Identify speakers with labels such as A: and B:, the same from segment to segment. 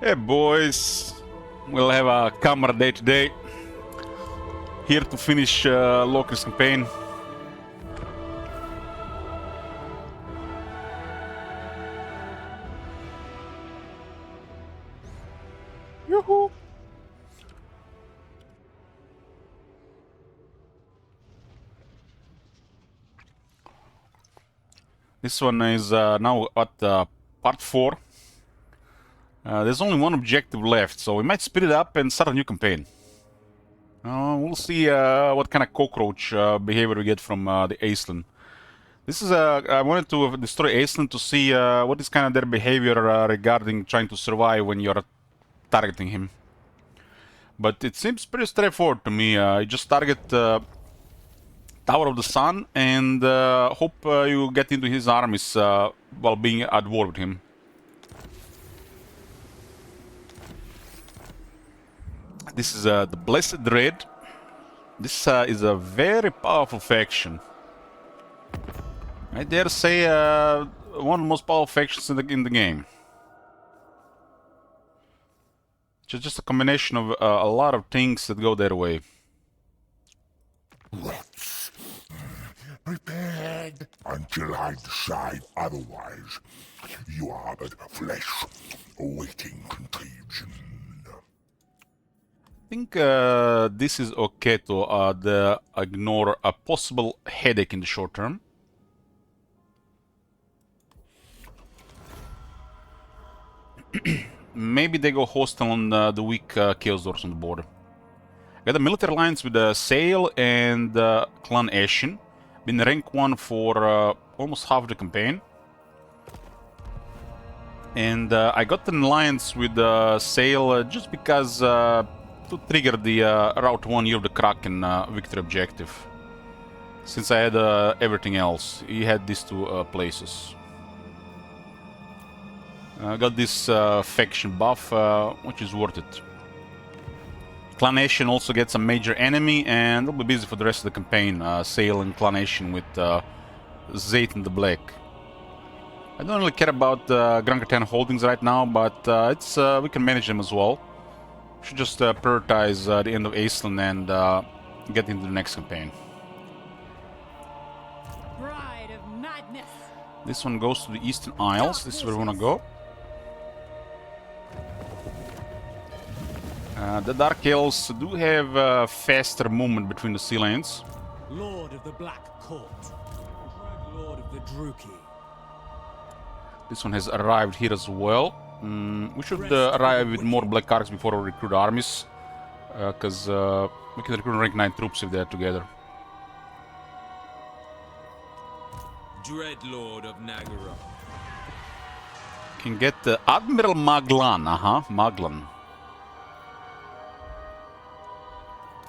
A: Hey boys, we'll have a camera day today. Here to finish Locri's campaign. Yoo-hoo! This one is now at part 4. There's only one objective left, so we might speed it up and start a new campaign. We'll see what kind of cockroach behavior we get from the Aislan. This is I wanted to destroy Aislan to see what is kind of their behavior regarding trying to survive when you're targeting him. But it seems pretty straightforward to me. You just target Tower of the Sun and hope you get into his armies while being at war with him. This is the Blessed Dread. This is a very powerful faction. I dare say one of the most powerful factions in the game. Just a combination of a lot of things that go their way.
B: Rats. Prepared until I decide otherwise. You are but flesh awaiting contagion.
A: I think this is okay to ignore a possible headache in the short term. Maybe they go hostile on the weak Chaos Dwarfs on the border. Got a military alliance with Sail and Clan Ashen. Been rank 1 for almost half the campaign. And I got an alliance with Sail just because to trigger the Route 1 Year of the Kraken victory objective. Since I had everything else, he had these two places. Got this faction buff, which is worth it. Clan Ashen also gets a major enemy, and they'll be busy for the rest of the campaign, Sail and Clan Ashen with Zayt the Black. I don't really care about Gran Cartan holdings right now, but it's we can manage them as well. Should just prioritize the end of Aislan and get into the next campaign.
C: Bride of madness.
A: This one goes to the Eastern Isles. This is where we want to go. The Dark Elves do have faster movement between the sea lanes.
D: Lord of the Black Court, Dread Lord of the Druki.
A: This one has arrived here as well. We should arrive with more Black Arcs before we recruit armies, because we can recruit rank 9 troops if they're together.
E: Dread Lord of Nagara.
A: Can get Admiral Maglan, Maglan.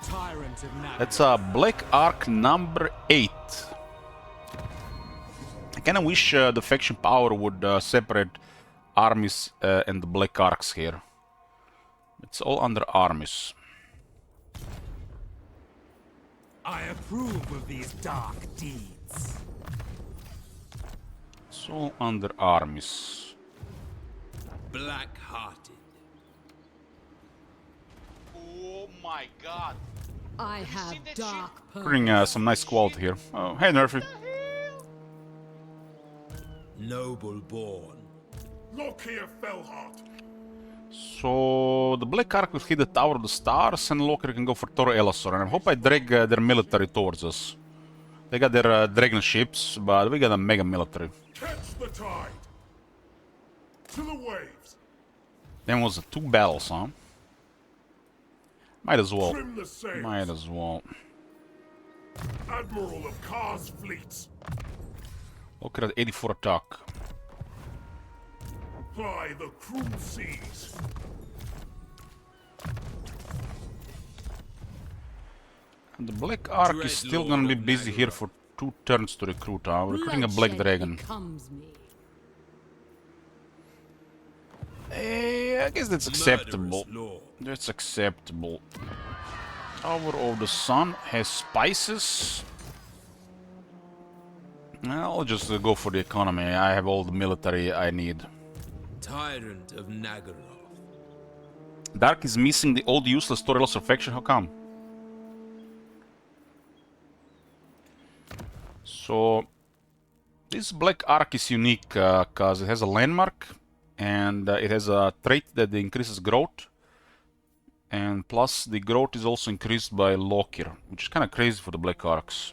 D: Tyrant of Nagara.
A: That's Black Arc number 8. I kinda wish the faction power would separate armies and the Black Arcs here. It's all under armies.
D: I approve of these dark deeds.
A: It's all under armies.
E: Black-hearted.
A: Oh my god!
C: I have dark
A: Bring some nice quality here. Oh, hey Nerfy.
E: Noble born.
B: Look here, Fellheart.
A: So the Black Arc will hit the Tower of the Stars, and Loker can go for Tor Elasor. And I hope I drag their military towards us. They got their dragon ships, but we got a mega military.
B: Catch the tide. To the waves.
A: Then was 2 battles, huh? Might as well.
B: Trim the sails.
A: Might as well.
B: Admiral of Kar's fleets.
A: Look at 84 attack.
B: Ply the cruel seas.
A: And the Black Arc is still gonna be busy here for 2 turns to recruit, huh? We're recruiting a Black Dragon.
C: becomes me.
A: I guess that's acceptable. That's acceptable. Tower of the Sun has spices. I'll just go for the economy. I have all the military I need.
E: Tyrant of Nagaroth.
A: Dark is missing the old useless Story Lost Affection. How come? So this Black Ark is unique because it has a landmark and it has a trait that increases growth, and plus the growth is also increased by Lokir, which is kind of crazy for the Black Arks.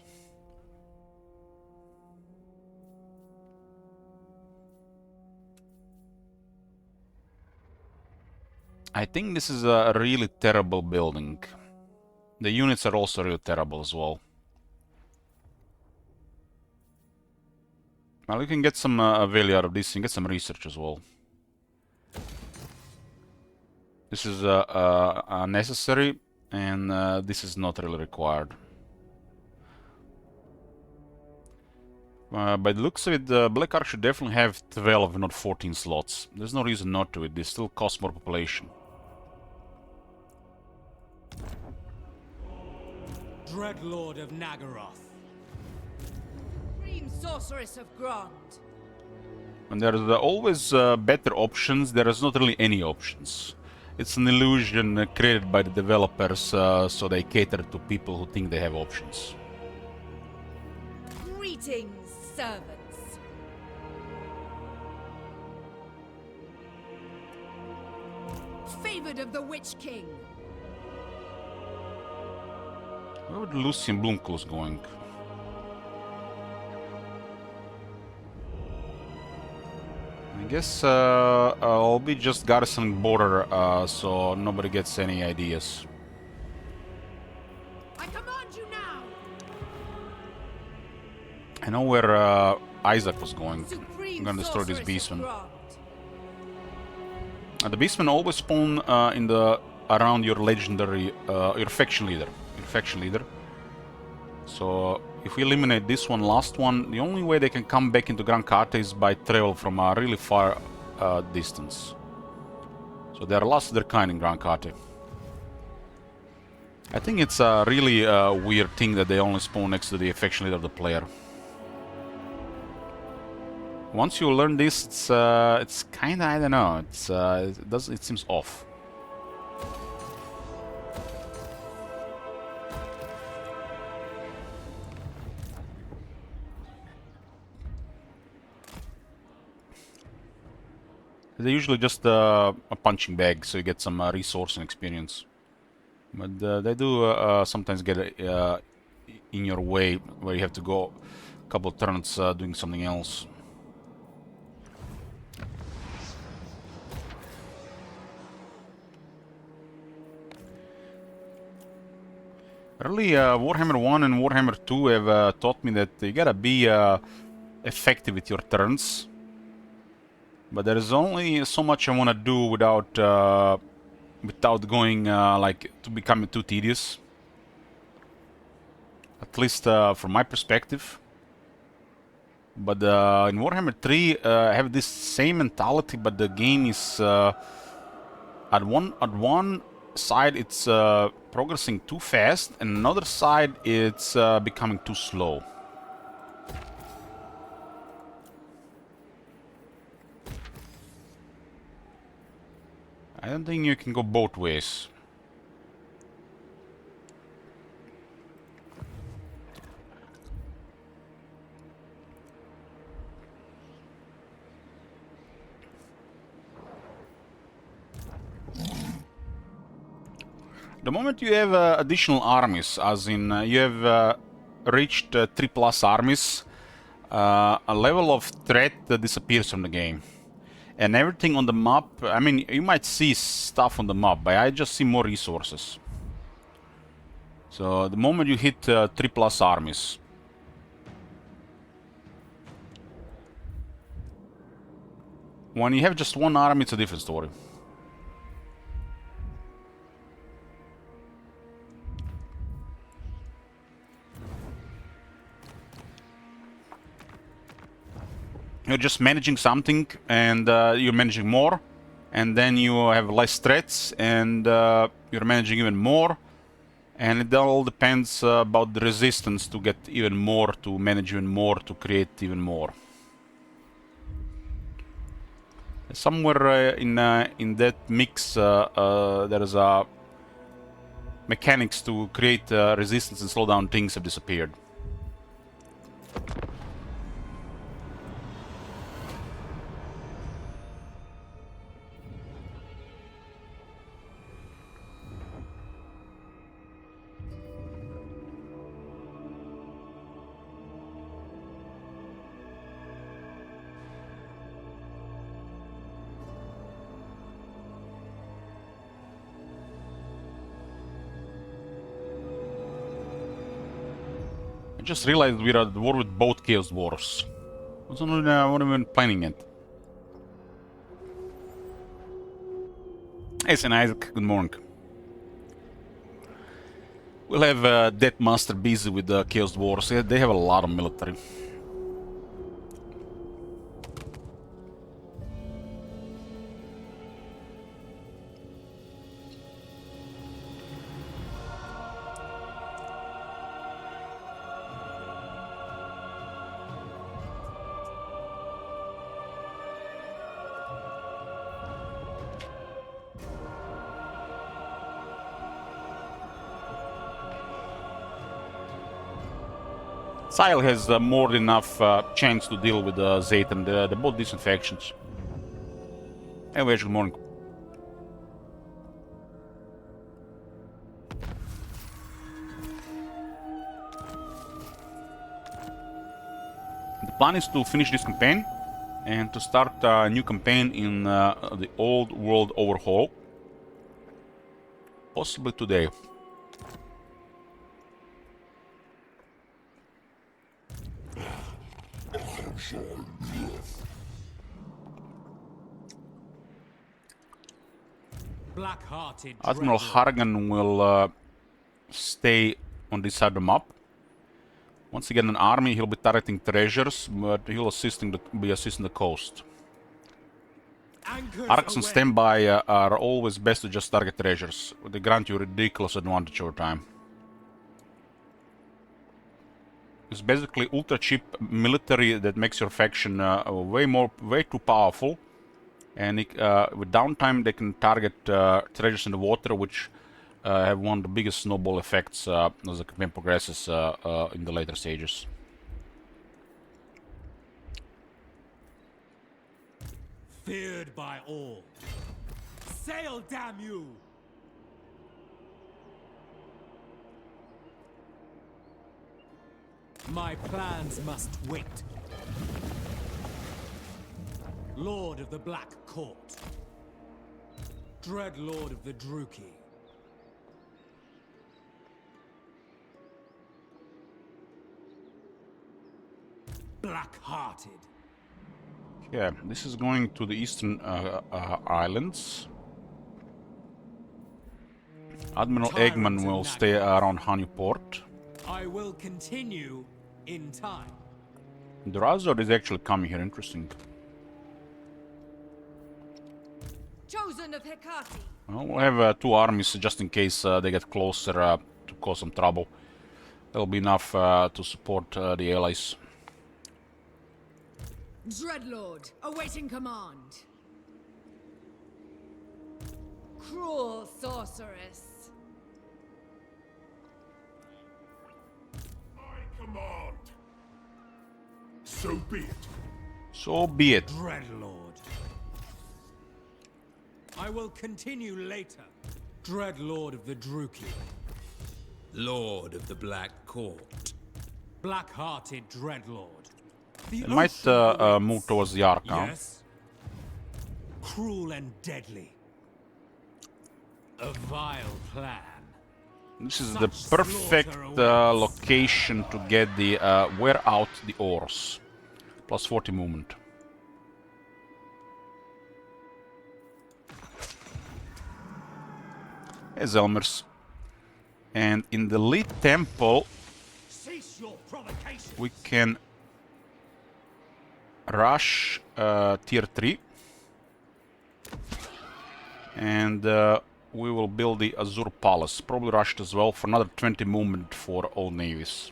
A: I think this is a really terrible building. The units are also really terrible as well. Well, you can get some value out of this and get some research as well. This is unnecessary, and this is not really required. By the looks of it, Black Ark should definitely have 12, not 14 slots. There's no reason not to. They still cost more population.
D: Dreadlord of Nagaroth.
C: Supreme Sorceress of Grond.
A: When there's always better options, there is not really any options. It's an illusion created by the developers, so they cater to people who think they have options.
C: Greetings, servants. Favored of the Witch King.
A: Where would Lucian Bloomclose going? I guess I'll be just garrisoning border, so nobody gets any ideas.
C: I command you now.
A: I know where Isaac was going.
C: Supreme
A: I'm gonna destroy this
C: Sorceress of
A: beastman.
C: Grond.
A: The beastmen always spawn in the around your legendary, your faction leader. So if we eliminate this one, last one, the only way they can come back into Grand Kate is by travel from a really far distance. So they are last of their kind in Grand Kate. I think it's a really weird thing that they only spawn next to the faction leader of the player. Once you learn this, it's kinda, I don't know, it seems off. They're usually just a punching bag, so you get some resource and experience. But they do sometimes get in your way, where you have to go a couple of turns doing something else. Really, Warhammer 1 and Warhammer 2 have taught me that you gotta be effective with your turns. But there is only so much I want to do without going like to become too tedious. At least from my perspective. But in Warhammer 3, I have this same mentality, but the game is at one side it's progressing too fast, and another side it's becoming too slow. I don't think you can go both ways. The moment you have additional armies, as in you have reached 3+ armies, a level of threat disappears from the game. And everything on the map, I mean, you might see stuff on the map, but I just see more resources. So the moment you hit 3+ armies. When you have just one army, it's a different story. You're just managing something, and you're managing more, and then you have less threats, and you're managing even more, and it all depends about the resistance to get even more, to manage even more, to create even more. Somewhere in that mix there is mechanics to create resistance and slow down things have disappeared. I just realized we're at war with both Chaos Dwarfs. I wasn't even planning it. Hey, St. Isaac, good morning. We'll have Death Master busy with the Chaos Dwarfs. Yeah, they have a lot of military. Sile has more than enough chance to deal with Zaytan. They're both decent factions. Anyway, good morning. The plan is to finish this campaign and to start a new campaign in the Old World Overhaul. Possibly today.
D: Black-hearted
A: Admiral Hargan will stay on this side of the map. Once he gets an army, he'll be targeting treasures, but he'll be assisting the coast. Arcs on standby are always best to just target treasures. They grant you ridiculous advantage over time. It's basically ultra cheap military that makes your faction way too powerful. And with downtime, they can target treasures in the water, which have one of the biggest snowball effects as the campaign progresses in the later stages.
D: Feared by all. Sail, damn you! My plans must wait. Lord of the Black Court. Dread Lord of the Druki. Black-hearted.
A: Yeah, this is going to the eastern islands. Admiral Eggman will stay around Hanyu Port.
D: I will continue in time.
A: Drazod is actually coming here, interesting.
C: Chosen of Hecate.
A: Well, we'll have two armies just in case they get closer to cause some trouble. That'll be enough to support the allies.
C: Dreadlord, awaiting command. Cruel sorceress.
B: I command. So be it.
A: So be it.
D: Dreadlord. I will continue later. Dreadlord of the Druki.
E: Lord of the Black Court.
D: Black-hearted Dreadlord. The
A: It might
D: ocean
A: move towards the Archon.
D: Yes. Cruel and deadly. A vile plan.
A: This is the
D: Such
A: perfect
D: slaughter awaits.
A: location to get the wear out the ores. Plus 40 movement. As Elmer's. And in the lead temple
D: Cease your provocation.
A: we can rush tier 3. And we will build the Azure Palace. Probably rushed as well for another 20 movement for all navies.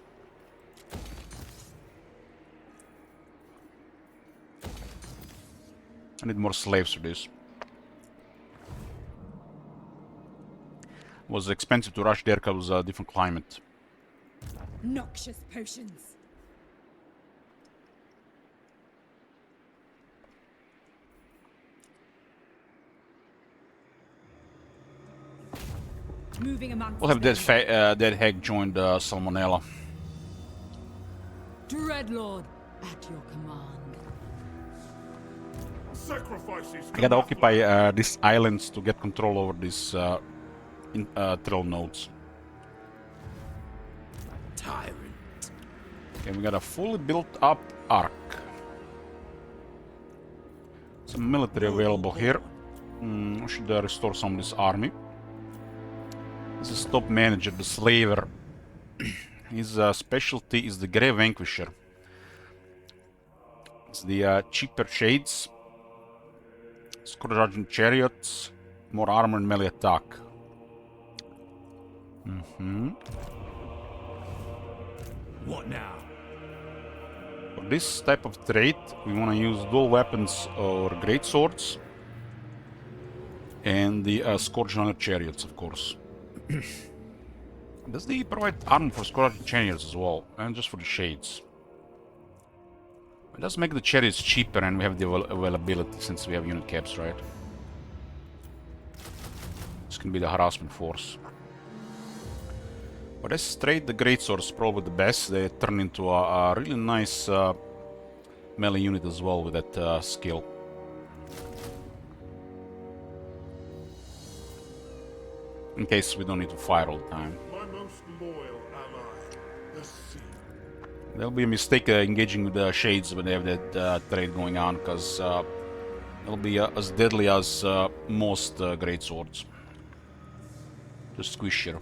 A: I need more slaves for this. It was expensive to rush there because it was a different climate.
C: Noxious potions. Moving amongst
A: We'll have
C: them.
A: that hag joined Salmonella.
C: Dreadlord, at your command.
B: Sacrifices.
A: I gotta occupy these islands to get control over these trail nodes.
E: Tyrant.
A: Okay, we got a fully built up arc. Some military available here. We should restore some of this army. This is top manager, the slaver. His specialty is the Grey Vanquisher. It's the cheaper shades. Scourge chariots, more armor and melee attack.
D: What now?
A: For this type of trait, we want to use dual weapons or great swords. And the Scourge Runner chariots, of course. Does he provide armor for Scourge chariots as well? And just for the shades? It does make the chariots cheaper and we have the availability since we have unit caps, right? This can be the harassment force. But as straight, the greatsword is probably the best. They turn into a really nice melee unit as well with that skill. In case we don't need to fire all the time.
B: My most loyal ally, the sea.
A: There'll be a mistake engaging with the shades when they have that trade going on, because it'll be as deadly as most great swords. Just squishier.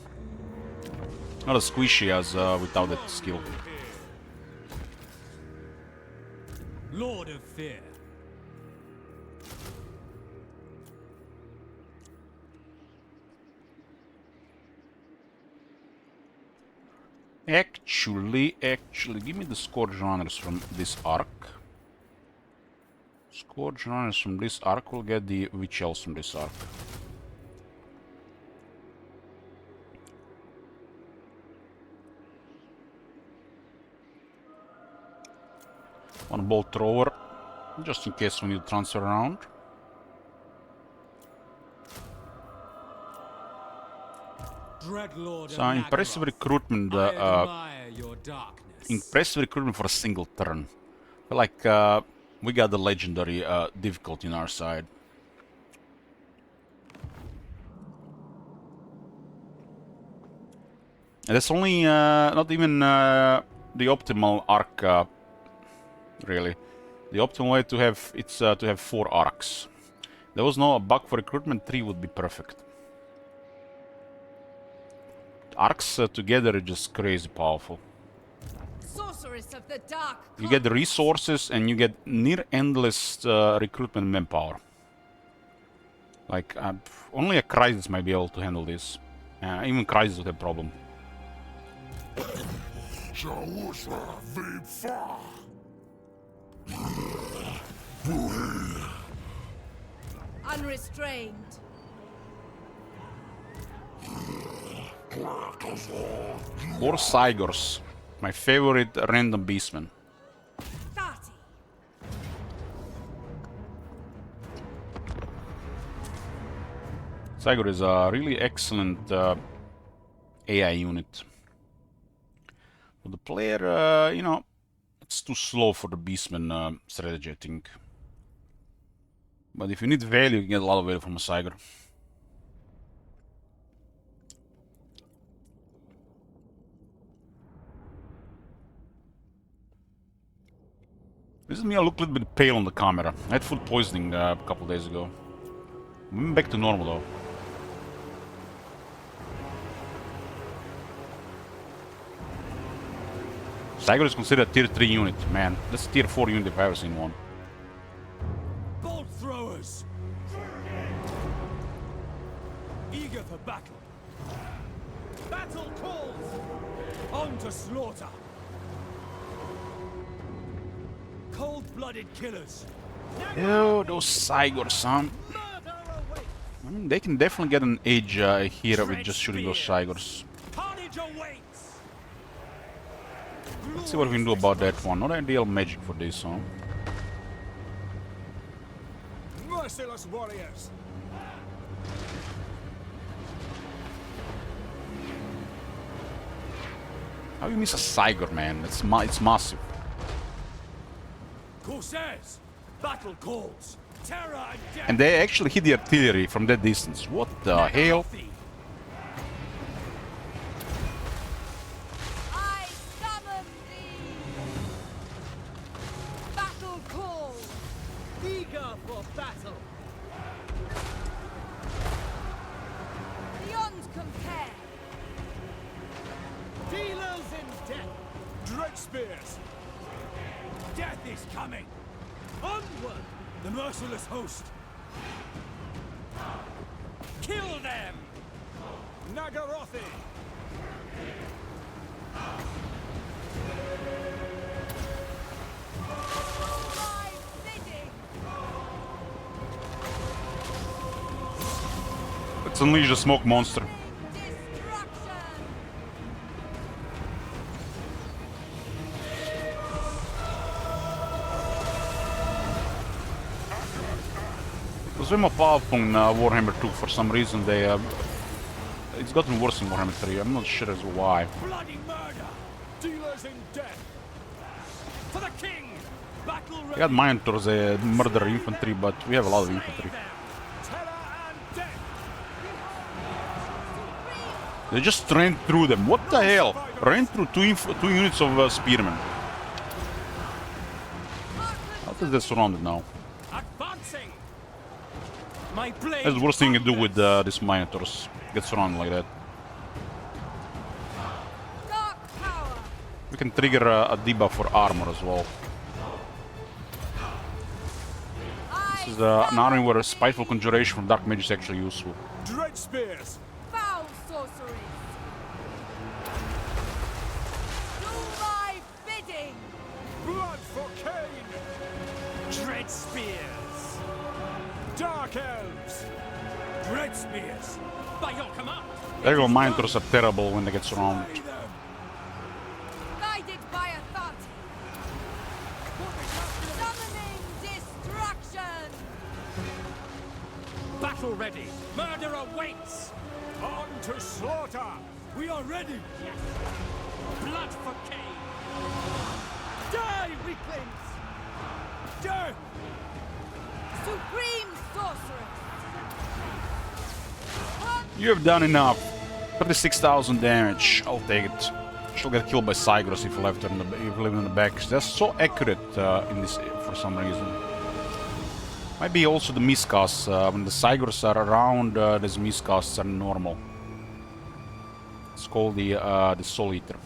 A: Not as squishy as without that skill.
D: Lord of Fear.
A: Actually, give me the Scourge Runners from this arc. Scourge Runners from this arc will get the Witch Elves from this arc. One bolt thrower, just in case we need to transfer around.
D: Dreadlord
A: So
D: of
A: impressive
D: Naggaroth.
A: recruitment.
D: I admire your darkness.
A: Impressive recruitment for a single turn. Feel like we got the legendary difficulty on our side. And that's only not even the optimal arc, really. The optimal way to have it's to have 4 arcs. There was no bug for recruitment. 3 would be perfect. Arcs together are just crazy powerful.
C: Sorceress of the dark.
A: You get the resources and you get near endless recruitment manpower. Like, only a Crisis might be able to handle this. Even Crisis would have a problem.
B: Jausa Vipfa.
C: Unrestrained.
A: Or Cygors, my favorite random beastman.
C: 30.
A: Cygor is a really excellent AI unit. For the player, you know, it's too slow for the beastman strategy, I think. But if you need value, you can get a lot of value from a Cygor. This is me, I look a little bit pale on the camera. I had food poisoning a couple days ago. I'm back to normal though. Cygor is considered a tier 3 unit, man. That's a tier 4 unit if I've ever seen one.
D: Bolt throwers. Eager for battle. Battle calls. On to slaughter. Cold-blooded killers.
A: Ew, those Cygors, huh? I mean, they can definitely get an edge here with just shooting those Cygors.
D: Carnage awaits.
A: Let's see what we can do about that one. Not ideal magic for this, huh?
D: Merciless warriors.
A: How you miss a Cygor, man? It's massive.
D: Corsairs. Battle calls. Terror and death.
A: And they actually hit the artillery from that distance. What the hell?
C: I summon thee! Battle call!
D: Eager for battle.
C: Beyond compare!
D: Dealers in death. Dread spears. Death is coming. Onward. The merciless host. Kill them. Nagarothi.
C: My bidding!
A: Let's unleash the smoke monster.
C: Destruction!
A: It was way more powerful in Warhammer 2 for some reason. It's gotten worse in Warhammer 3. I'm not sure as why.
D: Bloody murder. Dealers in death. For the king. Battle
A: We got Minotaurs, murder infantry, but we have a lot of infantry.
D: Terror and death.
A: They just ran through them. What the hell? Ran through two units of spearmen. How does they surrounded now?
D: Advancing. My blade.
A: That's the worst thing you can do with these Minotaurs. Get surrounded like that.
C: Dark power!
A: We can trigger a debuff for armor as well. This is an army where a spiteful conjuration from dark mage is actually useful.
D: Dread spears.
C: Foul sorceries! Do my bidding!
D: Blood for Cain. Dread spears. Dark elves. Dread spears. By your command.
A: Regular Minotaurs are terrible when they get surrounded.
D: Slay them.
C: Guided by authority! Summoning destruction!
D: Battle ready. Murder awaits. On to slaughter. We are ready. Yes. Blood for Cain. Die, weaklings. Die.
C: Supreme sorceress!
A: You have done enough. 36,000 damage. I'll take it. She'll get killed by Cygors if you left her in the back. They're so accurate in this for some reason. Might be also the miscasts. When the Cygors are around, these miscasts are normal. It's called the Soul Eater.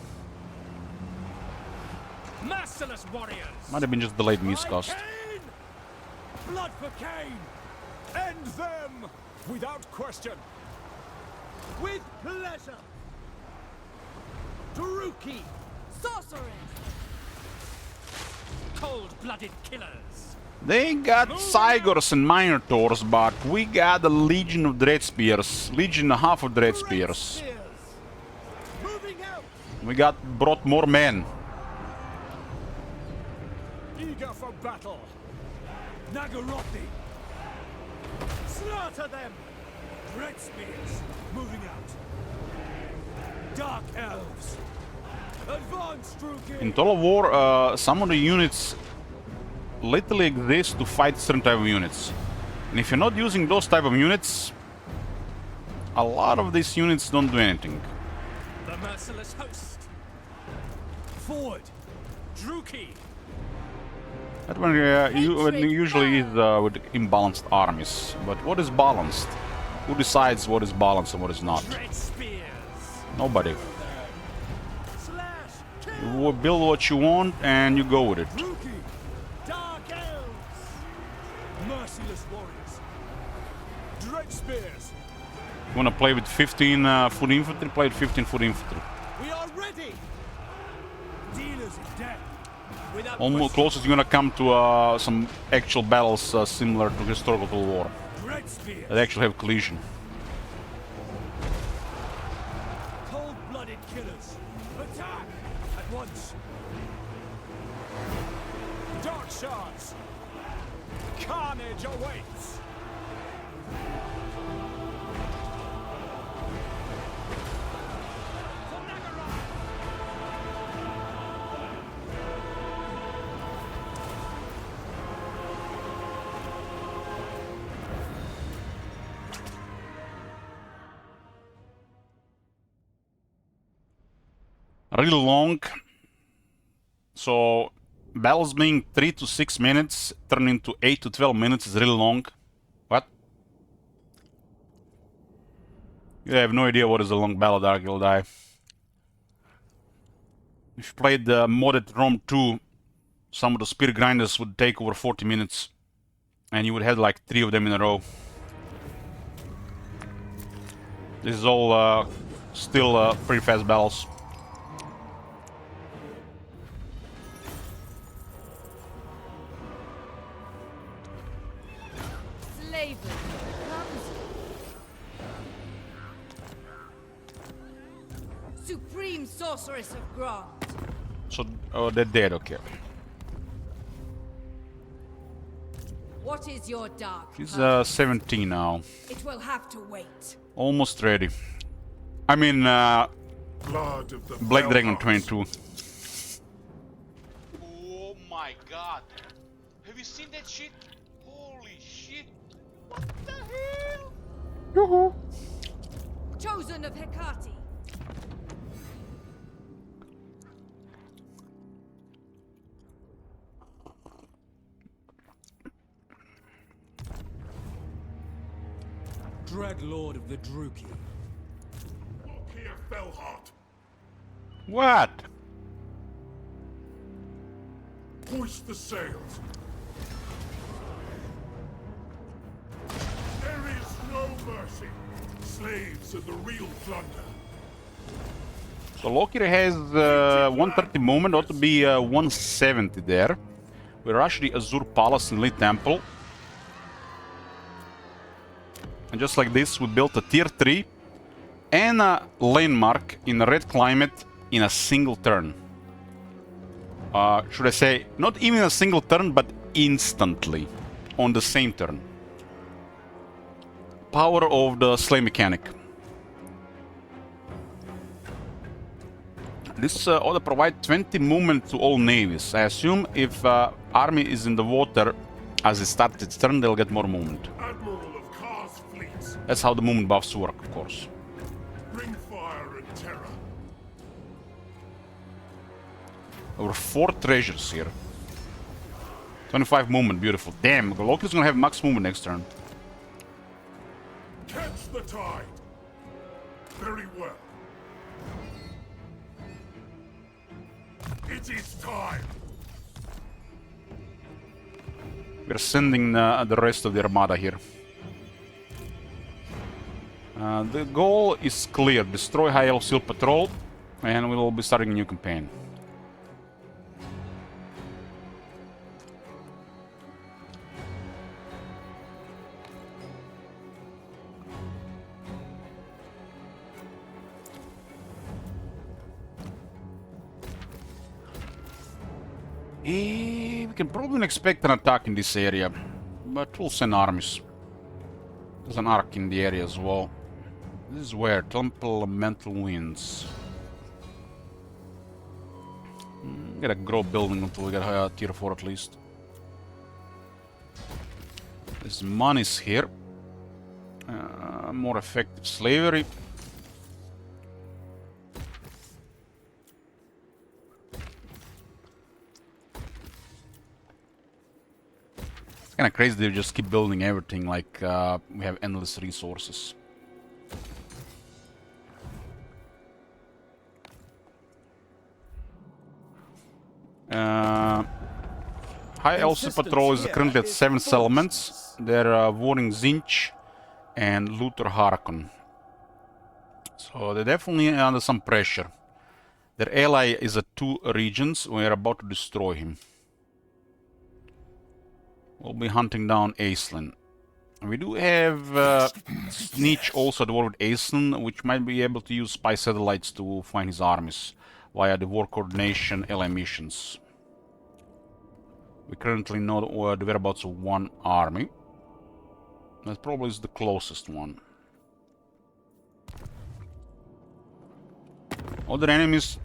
D: Merciless warriors.
A: Might have been just delayed miscast.
D: Cain! Blood for Cain! End them! Without question! With pleasure! Taruki!
C: Sorceress!
D: Cold-blooded killers!
A: They got Cygors and Minotaurs, but we got a Legion of Dreadspears. Legion and a half of Dreadspears.
D: Spears! Moving out!
A: We brought more men.
D: Eager for battle! Nagarothi! Slaughter them! Red spears! Moving out! Dark elves! Advance, Druki!
A: In Total War, some of the units literally exist to fight certain type of units. And if you're not using those type of units, a lot of these units don't do anything.
D: The merciless host! Forward! Druki!
A: That one usually is with imbalanced armies. But what is balanced? Who decides what is balanced and what is not?
D: Dread spears!
A: Nobody.
D: Slash!
A: You build what you want and you go with it.
D: Druki! Dark elves! Merciless warriors! Dread spears!
A: You wanna play with 15-foot infantry? Play with 15-foot infantry.
D: We are ready! Dealers in death! Without
A: Almost
D: question.
A: closest you're gonna come to some actual battles similar to historical war
D: Dread spears.
A: that actually have collision.
D: Cold-blooded killers. Attack at once. Dark shards. Carnage awaits. For Nagarai.
A: Really long. So battles being 3 to 6 minutes turn into 8 to 12 minutes is really long. What? You have no idea what is a long battle, Dark Guild. If you played the modded Rome 2, some of the spear grinders would take over 40 minutes. And you would have like 3 of them in a row. This is all still pretty fast battles.
C: Slavery comes. Supreme sorceress of Grant.
A: So, oh, they're dead, okay.
C: What is your dark?
A: He's
C: purpose?
A: 17 now.
C: It will have to wait.
A: Almost ready. I mean,
B: Blood of the
A: Black Dragon
B: Bellhouse.
A: 22.
F: Oh my god. Have you seen that shit? Holy shit. What the hell?
C: Chosen of Hecate.
D: Dread Lord of the Druki.
B: Look here, Fellheart.
A: What?
B: Hoist the sails. There is no mercy. Slaves are the real plunder.
A: So Lokir has 130 movement, ought to be 170 there. We rush the Azure Palace and Lee Temple. And just like this, we built a tier 3 and a landmark in a red climate in a single turn. Should I say, not even a single turn, but instantly on the same turn. Power of the slay mechanic. This ought to provide 20 movement to all navies. I assume if army is in the water as it starts its turn, they'll get more movement.
B: Admiral of Kar's fleets.
A: That's how the movement buffs work, of course.
B: Bring fire and terror.
A: Over 4 treasures here. 25 movement, beautiful. Damn, Loki's gonna have max movement next turn.
B: Catch the tide. Very well. It is time.
A: We're sending the rest of the armada here. The goal is clear. Destroy High Elf Seal Patrol, and we will be starting a new campaign. We can probably expect an attack in this area, but we'll send armies. There's an arc in the area as well. This is where Temple Mental Winds. Gotta grow building until we get tier 4 at least. There's monies here. More effective slavery. It's kind of crazy they just keep building everything like we have endless resources. High Elf Patrol is currently at 7 settlements. They're warring Zinch and Luther Harkon. So they're definitely under some pressure. Their ally is at 2 regions. We are about to destroy him. We'll be hunting down Aislinn. We do have Sneech also at war with Aislinn, which might be able to use spy satellites to find his armies via the war coordination ally missions. We currently know the whereabouts of one army. That probably is the closest one. Other enemies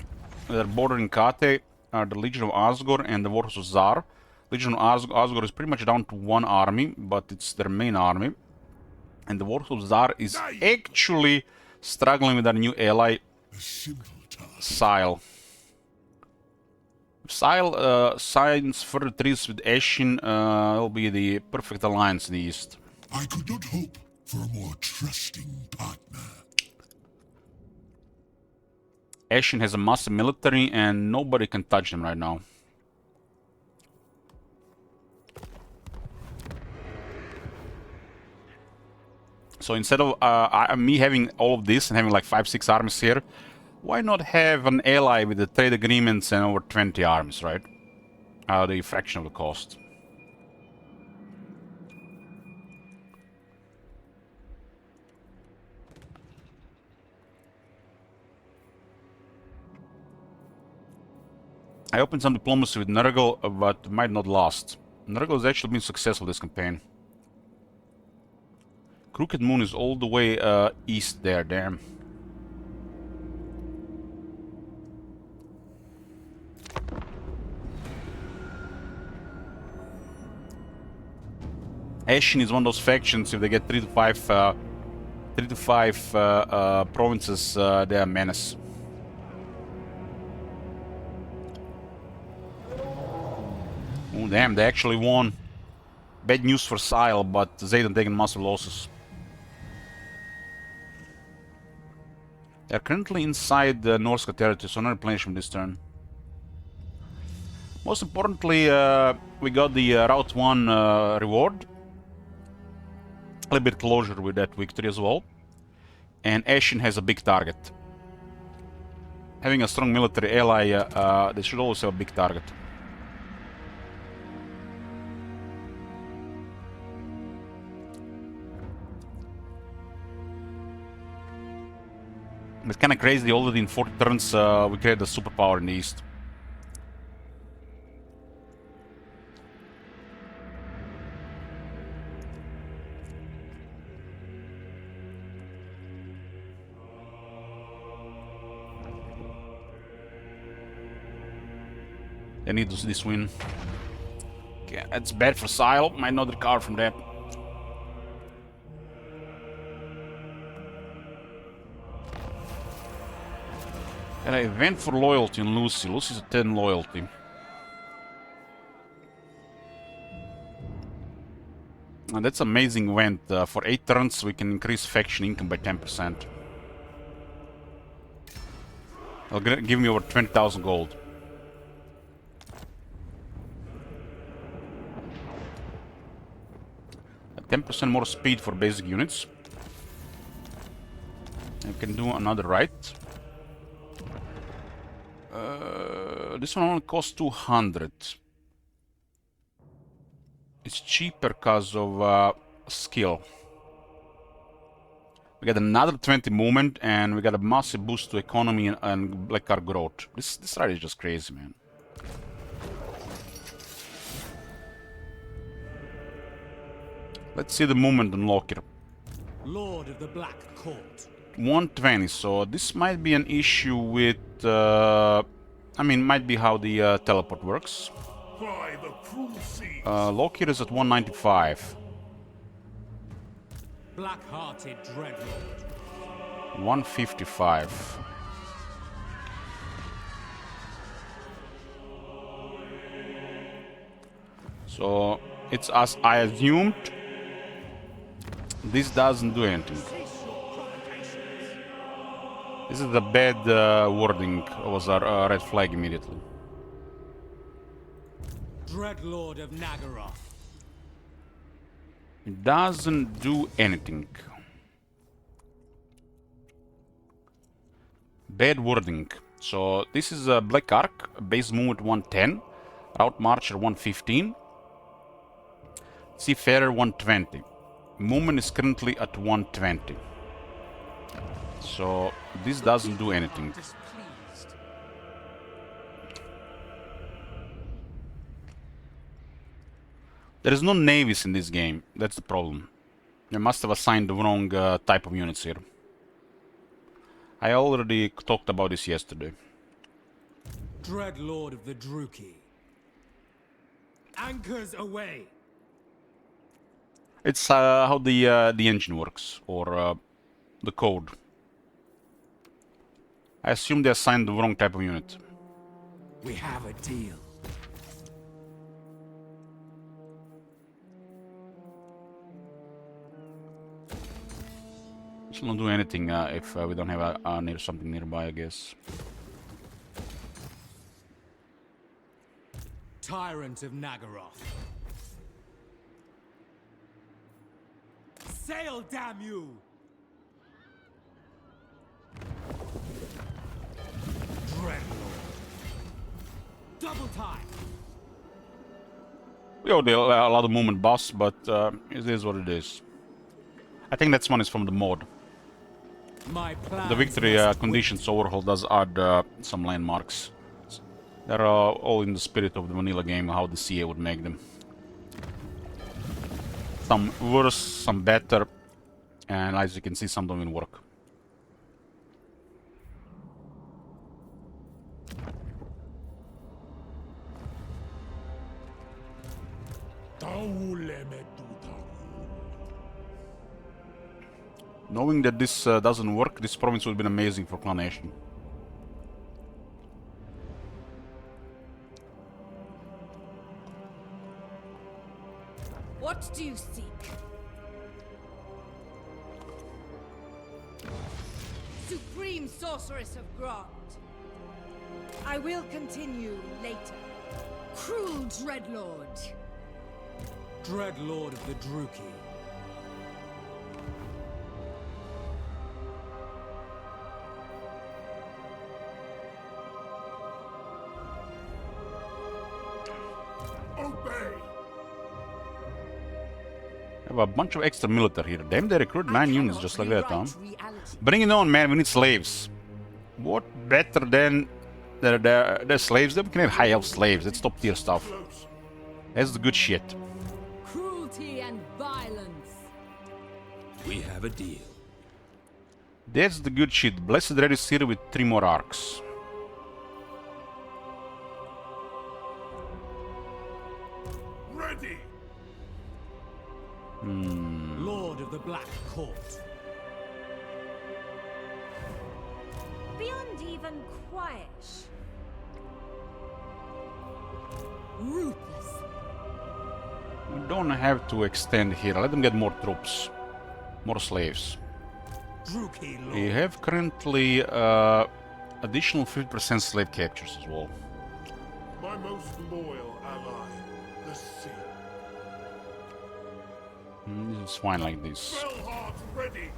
A: that are bordering Kate are the Legion of Asgore and the Warhorse of Zar. Legion of Asgore is pretty much down to one army, but it's their main army. And the Warhorse of Zar is actually struggling with our new ally, Sile. If Sile signs further treaties with Eshin, it'll be the perfect alliance in the east.
B: I could not hope for a more trusting partner.
A: Eshin has a massive military and nobody can touch them right now. So instead of me having all of this and having like 5-6 armies here, why not have an ally with the trade agreements and over 20 armies, right? The fraction of the cost. I opened some diplomacy with Nurgle, but might not last. Nurgle has actually been successful this campaign. Crooked Moon is all the way east there, damn. Eshin is one of those factions, if they get 3 to 5 provinces, they are a menace. Oh damn, they actually won. Bad news for Sile, but Zayden taking massive losses. They are currently inside the Norska territory, so no replenishment this turn. Most importantly, we got the Route 1 reward. A little bit closure with that victory as well. And Eshin has a big target. Having a strong military ally, they should always have a big target. It's kind of crazy, already in 40 turns we created a superpower in the east. They need this win. Okay, that's bad for Sile, might not recover from that. And I went for loyalty on Lucy. Lucy's a 10 loyalty. And that's amazing event. For 8 turns we can increase faction income by 10%. It'll give me over 20,000 gold. At 10% more speed for basic units. I can do another right. This one only costs 200. It's cheaper because of skill. We got another 20 movement and we got a massive boost to economy and black card growth. This ride is just crazy, man. Let's see the movement on Lokir.
D: Lord of the Black Court.
A: 120, so this might be an issue with... I mean, might be how the teleport works. Lokir is at 195.
D: Black-hearted Dreadlord.
A: 155. So, it's as I assumed. This doesn't do anything. This is the bad wording. Was our red flag immediately.
D: Dreadlord of Nagaroth.
A: It doesn't do anything. Bad wording. So this is a Black Ark, base movement 110, route marcher 115, seafarer 120. Movement is currently at 120. So this doesn't do anything.
D: Displeased.
A: There is no navies in this game. That's the problem. They must have assigned the wrong type of units here. I already talked about this yesterday.
D: Dread Lord of the Druki. Anchors away.
A: It's how the engine works, or the code. I assume they assigned the wrong type of unit.
D: We have a deal.
A: This will not do anything if we don't have something nearby, I guess.
D: Tyrant of Nagaroth. Sail, damn you! Dreadlord. Double time.
A: We already a lot of movement boss, but it is what it is. I think that's one is from the mod.
D: My plans
A: The victory
D: must
A: conditions overhaul does add some landmarks. They're all in the spirit of the vanilla game, how the CA would make them. Some worse, some better, and as you can see, some don't even work. Knowing that this doesn't work, this province would have been amazing for clonation.
C: What do you seek? Supreme Sorceress of Grond. I will continue later. Cruel Dreadlord.
D: Dreadlord of the Druki.
B: Obey!
A: I have a bunch of extra military here. Damn, they recruit 9 units just like that, huh?
C: Rewrite reality.
A: Bring it on, man. We need slaves. What better than the slaves? They can have high elf slaves. That's top tier stuff. That's the good shit.
C: Cruelty and violence.
E: We have a deal.
A: That's the good shit. Blessed Red is here with 3 more arcs.
B: Ready!
D: Lord of the Black Court.
C: Beyond even quiet. Ruthless.
A: We don't have to extend here. Let them get more troops. More slaves.
D: Druki Lord.
A: We have currently additional 50% slave captures as well.
B: My most loyal ally, the sea.
A: This is fine like this.
B: Bellheart ready!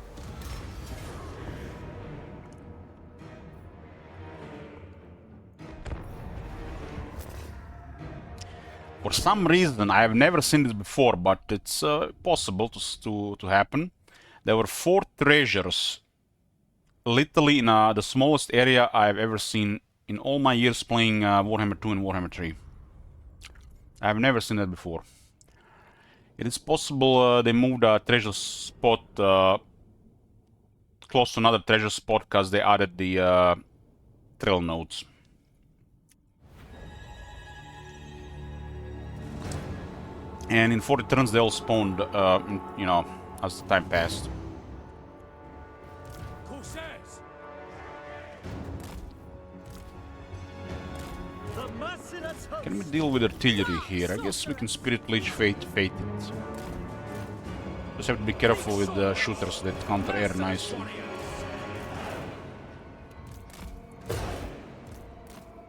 A: For some reason, I have never seen this before, but it's possible to happen. There were 4 treasures, literally in the smallest area I've ever seen in all my years playing Warhammer 2 and Warhammer 3. I've never seen that before. It is possible they moved a treasure spot close to another treasure spot because they added the trail nodes. And in 40 turns they all spawned, you know, as the time passed.
D: Corsairs. The merciless host.
A: Can we deal with artillery here? I guess we can Spirit Leech fate it. Just have to be careful with the shooters that counter air nicely.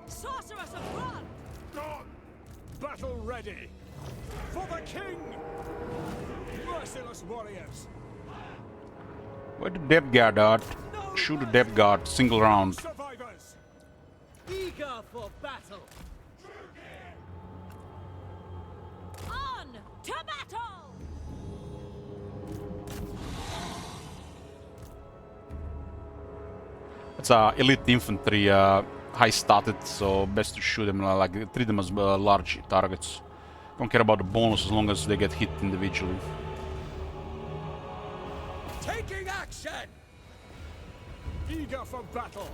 C: Sorceress of Grond.
D: Gone. Battle ready. For the king. Merciless warriors.
A: Where the depth guard at? Shoot the depth guard, single round.
D: Survivors. Eager for battle.
C: On to battle!
A: It's elite infantry, high stated, so best to shoot them like treat them as large targets. Don't care about the bonus as long as they get hit individually.
D: Taking action. Eager for battle.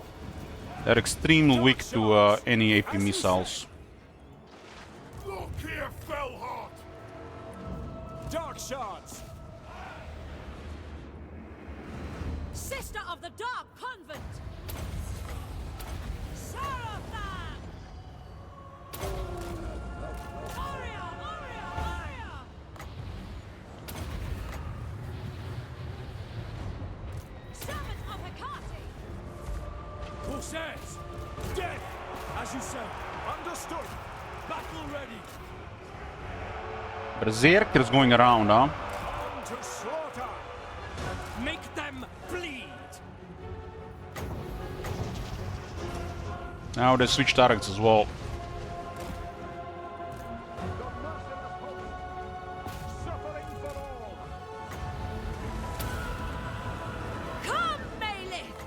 A: They're extremely weak to any AP missiles.
B: Look here, Fellheart!
D: Dark shards.
C: Sister of the Dark Convent! Sarathan! Aria! Aria! Aria! Servant of Hecate!
D: Corsairs. Death, as you say. Understood. Battle ready.
A: Berserkers going around, huh?
D: On to slaughter. Make them bleed.
A: Now they switch targets as well.
D: Suffering for all.
C: Come, Malith!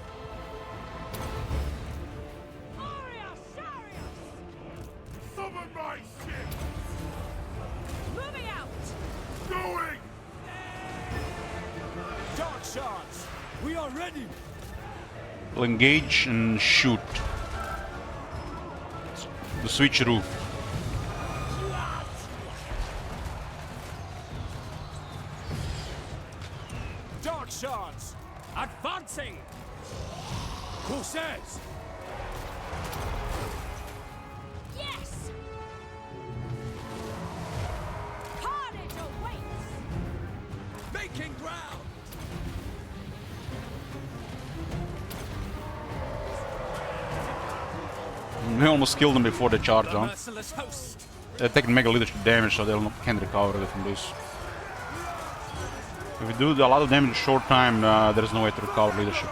C: Aria Sarius!
B: Summon my ship!
C: Moving out!
B: Going!
D: Dark shards. We are ready.
A: We'll engage and shoot. The switcheroo.
D: Dark shards. Advancing. Corsairs.
C: Yes! Carnage awaits!
D: Making ground.
A: We almost killed them before they charge,
D: The
A: huh?
D: merciless host.
A: They're taking mega leadership damage, so they can't recover from this. If we do a lot of damage in a short time, there's no way to recover leadership.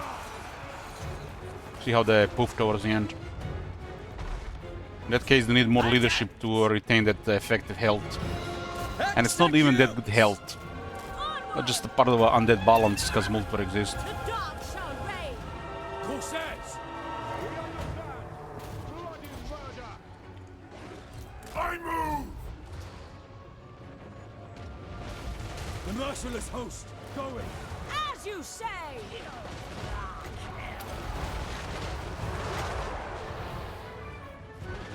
A: See how they poof towards the end. In that case, they need more leadership to retain that effective health. And it's not even that good health. Not just a part of an undead balance, because multiple exist.
C: The dark shall reign!
D: Corsairs.
B: I move!
D: The merciless host. Going.
C: As you say!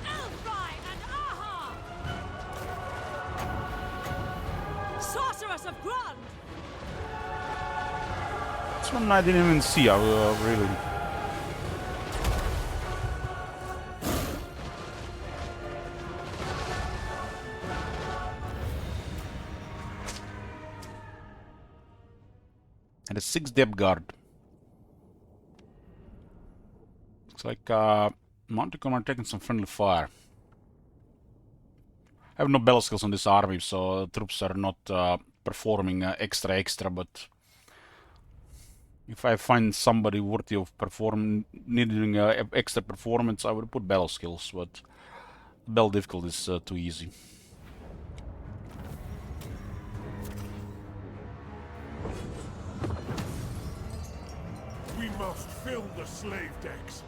C: Elfry and Aha! Sorceress of Grund!
A: This one I didn't even see, really. And a 6 depth guard. Looks like Monticom are taking some friendly fire. I have no battle skills on this army, so troops are not performing extra, but if I find somebody worthy of needing extra performance, I would put battle skills, but battle difficulty is too easy.
B: We must fill the slave decks.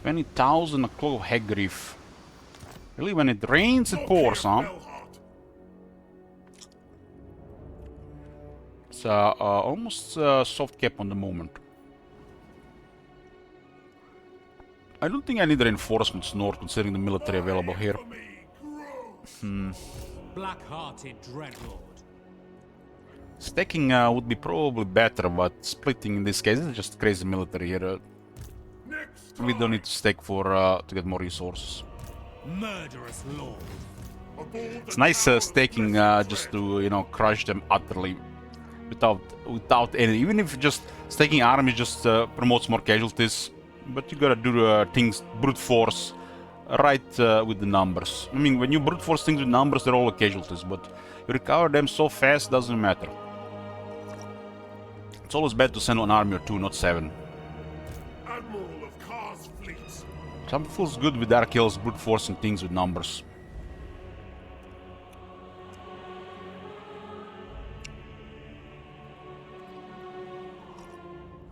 A: 20,000 a cloak of Hegriff. Really, when it rains, it
B: Look
A: pours,
B: here,
A: huh?
B: Fellheart.
A: It's almost soft cap on the moment. I don't think I need reinforcements north, considering the military available here.
B: For me, grow.
D: Black-hearted dreadlord.
A: Stacking would be probably better, but splitting in this case is just crazy military here.
B: Next
A: We don't
B: time,
A: need to stack for to get more resources.
D: Murderous lord.
B: aboard
A: It's
B: the
A: nice
B: tower
A: staking
B: of
A: just to crush them utterly, without any. Even if just staking armies just promotes more casualties, but you gotta do things brute force right with the numbers. I mean, when you brute force things with numbers, they're all casualties, but you recover them so fast, doesn't matter. It's always better to send an army or two, not 7.
B: Admiral of Kar's fleets.
A: Some feels good with Dark Elves brute forcing things with numbers.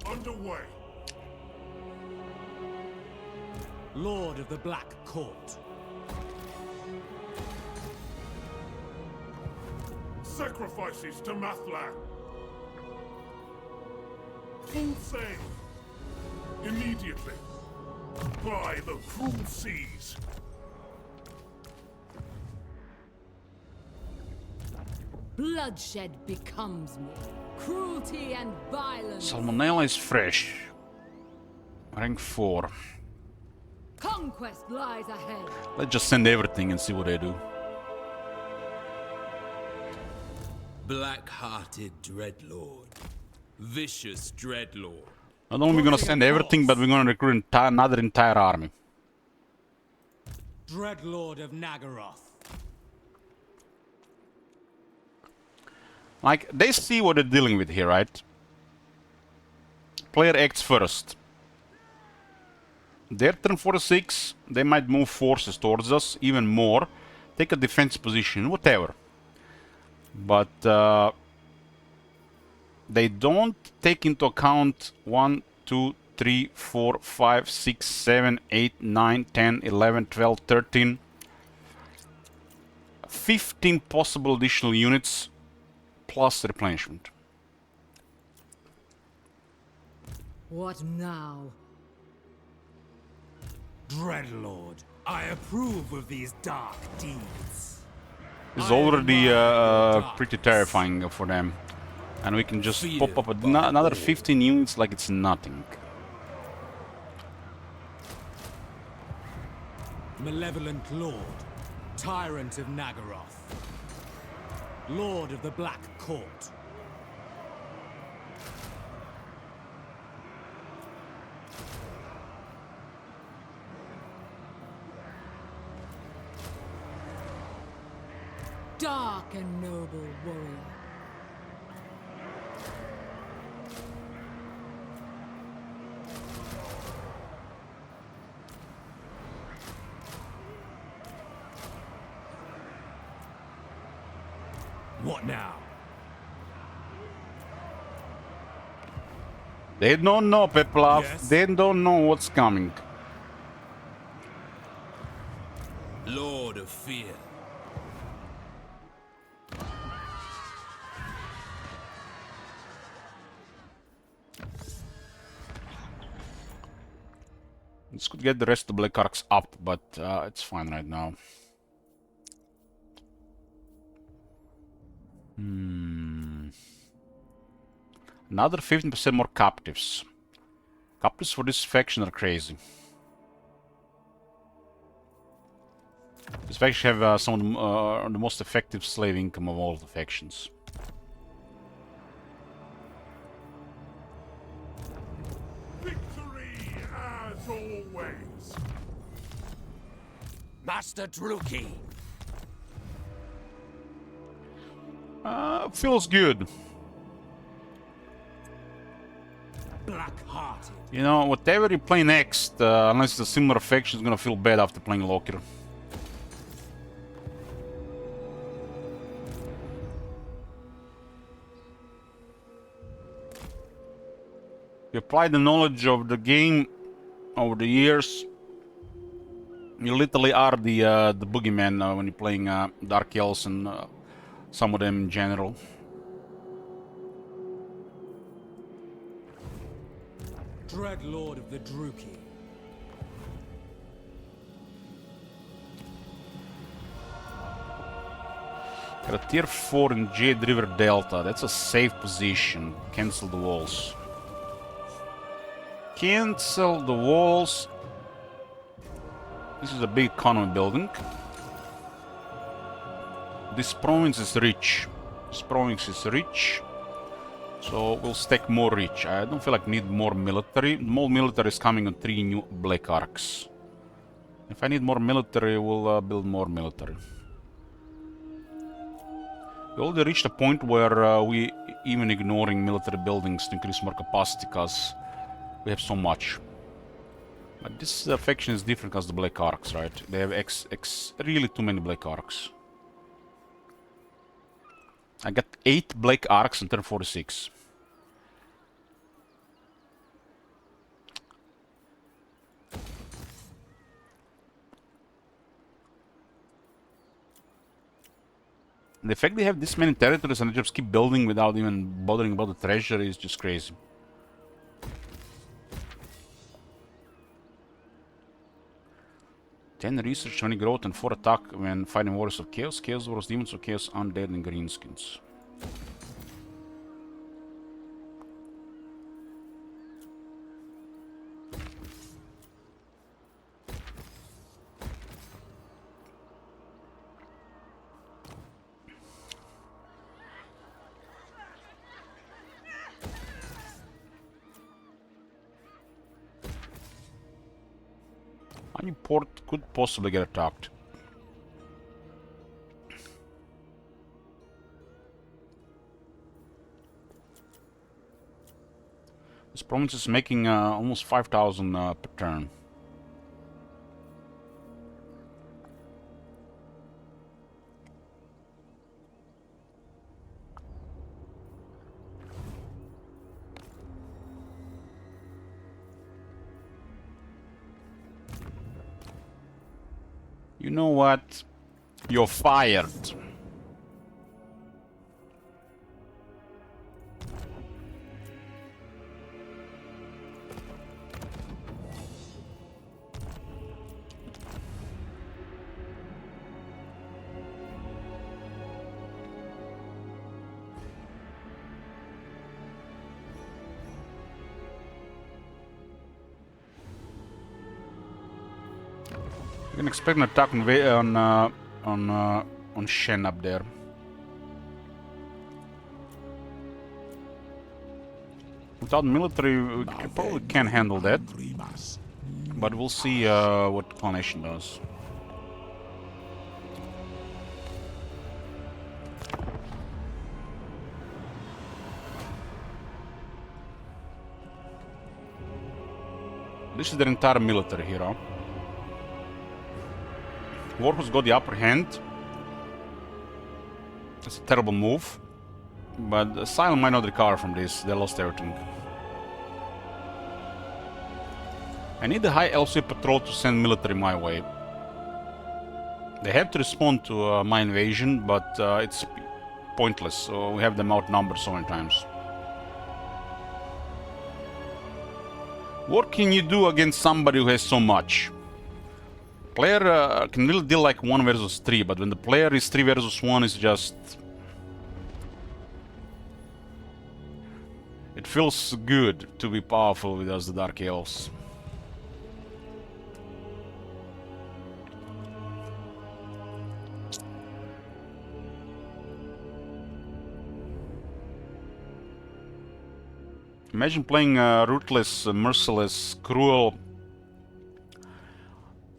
B: Underway.
D: Lord of the Black Court.
B: Sacrifices to Mathlan. Full sail. Immediately. By the cruel seas.
C: Bloodshed becomes me. Cruelty and violence.
A: Salmonella is fresh. Rank 4.
C: Conquest lies ahead.
A: Let's just send everything and see what they do.
E: Black-hearted Dreadlord. Vicious Dreadlord.
A: Not only are we gonna send everything, but we're gonna recruit another entire army.
D: Dreadlord of Nagaroth.
A: Like, they see what they're dealing with here, right? Player acts first. Their turn 46, they might move forces towards us, even more. Take a defense position, whatever. But they don't take into account 1, 2, 3, 4, 5, 6, 7, 8, 9, 10, 11, 12, 13. 15 possible additional units plus replenishment.
C: What now?
D: Dreadlord, I approve of these dark deeds.
A: It's already pretty terrifying for them. And we can just pop up another 15 units like it's nothing.
D: Malevolent Lord, Tyrant of Nagaroth. Lord of the Black Court.
C: Dark and noble warrior.
D: What now?
A: They don't know, Peplav.
D: Yes.
A: They don't know what's coming.
E: Lord of Fear.
A: This could get the rest of the Black Arcs up, but it's fine right now. Another 15% more captives. Captives for this faction are crazy. This faction have some of the most effective slave income of all the factions.
B: Victory as always.
D: Master Druki.
A: Feels good.
D: Black-hearted.
A: You know, whatever you play next, unless it's a similar faction, is gonna feel bad after playing Loki. You apply the knowledge of the game over the years. You literally are the boogeyman when you're playing Dark Elves and some of them in general.
D: Dreadlord of the Druki.
A: Got a tier 4 in Jade River Delta. That's a safe position. Cancel the walls. Cancel the walls. This is a big economy building. This province is rich. This province is rich. So we'll stack more rich. I don't feel like need more military. More military is coming on 3 new Black Arcs. If I need more military, we'll build more military. We already reached a point where we even ignoring military buildings to increase more capacity because we have so much. But this faction is different because the Black Arcs, right? They have really too many Black Arcs. I got 8 Black Arcs in turn 46. The fact they have this many territories and they just keep building without even bothering about the treasure is just crazy. Ten research, 20 growth, and 4 attack when fighting warriors of chaos, chaos warriors, demons of chaos, undead, and greenskins. Any port could possibly get attacked. This province is making almost 5,000 per turn. You know what? You're fired. You can expect an attack on Shen up there. Without military, we probably can't handle that. But we'll see what Clan Nation does. This is their entire military here, huh? Warhorse got the upper hand. It's a terrible move. But Asylum might not recover from this. They lost everything. I need the High Elfsway Patrol to send military my way. They have to respond to my invasion, but it's pointless. So we have them outnumbered so many times. What can you do against somebody who has so much? Player can really deal like 1 versus 3, but when the player is 3 versus 1, it's just... It feels good to be powerful with us, the Dark Elves. Imagine playing ruthless, merciless, cruel,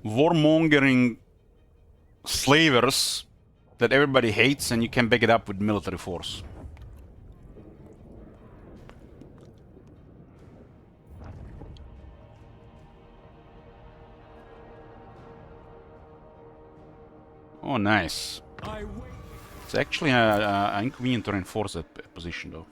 A: warmongering slavers that everybody hates, and you can back it up with military force. Oh, nice. It's actually inconvenient to reinforce that position, though.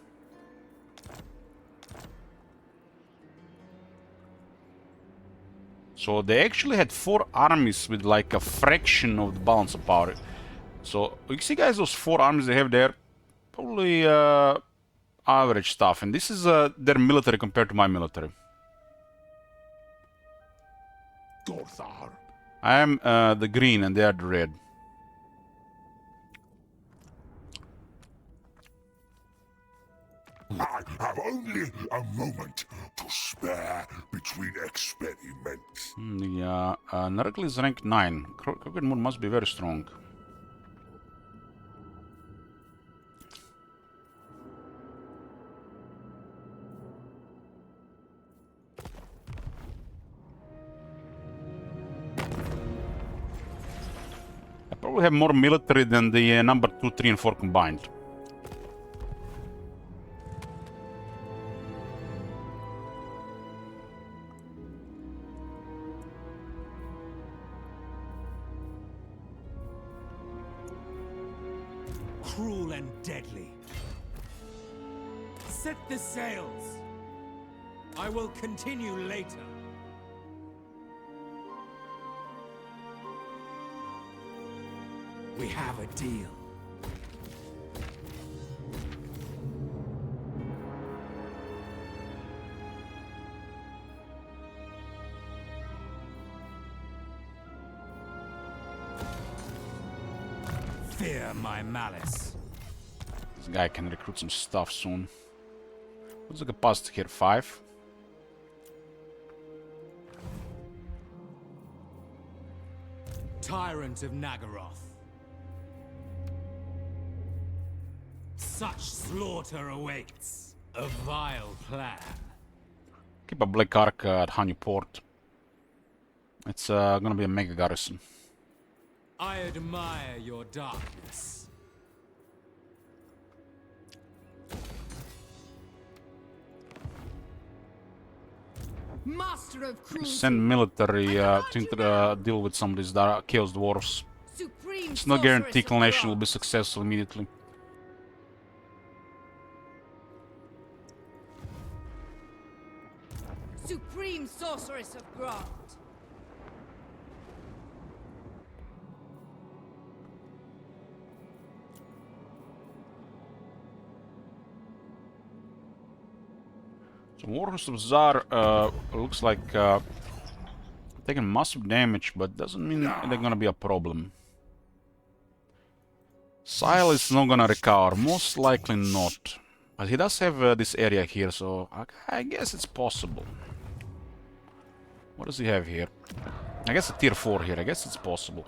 A: So they actually had 4 armies with like a fraction of the balance of power. So you see, guys, those 4 armies they have there, probably average stuff. And this is their military compared to my military.
B: Gorthar.
A: I am the green and they are the red.
B: I have only a moment to spare between experiments.
A: The Nurgle is rank 9. Crooked Moon must be very strong. I probably have more military than the number 2, 3, and 4 combined.
D: cruel and deadly. Set the sails. I will continue later. We have a deal. Fear my malice.
A: This guy can recruit some stuff soon. What's the capacity here? 5?
D: Tyrant of Nagaroth. Such slaughter awaits. A vile plan.
A: Keep a Black Ark at Hanyu Port. It's gonna be a mega garrison.
D: I admire your darkness.
C: Master of cruelty.
A: Send military to deal with some of these Chaos Dwarfs.
C: Supreme
A: It's not guaranteed
C: sorceress of
A: Clonation will
C: Grot.
A: be successful immediately.
C: Supreme sorceress of Grot.
A: So Warhorse of Tsar looks like taking massive damage, but doesn't mean they're gonna be a problem. Sile is not gonna recover, most likely not. But he does have this area here, so I guess it's possible. What does he have here? I guess a tier 4 here, I guess it's possible.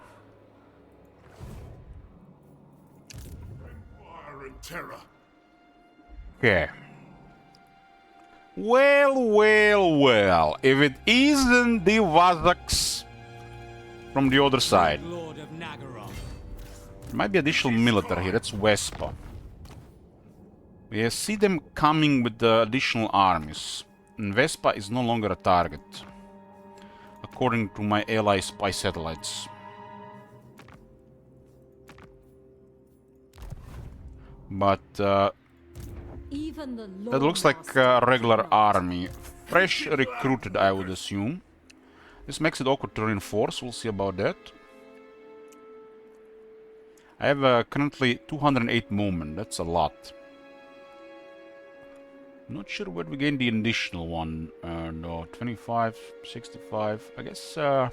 B: Fire and terror.
A: Okay. Well, if it isn't the Vazaks from the other side.
D: Lord of Nagaroth.
A: There might be additional military here, that's Vespa. We see them coming with the additional armies. And Vespa is no longer a target. According to my ally spy satellites. But
C: Even the
A: that looks like a regular army. Fresh recruited, I would assume. This makes it awkward to reinforce, we'll see about that. I have currently 208 movement, that's a lot. Not sure where we gain the additional one. No, 25, 65, I guess,
D: I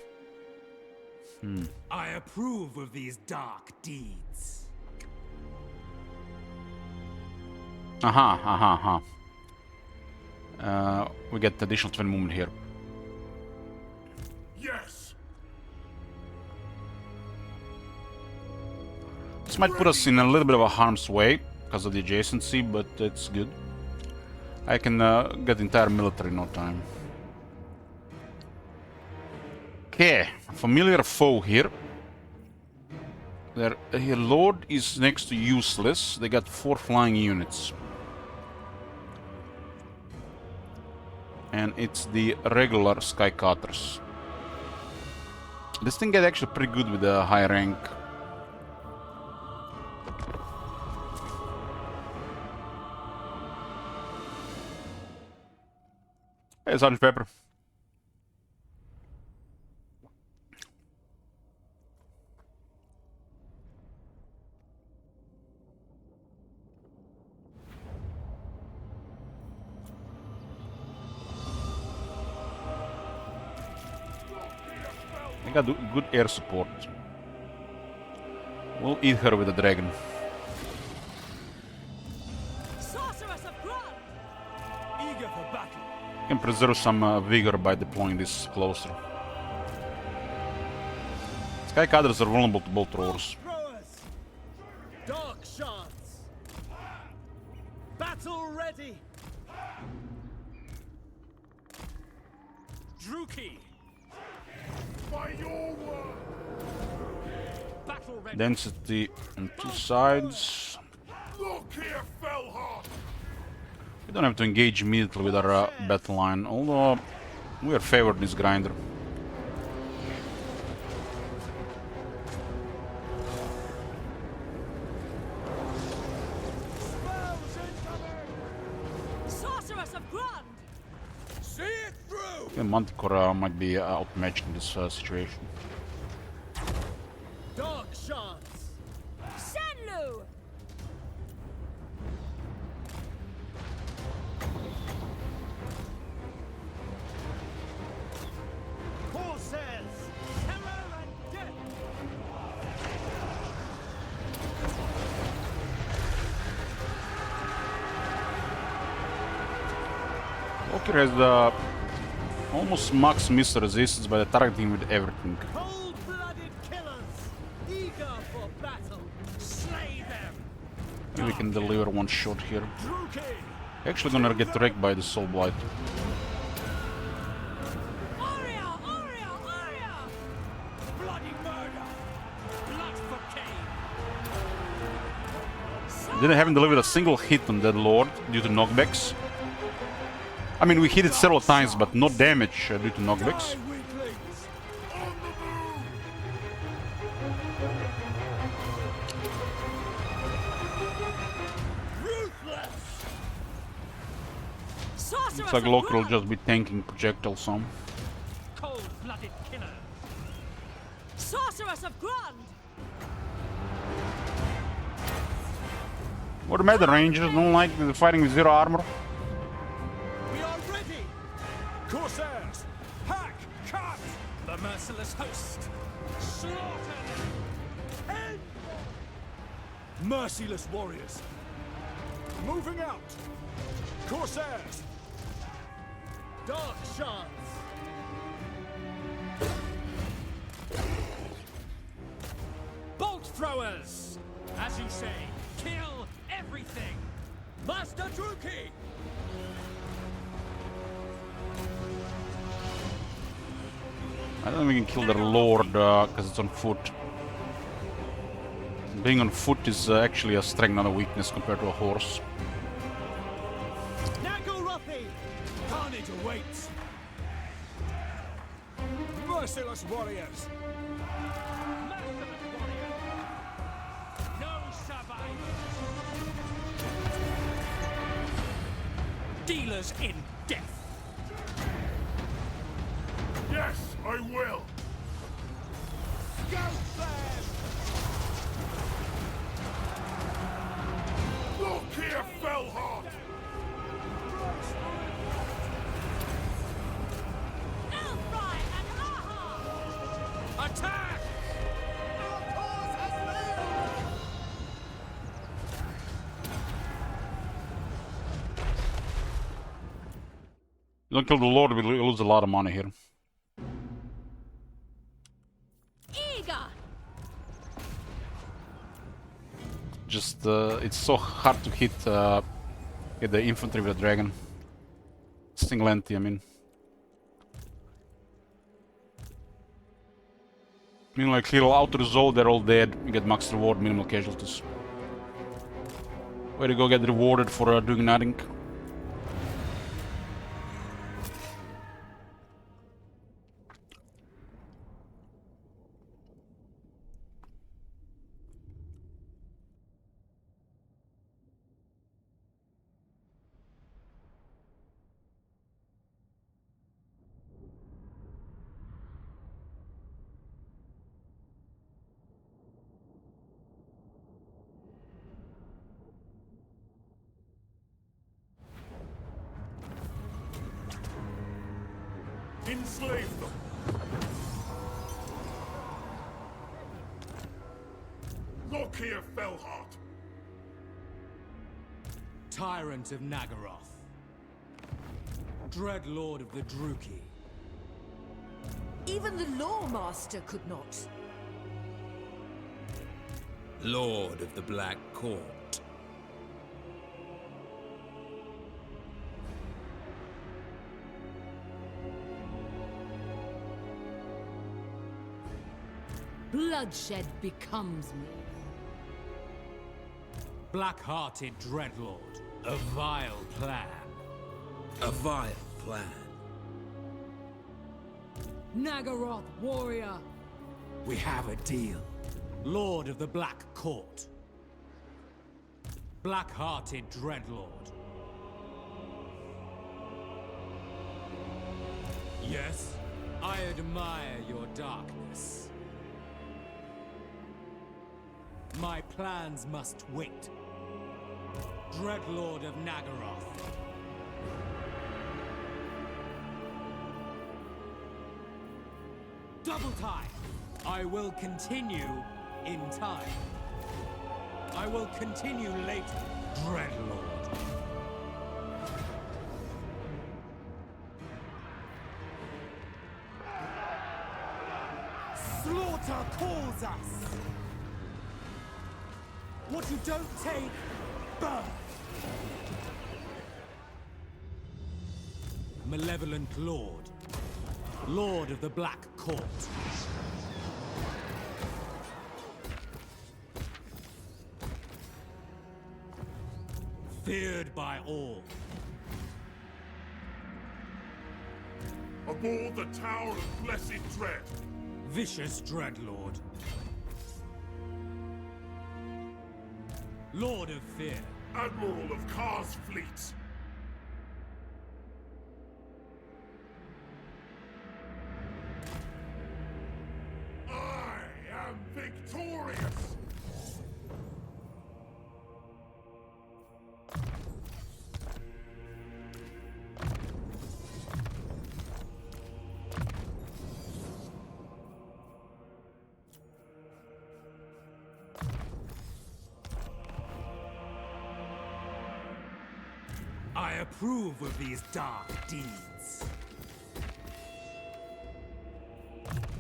D: approve of these dark deeds.
A: We get additional 20 movement here.
B: Yes.
A: This might put us in a little bit of a harm's way because of the adjacency, but it's good. I can get the entire military in no time. Okay, familiar foe here. Their lord is next to useless. They got 4 flying units. And it's the regular Skycutters. This thing gets actually pretty good with a high rank. Hey, Sergeant Pepper. I got good air support. We'll eat her with a dragon.
C: sorceress of Grot.
D: Eager for battle.
A: Can preserve some vigor by deploying this closer. Skycutters are vulnerable to bolt throwers.
D: Throwers. Dark shards. Battle ready. Druki.
B: By your word.
D: Battle ready.
A: Density on 2 sides.
B: Look here, Fellheart.
A: We don't have to engage immediately with our battle line, although we are favored in this grinder. Yeah, Manticore might be outmatched in this situation.
D: Dark shards.
C: Shenlu!
D: Corsairs. Terror and death.
A: Walker has the almost max miss resistance by targeting with everything.
D: Cold-blooded killers. Eager for battle. Slay them.
A: Maybe we can deliver one shot here.
D: Druki.
A: Actually gonna get wrecked by the Soul Blight.
C: Aria! Aria! Aria!
D: Bloody murder. Blood for Cain.
A: Didn't haven't delivered a single hit on Dead Lord due to knockbacks. I mean, we hit it several times, but no damage due to knockbacks.
D: Die, weaklings. On the move. Ruthless.
C: Sorceress
A: Looks like
C: of
A: Loki will
C: Grud!
A: just be tanking projectile some.
D: Cold-blooded killer.
C: Sorceress of Grund!
A: What about the Rangers? Don't like the fighting with zero armor?
D: We are ready. Corsairs. Hack. Cut. The merciless host. Slaughter them. End. Merciless warriors. Moving out. Corsairs. Dark shards. Bolt throwers. As you say, kill everything. Master Druki.
A: I don't think we can kill their Lord because it's on foot. Being on foot is actually a strength, not a weakness compared to a horse.
D: Nagorothi. Carnage awaits. Merciless warriors. Merciless warriors. No survivors. Dealers in death.
B: Yes, I will.
D: Go them!
B: Look here, Fellheart.
C: Elfry and Aha!
D: Attack! Our cause has lived!
A: You don't kill the Lord, we lose a lot of money here.
C: Eager!
A: Just, it's so hard to hit the infantry with a dragon. Single anti, I mean. Like he'll auto-resolve, they're all dead. You get max reward, minimal casualties. Way to go, get rewarded for doing nothing.
B: Enslave them. Look here, Fellheart.
D: Tyrant of Nagoroth. Dread Lord of the Druki.
G: Even the Lawmaster could not.
E: Lord of the Black Court.
G: Bloodshed becomes me.
D: Black-hearted Dreadlord. A vile plan.
E: A vile plan.
G: Nagoroth warrior.
D: We have a deal. Lord of the Black Court. Black-hearted Dreadlord. Yes, I admire your darkness. My plans must wait. Dreadlord of Nagaroth. Double time! I will continue in time. I will continue later, Dreadlord. Slaughter calls us! What you don't take, burn! Malevolent Lord. Lord of the Black Court. Feared by all.
B: Aboard the Tower of Blessed Dread.
D: Vicious Dreadlord. Lord of Fear.
B: Admiral of Kar's fleet. I am victorious!
D: I approve of these dark deeds.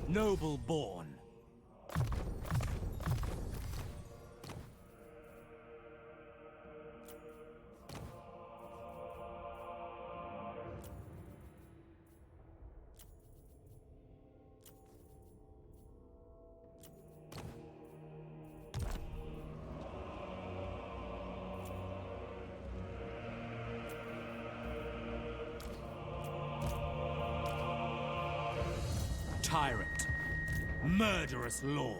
D: Noble born. Tyrant. Murderous lord.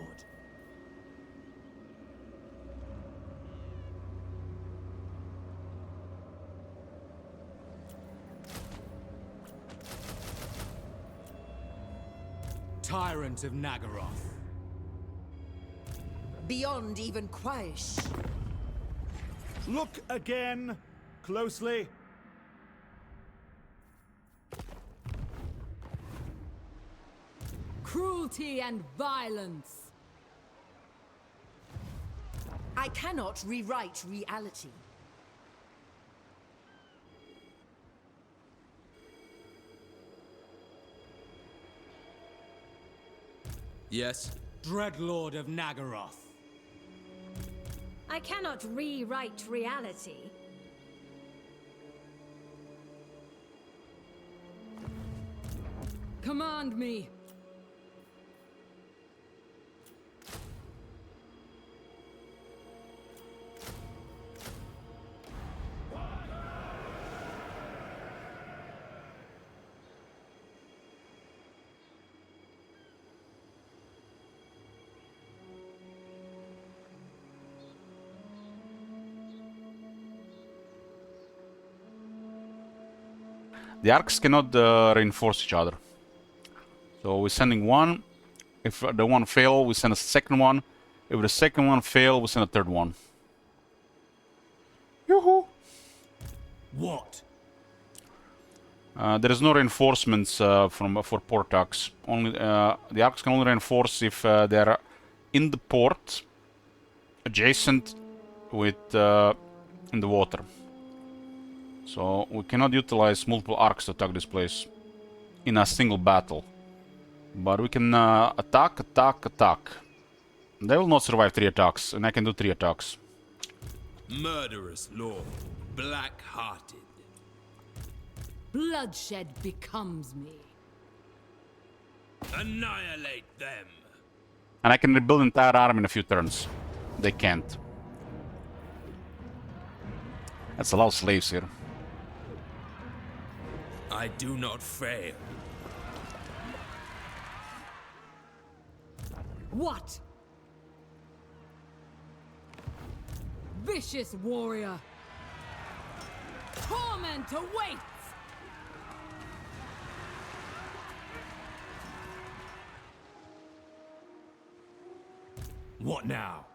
D: Tyrant of Nagaroth.
G: Beyond even Quaish.
H: Look again, closely.
G: Cruelty and violence.
C: I cannot rewrite reality.
E: Yes?
D: Dreadlord of Nagaroth.
C: I cannot rewrite reality.
G: Command me.
A: The arcs cannot reinforce each other. So we're sending one. If the one fail, we send a second one. If the second one fail, we send a third one. Yoo-hoo!
D: What?
A: There is no reinforcements for port arcs. Only the arcs can only reinforce if they're in the port, adjacent with in the water. So we cannot utilize multiple arcs to attack this place in a single battle. But we can attack. They will not survive 3 attacks, and I can do 3 attacks.
E: Murderous lord, black-hearted.
G: Bloodshed becomes me.
E: Annihilate them.
A: And I can rebuild entire army in a few turns. They can't. That's a lot of slaves here.
E: I do not fail.
G: What? Vicious warrior. Torment awaits.
D: What now?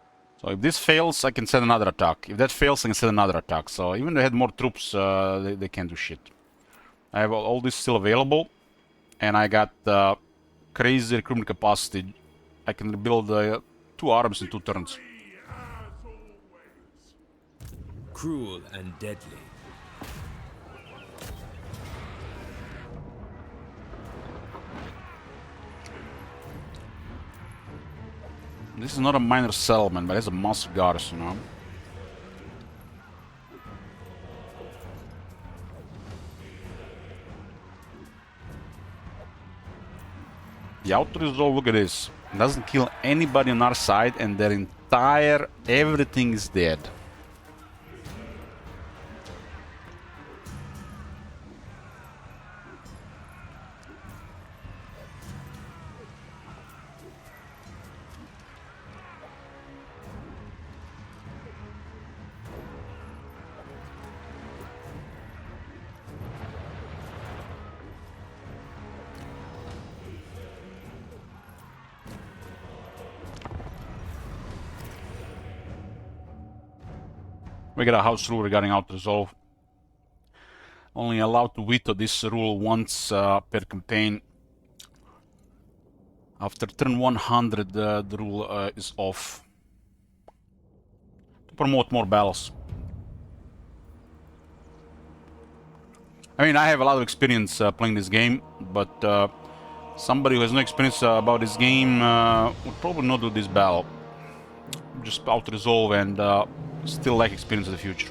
A: So if this fails, I can send another attack. If that fails, I can send another attack. So even though I had more troops, they can't do shit. I have all this still available. And I got crazy recruitment capacity. I can rebuild 2 arms in 2 turns.
E: Cruel and deadly.
A: This is not a minor settlement, but it's a massive garrison, you know. The auto resolve, look at this. It doesn't kill anybody on our side, and their entire everything is dead. We got a house rule regarding auto-resolve. Only allowed to veto this rule once per campaign. After turn 100, the rule is off. To promote more battles. I mean, I have a lot of experience playing this game, but somebody who has no experience about this game would probably not do this battle. Just auto-resolve and still lack experience in the future.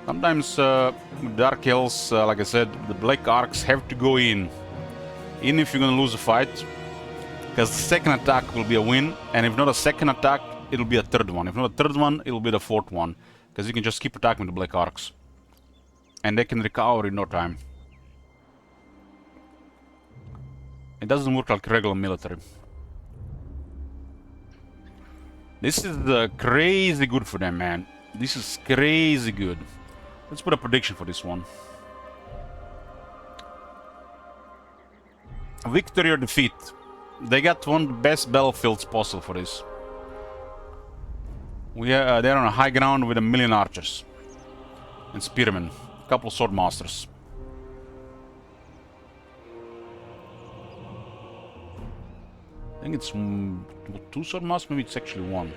A: Sometimes with Dark Elves, like I said, the Black Arcs have to go in. Even if you're gonna lose a fight. Because the second attack will be a win, and if not a second attack, it'll be a third one. If not a third one, it'll be the fourth one. Because you can just keep attacking with the Black Arcs. And they can recover in no time. It doesn't work like regular military. This is crazy good for them, man. This is crazy good. Let's put a prediction for this one. Victory or defeat. They got one of the best battlefields possible for this. They're on a high ground with 1 million archers. And spearmen. A couple of sword masters. I think it's 2 sword masters, maybe it's actually 1.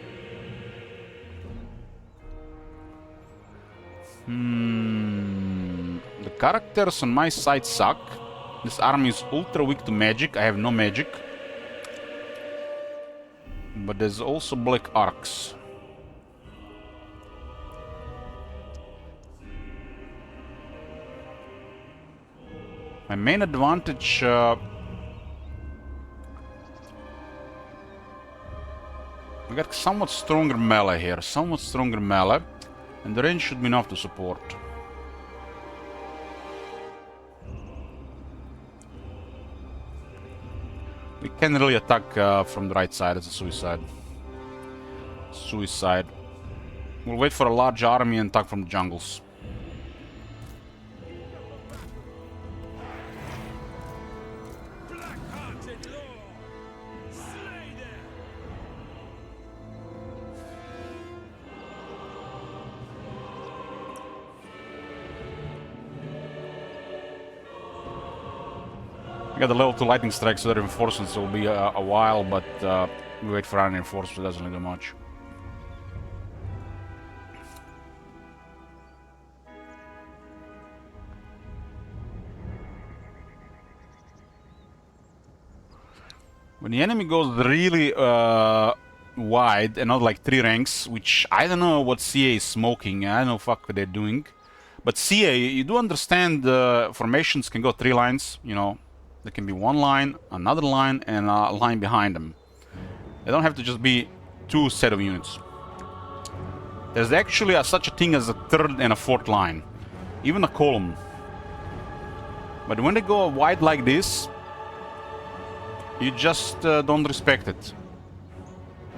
A: The characters on my side suck. This army is ultra weak to magic. I have no magic. But there's also Black Arcs. My main advantage... we got somewhat stronger melee here, and the range should be enough to support. We can really attack from the right side as a suicide. We'll wait for a large army and attack from the jungles. I got the level 2 lightning strike, so the reinforcements will be a while, but we wait for our reinforcements, it doesn't really do much. When the enemy goes really wide and not like 3 ranks, which I don't know what CA is smoking, I don't know fuck what they're doing. But CA, you do understand formations can go 3 lines, you know. There can be 1 line, another line, and a line behind them. They don't have to just be 2 set of units. There's actually such a thing as a 3rd and a 4th line. Even a column. But when they go wide like this, you just don't respect it.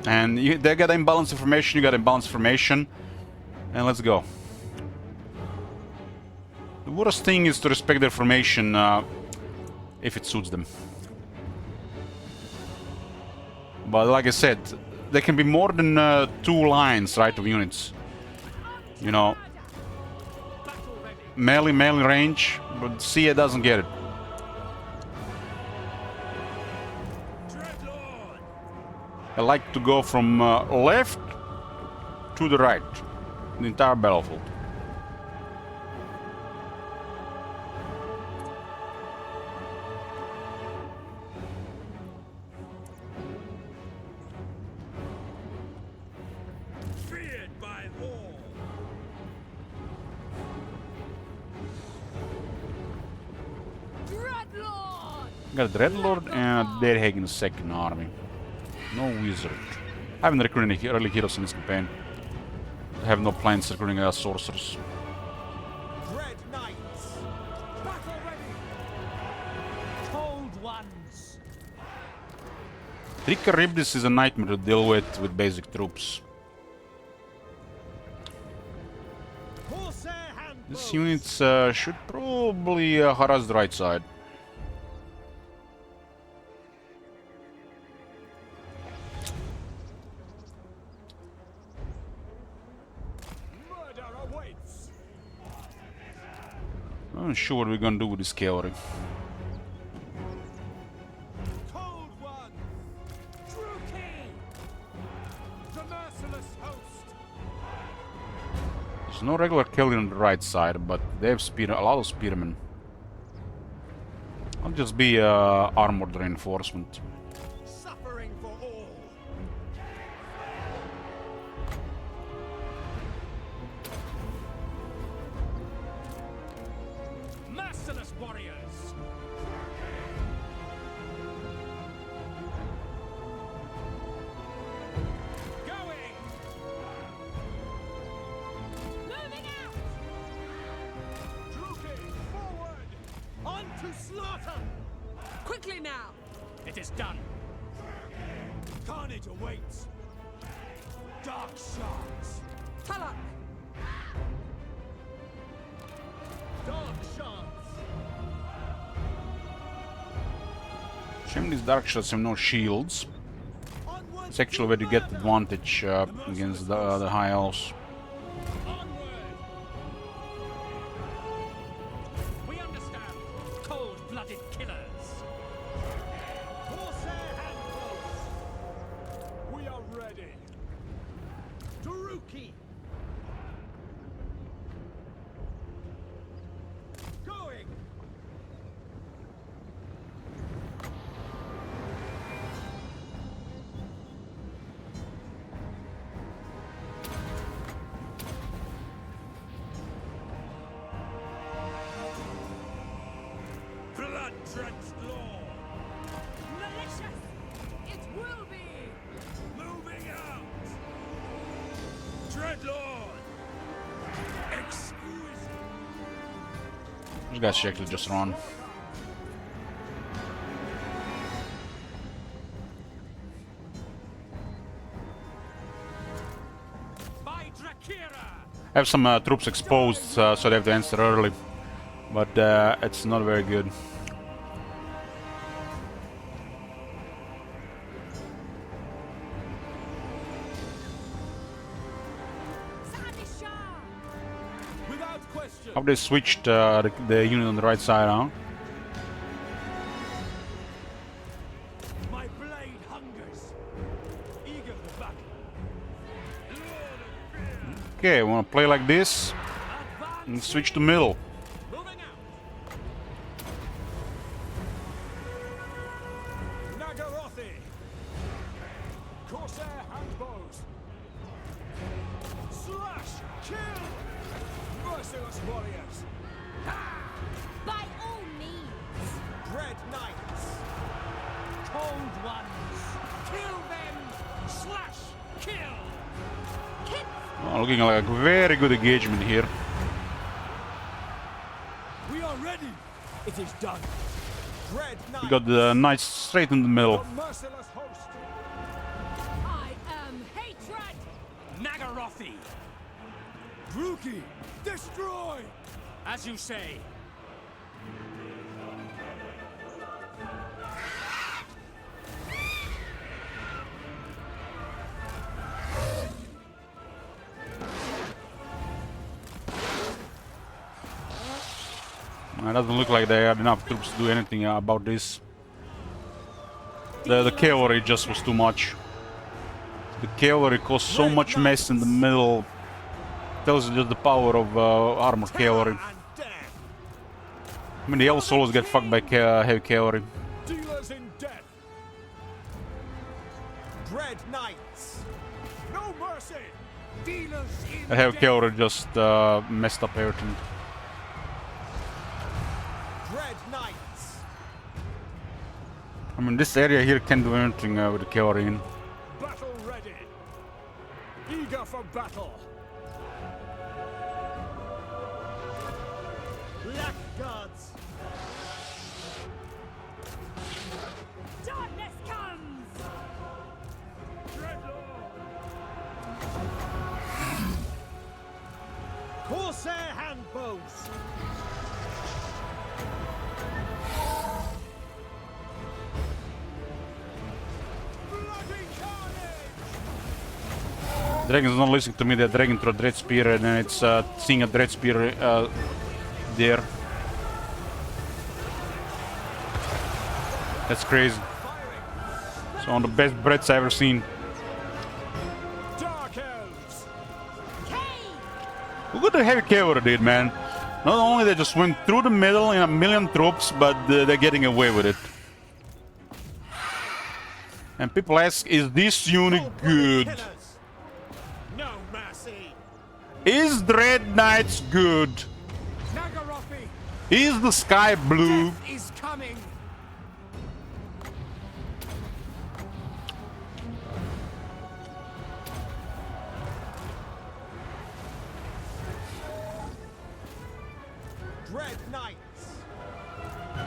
A: And they got imbalanced information, you got imbalanced information, and let's go. The worst thing is to respect their formation if it suits them. But like I said, there can be more than 2 lines, right, of units. You know, melee range, but Sia doesn't get it. I like to go from left to the right, the entire battlefield.
E: Feared by all.
C: Dreadlord!
A: Got a Dreadlord and a Deadhagen second army. No wizard. I haven't recruited any early heroes in this campaign. I have no plans recruiting sorcerers.
H: Dread Knights! Battle ready! Cold ones!
A: Tricaribdis is a nightmare to deal with basic troops.
H: Corsair handbows!
A: These units should probably harass the right side.
H: Murder awaits!
A: I'm not sure what we're gonna do with this cavalry.
H: Cold one! Druki! The merciless host!
A: There's no regular cavalry on the right side, but they have a lot of spearmen. I'll just be armored reinforcement.
H: Suffering for all! Merciless warriors! Going!
C: Moving out!
H: Druki, forward! On to slaughter!
G: Quickly now!
H: It is done. Carnage awaits. Dark shards.
G: Talak!
H: Dark shards.
A: Shame these dark shots have no shields.
H: Onward
A: It's actually where you get advantage against the high elves.
H: Onward. We understand. Cold-blooded killers. Corsair handbows. We are ready. Taruki. Going.
E: Blood-drenched lord.
C: Malicious! It will be!
E: Moving out. Dreadlord. Exquisite.
A: These guys should actually just run.
H: By Drakira.
A: I have some troops exposed, so they have to answer early. But it's not very good.
C: Sanishar!
H: Without question.
A: How they switched the unit on the right side, huh?
H: My blade hungers. Eager for battle.
A: Okay, wanna play like this and switch to middle.
H: Moving out. Nagarothi. Corsair handbows. Slash! Kill! Merciless warriors.
C: By all means!
H: Dread knights. Cold ones. Kill them! Slash! Kill!
A: Oh, looking like a very good engagement here.
H: We are ready. It is done. Dread knights.
A: We got the knights straight in the middle.
H: The merciless host.
C: I am hatred!
H: Nagarothi. Druki, destroy! As you say.
A: It doesn't look like they had enough troops to do anything about this. The cavalry just was too much. The cavalry caused so much mess in the middle. Tells you just the power of armored cavalry. I mean, the yellow soldiers get fucked by heavy cavalry.
H: Dealers in death. Dread knights. No mercy. Dealers in
A: The heavy cavalry just messed up everything.
H: Dread knights.
A: I mean, this area here can't do anything with the cavalry in.
H: Battle ready. Eager for battle. Blackguards.
C: Darkness comes!
H: Corsair handbows. Bloody carnage.
A: Dragon's not listening to me, they're dragging through a Dread Spear and then it's seeing a Dread Spear there. That's crazy. It's one of the best breads I've ever seen.
H: Dark elves.
A: Look what the heavy cavalry did, man. Not only they just went through the middle in a million troops, but they're getting away with it. And people ask, is this unit good?
H: Killers. No mercy.
A: Is Dread Knights good?
H: Nagarothi.
A: Is the sky blue?
H: Death is coming. Dread knights.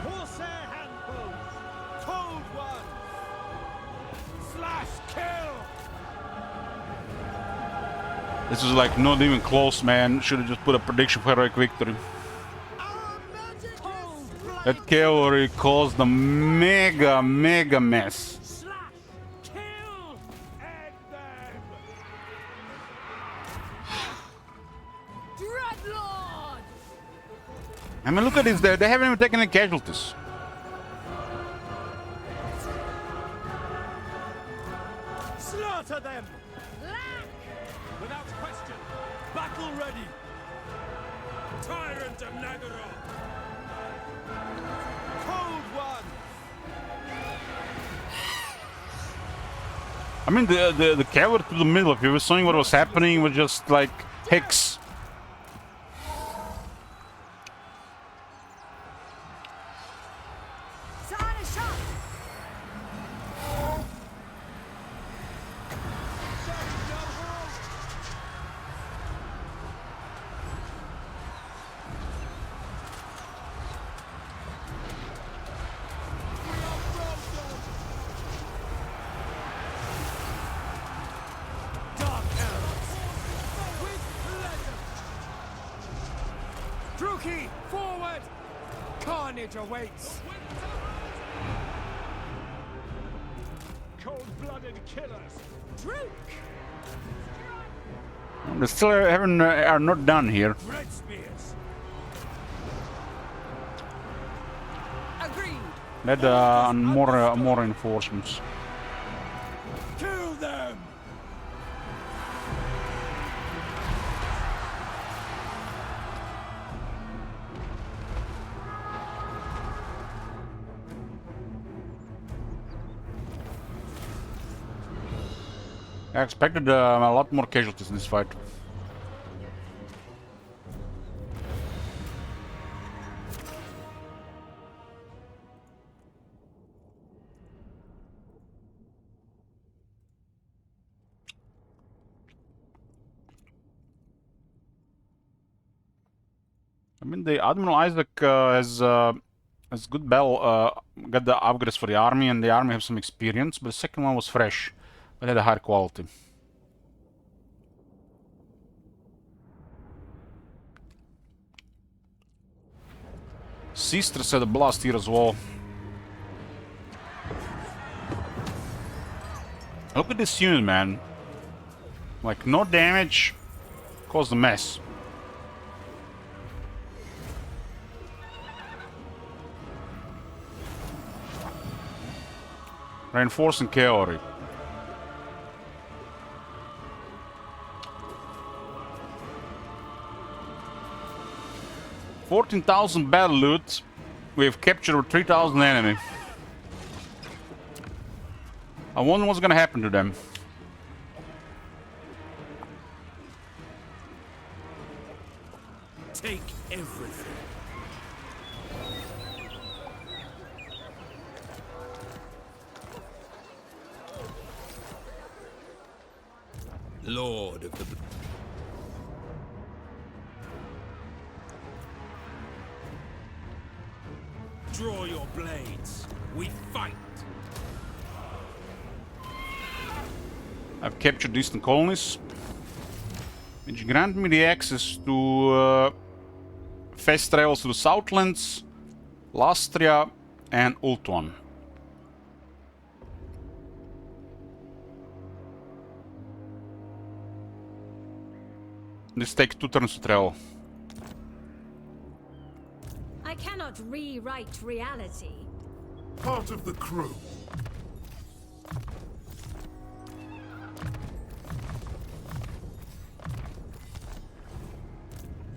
H: Corsair handbows. Cold one. Slash kill.
A: This is like not even close, man. Should have just put a prediction for heroic victory.
H: Our magic cold blood.
A: That cavalry caused a mega mess.
C: Slash! Kill!
H: End them.
C: Dreadlord!
A: I mean, look at this. They haven't even taken any casualties.
H: Slaughter them.
C: Black!
H: Without question. Battle ready. Tyrant of Nagaroth. Cold one.
A: I mean, the cavalry to the middle. If you were seeing what was happening, was just like Hicks.
C: Sign a shot!
H: Dark elves. With pleasure. Druki, forward. Carnage awaits. Cold-blooded killers. Druk.
A: They still are not done here.
H: Red spears.
C: Agreed!
A: Let more reinforcements.
H: Kill them.
A: I expected a lot more casualties in this fight. I mean, the Admiral Isaac has good battle, got the upgrades for the army, and the army have some experience, but the second one was fresh, but had a higher quality. Sisters had a blast here as well. Look at this unit, man. Like, no damage, caused a mess. Reinforcing Kaori. 14,000 battle loot. We have captured 3,000 enemy. I wonder what's gonna happen to them.
D: Take everything.
E: Lord of the...
D: Draw your blades. We fight.
A: I've captured distant colonies, which grant me the access to fast travels to the Southlands, Lastria, and Ultuan. This takes 2 turns to travel.
C: I cannot rewrite reality.
B: Part of the crew.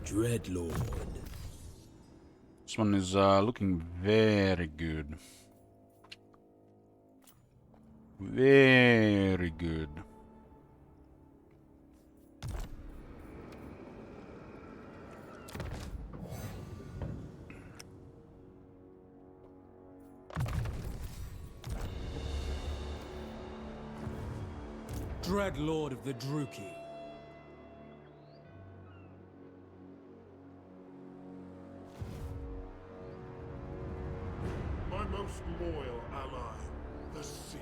E: Dreadlord.
A: This one is looking very good. Very good.
D: Dreadlord of the Druki.
B: My most loyal ally, the sea.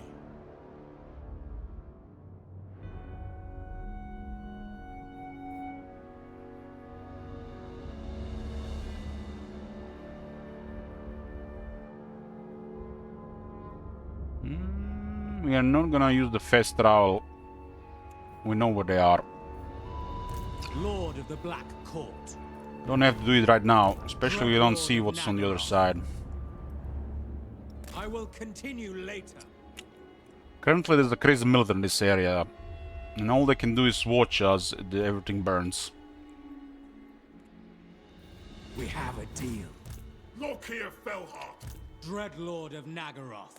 A: We are not gonna use the fast travel. We know where they are.
D: Lord of the Black Court.
A: Don't have to do it right now, especially we don't see what's on the other side.
D: I will continue later.
A: Currently there's a crazy military in this area, and all they can do is watch as everything burns.
D: We have a deal.
B: Look here, Felheart.
D: Dreadlord of Nagaroth.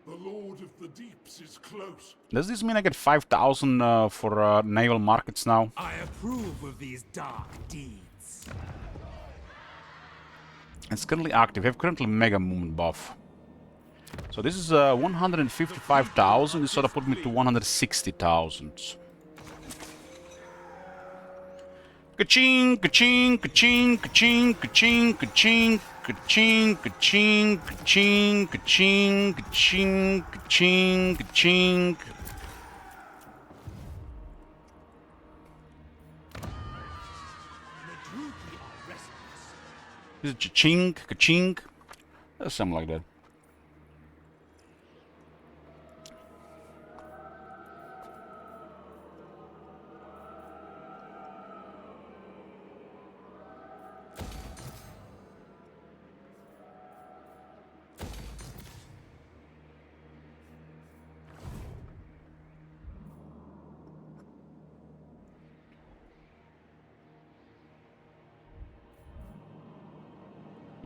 B: The Lord of the Deeps is close.
A: Does this mean I get 5,000 for naval markets now?
D: I approve of these dark deeds.
A: It's currently active. We have currently mega movement buff. So this is 155,000. This sort of put me to 160,000. Ka-ching, ka-ching, ka-ching, ka-ching, ka-ching, ka-ching, ka-ching, ka-ching, ka-ching, ka-ching, ka-ching, ka-ching, ka-ching. Is it cha-ching, ka-ching? Something like that.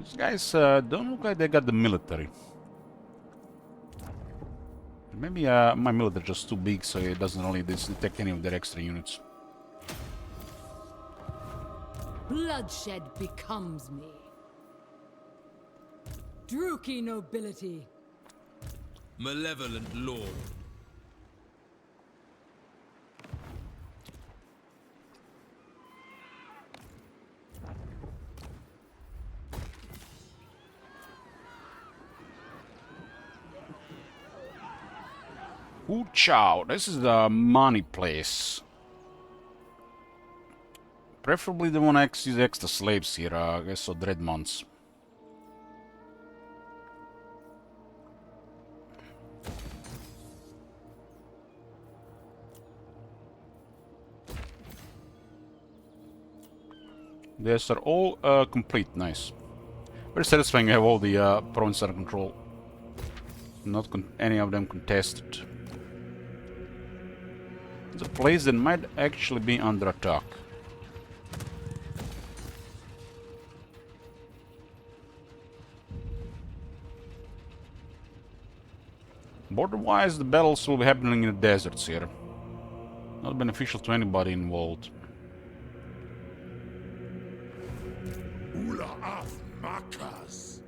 A: These guys don't look like they got the military. Maybe my military is just too big, so it doesn't really detect any of their extra units.
G: Bloodshed becomes me. Druki nobility.
E: Malevolent Lord.
A: Hu Chao, this is the money place. Preferably the one that uses extra slaves here, I guess, so Dreadmonts. These are all complete, nice. Very satisfying to have all the provinces under control. Not any of them contested. It's a place that might actually be under attack. Border-wise, the battles will be happening in the deserts here. Not beneficial to anybody involved.
B: Ula af Makas.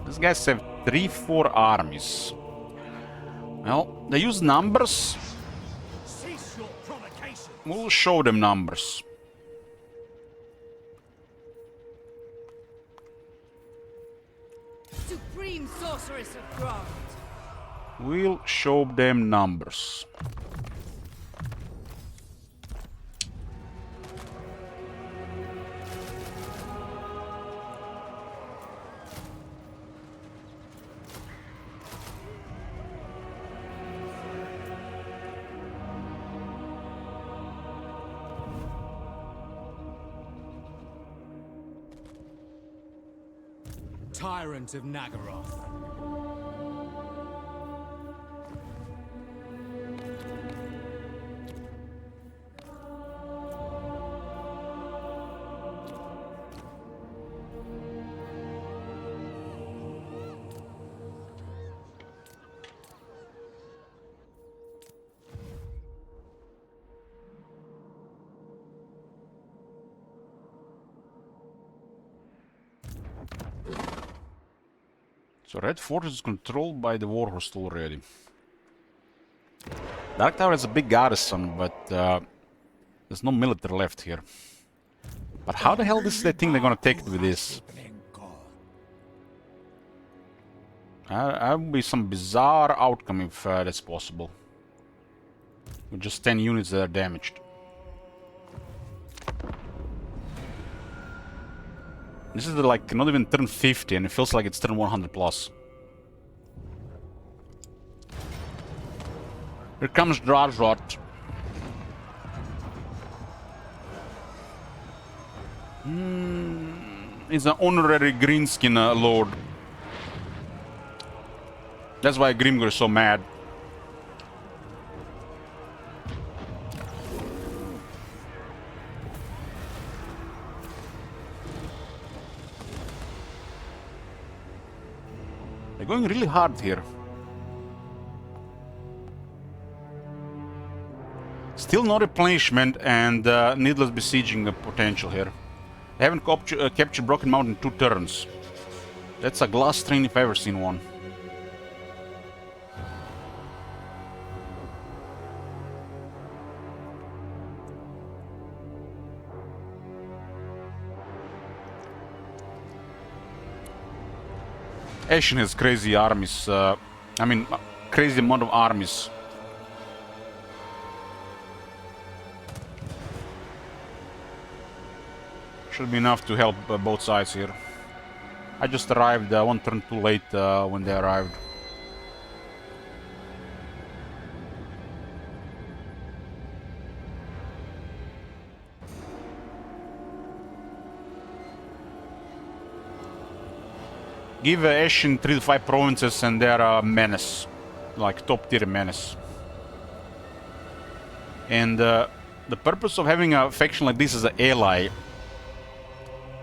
A: These guys have 3-4 armies. Well, they use numbers.
H: Cease your provocation.
A: We'll show them numbers.
C: Supreme sorceress of Grant.
A: We'll show them numbers.
D: Tyrant of Nagaroth.
A: So Red Fortress is controlled by the Warhost already. Dark Tower has a big garrison, but there's no military left here. But how the hell is they think they're gonna take it with this? That would be some bizarre outcome if that's possible. With just 10 units that are damaged. This is like not even turn 50 and it feels like it's turn 100 plus. Here comes Drajot. He's an honorary greenskin lord. That's why Grimgor is so mad. They're going really hard here. Still no replenishment and needless besieging potential here. They haven't captured Broken Mountain in 2 turns. That's a glass train if I've ever seen one. Ashen has crazy armies, crazy amount of armies. Should be enough to help both sides here. I just arrived 1 turn too late when they arrived. Give Ashen 3 to 5 provinces and they're a menace. Like top tier menace. And the purpose of having a faction like this as an ally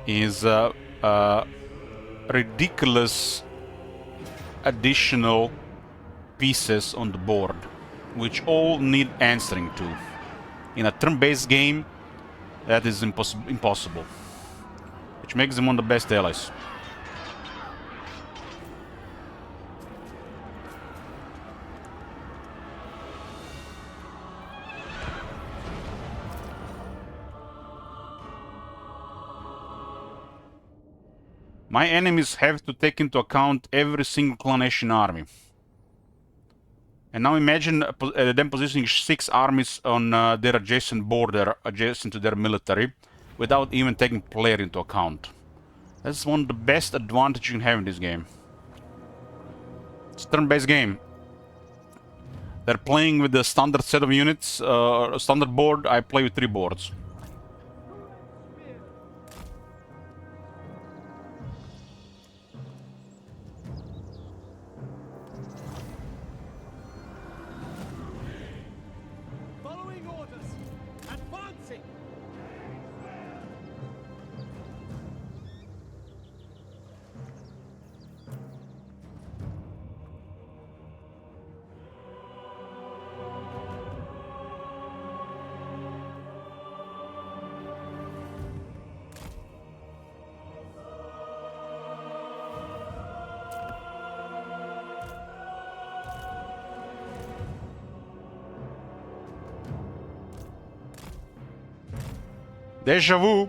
A: is ridiculous additional pieces on the board, which all need answering to. In a turn-based game, that is impossible. Which makes them one of the best allies. My enemies have to take into account every single Clan Ashen army. And now imagine them positioning 6 armies on their adjacent border, adjacent to their military, without even taking player into account. That's one of the best advantages you can have in this game. It's a turn-based game. They're playing with the standard set of units, standard board. I play with 3 boards.
H: Following orders. Advancing.
A: Deja vu.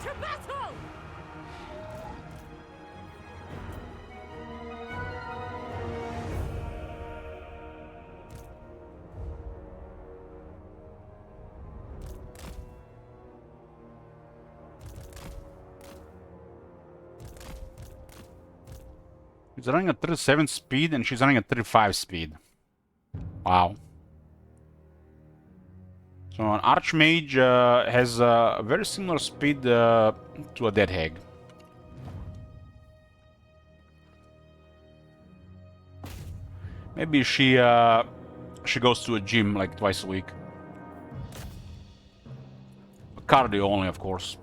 C: To battle!
A: He's running at 37 speed and she's running at 35 speed. Wow. So an Archmage has a very similar speed to a Dead Hag. Maybe she goes to a gym like twice a week. Cardio only, of course.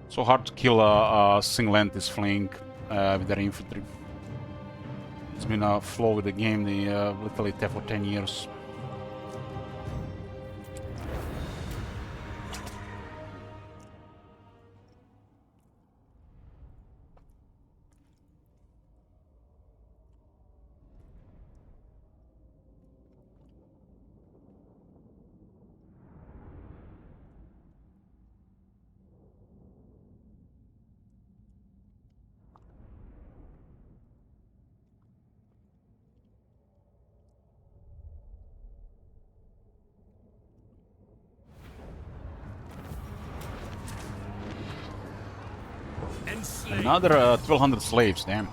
A: So hard to kill a single-entis flank with their infantry. It's been a flaw with the game, they literally have for 10 years. Another 1200 slaves, damn.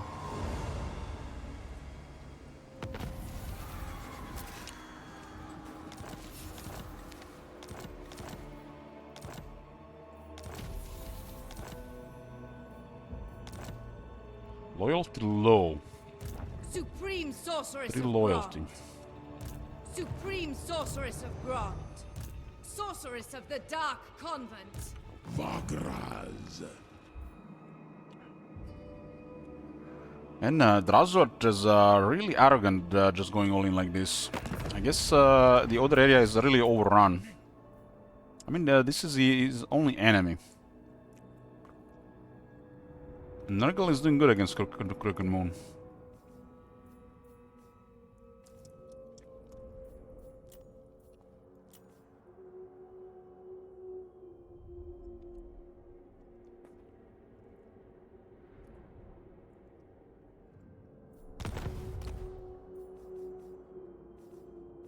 A: Loyalty low.
C: Supreme sorceress
A: 3
C: of
A: loyalty.
C: Grant. Supreme sorceress of Grant. sorceress of the Dark Convent.
B: Vagraz.
A: And Drazort is really arrogant, just going all in like this. I guess the other area is really overrun. I mean, this is his only enemy. Nurgle is doing good against Crooked Moon.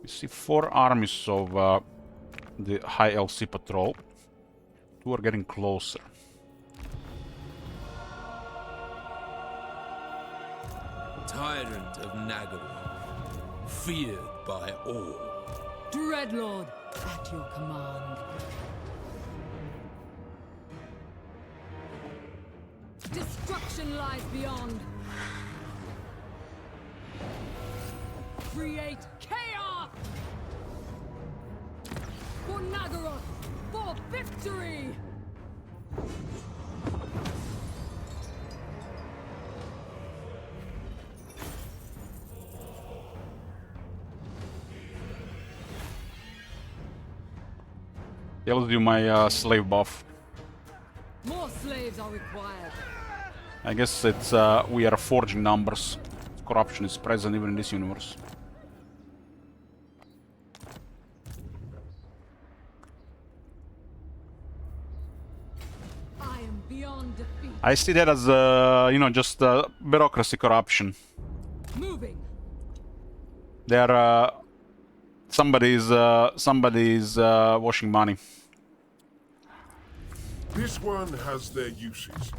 A: You see 4 armies of the High Elf Sea Patrol. 2 are getting closer.
E: Tyrant of Nagaroth, feared by all.
G: Dreadlord, at your command. Destruction lies beyond. Create chaos! For Nagaroth! For victory!
A: Yeah, let's do my slave buff.
G: More slaves are required.
A: I guess it's we are forging numbers. Corruption is present even in this universe.
G: I am beyond defeat.
A: I see that as you know, just bureaucracy corruption.
G: Moving.
A: They're somebody's washing money.
B: This one has their uses.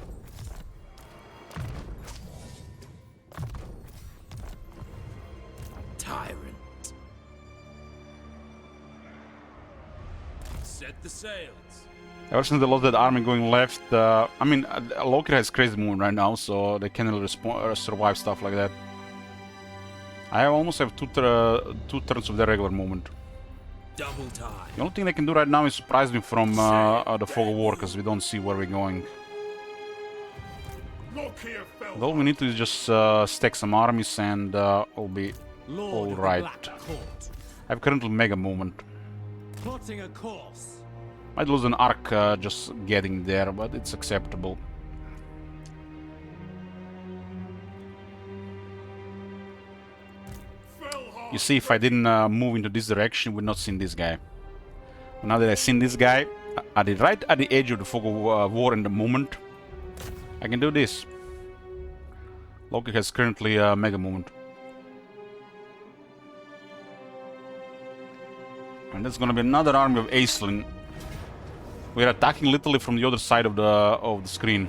E: Tyrant. Set the sails.
A: Ever since they lost that army going left, I mean, Loki has crazy movement right now, so they can't really survive stuff like that. I almost have two turns of their regular movement.
E: Double time.
A: The only thing they can do right now is surprise me from the Fog of War, because we don't see where we're going. All we need to do is just stack some armies and we'll be alright. I have currently mega movement.
H: Plotting a course.
A: Might lose an arc just getting there, but it's acceptable. You see, if I didn't move into this direction, we would not seen this guy. Now that I've seen this guy, right at the edge of the Fog of War in the moment, I can do this. Loki has currently mega movement. And that's gonna be another army of Aisling. We're attacking literally from the other side of the screen,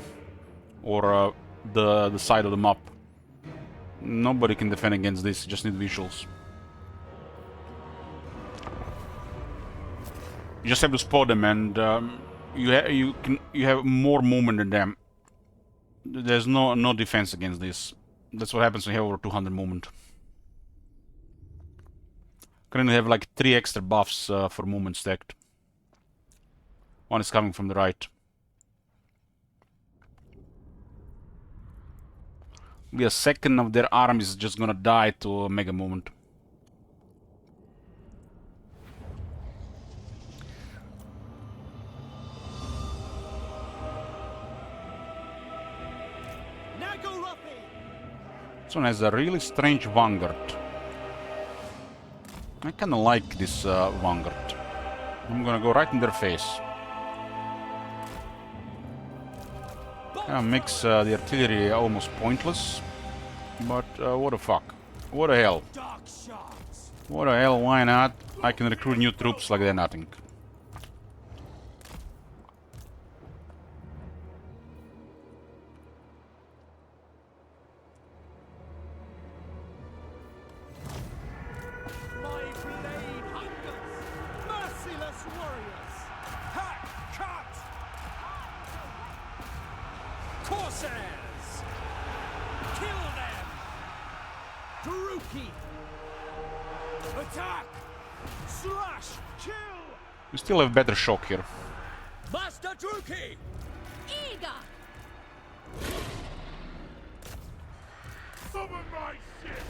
A: or the side of the map. Nobody can defend against this. Just need visuals. You just have to spot them, and you have more movement than them. There's no defense against this. That's what happens when you have over 200 movement. Currently have like 3 extra buffs for movement stacked. One is coming from the right. Be a second of their armies just gonna die to a mega movement. This one has a really strange Vanguard. I kinda like this Vanguard. I'm gonna go right in their face. Kinda makes the artillery almost pointless. But what the fuck? What the hell? What the hell, why not? I can recruit new troops like they're nothing.
H: Corsairs! Kill them! Taruki! Attack! Slash! Kill!
A: We still have better shock here.
H: Master Druki!
C: Eager!
B: Summon my ship!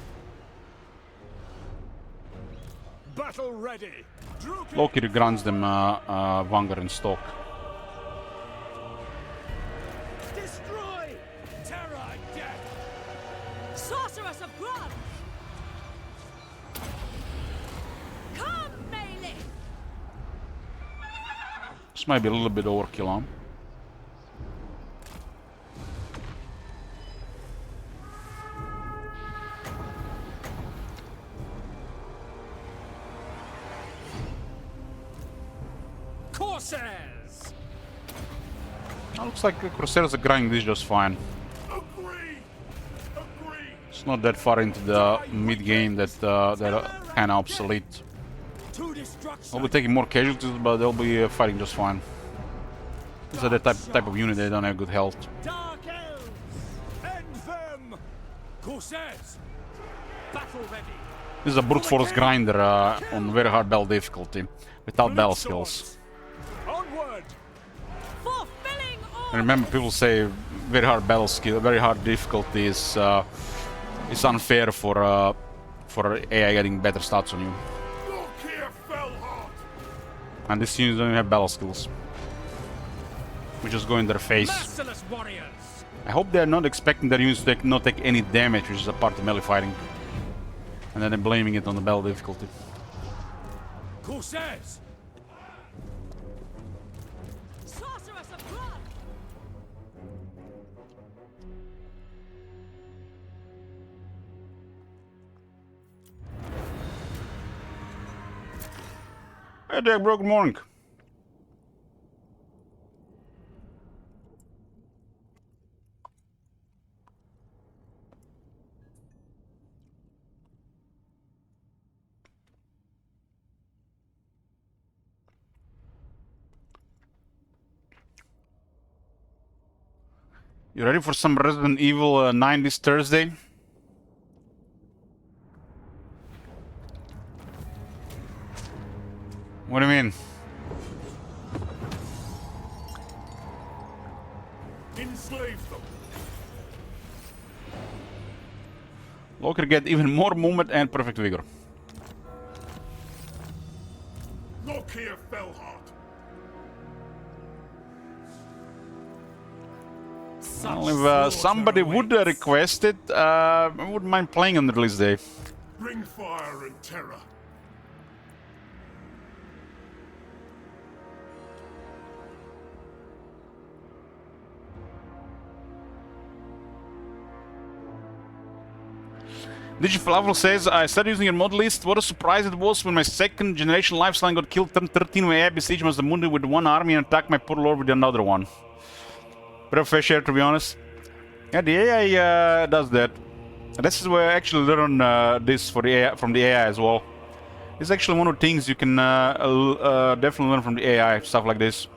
H: Battle ready! Druki!
A: Loki grants them Vanguard and Stock.
H: Destroy! Terror and death!
C: Sorceress of blood! Come, melee!
A: This might be a little bit overkill, huh?
H: Corsairs!
A: Looks like the Crusaders are grinding this just fine.
B: Agree! Agree!
A: It's not that far into the mid game that they're kind of obsolete.
H: To destruction!
A: They'll be taking more casualties, but they'll be fighting just fine. These are the type of unit they don't have good health.
H: Dark elves! End them! Corsairs! Battle ready!
A: This is a brute force grinder on very hard battle difficulty, without battle skills.
H: Onward!
C: Fulfilling all!
A: And remember, people say very hard battle skill, very hard difficulty is unfair for AI getting better stats on you.
B: Look here, Fellheart!
A: And these units don't even have battle skills. We just go in their face.
H: Merciless warriors!
A: I hope they're not expecting their units to not take any damage, which is a part of melee fighting. And then they're blaming it on the battle difficulty.
H: Corsairs!
C: Sorceress of blood!
A: Hey there, bro, good morning. You ready for some Resident Evil 9 this Thursday? What do you mean?
B: Enslave them!
A: Loki get even more movement and perfect vigor.
B: Look here, Fellheart!
A: Well, if somebody would request it, I wouldn't mind playing on the release day.
B: Bring fire and terror!
A: Digifalafel says, I started using your mod list. What a surprise it was when my second generation lifestyle got killed turn 13 when I besieged Mazdamundi with one army and attacked my poor lord with another one. Bit of fair share, to be honest. Yeah, the AI does that. And this is where I actually learn this for the AI, from the AI as well. It's actually one of the things you can definitely learn from the AI, stuff like this.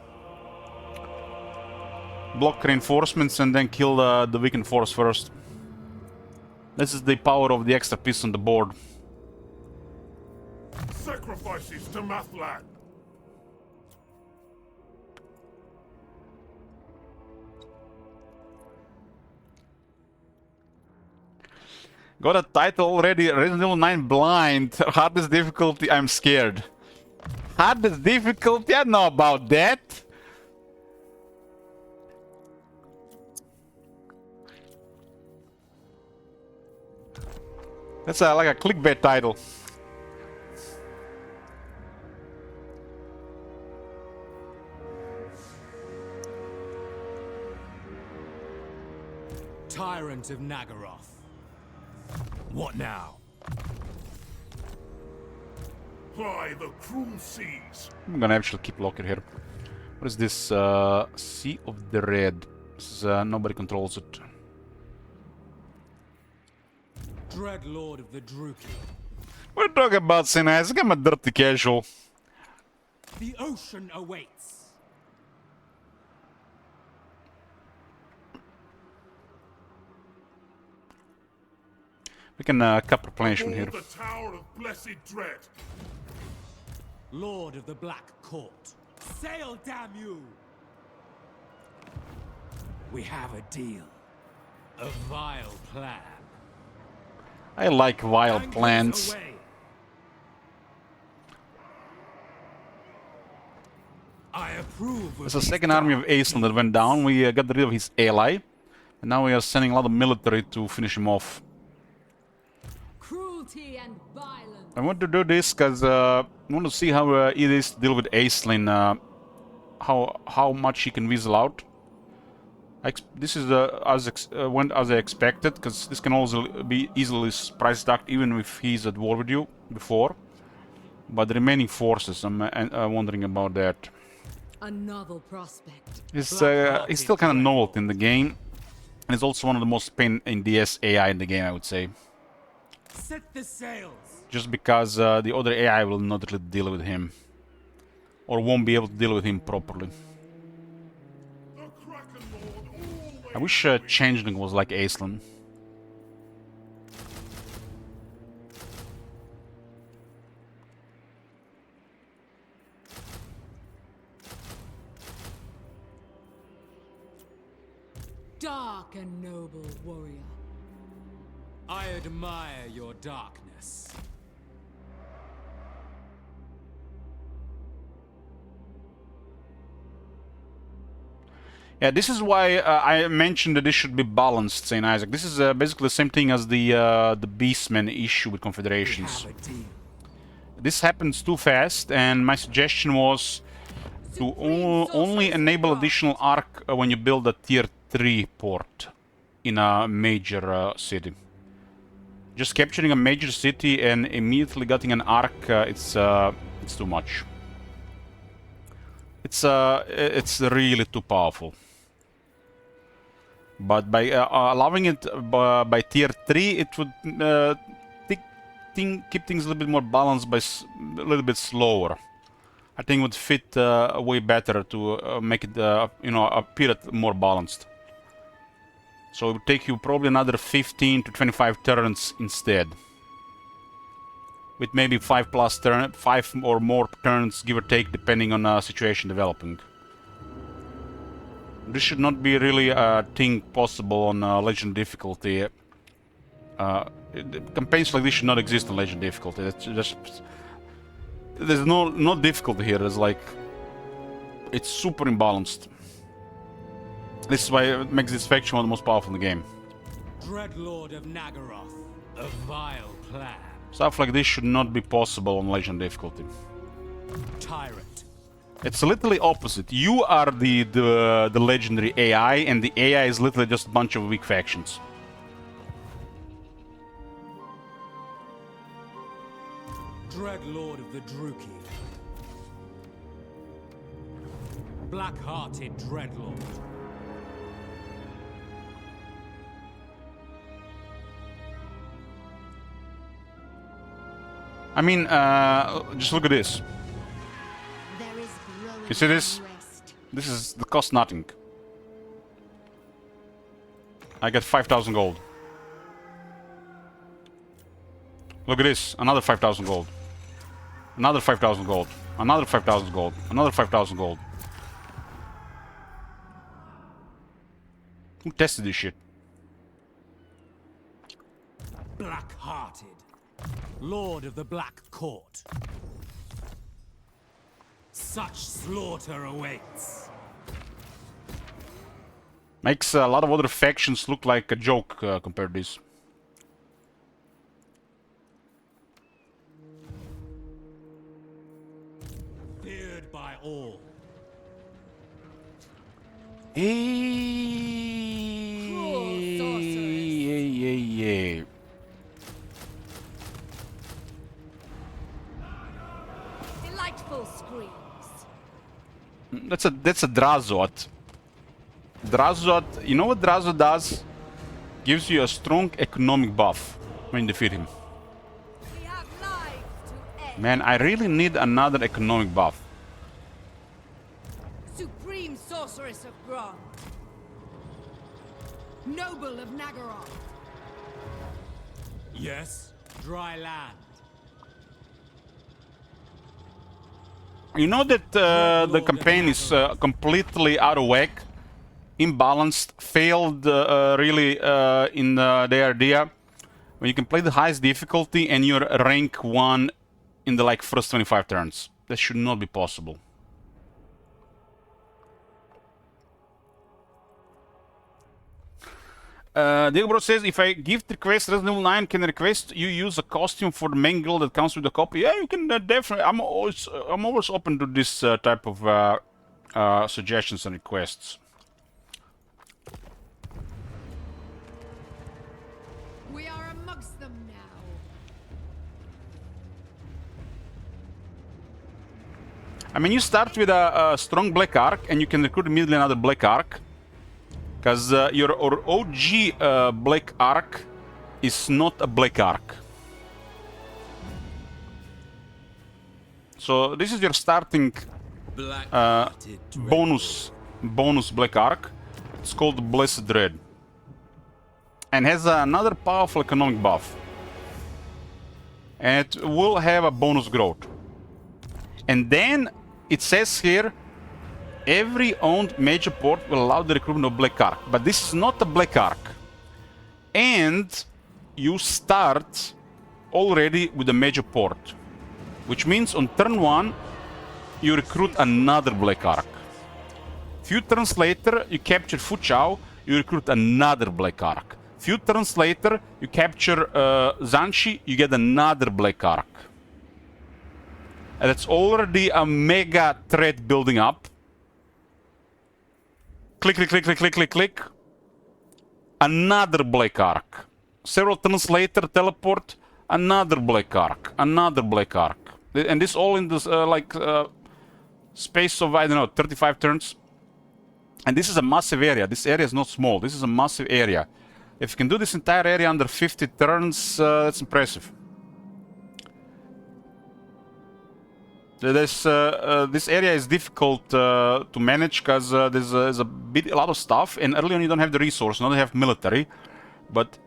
A: Block reinforcements and then kill the weakened force first. This is the power of the extra piece on the board.
B: Sacrifices to Mathlan!
A: Got a title already, Resident Evil 9 Blind. Hardest difficulty, I'm scared. Hardest difficulty, I know about that. That's like a clickbait title.
D: Tyrant of Nagaroth.
H: What now?
B: Ply the cruel seas!
A: I'm gonna actually keep Loki here. What is this? Sea of the Red. This is, nobody controls it.
D: Dread Lord of the Druki.
A: We're talking about St. Isaac. I'm a dirty casual.
D: The ocean awaits.
A: We can cap replenishment here.
B: The Tower of Blessed Dread!
D: Lord of the Black Court. Sail, damn you! We have a deal. A vile plan.
A: I like wild
D: Anchors
A: plans.
D: away. I approve of
A: There's a
D: these
A: second army of
D: dark
A: Aesland that went down. We got rid of his ally. And now we are sending a lot of military to finish him off.
G: Cruelty and violence.
A: I want to do this because I want to see how it is to deal with Aisling. How much he can weasel out. This is went as I expected, because this can also be easily price stacked even if he's at war with you before. But the remaining forces, I'm wondering about that.
G: A novel prospect.
A: He's still kind of novel in the game. And he's also one of the most pain in DS AI in the game, I would say.
D: Set the sails.
A: Just because the other AI will not really deal with him. Or won't be able to deal with him properly. I wish Changeling was like Aisling.
G: Dark and noble warrior.
D: I admire your darkness.
A: Yeah, this is why I mentioned that this should be balanced, St. Isaac. This is basically the same thing as the Beastmen issue with Confederations.
D: We have a deal.
A: This happens too fast, and my suggestion was to only enable additional arc when you build a tier 3 port in a major city. Just capturing a major city and immediately getting an arc, it's too much. It's really too powerful. But by allowing it by tier 3, it would keep things a little bit more balanced, by a little bit slower. I think it would fit way better to make it, appear more balanced. So it would take you probably another 15 to 25 turns instead. With maybe 5 or more turns, give or take, depending on the situation developing. This should not be really a thing possible on Legend difficulty. Campaigns like this should not exist on Legend difficulty. It's just, there's no difficulty here. It's like, it's super imbalanced. This is why it makes this faction one of the most powerful in the game.
D: Dreadlord of Nagaroth, a vile plan.
A: Stuff like this should not be possible on Legend difficulty.
D: Tyrant.
A: It's literally opposite. You are the legendary AI, and the AI is literally just a bunch of weak factions.
D: Dreadlord of the Druki. Black-hearted Dreadlord.
A: I mean, just look at this. You see this? This is the cost nothing. I get 5,000 gold. Look at this, another 5,000 gold. Another 5,000 gold. Another 5,000 gold. Another 5,000 gold. Who tested this shit?
D: Black-hearted. Lord of the Black Court. Such slaughter awaits.
A: Makes a lot of other factions look like a joke compared to this.
D: Feared by all.
A: Yeah.
C: Delightful screams.
A: That's a Drazot. Drazot, you know what Drazot does? Gives you a strong economic buff when you defeat him.
C: We have lives to end.
A: Man, I really need another economic buff.
C: Supreme sorceress of Grond.
G: Noble of Nagaroth.
D: Yes, dry land.
A: You know that the campaign is completely out of whack, imbalanced, failed really in the idea when you can play the highest difficulty and you're rank 1 in the like first 25 turns. That should not be possible. Diego Bro says, if I give the request Resident Evil 9, can I request you use a costume for the main girl that comes with the copy? Yeah, you can definitely. I'm always open to this type of suggestions and requests.
G: We are amongst them now.
A: I mean, you start with a strong black arc, and you can recruit immediately another black arc. Because your OG black arc is not a black arc. So this is your starting bonus black arc. It's called Blessed Dread. And has another powerful economic buff. And it will have a bonus growth. And then it says here, every owned major port will allow the recruitment of black arc, but this is not a black arc. And you start already with a major port, which means on turn 1 you recruit another black arc. Few turns later you capture Fuchao, you recruit another black arc. Few turns later you capture Zanshi, you get another black arc. And it's already a mega threat building up. Click, click, click, click, click, click, click. Another black arc. Several turns later, teleport. Another black arc. Another black arc. And this all in this space of, I don't know, 35 turns. And this is a massive area. This area is not small. This is a massive area. If you can do this entire area under 50 turns, that's impressive. This area is difficult to manage because there's a lot of stuff, and early on you don't have the resource, you don't have military, but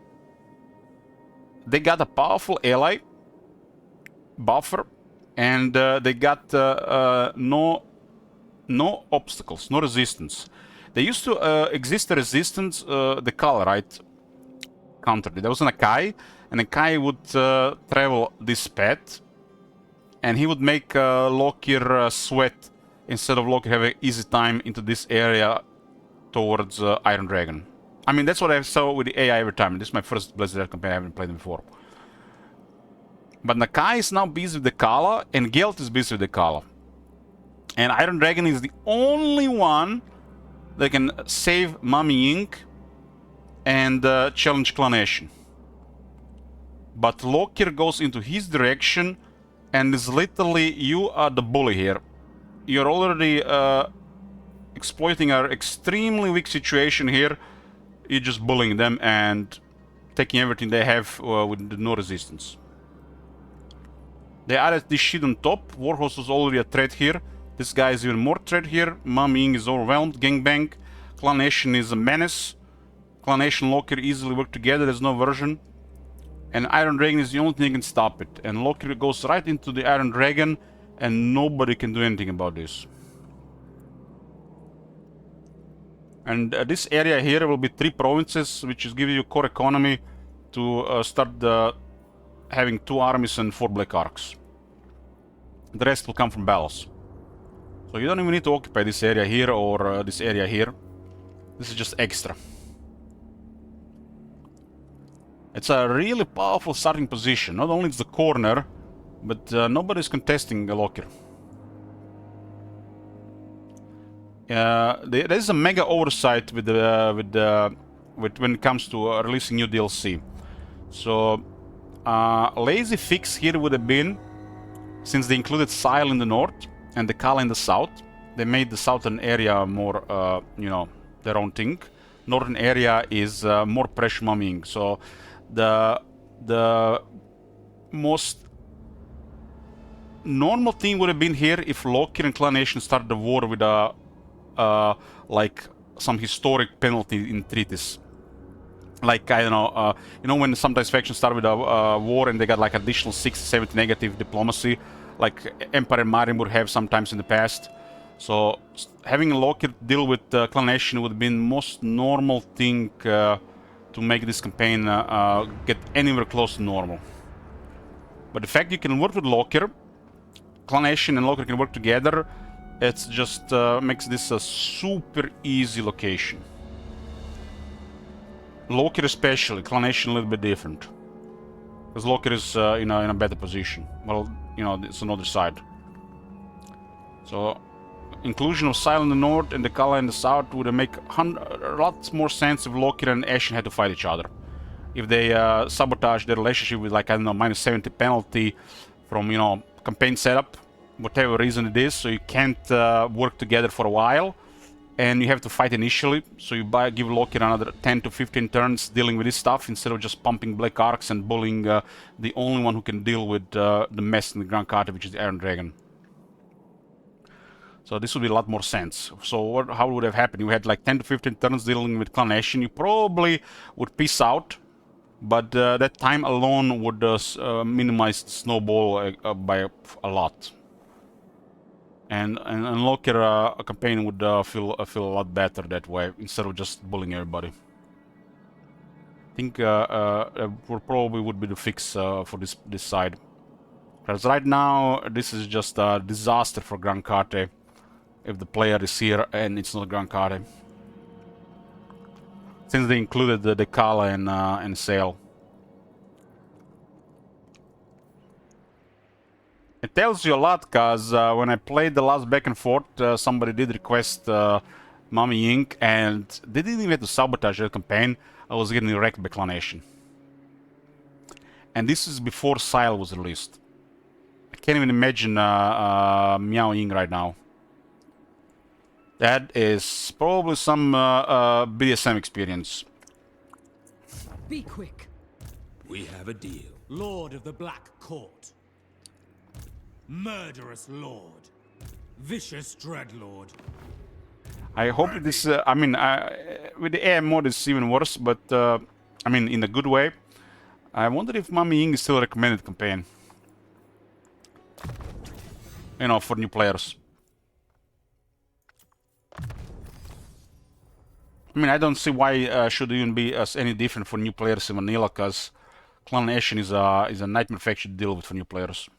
A: they got a powerful ally buffer, and they got no obstacles, no resistance. There used to exist a resistance, the Calrite counter. There was an Akai, and Akai would travel this path. And he would make Lokir sweat instead of Lokir having easy time into this area towards Iron Dragon. I mean, that's what I saw with the AI every time. This is my first Blessed Dread campaign, I haven't played them before. But Nakai is now busy with the Kala, and Gelt is busy with the Kala. And Iron Dragon is the only one that can save Mami Inc. and challenge Clanation. But Lokir goes into his direction, and is literally, you are the bully here. You're already exploiting our extremely weak situation here. You're just bullying them and taking everything they have with no resistance. They added this shit on top. Warhorse was already a threat here. This guy is even more threat here. Mami is overwhelmed. Gangbang. Clanation is a menace. Clanation Lokir easily work together. There's no version. And Iron Dragon is the only thing that can stop it. And Lokir goes right into the Iron Dragon, and nobody can do anything about this. And this area here will be 3 provinces, which is giving you core economy to start having 2 armies and 4 black arcs. The rest will come from battles. So you don't even need to occupy this area here or this area here. This is just extra. It's a really powerful starting position. Not only it's the corner, but nobody's contesting Lokir. There is a mega oversight with when it comes to releasing new DLC. So lazy fix here would have been, since they included Sile in the north and the Kala in the south, they made the southern area more, you know, their own thing. Northern area is more pressure mumming. So the most normal thing would have been here if Lokir and Clanation started the war with a like some historic penalty in treaties. Like, I don't know, you know when sometimes factions start with a war and they got like additional 60, 70 negative diplomacy, like Empire and Marin would have sometimes in the past. So having a locker deal with Clan Ashen would have been most normal thing to make this campaign get anywhere close to normal. But the fact you can work with Locker, Clan Ashen and Locker can work together, it's just makes this a super easy location. Locker especially, Clan Ashen a little bit different. Because Locker is in a better position. Well, you know, it's another side. So, inclusion of Sile in the north and the Kala in the south would make a lot more sense if Locker and Ashen had to fight each other. If they sabotage their relationship with, like, I don't know, -70 penalty from, you know, campaign setup, whatever reason it is, so you can't work together for a while, and you have to fight initially, so you give Loki another 10 to 15 turns dealing with this stuff instead of just pumping Black Arcs and bullying the only one who can deal with the mess in the Grand Carta, which is the Iron Dragon. So this would be a lot more sense. So how would have happened? You had like 10 to 15 turns dealing with Clan Ashen, you probably would peace out, but that time alone would minimize the snowball by a lot. And Locker a campaign would feel a lot better that way, instead of just bullying everybody. I think probably would be the fix for this side. Because right now, this is just a disaster for Grand Carte if the player is here and it's not Grand Carte. Since they included the Kala and Sail. It tells you a lot, because when I played the last back and forth, somebody did request Mami Inc, and they didn't even have to sabotage the campaign. I was getting wrecked by Clan Ashen. And this is before Sile was released. I can't even imagine Miao Ying right now. That is probably some BDSM experience.
G: Be quick.
E: We have a deal.
D: Lord of the Black Court. Murderous Lord. Vicious Dreadlord.
A: I hope this, I mean, with the AM mode it's even worse, but, I mean, in a good way. I wonder if Mami Ying is still a recommended campaign. You know, for new players. I mean, I don't see why should even be any different for new players in vanilla, because Clan Ashen is a nightmare faction to deal with for new players.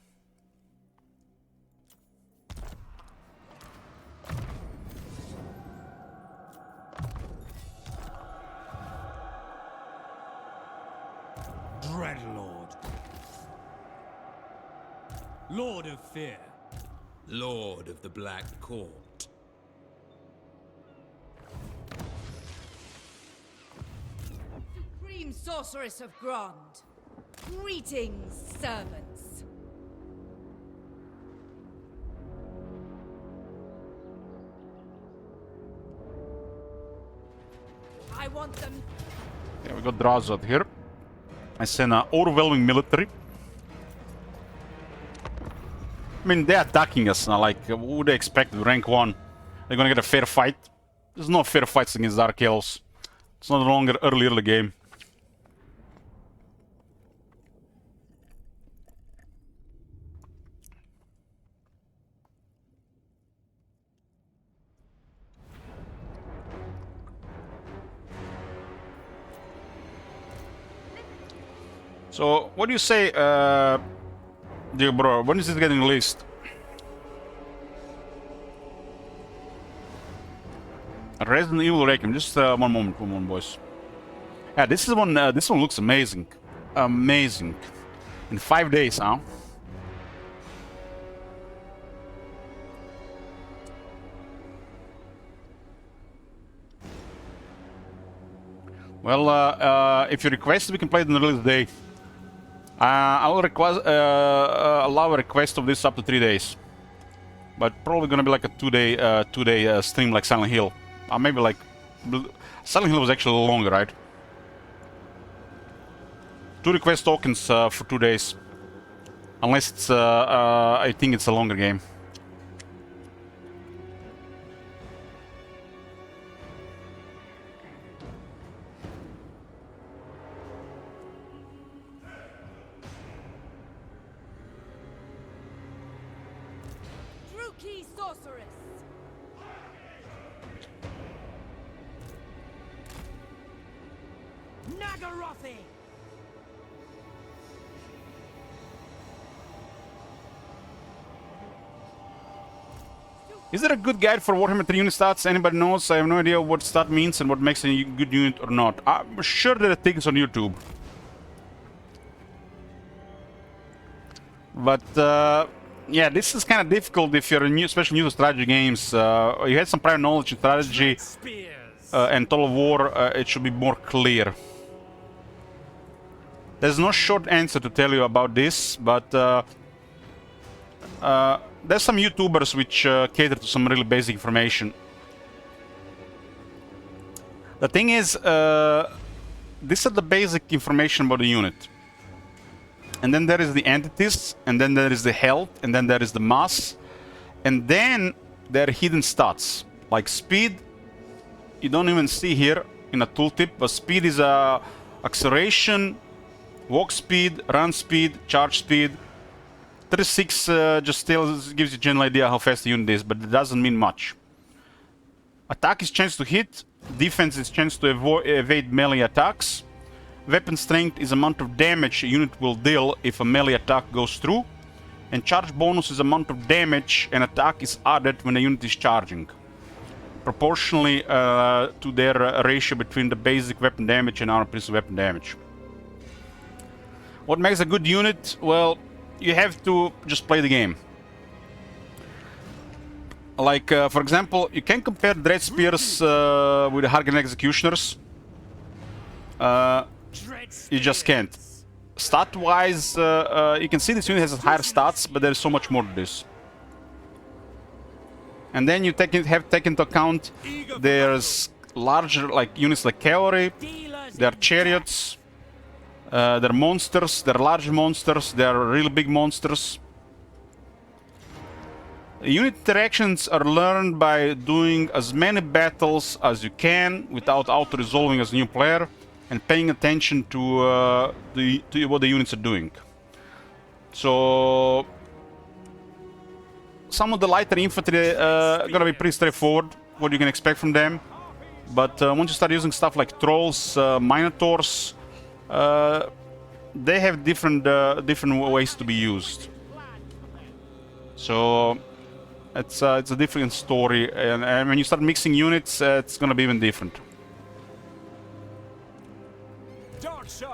D: Dreadlord. Lord of Fear.
E: Lord of the Black Court.
C: Supreme Sorceress of Grond. Greetings, servants. I want them.
A: Yeah, we got Drazod here. I send an overwhelming military. I mean, they're attacking us now, like, what would they expect with rank 1? They're gonna get a fair fight? There's no fair fights against Dark Elves. It's no longer early game. So, what do you say, dear bro? When is it getting released? Resident Evil Requiem. Just one moment, boys. Yeah, this is one. This one looks amazing, amazing. In 5 days, huh? Well, if you request, we can play it on the release day. I will request, allow a request of this up to 3 days, but probably gonna be like a two-day stream like Silent Hill. Maybe like Silent Hill was actually longer, right? 2 request tokens for 2 days, unless it's I think it's a longer game.
C: Milky sorceress.
H: Nagarothi!
A: Is there a good guide for Warhammer 3 unit stats? Anybody knows? I have no idea what stat means and what makes a good unit or not. I'm sure there are things on YouTube. But, yeah, this is kind of difficult if you're new, especially new to strategy games. You had some prior knowledge in strategy and Total War, it should be more clear. There's no short answer to tell you about this, but there's some YouTubers which cater to some really basic information. The thing is, this is the basic information about the unit. And then there is the entities, and then there is the health, and then there is the mass. And then there are hidden stats, like speed. You don't even see here in a tooltip, but speed is acceleration, walk speed, run speed, charge speed. 36 just still gives you a general idea how fast the unit is, but it doesn't mean much. Attack is chance to hit, defense is chance to evade melee attacks. Weapon strength is amount of damage a unit will deal if a melee attack goes through. And charge bonus is amount of damage an attack is added when a unit is charging, proportionally to their ratio between the basic weapon damage and armor piercing weapon damage. What makes a good unit? Well, you have to just play the game. Like, for example, you can compare Dread Spears with the Hargan Executioners. You just can't. Stat-wise, you can see this unit has higher stats, but there's so much more to this. And then you have to take into account there's larger, like units like cavalry, there are chariots, there are monsters, there are large monsters, there are really big monsters. Unit interactions are learned by doing as many battles as you can without auto-resolving as a new player and paying attention to what the units are doing. So some of the lighter infantry are gonna be pretty straightforward, what you can expect from them. But once you start using stuff like trolls, minotaurs, they have different ways to be used. So it's a different story, and when you start mixing units, it's gonna be even different.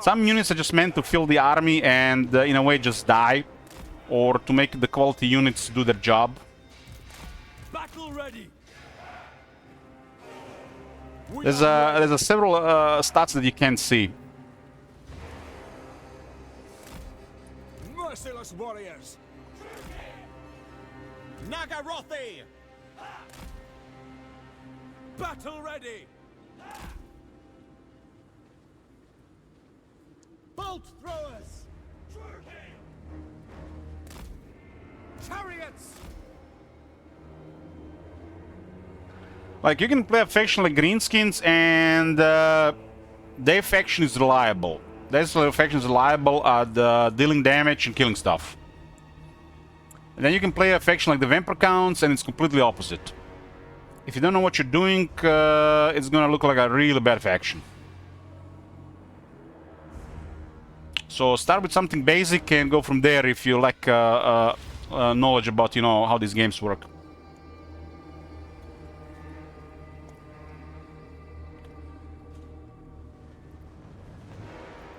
A: Some units are just meant to fill the army and in a way just die, or to make the quality units do their job.
H: Battle ready.
A: There's several stats that you can't see.
H: Merciless warriors. Nagarothi. Battle ready. Bolt throwers. Chariots.
A: Like, you can play a faction like Greenskins, and their faction is reliable. Their faction is reliable at dealing damage and killing stuff. And then you can play a faction like the Vampire Counts, and it's completely opposite. If you don't know what you're doing, it's gonna look like a really bad faction. So start with something basic and go from there if you lack knowledge about, you know, how these games work.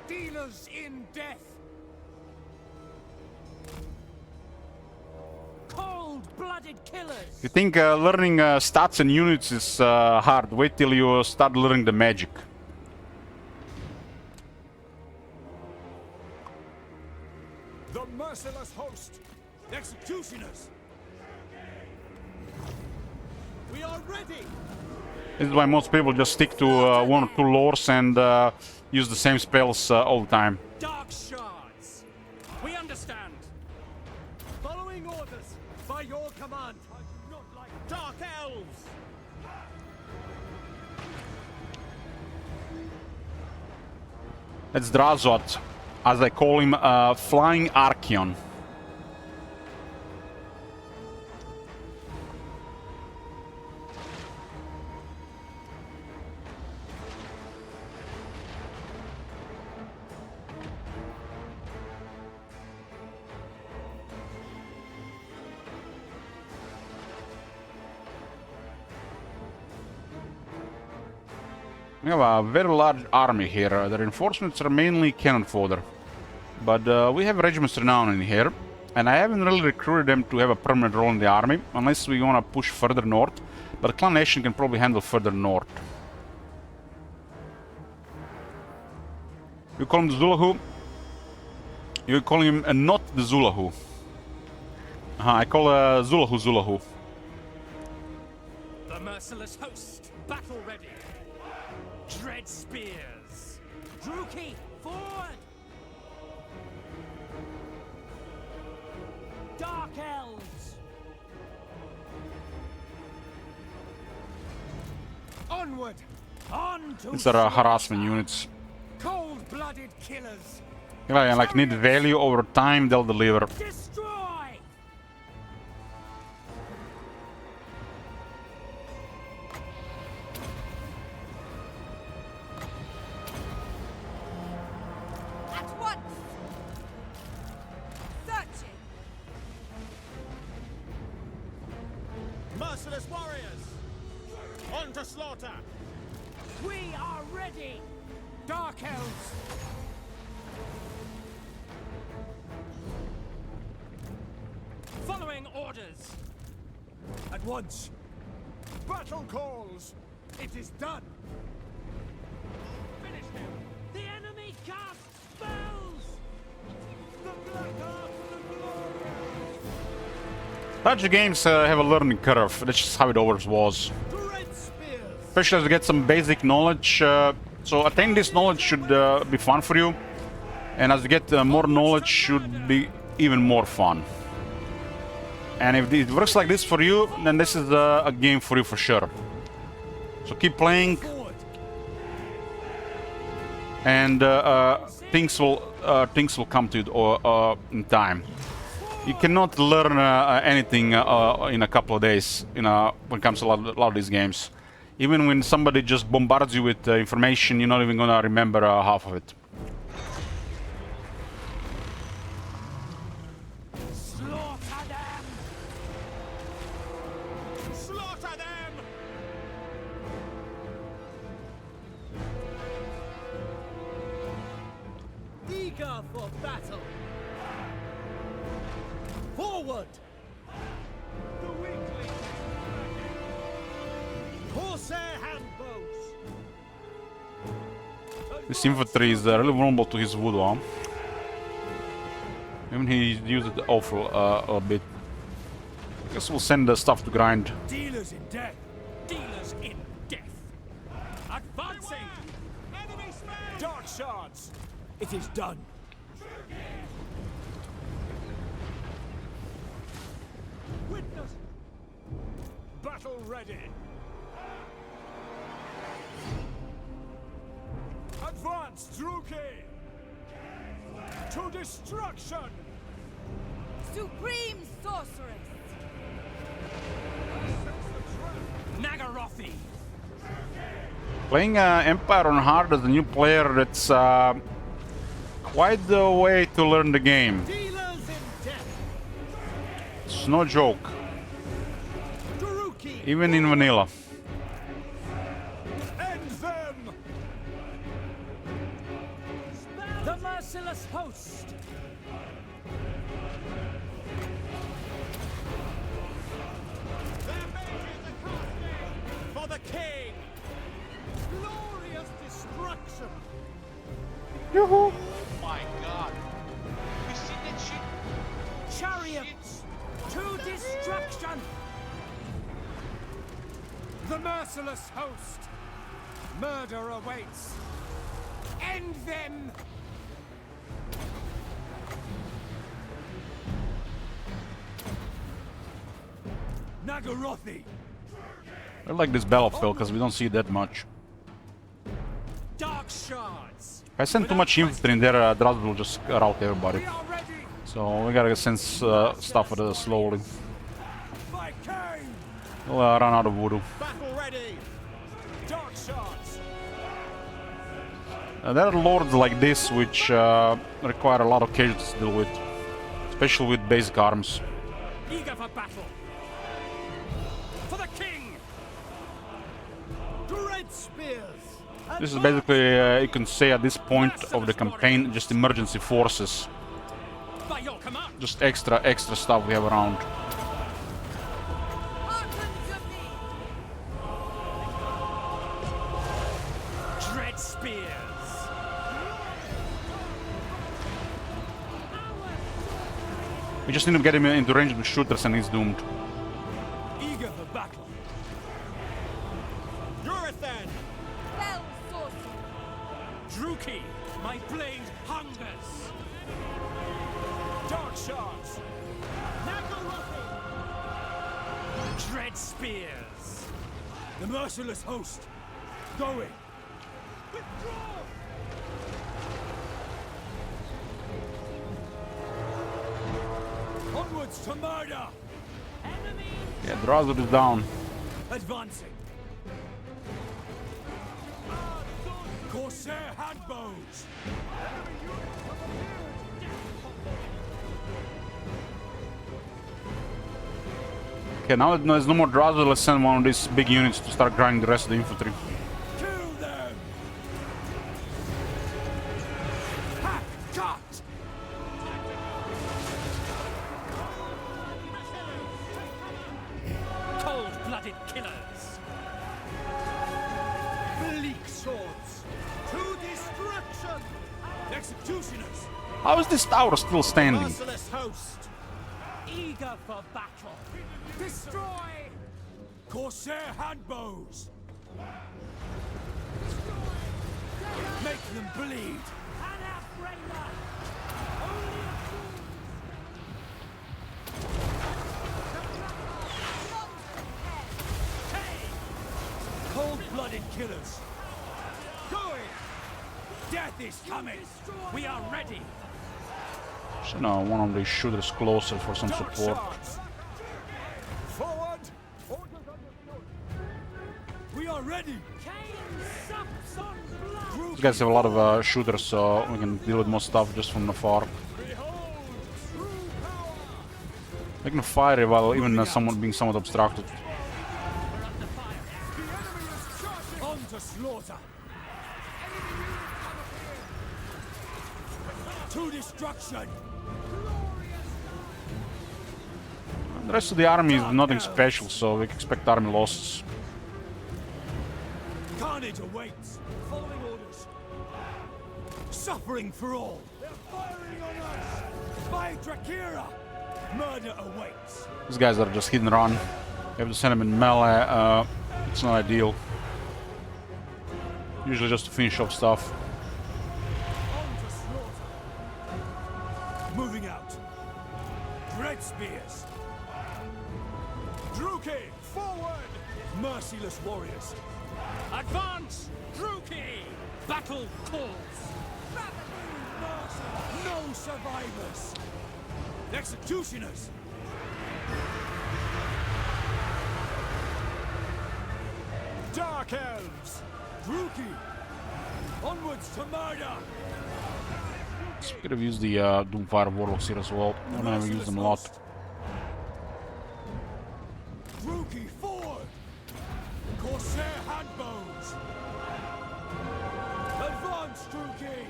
H: Dealers in death.
C: Cold-blooded killers.
A: You think learning stats and units is hard? Wait till you start learning the magic.
H: The merciless host. Executioners. We are ready.
A: This is why most people just stick to one or two lores and use the same spells all the time.
H: Dark shards. We understand. Following orders by your command. I do not like dark elves.
A: That's Drazot, as I call him, Flying Archeon. We have a very large army here. The reinforcements are mainly cannon fodder. But we have regiments renowned in here. And I haven't really recruited them to have a permanent role in the army, unless we want to push further north. But Clan Nation can probably handle further north. You call him the Zulahu? You're calling him not the Zulahu. I call Zulahu Zulahu.
H: The merciless host, battle ready. Dread spears. Druki, forward! Dark elves! Onward! On to
A: These are harassment units.
H: cold-blooded killers!
A: If I like need value over time, they'll deliver.
H: Destroy!
C: At once! Searching!
H: Merciless warriors! On to slaughter! We are ready! Dark elves! Following orders! At once! Battle calls! It is done! Finish him! The enemy casts spells! The Black Ark, the glorious!
A: Strategy games have a learning curve. That's just how it always was.
H: Dread spears!
A: Especially as you get some basic knowledge. So attaining this knowledge should be fun for you. And as you get more knowledge, should be even more fun. And if it works like this for you, then this is a game for you for sure. So keep playing,
H: Forward!
A: and things will come to you in time. You cannot learn anything in a couple of days. When it comes to a lot of these games, even when somebody just bombards you with information, you're not even gonna remember half of it.
H: Slaughter them! Slaughter them! Eager for battle! Forward! The weakling! Corsair handbows!
A: This infantry is really vulnerable to his voodoo. Huh? Even he used it awful a bit. I guess we'll send the stuff to grind.
H: Dealers in death! Dealers in death! Advancing! Enemy smash! Dark shards! It is done! Witness! Battle ready! Advance, Druki! To destruction!
C: Supreme sorceress!
H: Nagarothi!
A: Playing Empire on hard as a new player, that's quite the way to learn the game.
H: Dealers in death!
A: It's no joke,
H: Druki!
A: even in vanilla.
H: End them! The merciless host! Their mages are casting for the king! Glorious destruction!
A: Yoo-hoo!
F: Oh my god. You see that shit?
H: Chariots to destruction! The merciless host! Murder awaits! End them! Nagarothi!
A: I like this battlefield because we don't see that much.
H: Dark shards!
A: If I send too much infantry in there, Drazd will just rout everybody.
H: We are ready!
A: So we gotta send stuff slowly.
H: By Cain!
A: We'll run out of voodoo.
H: Battle ready! Dark shards!
A: There are lords like this which require a lot of casualties to deal with, especially with basic arms.
H: Eager for battle! For the king! Dread spears!
A: This is basically, you can say at this point of the campaign, just emergency forces.
H: By your command.
A: Just extra stuff we have around.
C: Hearken to me!
H: Dread spears.
A: We just need to get him into range with shooters and he's doomed.
H: Eager for battle. Yurathan.
C: Fell sorcery!
H: Druki. My blade hungers. Dark shards. Nagarothi. Dread spears. The merciless host. Going. Withdraw. Onwards to murder.
A: Yeah, Drazur is down.
H: Advancing. Corsair handbows.
A: Okay, now that there's no more Drazur, let's send one of these big units to start grinding the rest of the infantry.
H: Kill them. Hack, cut. Cold-blooded killers. Bleak swords. To destruction. Executioners.
A: How is this tower still standing?
H: Merciless host. Eager for battle. Destroy. Corsair handbows. Make them bleed. Cold-blooded killers. Going. Death is coming. We are ready.
A: So now one of these shooters closer for some
H: Dark
A: support.
H: shards. Forward. We are ready.
A: These guys have a lot of shooters, so we can deal with more stuff just from afar. They can fire while even someone being somewhat obstructed.
H: On to slaughter. To destruction.
A: The rest of the army is nothing special, so we can expect army losses.
H: Carnage awaits. Following orders. Suffering for all. They're firing on us. By Drakira. Murder awaits.
A: These guys are just hit and run. You have to send them in melee. It's not ideal. Usually just to finish off stuff.
H: On to slaughter. Moving out. Dread spears. Druki, forward! Merciless warriors. Advance! Druki! Battle calls. No survivors. Executioners. Dark elves. Druki. Onwards to murder.
A: We could have used the Doomfire Warlocks here as well. I never used them a lot.
H: Druki, forward! Corsair handbows. Advance, Druki.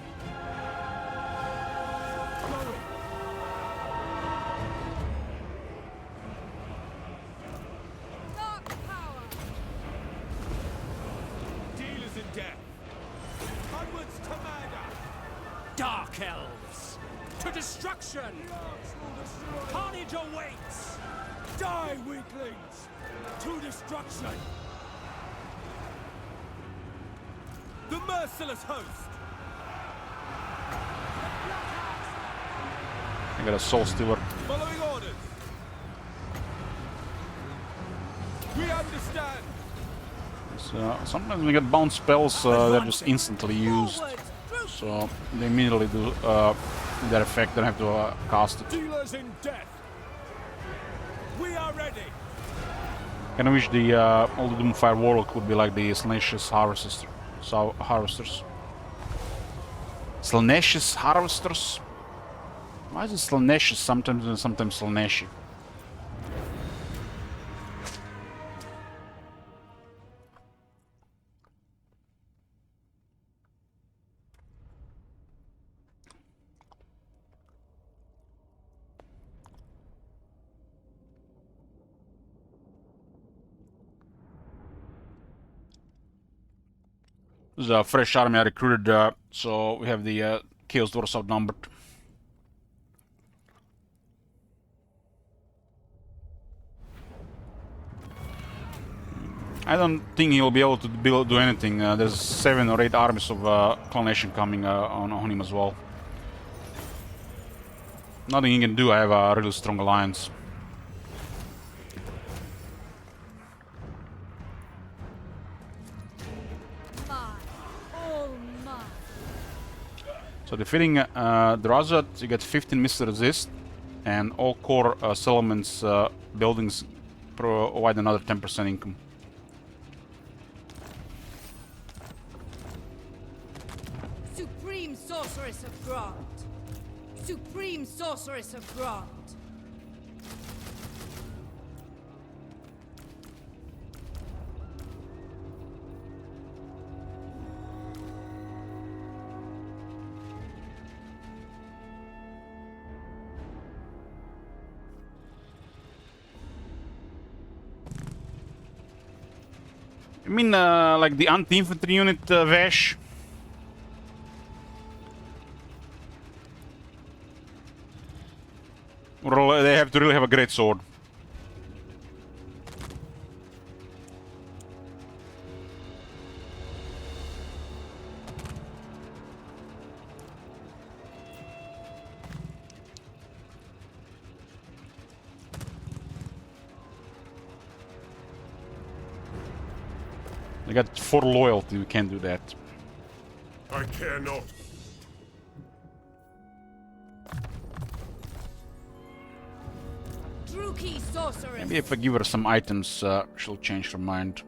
H: Going.
C: Dark power!
H: Dealers in death. Onwards to murder. Dark elves. To destruction. Carnage awaits. Die, weaklings. To destruction. The merciless host.
A: I got a Soul Stealer.
H: Following orders. We understand.
A: So, sometimes we get bounce spells, they're just instantly used. So they immediately do their effect, don't have to cast it.
H: Dealers in death. We are ready.
A: And I wish the all the Doomfire Warlock would be like the Slaanesh Harvesters. Slaanesh Harvesters? Why is it Slaanesh sometimes and sometimes Slaanesh? the fresh army I recruited, so we have the Chaos Dwarves outnumbered. I don't think he'll be able to do anything. There's 7 or 8 armies of Clan Nation coming on him as well. Nothing he can do. I have a really strong alliance. So defeating Drazat, you get 15 missile resist, and all core settlements buildings provide another 10% income.
C: Supreme Sorceress of Grant. Supreme Sorceress of Grant.
A: I mean, like the anti-infantry unit, Vash. Or they have to really have a great sword. They got 4 loyalty, we can't do that.
B: I care not.
C: Druki Sorceress.
A: Maybe if I give her some items, she'll change her mind.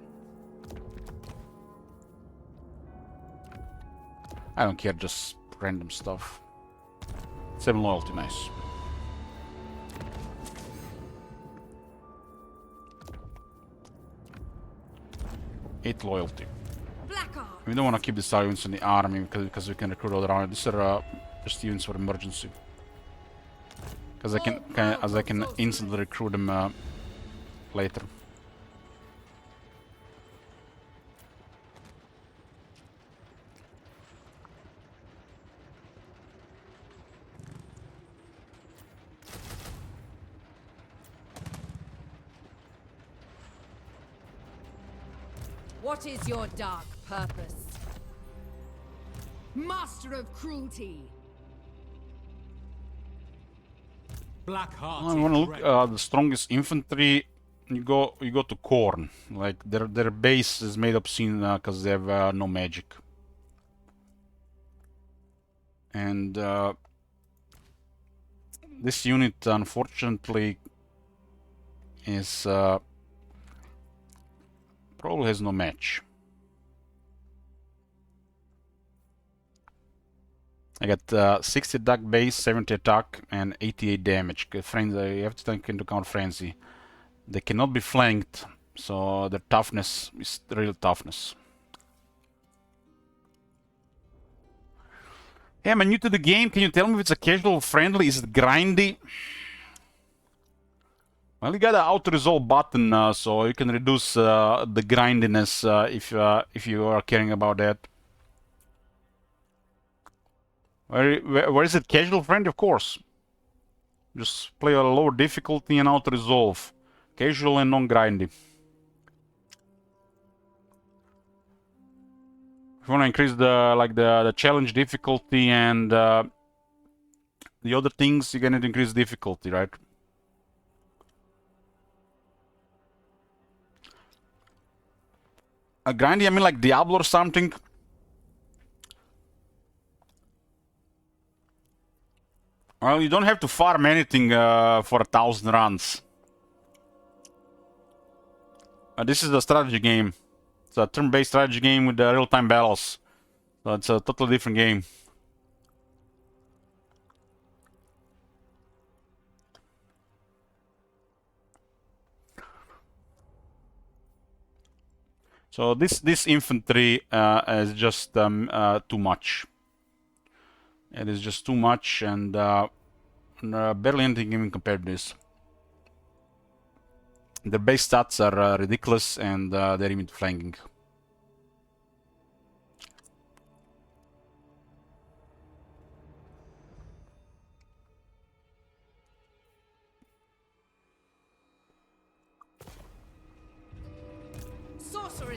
A: I don't care, just random stuff. 7 loyalty, nice. Eight loyalty.
C: Blackheart.
A: We don't want to keep these units in the army because we can recruit other army. These are just units for emergency. Because I can instantly recruit them later.
C: What is your dark purpose?
G: Master of cruelty.
D: Blackheart.
A: I want to look at the strongest infantry. You go to Khorne. Like their base is made obscene because they have no magic. And this unit, unfortunately, is probably has no match. I got 60 attack base, 70 attack, and 88 damage. Friends, you have to take into account frenzy. They cannot be flanked, so their toughness is real toughness. Hey, I'm new to the game. Can you tell me if it's a casual or friendly? Is it grindy? Well, you got an auto-resolve button, so you can reduce the grindiness if you are caring about that. Where is it? Casual friendly, of course. Just play a lower difficulty and auto-resolve. Casual and non-grindy. If you want to increase the challenge difficulty and the other things, you're gonna increase difficulty, right? Grindy, I mean like Diablo or something. Well, you don't have to farm anything for 1,000 runs. This is a strategy game. It's a turn-based strategy game with real-time battles. So it's a totally different game. So this infantry is just too much. It is just too much, and barely anything even compared to this. Their base stats are ridiculous, and they're even flanking.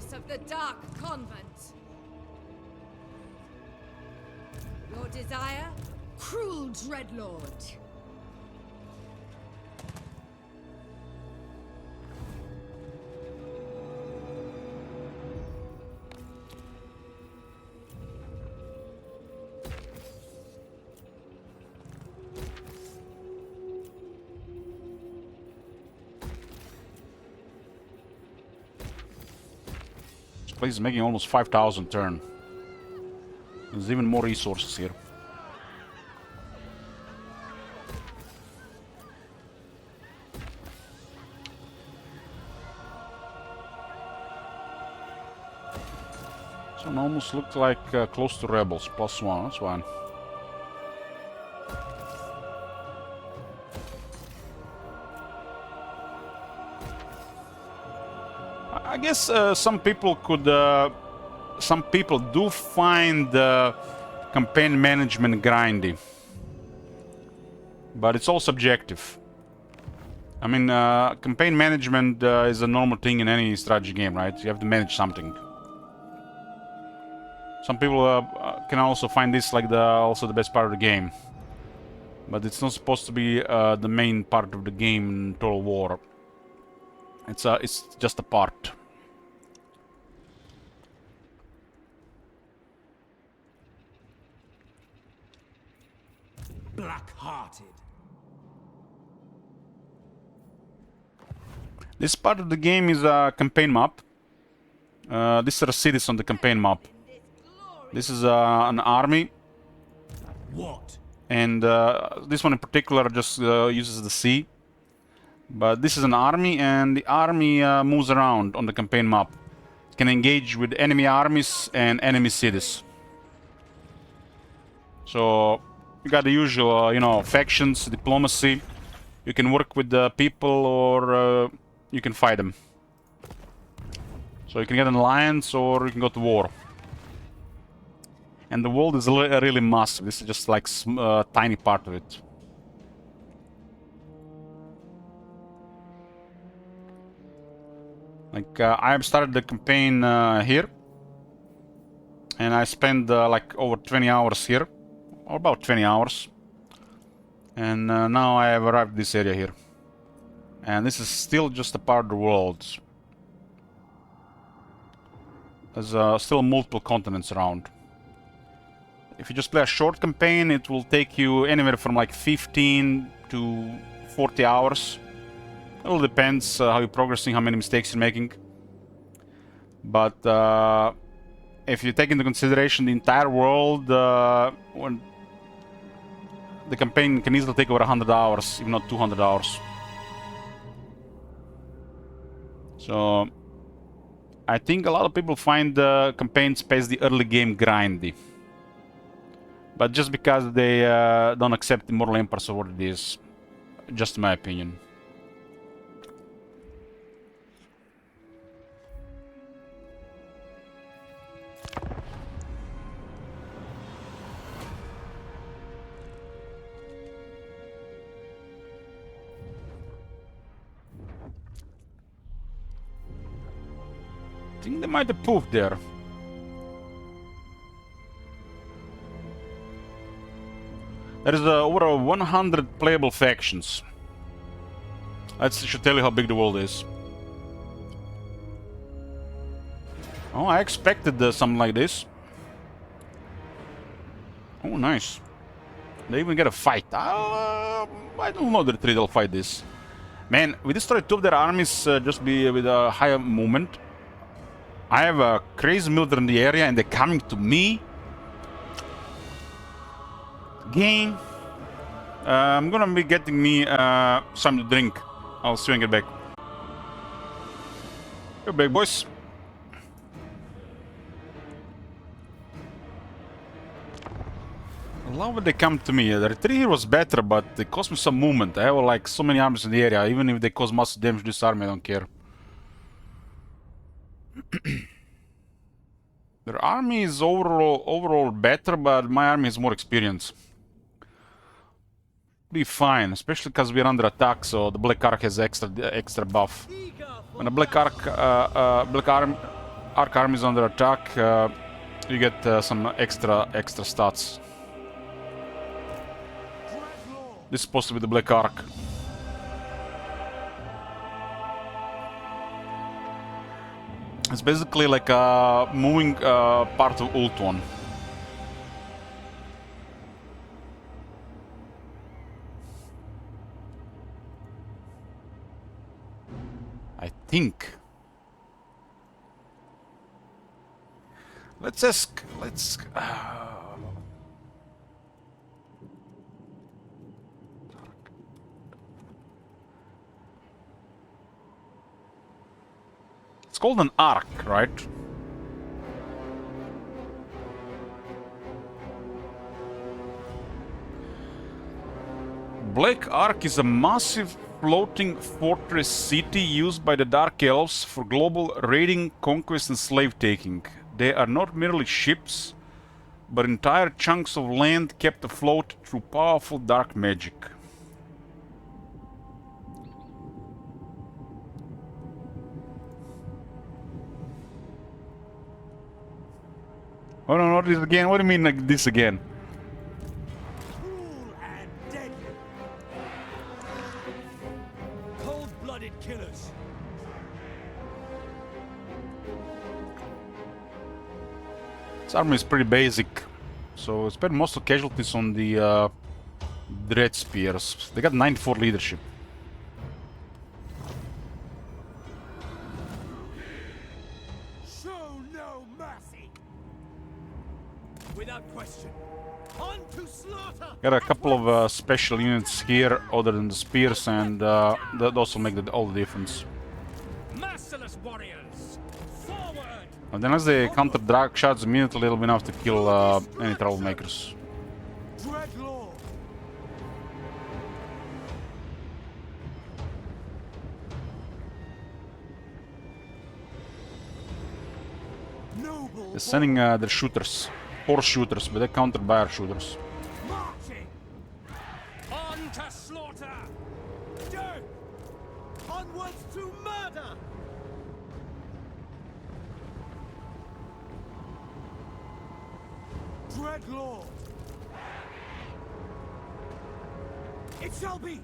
C: Justice of the Dark Convent. Your desire?
G: Cruel Dreadlord.
A: This place is making almost 5,000 turn. There's even more resources here. So it almost looked like close to rebels. +1, that's fine. I guess some people could, some people do find campaign management grindy, but it's all subjective. I mean, campaign management is a normal thing in any strategy game, right? You have to manage something. Some people can also find this like also the best part of the game, but it's not supposed to be the main part of the game in Total War. It's just a part.
D: Black-hearted.
A: This part of the game is a campaign map. These are cities on the campaign map. This is an army.
D: What?
A: And this one in particular just uses the sea. But this is an army, and the army moves around on the campaign map. It can engage with enemy armies and enemy cities. So you got the usual, you know, factions, diplomacy. You can work with the people, or you can fight them. So you can get an alliance, or you can go to war. And the world is really massive. This is just like a tiny part of it. Like, I have started the campaign here. And I spent like over 20 hours here. Or about 20 hours. And now I have arrived at this area here. And this is still just a part of the world. There's still multiple continents around. If you just play a short campaign, it will take you anywhere from like 15 to 40 hours. It all depends how you're progressing, how many mistakes you're making. But if you take into consideration the entire world, when the campaign can easily take over 100 hours, if not 200 hours. So I think a lot of people find the campaigns past the early game grindy. But just because they don't accept Immortal Empires for what it is. Just my opinion. I think they might have poofed there. There is over 100 playable factions. That should tell you how big the world is. Oh, I expected something like this. Oh, nice. They even get a fight. I don't know that they'll fight this. Man, we destroyed 2 of their armies just with a higher movement. I have a crazy military in the area and they're coming to me. Game. I'm gonna be getting me something to drink. I'll see you when I get back. You're back, boys. I love when they come to me. The retreat here was better, but it cost me some movement. I have like so many armies in the area. Even if they cause massive damage to this army, I don't care. Their army is overall better, but my army has more experience. Be fine, especially because we're under attack, so the Black Ark has extra buff. When a Black Ark, Ark army is under attack, you get some extra stats. This is supposed to be the Black Ark. It's basically like a moving part of Ulthuan. I think. Let's ask. Let's. It's called an arc, right? Black Ark is a massive floating fortress city used by the Dark Elves for global raiding, conquest and slave taking. They are not merely ships, but entire chunks of land kept afloat through powerful dark magic. Oh no, not this again. What do you mean like this again?
H: Cruel and deadly. Cold-blooded killers.
A: This army is pretty basic, so spend most of casualties on the Dread Spears. They got 94 leadership.
H: Show no mercy. Without question. On to slaughter.
A: Got a couple of special units here other than the spears, and that also make all the difference.
H: Merciless warriors. Forward.
A: And then as they counter drag shots immediately, they'll be enough to kill any troublemakers.
H: Dreadlord. Noble.
A: They're sending their shooters. Horse shooters, but they counter by our shooters.
H: Marching. On to slaughter. Death. Onwards to murder. Dreadlord. It shall be.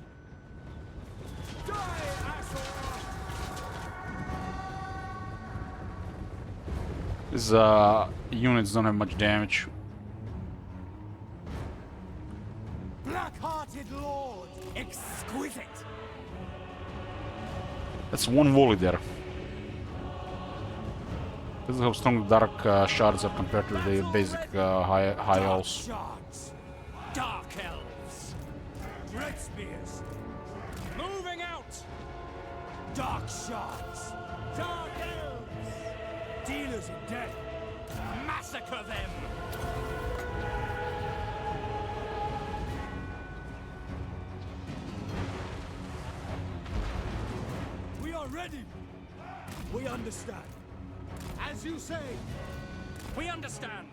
H: Die, Azor.
A: These units don't have much damage.
H: Black-hearted lord. Exquisite.
A: That's one volley there. This is how strong the dark shards are compared to the basic high elves.
H: Shards. Dark elves. Red spears. Moving out. Dark shards. Dark elves. Dealers in death. Massacre them. We are ready. We understand. As you say. We understand.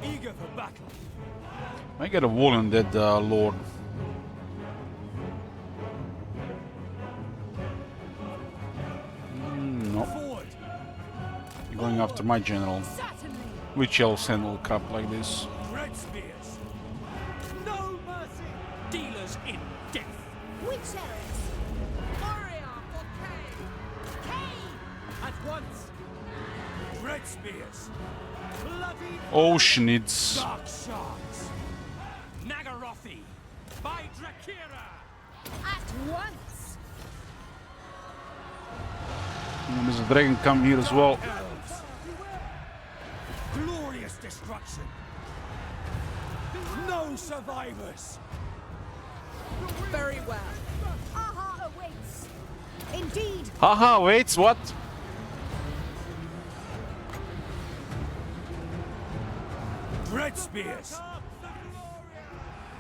H: Eager for battle.
A: I get a wall on that lord. No,
H: Forward.
A: you're going after my general.
C: Certainly.
A: Which elves handle crap like this?
H: Red spears. No mercy. Dealers in death.
C: Witch Elves. Warrior for Kay. Kay.
H: At once. Red spears. Bloody
A: Oceanids.
H: dark shards. Nagarothi. By Drakira.
C: At once.
A: And there's a dragon come here as well.
H: Elves. Glorious destruction. No survivors.
C: Very well. Aha awaits. Indeed.
A: Haha, wait, what?
H: Red spears.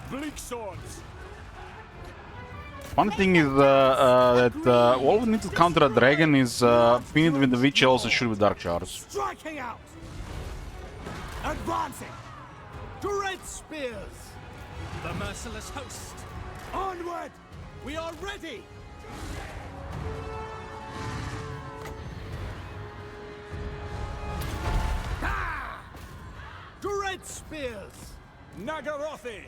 H: Bleak swords.
A: One thing is that all we need to counter a dragon is pin it with the witch elves and shoot with dark shards.
H: Striking out. Advancing. To red spears. The merciless host. Onward. We are ready. Dread spears! Nagarothi!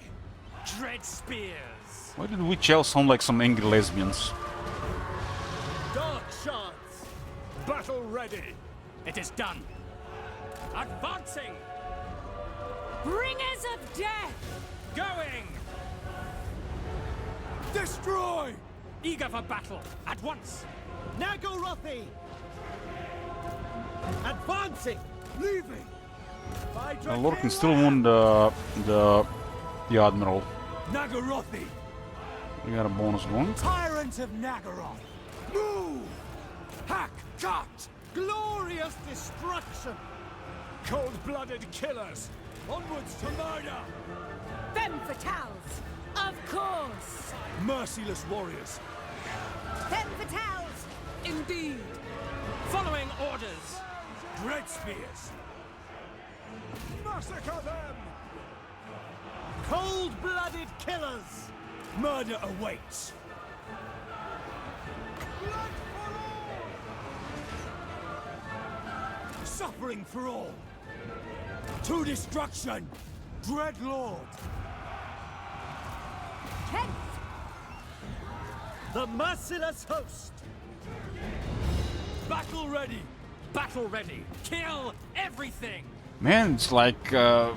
H: Dread spears!
A: Why did Witch Elves sound like some angry lesbians?
H: Dark shards! Battle ready! It is done! Advancing!
C: Bringers of death!
H: Going! Destroy! Eager for battle, at once! Nagorothi! Advancing! Leaving!
A: Lord can still wound the Admiral.
H: Nagorothi!
A: We got a bonus going.
H: Tyrant of Nagaroth! Move! Hack! Cut! Glorious destruction! Cold-blooded killers! Onwards to murder!
C: Femme fatales! Of course!
H: Merciless warriors!
C: Femme fatales!
H: Indeed! Following orders! Dread spears! Massacre them! Cold-blooded killers! Murder awaits! Blood for all! Suffering for all! To destruction! Dread Lord!
C: Tenth!
H: The merciless host! Battle ready! Battle ready! Kill everything!
A: Man, it's like Dread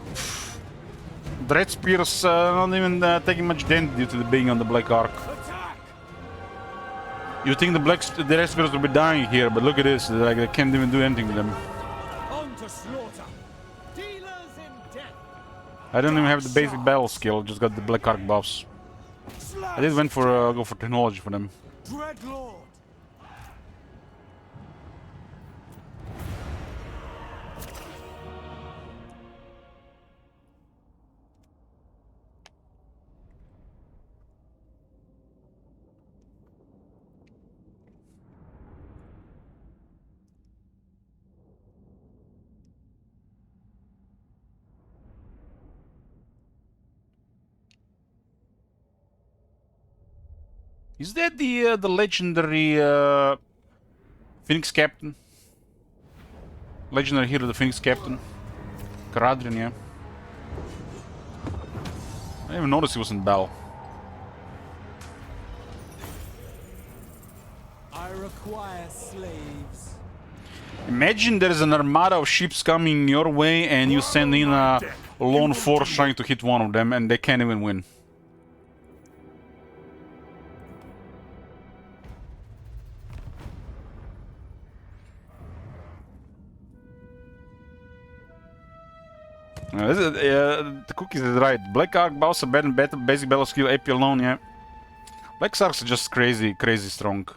A: Spears not even taking much dent due to the being on the Black Ark.
H: Attack!
A: You think the Dread Spears will be dying here, but look at this, like they can't even do anything to them.
H: On to slaughter! Dealers in death!
A: I don't even have the basic battle skill, just got the Black Ark buffs. I did went for go for technology for them.
H: Dread Lord!
A: Is that the legendary Phoenix Captain? Legendary hero, the Phoenix Captain? Caradhrin, yeah. I didn't even notice he was in battle.
H: I require slaves.
A: Imagine there's an armada of ships coming your way and you send in a lone force trying to hit one of them and they can't even win. The cookies is right. Black Ark boss a better basic battle skill AP alone, yeah. Black Arks are just crazy strong.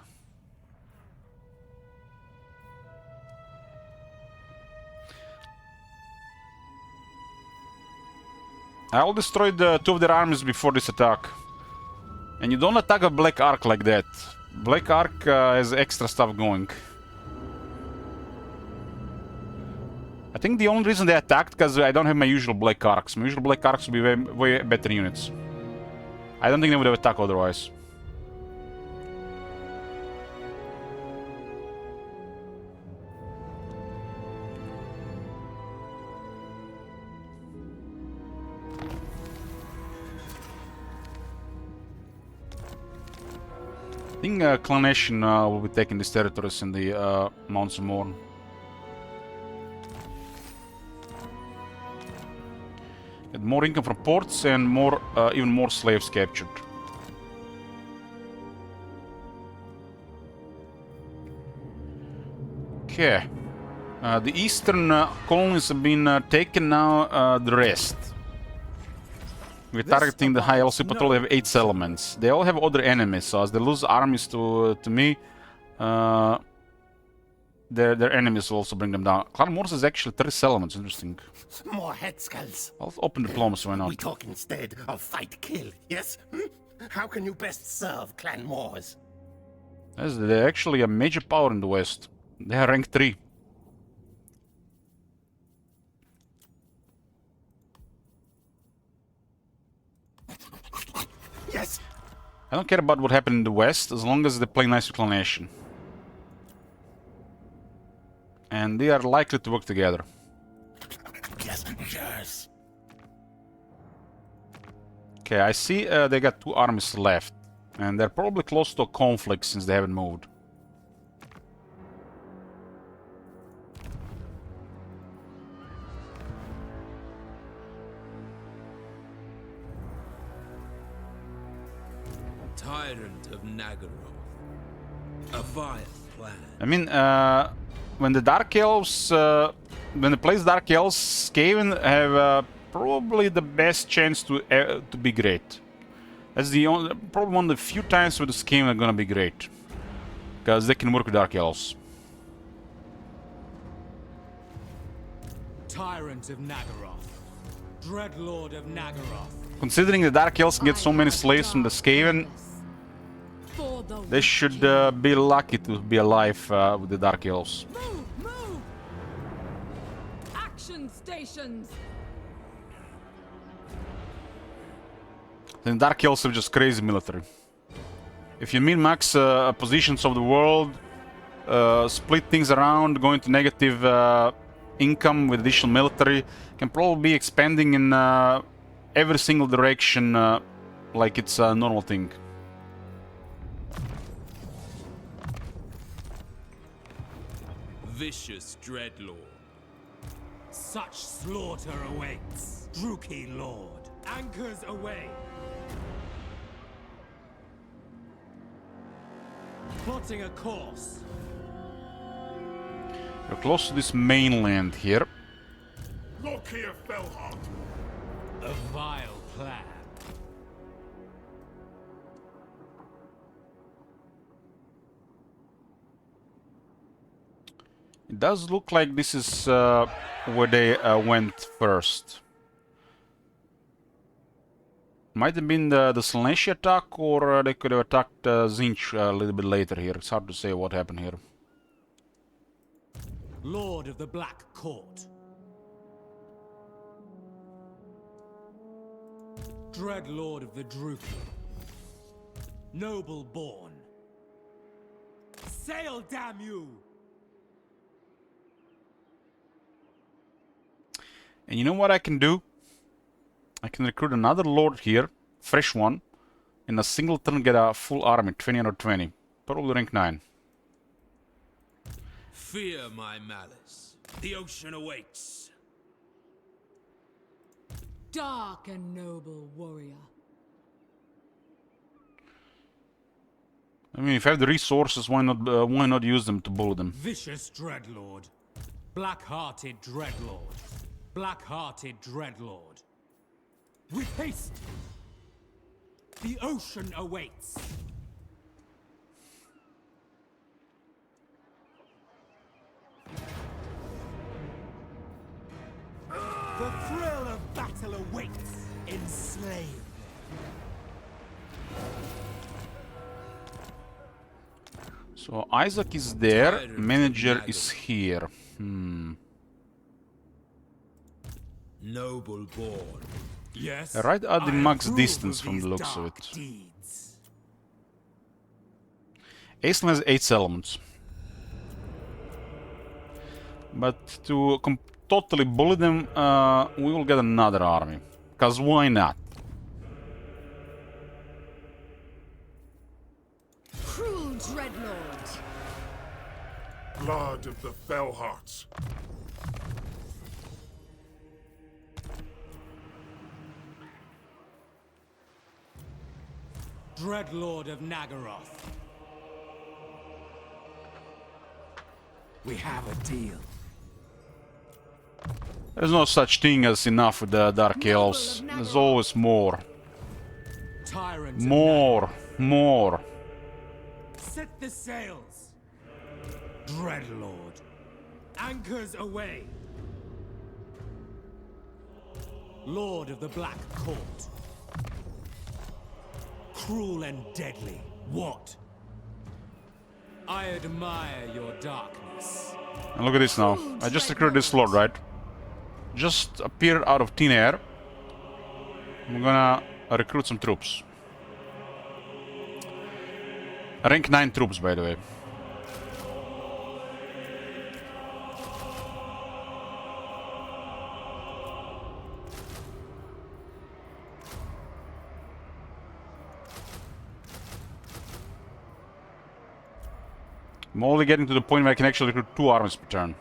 A: I'll destroy the two of their armies before this attack. And you don't attack a Black Ark like that. Black Ark has extra stuff going. I think the only reason they attacked because I don't have my usual Black Arks. My usual Black Arks would be way better units. I don't think they would have attacked otherwise. I think Clan Ashen will be taking these territories in the Mounts of Morn. Get more income from ports and more, even more slaves captured. Okay. The eastern colonies have been taken now, the rest. We're targeting the High Elf Patrol, they have 8 settlements. They all have other enemies, so as they lose armies to me, their enemies will also bring them down. Clan Morse is actually 30 settlements, interesting.
I: More head skulls.
A: I'll open diplomacy, why not?
I: We talk instead of fight kill, yes? How can you best serve Clan Moors?
A: Yes, they're actually a major power in the West. They are rank 3.
I: Yes,
A: I don't care about what happened in the west, as long as they play nice with Clan Nation. And they are likely to work together.
I: Yes, yes.
A: Okay, I see they got 2 armies left. And they're probably close to a conflict since they haven't moved.
E: Tyrant of Nagaroth. A vile plan.
A: I mean, when the Dark Elves, when they plays Dark Elves, Skaven have probably the best chance to be great. That's the only, probably one of the few times where the Skaven are gonna be great, because they can work with Dark Elves.
D: Tyrant of Nagaroth. Dreadlord of Nagaroth.
A: Considering the Dark Elves get so many slaves from the Skaven, they should be lucky to be alive with the Dark Elves.
G: Move, move! Action stations!
A: Then Dark Elves have just crazy military. If you min-max positions of the world, split things around, go into negative income with additional military, can probably be expanding in every single direction like it's a normal thing.
E: Vicious Dreadlord.
D: Such slaughter awaits. Druki Lord. Anchors away. Plotting a course.
A: We're close to this mainland here.
B: Look here, Fellheart.
D: A vile plan.
A: It does look like this is where they went first. Might have been the Slaaneshi attack, or they could have attacked Tzeentch a little bit later here. It's hard to say what happened here.
D: Lord of the Black Court. Dreadlord of the Druki. Noble born. Sail, damn you!
A: And you know what I can do? I can recruit another lord here, fresh one, in a single turn get a full army, 20 out of 20. Probably rank 9.
E: Fear my malice. The ocean awaits.
G: Dark and noble warrior.
A: I mean, if you have the resources, why not use them to bully them?
D: Vicious Dreadlord. Black-hearted Dreadlord. Black-hearted Dreadlord. With haste! The ocean awaits! The thrill of battle awaits! Enslave!
A: So Isaac is there, manager is here.
E: Noble born.
D: Yes,
A: Right at the
D: I
A: max
D: approve
A: distance
D: of
A: from
D: these
A: the looks of
D: dark
A: it.
D: deeds.
A: Aesland has 8 settlements. But to totally bully them, we will get another army. Cause why not?
G: Cruel Dreadlord.
B: Blood of the Fellhearts.
D: Dreadlord of Nagaroth. We have a deal.
A: There's no such thing as enough with the Dark Elves. There's always more.
D: Tyrant
A: More. More.
D: Set the sails. Dreadlord. Anchors away. Lord of the Black Court. Cruel and deadly. What? I admire your darkness.
A: And look at this now. I just recruited this lord, right? Just appeared out of thin air. I'm gonna recruit some troops. Rank 9 troops, by the way. I'm only getting to the point where I can actually recruit 2 armies per turn.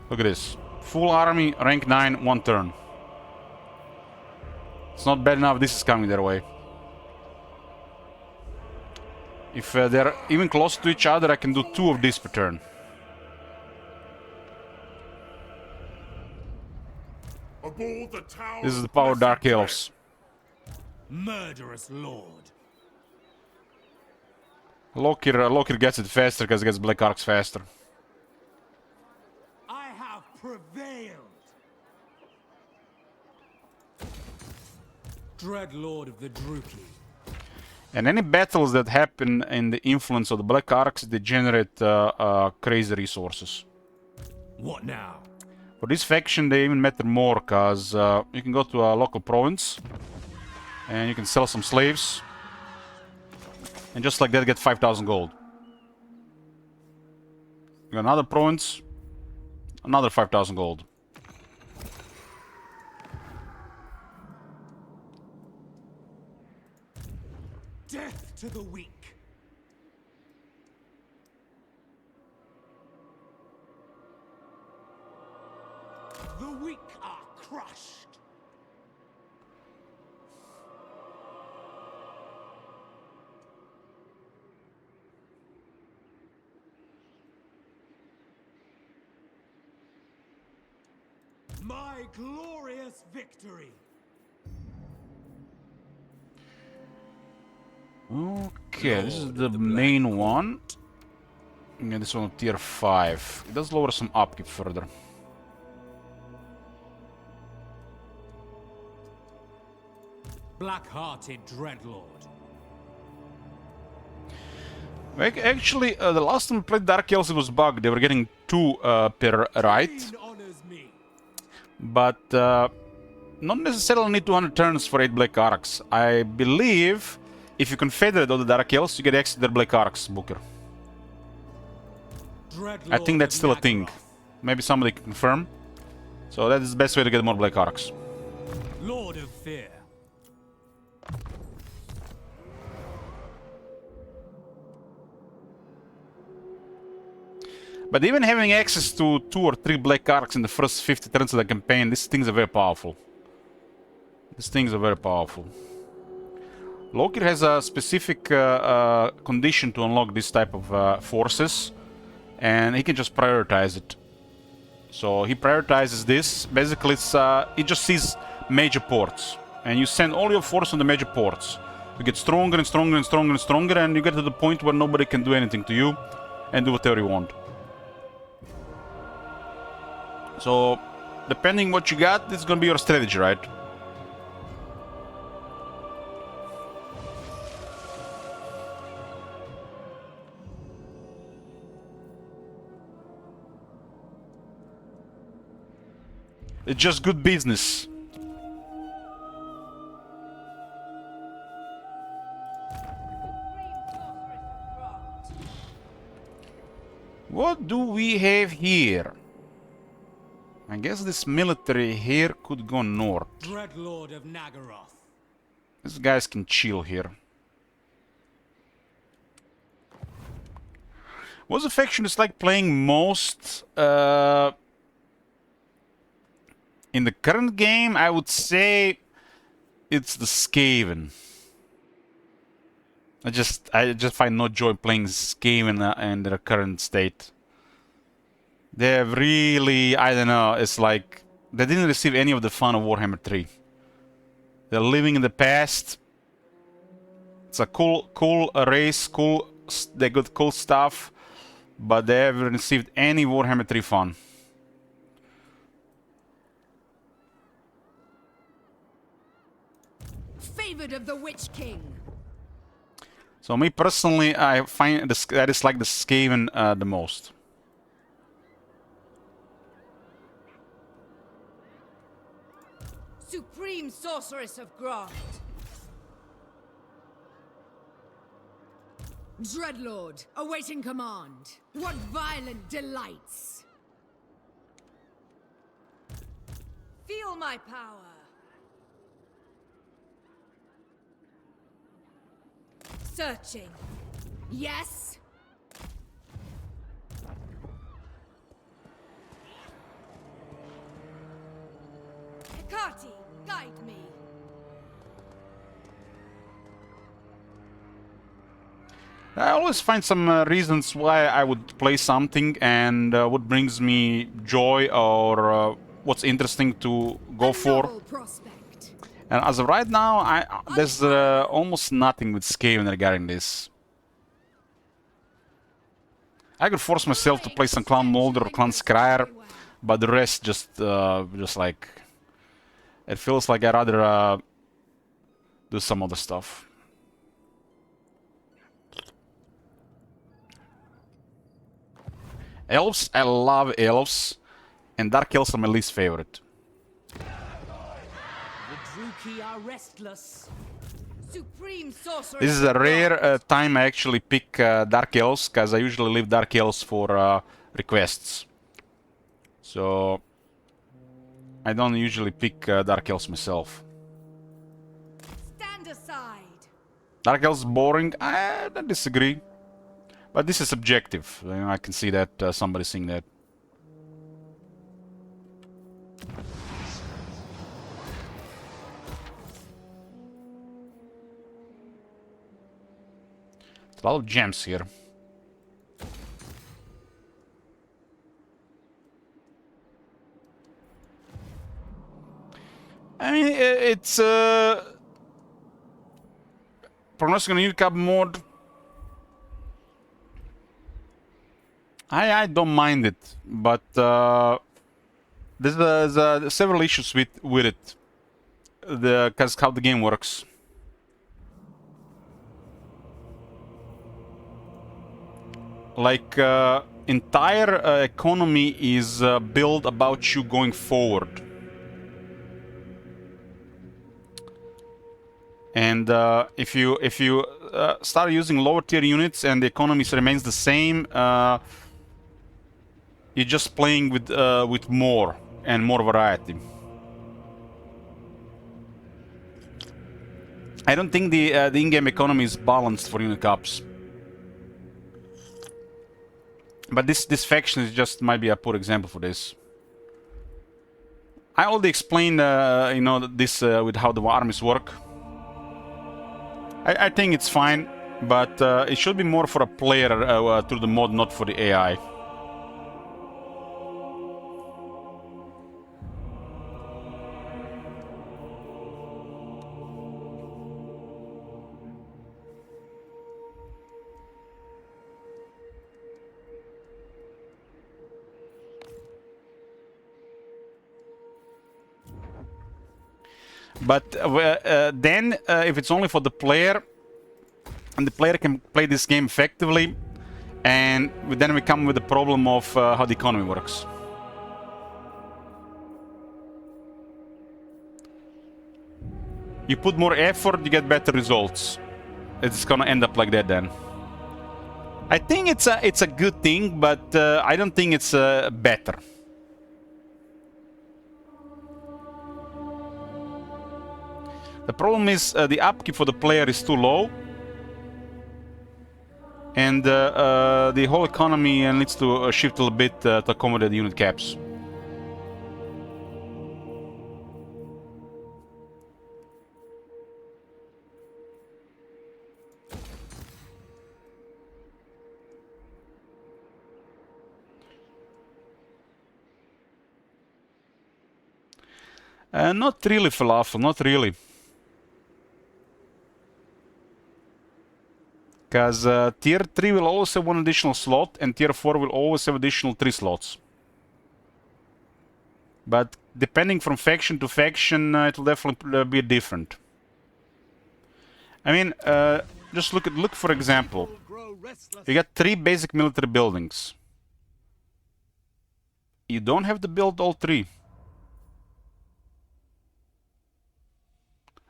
A: Look at this. Full army, rank 9, 1 turn. It's not bad enough this is coming their way. If they're even close to each other, I can do 2 of this per turn.
B: Aboard the tower.
A: This is the power of Dark Elves.
D: Murderous lord.
A: Lokir gets it faster because he gets Black Arcs faster.
D: I have prevailed. Dreadlord of the Druki.
A: And any battles that happen in the influence of the Black Arcs, they generate crazy resources.
D: What now?
A: For this faction, they even matter more, because you can go to a local province, and you can sell some slaves, and just like that get 5,000 gold. You got another province, another 5,000 gold.
D: Death to the weak. The weak are crushed. My glorious victory.
A: Okay, this is the main one. Yeah, this one tier 5. It does lower some upkeep further.
D: Black-hearted Dreadlord.
A: Actually, the last time we played Dark Elves, it was bugged. They were getting 2 per right.
D: Honors me.
A: But not necessarily need 200 turns for 8 Black Arcs. I believe if you confederate all the Dark Elves, you get access to their Black Arcs, Booker. I think that's still a thing. Maybe somebody can confirm. So that is the best way to get more Black Arcs.
D: Lord of Fear.
A: But even having access to 2 or 3 Black Arcs in the first 50 turns of the campaign, these things are very powerful. These things are very powerful. Lokir has a specific condition to unlock this type of forces, and he can just prioritize it. So he prioritizes this. Basically, he just sees major ports, and you send all your force on the major ports. You get stronger and stronger and stronger and stronger, and you get to the point where nobody can do anything to you, and do whatever you want. So, depending what you got, it's gonna be your strategy, right? It's just good business. What do we have here? I guess this military here could go north.
D: Dreadlord of Nagaroth.
A: These guys can chill here. What's the faction is like playing most in the current game? I would say it's the Skaven. I just find no joy playing Skaven in their current state. They're really, I don't know, it's like they didn't receive any of the fun of Warhammer 3. They're living in the past. It's a cool race, they got cool stuff, but they haven't received any Warhammer 3 fun.
G: Favored of the Witch King.
A: So me personally, I find that is like the Skaven the most.
G: Supreme Sorceress of Graft. Dreadlord, awaiting command. What violent delights! Feel my power. Searching. Yes? Hecate, guide me.
A: I always find some reasons why I would play something and what brings me joy or what's interesting to go for.
G: Novel prospect.
A: And as of right now, there's almost nothing with Skaven regarding this. I could force myself to play some Clan Molder or Clan Skryre, but the rest just like... It feels like I'd rather do some other stuff. Elves, I love elves, and Dark Elves are my least favorite.
H: The Druki are restless.
G: Supreme sorcerer.
A: This is a rare time I actually pick Dark Elves, because I usually leave Dark Elves for requests. So I don't usually pick Dark Elves myself.
G: Stand aside.
A: Dark Elves boring? I don't disagree. But this is subjective. You know, I can see that somebody's saying that. A lot of gems here. I mean, it's Pronouncing on UCAB mode. I don't mind it, but there's several issues with it, because how the game works. Like entire economy is built about you going forward, and if you start using lower tier units and the economy remains the same. You're just playing with more and more variety. I don't think the in-game economy is balanced for Unicaps. But this faction is just might be a poor example for this. I already explained, you know, this with how the armies work. I think it's fine, but it should be more for a player through the mod, not for the AI. But then, if it's only for the player, and the player can play this game effectively, and then we come with the problem of how the economy works. You put more effort, you get better results. It's gonna end up like that then. I think it's a good thing, but I don't think it's better. The problem is the upkeep for the player is too low, and the whole economy needs to shift a little bit to accommodate the unit caps. Not really, Falafel, not really. Because tier 3 will always have one additional slot, and tier 4 will always have additional 3 slots. But depending from faction to faction, it will definitely be different. I mean, just look for example. You got 3 basic military buildings. You don't have to build all 3.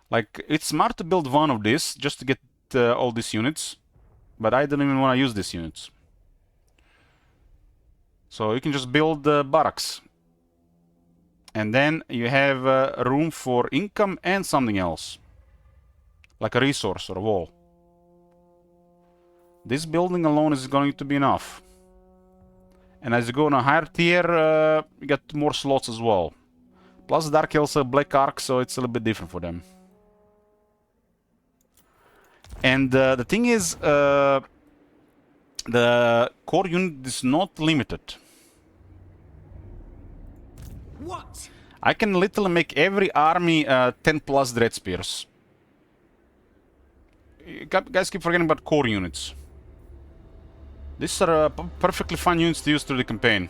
A: Like, it's smart to build one of these just to get all these units. but I don't even want to use these units. So you can just build barracks. And then you have room for income and something else. Like a resource or a wall. This building alone is going to be enough. And as you go on a higher tier, you get more slots as well. Plus Dark Elves have Black Ark, so it's a little bit different for them. And the thing is, the core unit is not limited.
D: What?
A: I can literally make every army 10 plus Dread Spears. You guys keep forgetting about core units. These are perfectly fine units to use through the campaign.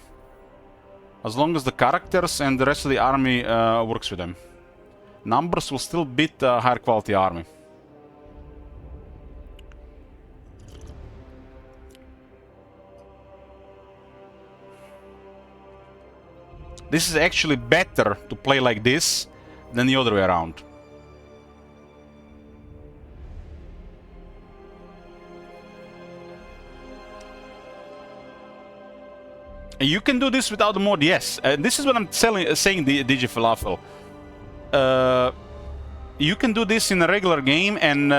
A: As long as the characters and the rest of the army works with them. Numbers will still beat a higher quality army. This is actually better to play like this than the other way around. You can do this without the mod, yes. This is what I'm saying, DJ Falafel. You can do this in a regular game, and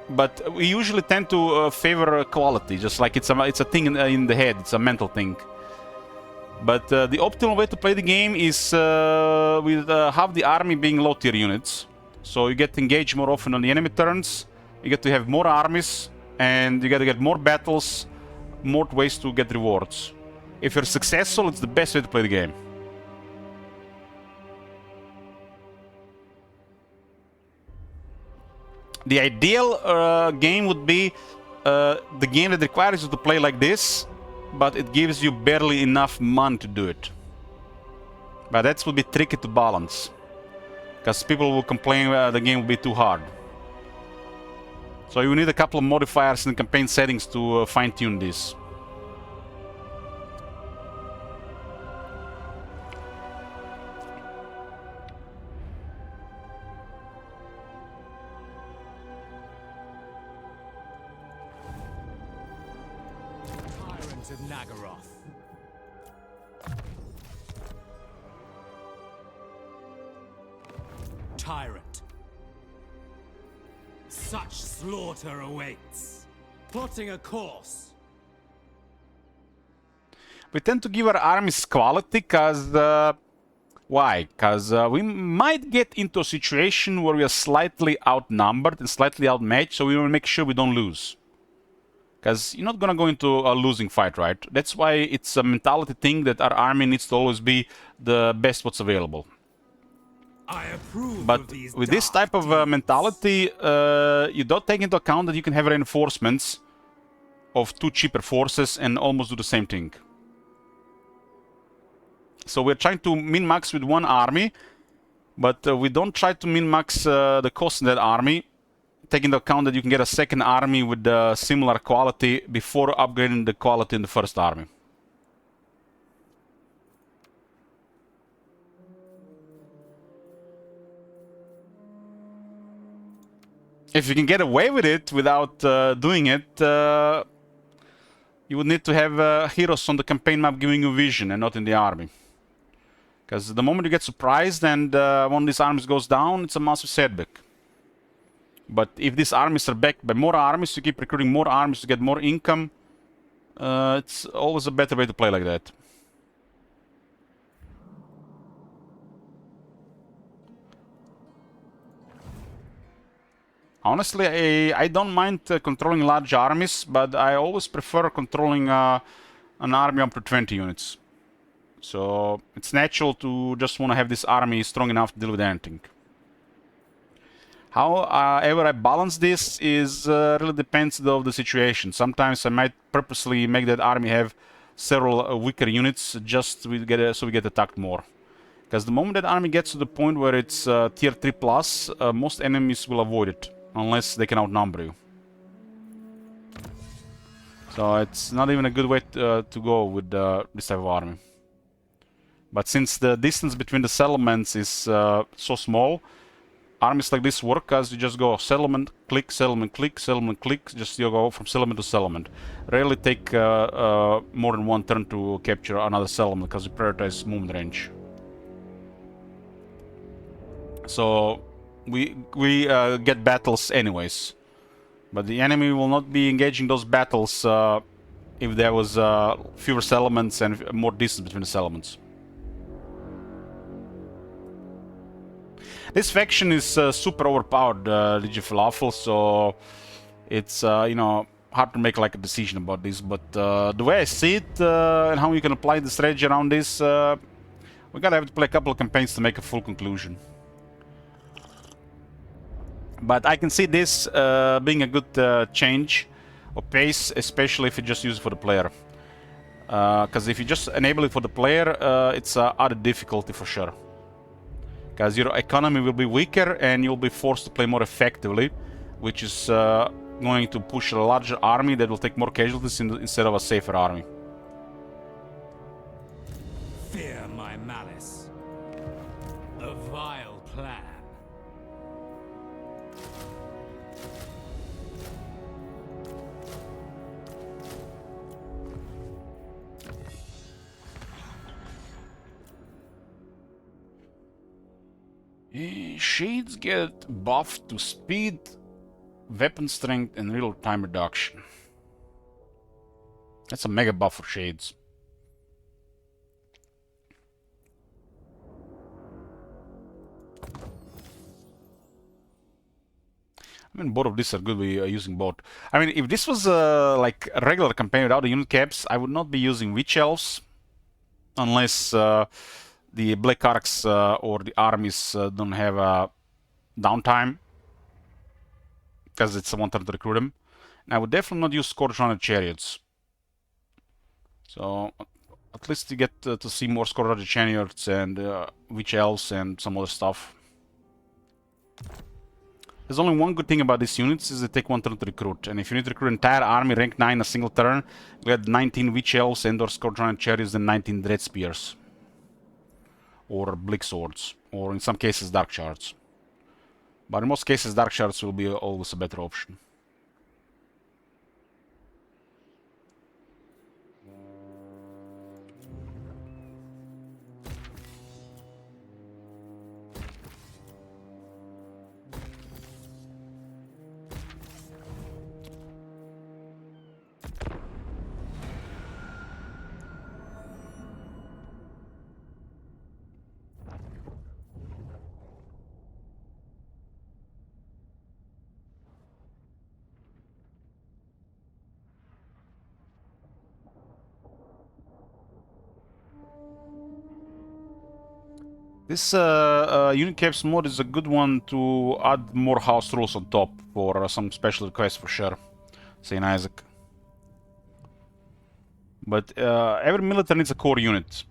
A: but we usually tend to favor quality, just like it's a thing in the head, it's a mental thing. But the optimal way to play the game is with half the army being low tier units. So you get to engage more often on the enemy turns, you get to have more armies, and you get to get more battles, more ways to get rewards. If you're successful, it's the best way to play the game. The ideal game would be the game that requires you to play like this, but it gives you barely enough money to do it. But that will be tricky to balance, because people will complain the game will be too hard. So you need a couple of modifiers in the campaign settings to fine-tune this.
D: Tyrant of Nagaroth. Tyrant. Such slaughter awaits. Plotting a course.
A: We tend to give our armies quality because... why? Because we might get into a situation where we are slightly outnumbered and slightly outmatched, so we want to make sure we don't lose. Because you're not going to go into a losing fight, right? That's why it's a mentality thing that our army needs to always be the best what's available.
D: I approve
A: But
D: of these
A: with this
D: dark
A: type of
D: deeds.
A: mentality, you don't take into account that you can have reinforcements of two cheaper forces and almost do the same thing. So we're trying to min-max with one army, but we don't try to min-max the cost in that army, taking into account that you can get a second army with similar quality before upgrading the quality in the first army. If you can get away with it without doing it, you would need to have heroes on the campaign map giving you vision and not in the army. Because the moment you get surprised and one of these armies goes down, it's a massive setback. But if these armies are backed by more armies, you keep recruiting more armies to get more income, it's always a better way to play like that. Honestly, I don't mind controlling large armies, but I always prefer controlling an army up to 20 units. So it's natural to just want to have this army strong enough to deal with anything. However I balance this is really depends of the situation. Sometimes I might purposely make that army have several weaker units just so we get attacked more. Because the moment that army gets to the point where it's tier 3 plus, most enemies will avoid it. Unless they can outnumber you. So it's not even a good way to go with this type of army. But since the distance between the settlements is so small, armies like this work, as you just go settlement, click, settlement, click, settlement, click. Just you go from settlement to settlement. Rarely take more than one turn to capture another settlement because you prioritize movement range. So we get battles anyways, but the enemy will not be engaging those battles if there was fewer settlements and more distance between the settlements. This faction is super overpowered, DJ Falafel, so it's you know, hard to make like a decision about this. But the way I see it and how you can apply the strategy around this, we gotta have to play a couple of campaigns to make a full conclusion. But I can see this being a good change of pace, especially if you just use it for the player. Because if you just enable it for the player, it's added difficulty for sure. Because your economy will be weaker and you'll be forced to play more effectively, which is going to push a larger army that will take more casualties instead of a safer army.
D: Fear my malice. A vile plan.
A: Shades get buffed to speed, weapon strength, and real time reduction. That's a mega buff for Shades. I mean, both of these are good. We are using both. I mean, if this was like a regular campaign without the unit caps, I would not be using Witch Elves unless the Black Arcs or the armies don't have a downtime, because it's a one turn to recruit them. And I would definitely not use Scourge Runner Chariots. So at least you get to see more Scourge Runner Chariots and Witch Elves and some other stuff. There's only one good thing about these units is they take one turn to recruit. And if you need to recruit an entire army rank 9 a single turn, you get 19 Witch Elves and or Scourge Runner Chariots and 19 Dread Spears. Or Bleak Swords, or in some cases Dark Shards. But in most cases Dark Shards will be always a better option. This unit caps mod is a good one to add more house rules on top for some special requests for sure. St. Isaac. But every military needs a core unit.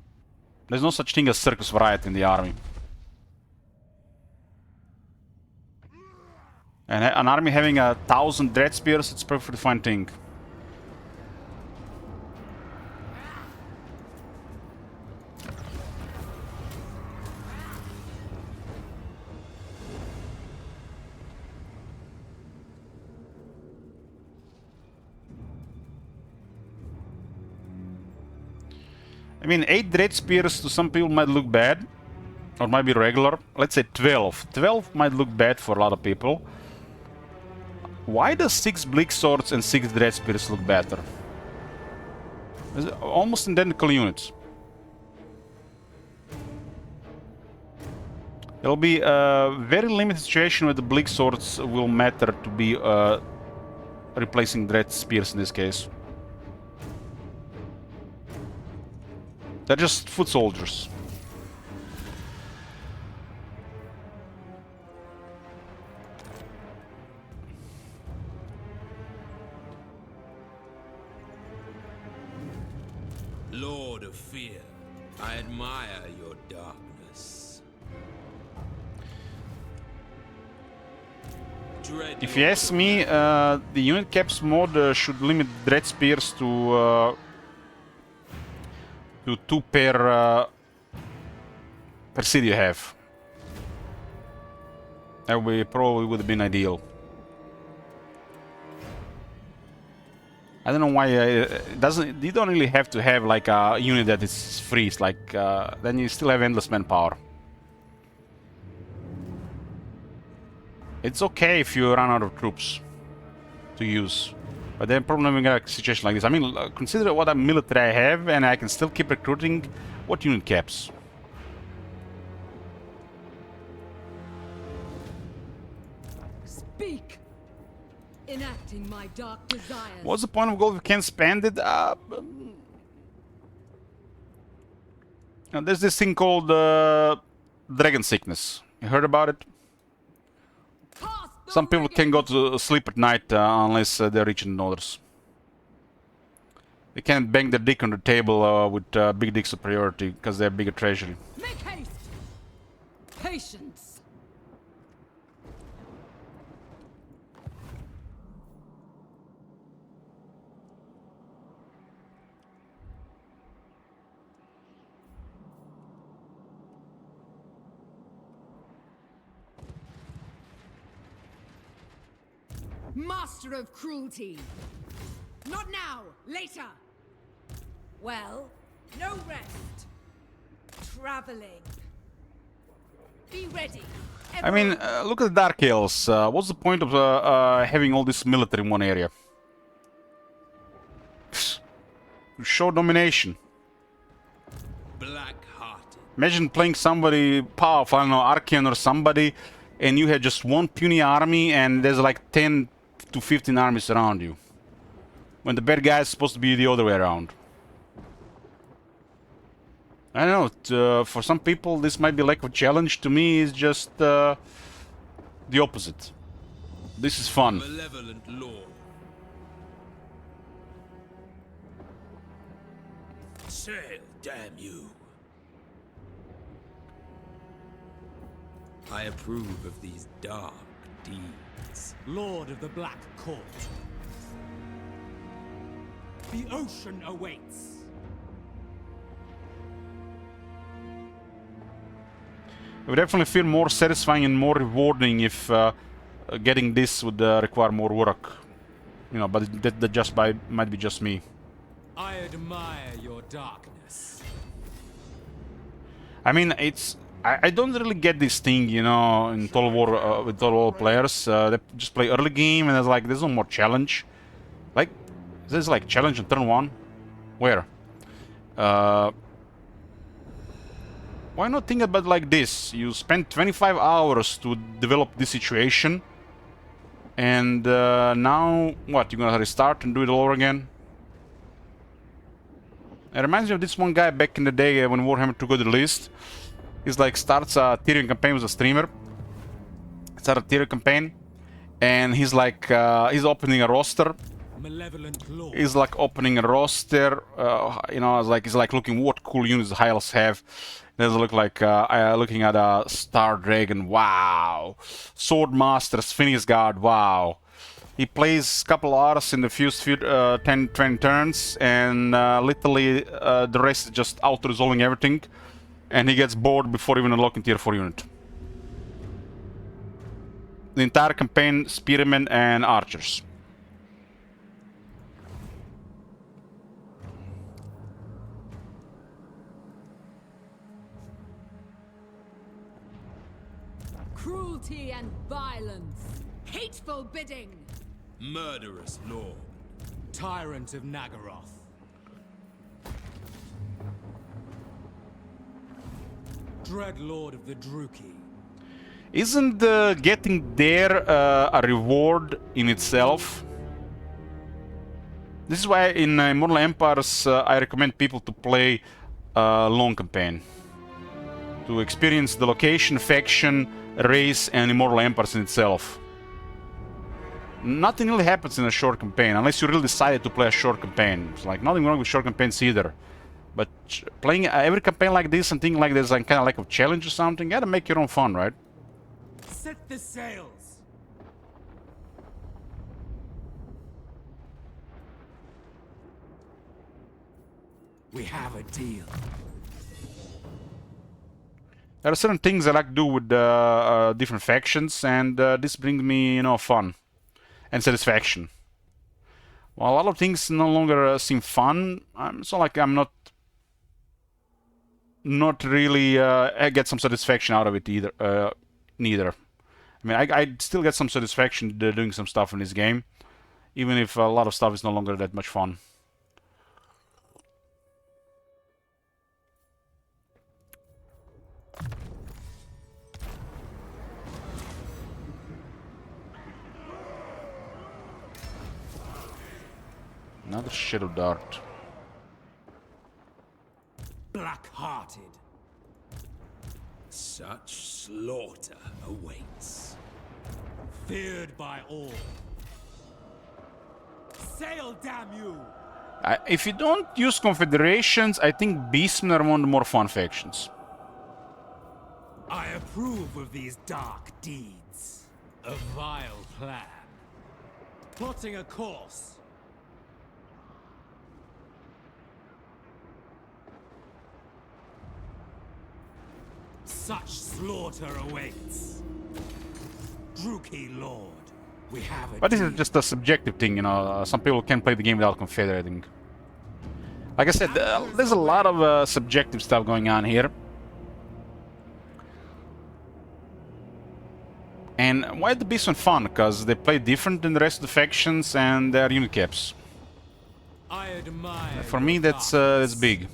A: There's no such thing as circus variety in the army. And an army having 1,000 Dread Spears, it's a perfectly fine thing. I mean, 8 Dread Spears to some people might look bad, or might be regular. Let's say 12. 12 might look bad for a lot of people. Why does 6 Bleak Swords and 6 Dread Spears look better? It's almost identical units. There'll be a very limited situation where the Bleak Swords will matter to be replacing Dread Spears in this case. They're just foot soldiers.
E: Lord of Fear, I admire your darkness.
A: If you ask me, the unit caps mod should limit Dread Spears to 2 per city you have. That probably would have been ideal. I don't know why it doesn't. You don't really have to have like a unit that is free. It's like then you still have endless manpower. It's okay if you run out of troops to use, but then probably in a situation like this. I mean, consider what a military I have, and I can still keep recruiting. What unit caps?
G: Speak! Enacting my dark desires.
A: What's the point of gold if you can't spend it? There's this thing called dragon sickness. You heard about it? Some people can't go to sleep at night unless they're reaching orders. They can't bang their dick on the table with big dick superiority because they have bigger treasury.
G: Make haste! Patience! Master of cruelty! Not now! Later! Well, no rest. Traveling. Be ready.
A: I mean, look at the Dark Elves. What's the point of having all this military in one area? To show domination.
E: Black-hearted.
A: Imagine playing somebody powerful, I don't know, Archeon or somebody, and you had just one puny army and there's like 10 to 15 armies around you. When the bad guy is supposed to be the other way around. I don't know, for some people this might be like a challenge. To me it's just the opposite. This is fun.
E: Malevolent lord. Sail, damn you. I approve of these dark deeds.
D: Lord of the Black Court. The ocean awaits.
A: It would definitely feel more satisfying and more rewarding if getting this would require more work. You know, but that just might be just me.
D: I admire your darkness.
A: I mean, I don't really get this thing, you know, in Total War with Total War players. They just play early game and it's like there's no more challenge. Like, there's like challenge on turn 1. Where? Why not think about it like this? You spend 25 hours to develop this situation, and now what? You're gonna restart and do it all over again? It reminds me of this one guy back in the day when Warhammer 2 got released. He's like starts a Tyrion campaign with a streamer. Starts a Tyrion campaign, and he's like he's opening a roster.
D: Malevolent Lord.
A: He's like opening a roster. You know, he's like looking what cool units the high elves have. Does look like looking at a Star Dragon. Wow. Swordmaster, Sphinx Guard. Wow. He plays a couple of hours in the first 10-20 turns, and literally the rest is just auto-resolving everything, and he gets bored before even unlocking tier 4 unit. The entire campaign, spearmen and archers.
G: Cruelty and violence. Hateful bidding.
E: Murderous lord.
D: Tyrant of Nagaroth. Dread Lord of the Druki.
A: Isn't getting there a reward in itself? This is why in Immortal Empires I recommend people to play long campaign. To experience the location, faction, race, and Immortal Empires in itself. Nothing really happens in a short campaign, unless you really decided to play a short campaign. It's like nothing wrong with short campaigns either. But playing every campaign like this and thinking like there's like kind of like a challenge or something, you gotta make your own fun, right?
D: Set the sails. We have a deal.
A: There are certain things I like to do with different factions, and this brings me, you know, fun and satisfaction. While a lot of things no longer seem fun, it's not like I'm not really I get some satisfaction out of it either. Neither. I mean, I still get some satisfaction doing some stuff in this game, even if a lot of stuff is no longer that much fun. Another Shadow Dart.
D: Black-hearted.
E: Such slaughter awaits.
D: Feared by all. Sail, damn you!
A: If you don't use confederations, I think Beastmen are one of the more fun factions.
D: I approve of these dark deeds. A vile plan. Plotting a course. Such slaughter awaits. Druki Lord, we have a
A: But this is
D: deal.
A: just a subjective thing, you know. Some people can play the game without confederating. Like I said, there's a lot of subjective stuff going on here. And why the Beastmen fun? Because they play different than the rest of the factions and they're unit caps.
D: I admire
A: For
D: your
A: me, that's
D: darkness.
A: big.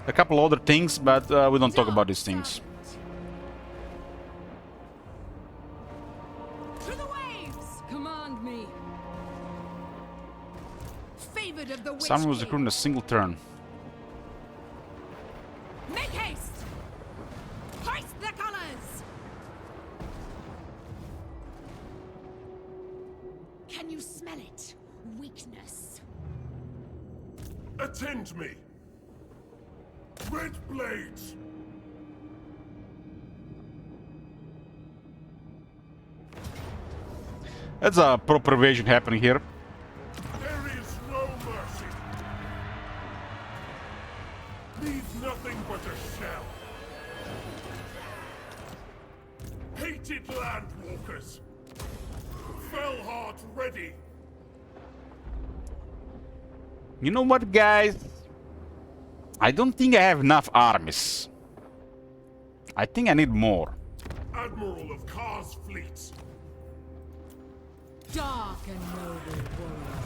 A: A couple other things, but we don't talk about these things.
C: To the waves!
G: Command me.
C: Favored of the Witch
A: Someone was
C: King.
A: recruited in a single turn.
C: Make haste! Hoist the colors! Can you smell it? Weakness.
B: Attend me! Red blades!
A: That's a proper evasion happening here.
B: There is no mercy! Leave nothing but a shell! Hated landwalkers! Fellheart ready!
A: You know what, guys? I don't think I have enough armies. I think I need more.
B: Admiral of Kar's fleets!
G: Dark and noble warrior.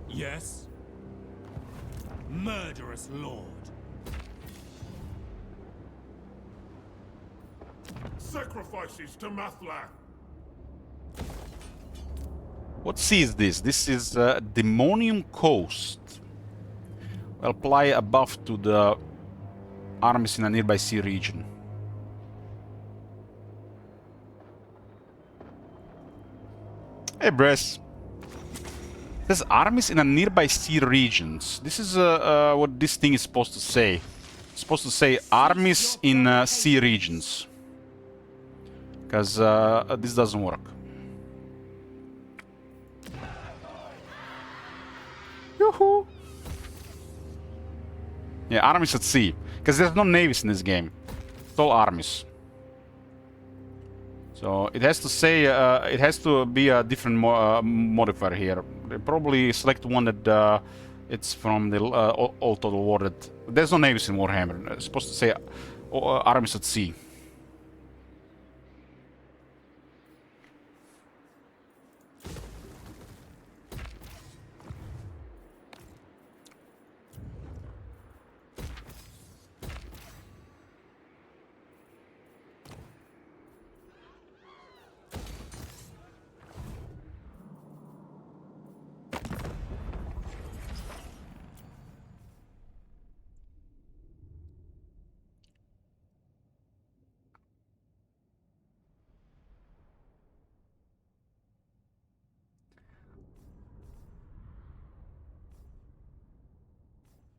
D: Yes? Murderous lord.
B: Sacrifices to Mathlan!
A: What sea is this? This is Demonium Coast. Will apply a buff to the armies in a nearby sea region. Hey, Bress. There's armies in a nearby sea regions. This is what this thing is supposed to say. It's supposed to say armies in sea regions. Because this doesn't work. Yoo-hoo! Yeah, armies at sea. Because there's no navies in this game. It's all armies. So it has to say, it has to be a different modifier here. They probably select one that it's from the Old Total War. That there's no navies in Warhammer. It's supposed to say armies at sea.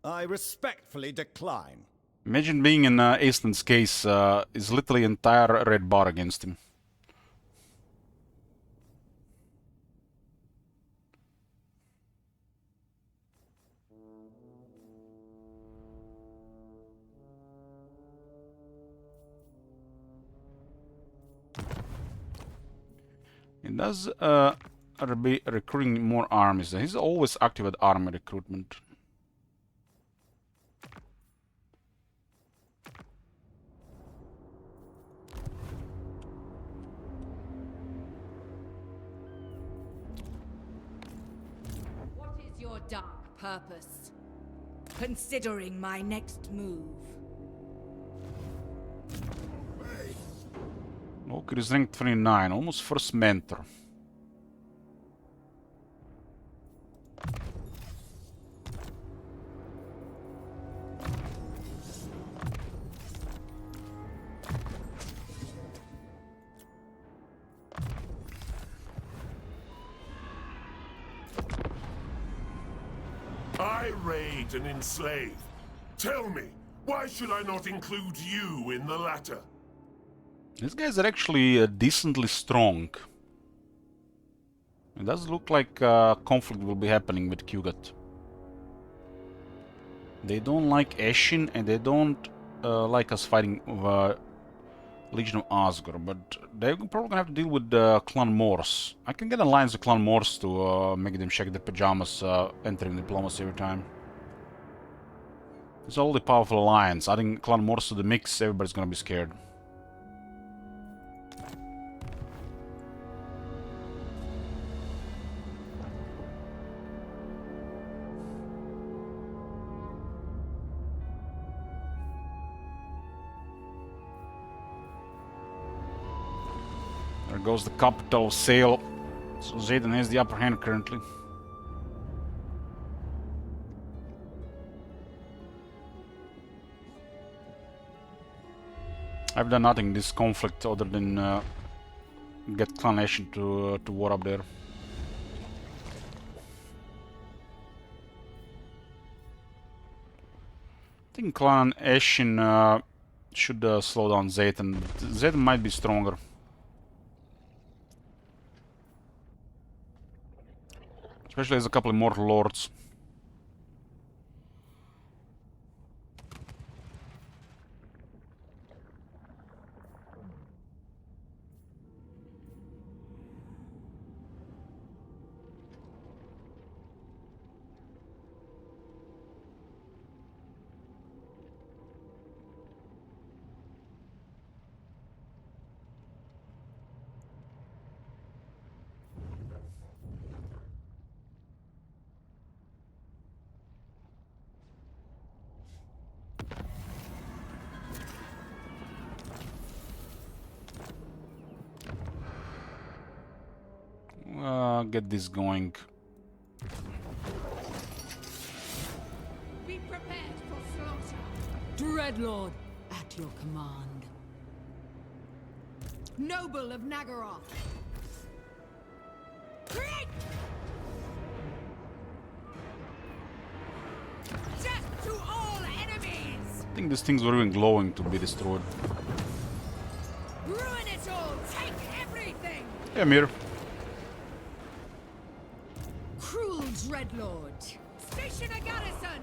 H: I respectfully decline.
A: Imagine being in Aislin's case, is literally entire red bar against him. He does be recruiting more armies. He's always active at army recruitment.
G: What is your dark purpose? Considering my next move.
A: Walker is ranked 29, almost first mentor.
B: I raid and enslave. Tell me, why should I not include you in the latter?
A: These guys are actually decently strong. It does look like conflict will be happening with Kugat. They don't like Eshin and they don't like us fighting Legion of Asgore, but they're probably gonna have to deal with Clan Morse. I can get alliance with Clan Morse to make them shake their pajamas entering diplomacy every time. It's all the powerful alliance. Adding Clan Morse to the mix, everybody's gonna be scared. There goes the capital of Sale. So Zayden has the upper hand currently. I've done nothing in this conflict other than get Clan Ashen to war up there. I think Clan Ashen should slow down Zayden. Zayden might be stronger. Especially as a couple of more lords. Get this going.
G: Be prepared for slaughter. Dreadlord, at your command. Noble of Nagaroth. Create! Death to all enemies!
A: I think these things were even glowing to be destroyed.
G: Ruin it all! Take everything!
A: Hey, Amir.
G: Cruel Dreadlord. Station a garrison!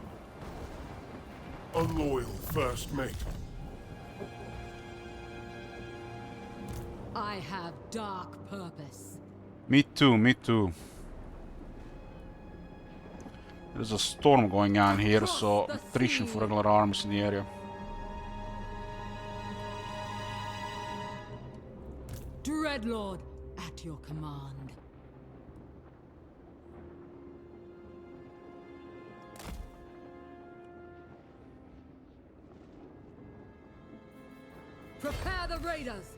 B: A loyal first mate.
G: I have dark purpose.
A: Me too, me too. There's a storm going on here, so attrition for regular armies in the area.
G: Dreadlord, at your command. Prepare the raiders!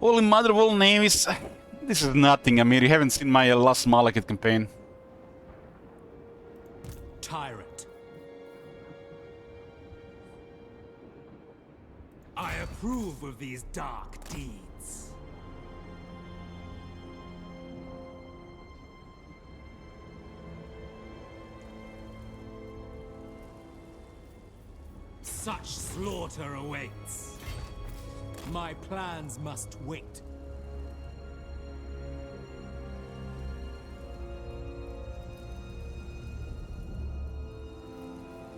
A: Holy mother of all names. This is nothing, Amir. You haven't seen my last Malekith campaign.
D: Tyrant. I approve of these dark deeds. Such slaughter awaits. My plans must wait.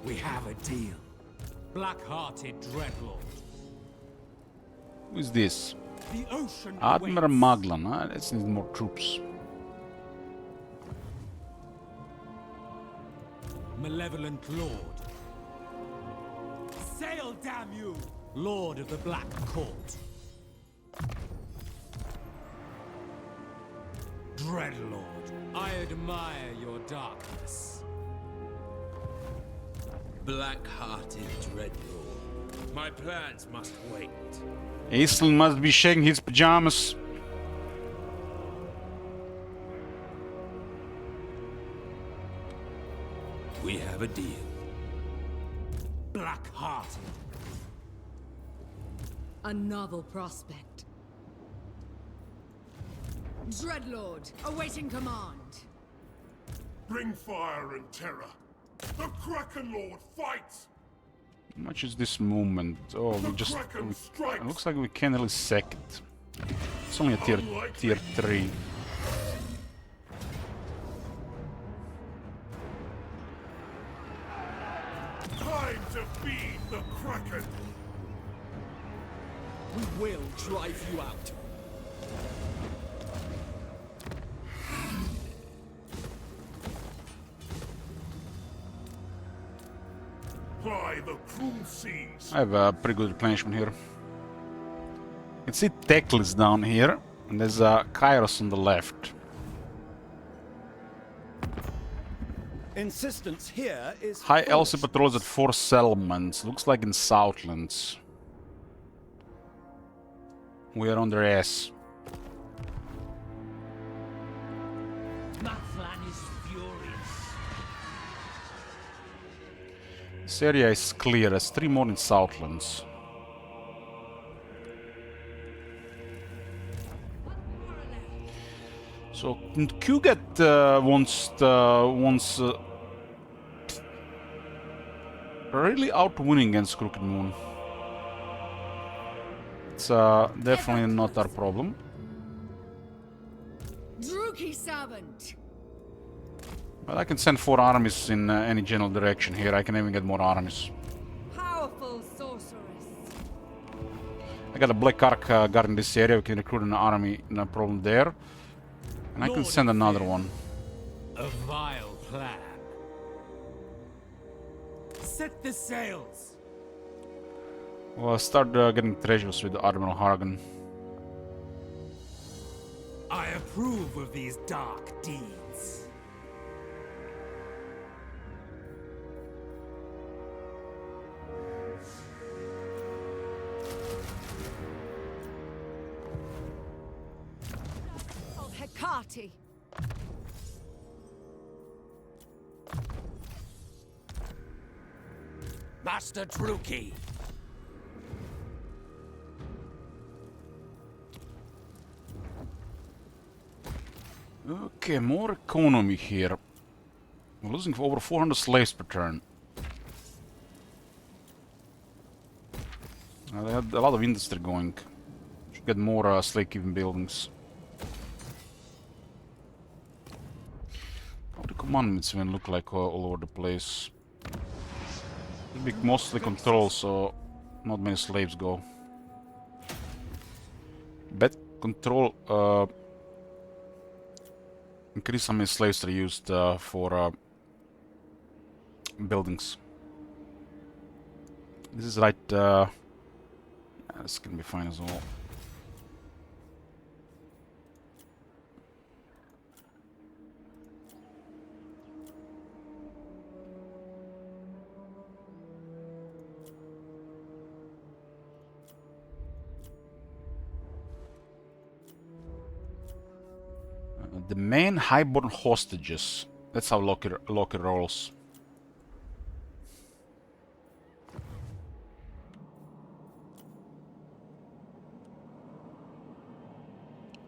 D: We have a deal. Black-hearted Dreadlord.
A: Who is this?
D: The ocean
A: Admiral
D: awaits.
A: Maglan. Let's need more troops.
D: Malevolent Lord. Sail, damn you! Lord of the Black Court. Dreadlord, I admire your darkness.
E: Black-hearted Dreadlord. My plans must wait.
A: Aisling must be shaking his pajamas.
E: We have a deal.
D: Black-hearted.
G: A novel prospect. Dreadlord, awaiting command.
B: Bring fire and terror. The Kraken Lord fights!
A: How much is this movement? Oh, we just... it looks like we can't really sack it. It's only a tier 3.
B: Time to feed the Kraken!
H: We will drive you out.
B: By the cruel seas!
A: I have a pretty good replenishment here. You can see Teclis down here, and there's Kairos on the left.
H: Insistence here is
A: High Elsie
H: foolish.
A: patrols at 4 settlements. Looks like in Southlands. We are on their ass.
D: Matlan is furious.
A: This area is clear. There's 3 more in Southlands. So Kuget wants really out winning against Crooked Moon. It's definitely not our problem.
G: Druki servant.
A: But I can send 4 armies in any general direction here. I can even get more armies.
G: Powerful sorceress.
A: I got a Black Ark guarding this area. We can recruit an army, no problem there. And I can
D: Lord
A: send
D: of
A: another
D: Fear.
A: one.
D: A vile plan. Set the sails.
A: We'll start getting treasures with Admiral Hargan.
D: I approve of these dark deeds.
C: Oh, Hecate.
H: Master Druki.
A: Okay, more economy here. We're losing over 400 slaves per turn. They had a lot of industry going. Should get more slave-keeping buildings. How the commandments even look like all over the place? It'll be mostly control, so not many slaves go. Bet control increase how many slaves are used for buildings. This is right. Yeah, this can be fine as well. The main highborn hostages. That's how Loki rolls.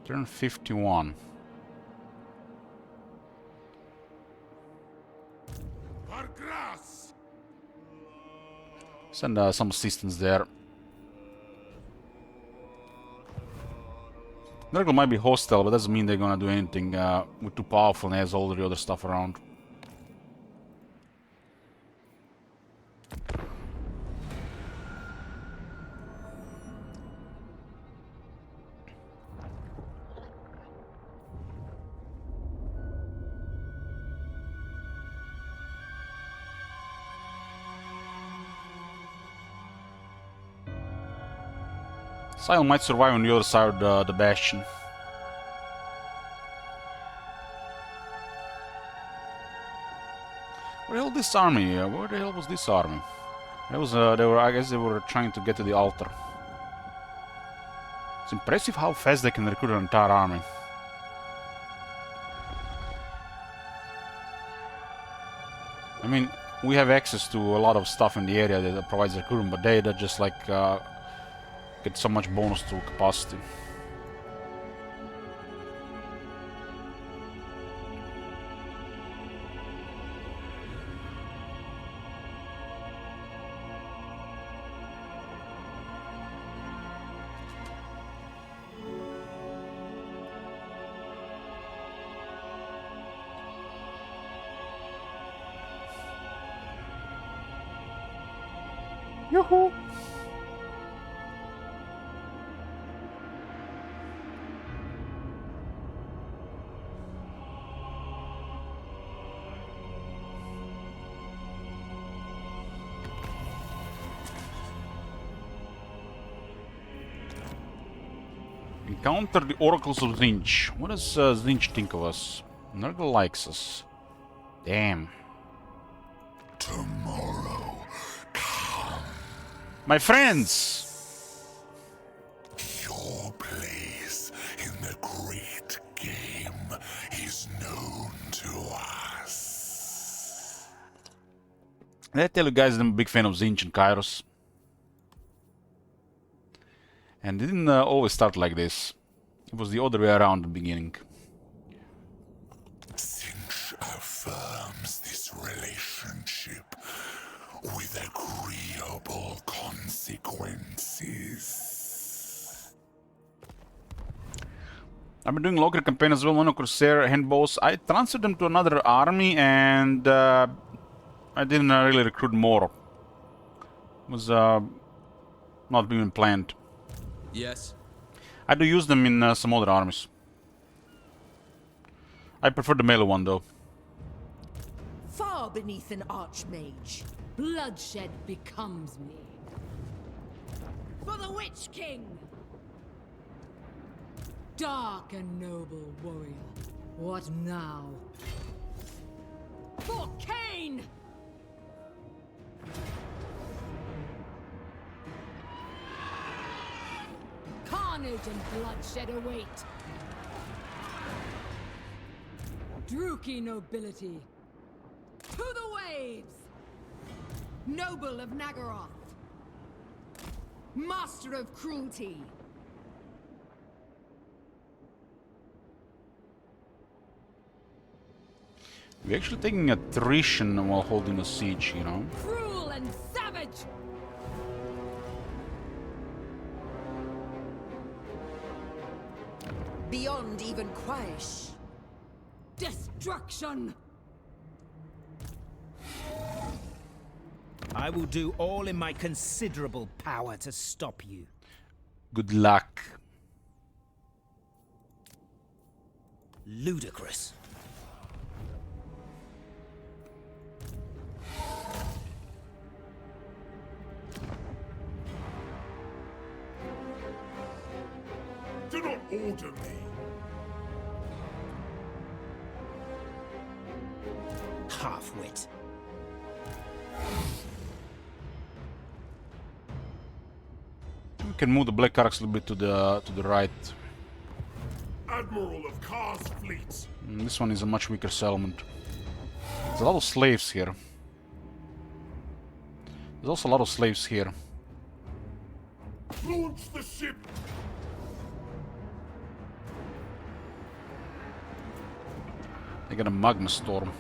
A: Turn 51.
B: Argras!
A: Send some assistance there. Nurgle might be hostile, but doesn't mean they're gonna do anything. We're too powerful and has all the other stuff around. Sile might survive on the other side of the bastion. Where the hell this army? Where the hell was this army? It was, I guess they were trying to get to the altar. It's impressive how fast they can recruit an entire army. I mean, we have access to a lot of stuff in the area that provides recruitment, but they just like get so much bonus to capacity. Yoo-hoo! Encounter the Oracles of Tzeentch. What does Tzeentch think of us? Nurgle likes us. Damn.
B: Tomorrow, come.
A: My friends!
B: Your place in the great game is known to us.
A: Did I tell you guys I'm a big fan of Tzeentch and Kairos? And it didn't always start like this. It was the other way around in the beginning.
B: Tzeentch affirms this relationship with agreeable consequences.
A: I've been doing local campaign as well, one of Crusader handbows. I transferred them to another army and I didn't really recruit more. It was not even planned.
E: Yes.
A: I do use them in some other armies. I prefer the melee one though.
C: Far beneath an archmage.
G: Bloodshed becomes me.
C: For the Witch King!
G: Dark and noble warrior. What now?
C: For Cain!
G: Carnage and bloodshed await. Druki nobility.
C: To the waves! Noble of Nagaroth. Master of cruelty.
A: We're actually taking attrition while holding a siege, you know.
C: Cruel and savage! Beyond even Quaish.
G: Destruction!
H: I will do all in my considerable power to stop you.
A: Good luck.
H: Ludicrous.
B: Do not order me.
H: Half-wit.
A: We can move the Black Arcs a little bit to the right.
B: Admiral of Kar's fleet.
A: This one is a much weaker settlement. There's a lot of slaves here. There's also a lot of slaves here.
B: Launch the ship.
A: They got a magma storm.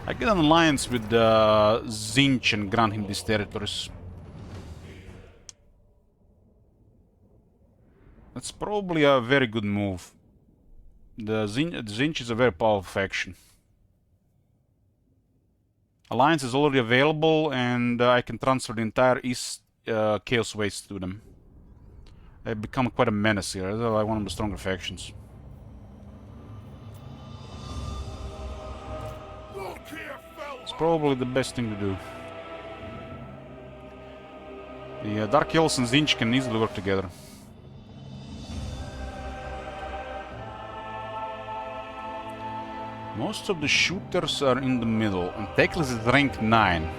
A: I get an alliance with Zinch and grant him these territories. That's probably a very good move. The Zinch is a very powerful faction. Alliance is already available, and I can transfer the entire East Chaos Waste to them. They've become quite a menace here. They're like one of the stronger factions. It's probably the best thing to do. The Dark Elves and Zinch can easily work together. Most of the shooters are in the middle, and Teclis is rank 9.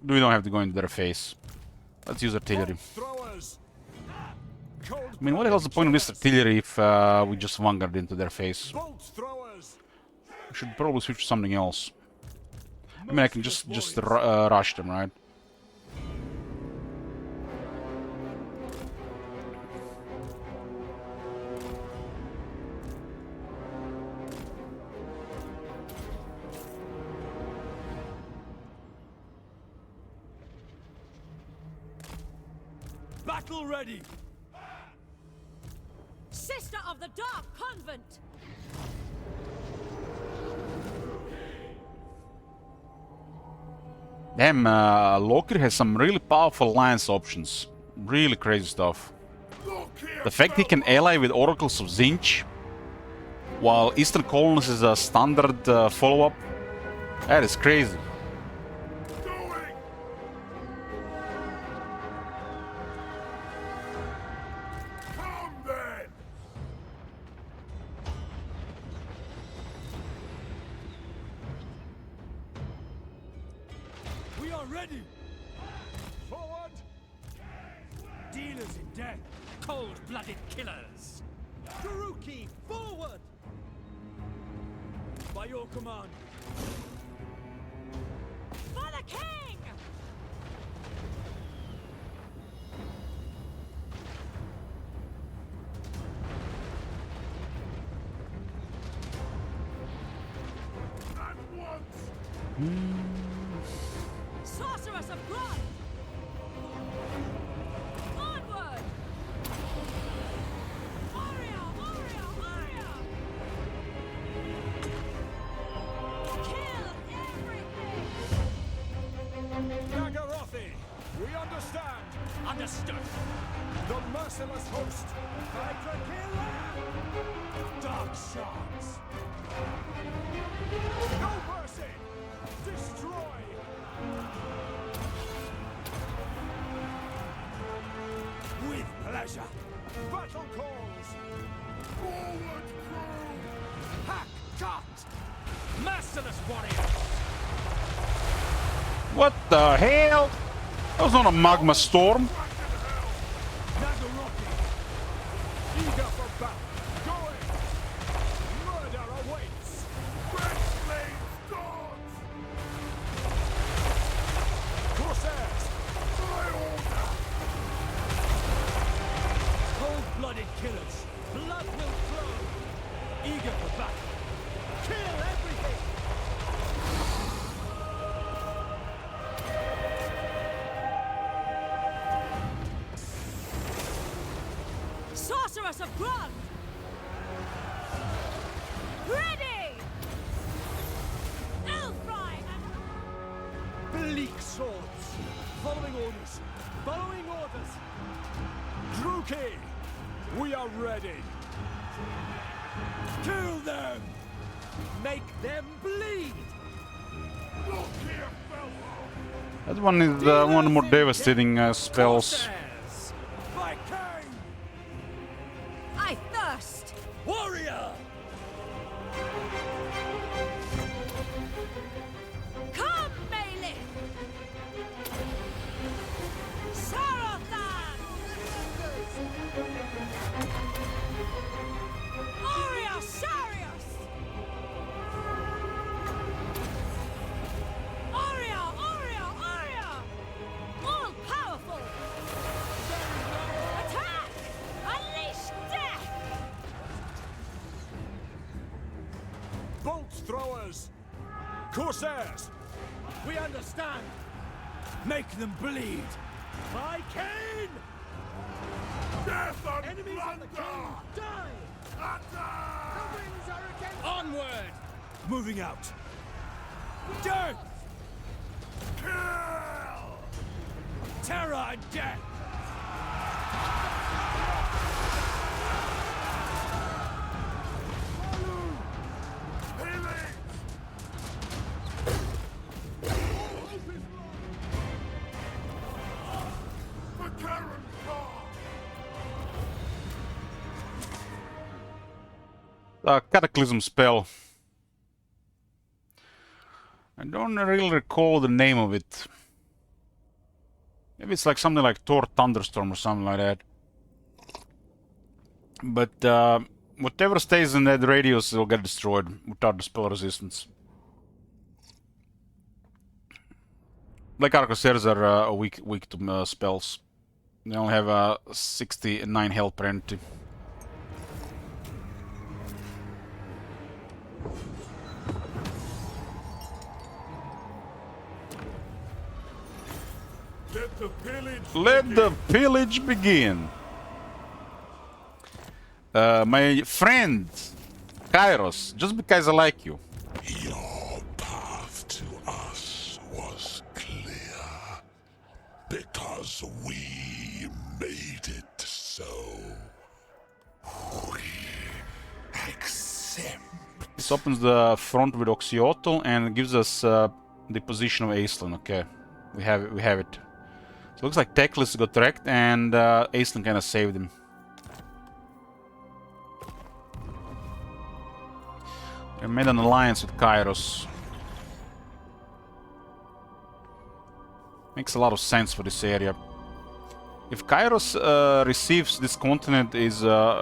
A: We don't have to go into their face. Let's use artillery. I mean, what the hell's the point of this artillery if we just vanguard into their face? We should probably switch to something else. I mean, I can just rush them, right?
H: Battle ready!
C: Sister of the Dark Convent!
A: Damn, Loki has some really powerful alliance options. Really crazy stuff. The fact he can ally with Oracles of Zinch, while Eastern Colonies is a standard follow-up, that is crazy.
H: Ready! Forward! Dealers in death! Cold-blooded killers! Kuruki, forward! By your command!
C: For the king!
B: At once!
C: Sorceress of blood! Onward! Warrior! Warrior! Warrior! Kill everything!
H: Nagarothi! We understand! Understood! The merciless host! Hydra killer! Dark shards! No mercy! Destroy! With pleasure! Battle calls! Forward crew! Hack cut! Merciless warrior!
A: What the hell? That was not a magma storm.
H: Nagarothi! Eager for battle! Going! Murder awaits!
B: Red Slaves gods!
H: Corsairs!
B: My order!
H: Cold-blooded killers! Blood will flow! Eager for battle! Kill everything!
C: Sorceress of blood! Ready! Elfry and
H: Bleak swords! Following orders! Following orders! Druki! We are ready! Kill them! Make them bleed!
B: Look here, fellow!
A: That one is one of the more devastating spells.
H: Corsairs! My king!
C: I thirst!
H: Warrior!
C: Come, Malith! Sarothan! Aurea Sarius! Aurea, Aurea, Aurea! All powerful!
H: bolt throwers! Corsairs! We understand! Make them bleed! By Cain!
B: Death and
H: Enemies of the king, die!
B: Attack!
H: The winds are against... Onward! Moving out! Death!
B: Kill!
H: Terror and death!
A: Cataclysm spell. I don't really recall the name of it. Maybe it's like something like Thor Thunderstorm or something like that. But whatever stays in that radius will get destroyed without the spell resistance. Black Arqueros are weak to spells. They only have 69 health per entity. Let the pillage begin. My friend Kairos, just because I like you.
B: Your path to us was clear, because we made it so. We accept.
A: This opens the front with Oxyotl and gives us the position of Aisling. Okay, we have it. So it looks like Teclis got wrecked and Aisling kind of saved him. They made an alliance with Kairos. Makes a lot of sense for this area. If Kairos receives this continent,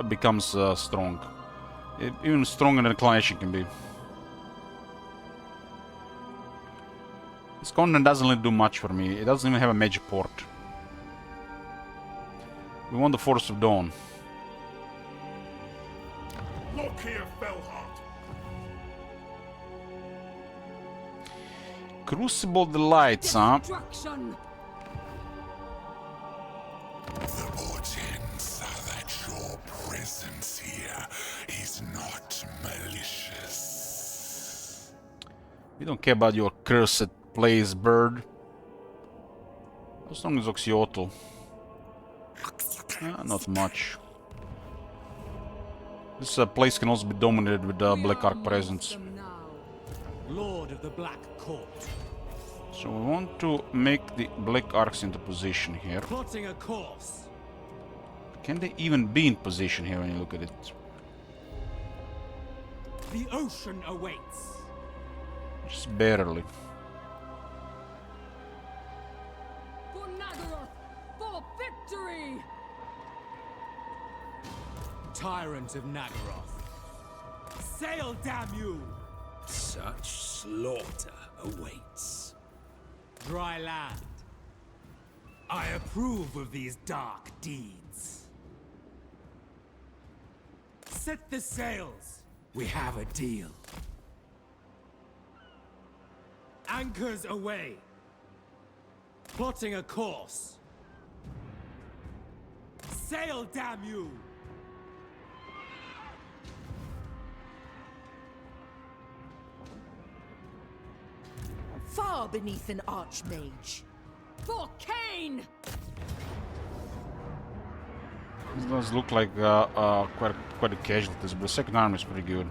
A: becomes strong. Even stronger than Clannation can be. This continent doesn't really do much for me. It doesn't even have a magic port. We want the Force of Dawn.
B: Look here, Fellheart.
A: Crucible Delights, huh?
G: Destruction!
B: The portents are that your presence here is not malicious.
A: We don't care about your cursed place, bird. How strong is Oxyotl? Not much. This place can also be dominated with Black Ark presence.
D: Lord of the Black Court.
A: So we want to make the Black Arks into position here.
D: Plotting a course.
A: Can they even be in position here when you look at it?
D: The ocean awaits.
A: Just barely.
G: For Nagaroth! For victory!
D: Tyrant of Nagaroth. Sail, damn you!
E: Such slaughter awaits.
D: Dry land. I approve of these dark deeds. Set the sails. We have a deal. Anchors away. Plotting a course. Sail, damn you!
C: Far beneath an archmage.
G: For Cain!
A: This does look like quite a casualties, but the second army is pretty good.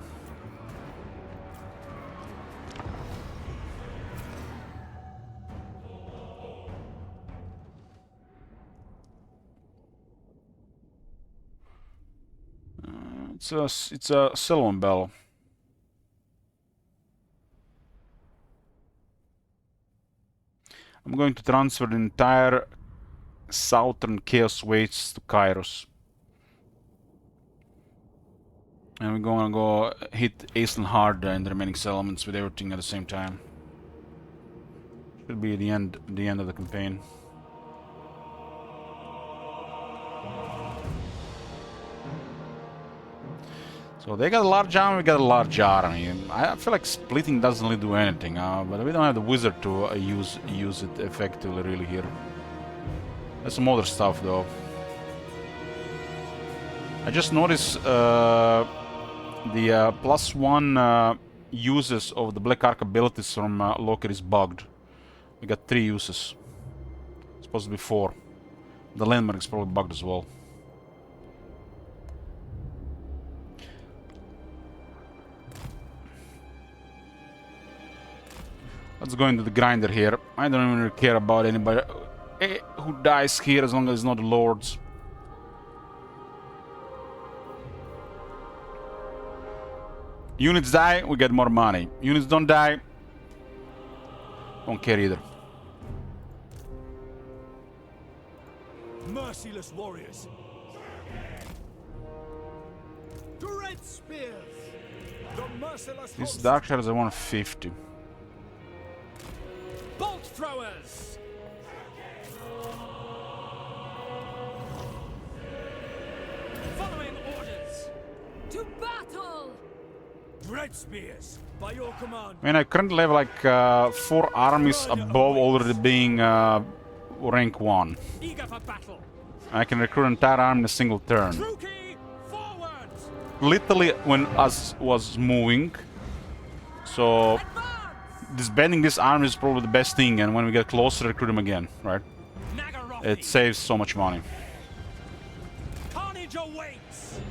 A: It's a Sylvan Bell. I'm going to transfer the entire southern Chaos Wastes to Kairos. And we're gonna go hit Aisling hard and the remaining settlements with everything at the same time. Should be the end of the campaign. So they got a large army, we got a large army. I feel like splitting doesn't really do anything, but we don't have the wizard to use it effectively really here. There's some other stuff though. I just noticed the +1 uses of the Black Ark abilities from Loker is bugged. We got 3 uses. It's supposed to be 4. The landmark is probably bugged as well. Let's go into the grinder here. I don't even really care about anybody who dies here as long as it's not the lords. Units die, we get more money. Units don't die, don't care either.
H: Merciless warriors. Dread spears. The merciless
A: This
H: host.
A: Dark Shadows are 150.
H: Bolt throwers. Following orders.
C: To battle!
H: Dread spears. By your command.
A: I mean, I currently have like 4 armies above already being rank 1.
H: Eager for battle.
A: I can recruit an entire army in a single turn.
H: Druki, forward.
A: Literally when us was moving. So disbanding this army is probably the best thing, and when we get closer, recruit them again, right?
H: Nagarothi.
A: It saves so much money.
H: Carnage awaits.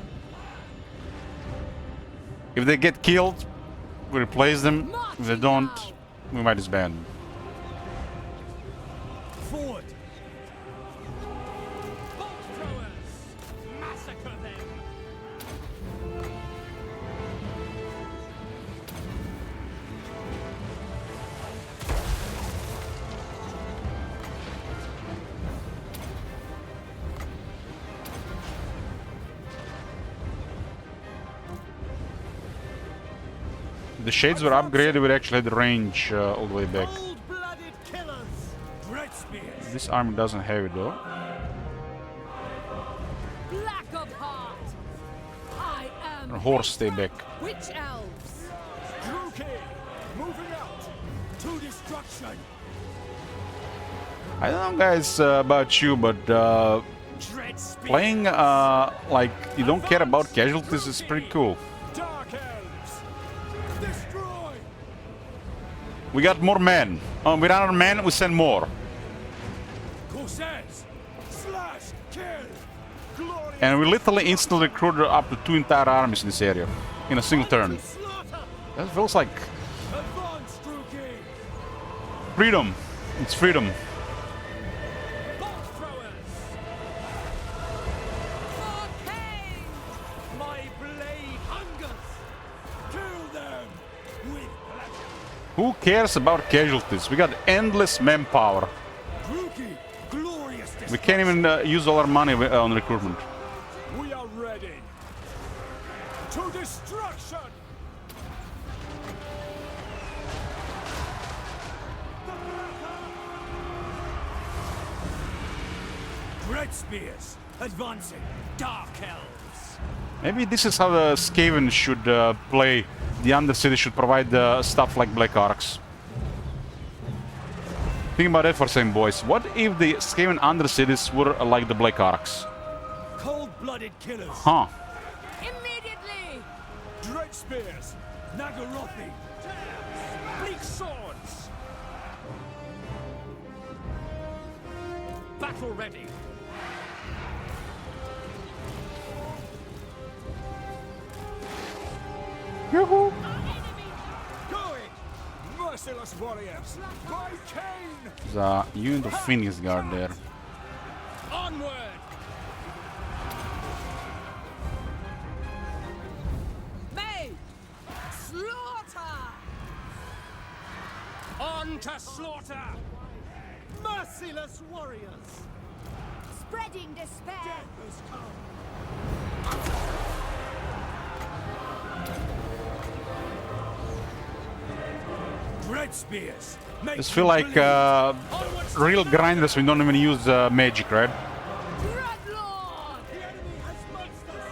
A: If they get killed, we replace them. If they don't, we might disband them.
H: Forward. Bolt throwers. Massacre them.
A: If the shades were upgraded, we'd actually have the range all the way back.
H: Cold-blooded killers. Dread spears.
A: This army doesn't have it though.
C: Black of heart! I am
A: Our horse stay back.
C: Witch elves!
H: Druki, moving out to destruction.
A: I don't know, guys, about you, but
H: Dread spears.
A: playing like you don't care about casualties is pretty cool.
H: Dark elves. Destroy.
A: We got more men. We run out of men, we send more.
H: Corsairs. Slash. Kill. Glorious.
A: And we literally instantly recruited up to 2 entire armies in this area in a single turn.
H: Slaughter.
A: That feels like
H: Advance, Druki.
A: freedom. It's freedom.
H: Bolt throwers.
C: For pain!
H: My blade hungers. Kill them with pleasure.
A: Who cares about casualties? We got endless manpower.
H: Druki, glorious
A: We can't even use all our money on recruitment.
H: We are ready. To destruction. Dread spears advancing. Dark elves.
A: Maybe this is how the Skaven should play. The Undercity should provide stuff like Black Arcs. Think about that for a second, boys. What if the Skaven Undercities were like the Black Arcs?
H: Cold-blooded killers.
A: Huh.
C: Immediately!
H: Dread spears. Nagarothi. Bleak swords. Battle ready.
A: Yoo-hoo.
H: Going. Merciless warriors. By Cain.
A: There's a unit of Phoenix Guard there.
H: Onward.
C: May! Slaughter!
H: On to slaughter. Merciless warriors.
C: Spreading despair!
H: Death has come. Dread spears. Make
A: Just feel like real grinders, we don't even use magic, right?
C: Dreadlord!
H: The enemy has monsters.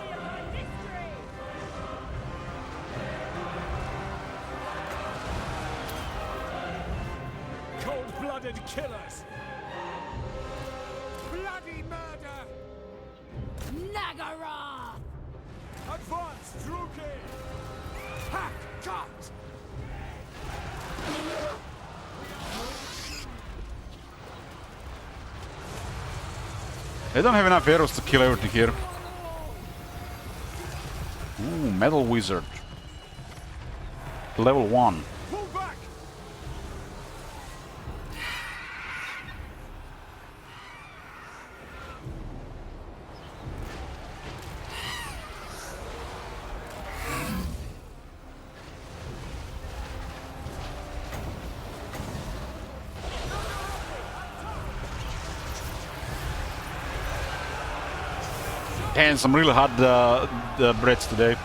H: Cold-blooded killers! Bloody murder!
C: Nagara!
H: Advance, Druki! Hack, cut!
A: They don't have enough arrows to kill everything here. Ooh, Metal Wizard. Level 1.
H: Pull back!
A: And some really hot breads today.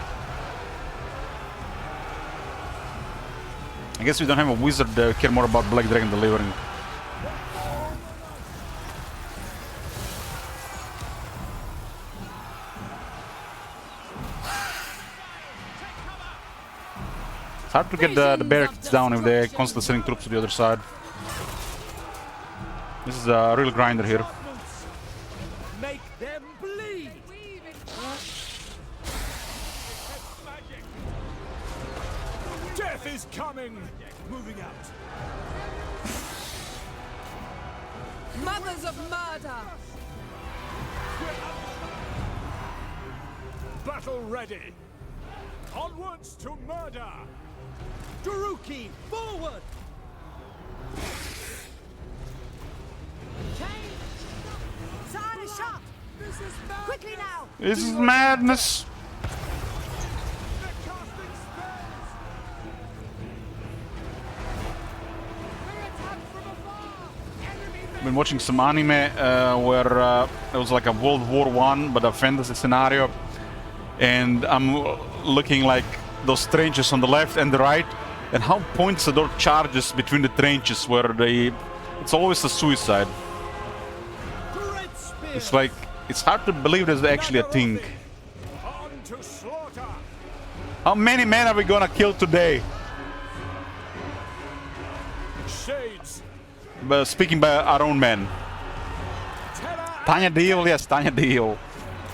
A: I guess we don't have a wizard care more about Black Dragon delivering. It's hard to get the barracks down if they're constantly sending troops to the other side. This is a real grinder here.
H: Make them bleed! Death is coming! Moving out.
G: Mothers of murder!
H: Battle ready! Onwards to murder! Daruki, forward!
C: Sign a shot! Quickly now!
A: This is madness!
H: They're casting spells! They attack from afar! Enemy
A: Been watching some anime where it was like a World War I, but a fantasy scenario, and I'm looking like those trenches on the left and the right, and how points the door charges between the trenches where it's always a suicide.
H: great spear!
A: It's like it's hard to believe there's actually a thing.
H: On to slaughter!
A: How many men are we gonna kill today?
H: Shades!
A: But speaking by our own men.
H: Terror!
A: Tanya Deal, yes, Tanya Deal.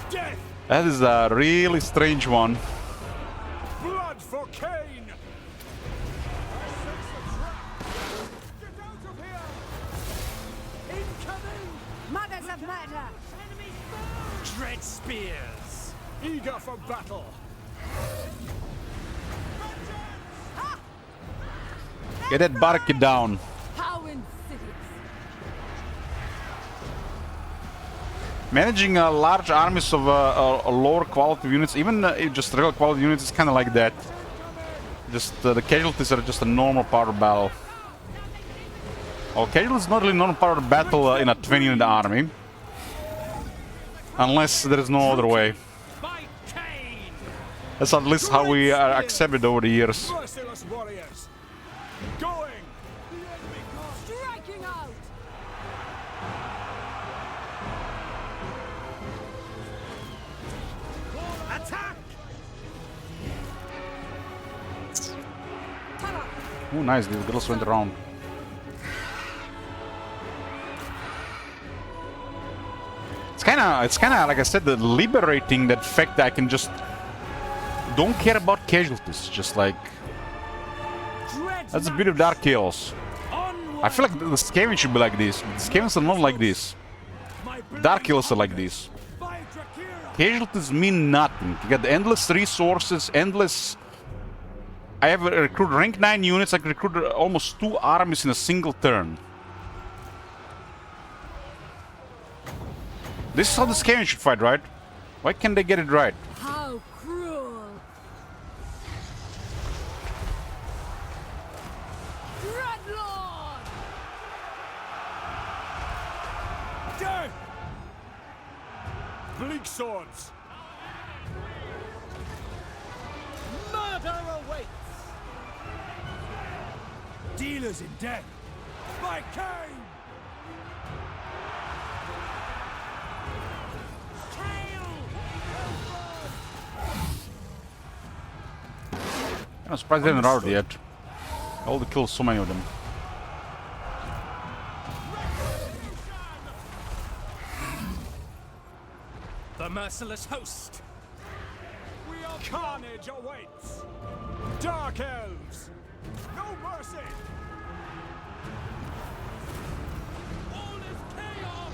H: Death!
A: That is a really strange one.
H: Blood for Cain! I sense a trap! Get out of here! Incoming!
C: Mothers of murder!
H: Dread spears! Eager for battle!
A: Get that barky down.
G: How insidious!
A: Managing large armies of lower quality units, even just regular quality units, is kind of like that. Just the casualties are just a normal part of battle. Well, casualties is not really a normal part of battle in a 20-unit army. Unless there is no other way.
H: By Cain!
A: That's at least how we accept it over the years.
H: Merciless warriors! Going!
G: Striking out!
H: Attack!
A: Oh, nice, these girls went around. It's kind of like I said, the liberating that fact that I can just don't care about casualties. Just like that's the beauty of Dark Chaos. I feel like the Skaven should be like this. The Skavens are not like this. Dark Chaos are like this. Casualties mean nothing. You got endless resources, endless. I have recruited rank 9 units. I can recruit almost 2 armies in a single turn. This is how the Skaven should fight, right? Why can't they get it right?
G: How cruel! Dreadlord!
H: Death! Bleak swords! Murder awaits! Dealers in death! By Cain!
A: I'm surprised they haven't routed yet. I already killed so many of them.
H: merciless host. Carnage awaits. Dark elves. No mercy. All is chaos.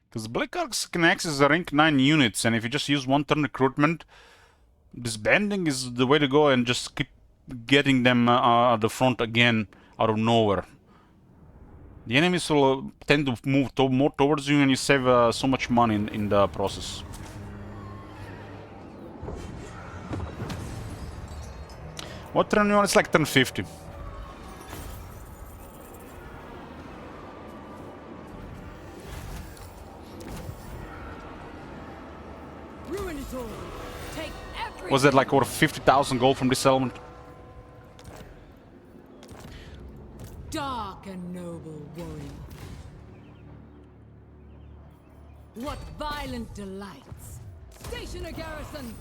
A: Because Black Arcs can access the rank 9 units, and if you just use one turn recruitment, disbanding is the way to go and just keep getting them at the front again out of nowhere. The enemies will tend to move more towards you, and you save so much money in the process. What turn you on? It's like turn 50.
G: Ruin it all. Take everything.
A: Was that like over 50,000 gold from this element?
G: Dark and noble warrior. What violent delights. Station a garrison.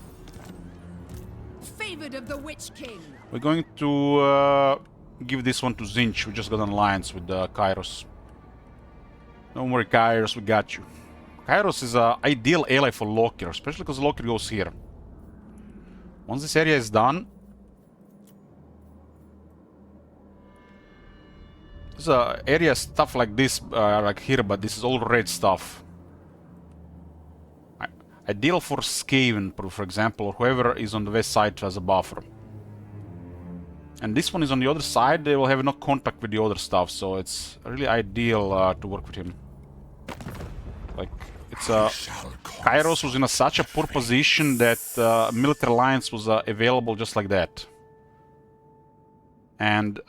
G: Favored of the Witch King.
A: We're going to give this one to Zinch. We just got an alliance with Kairos. Don't worry, Kairos, we got you. Kairos is an ideal ally for Lokir, especially because Lokir goes here. Once this area is done, there's area stuff like this, like here, but this is all red stuff. Ideal for Skaven, for example, or whoever is on the west side as a buffer. And this one is on the other side, they will have no contact with the other stuff, so it's really ideal to work with him. Like, it's Kairos was in such a poor position that military alliance was available just like that. And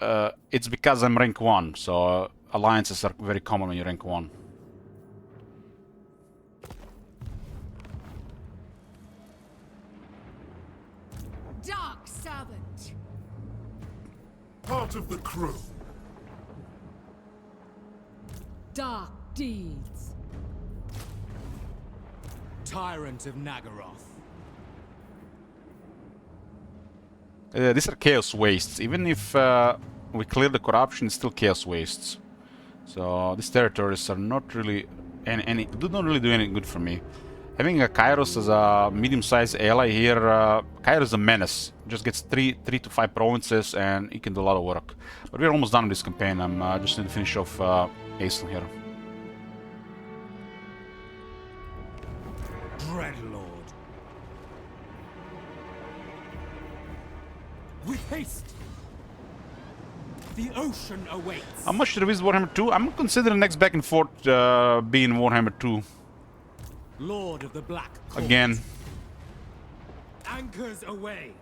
A: it's because I'm rank 1, so alliances are very common when you're rank 1.
G: Dark servant.
B: Part of the crew.
G: Dark deeds.
D: Tyrant of Nagaroth.
A: These are chaos wastes. Even if we clear the corruption, it's still chaos wastes. So these territories are not really do not really do any good for me. Having a Kairos as a medium-sized ally here, Kairos is a menace. Just gets 3 to 5 provinces and he can do a lot of work. But we're almost done with this campaign. I'm just need to finish off Aesel here.
D: Dreadlord. With haste. The ocean awaits.
A: How much should we visit Warhammer 2? I'm considering next back and forth being Warhammer 2.
D: Lord of the Black Court.
A: Again.
D: Anchors away.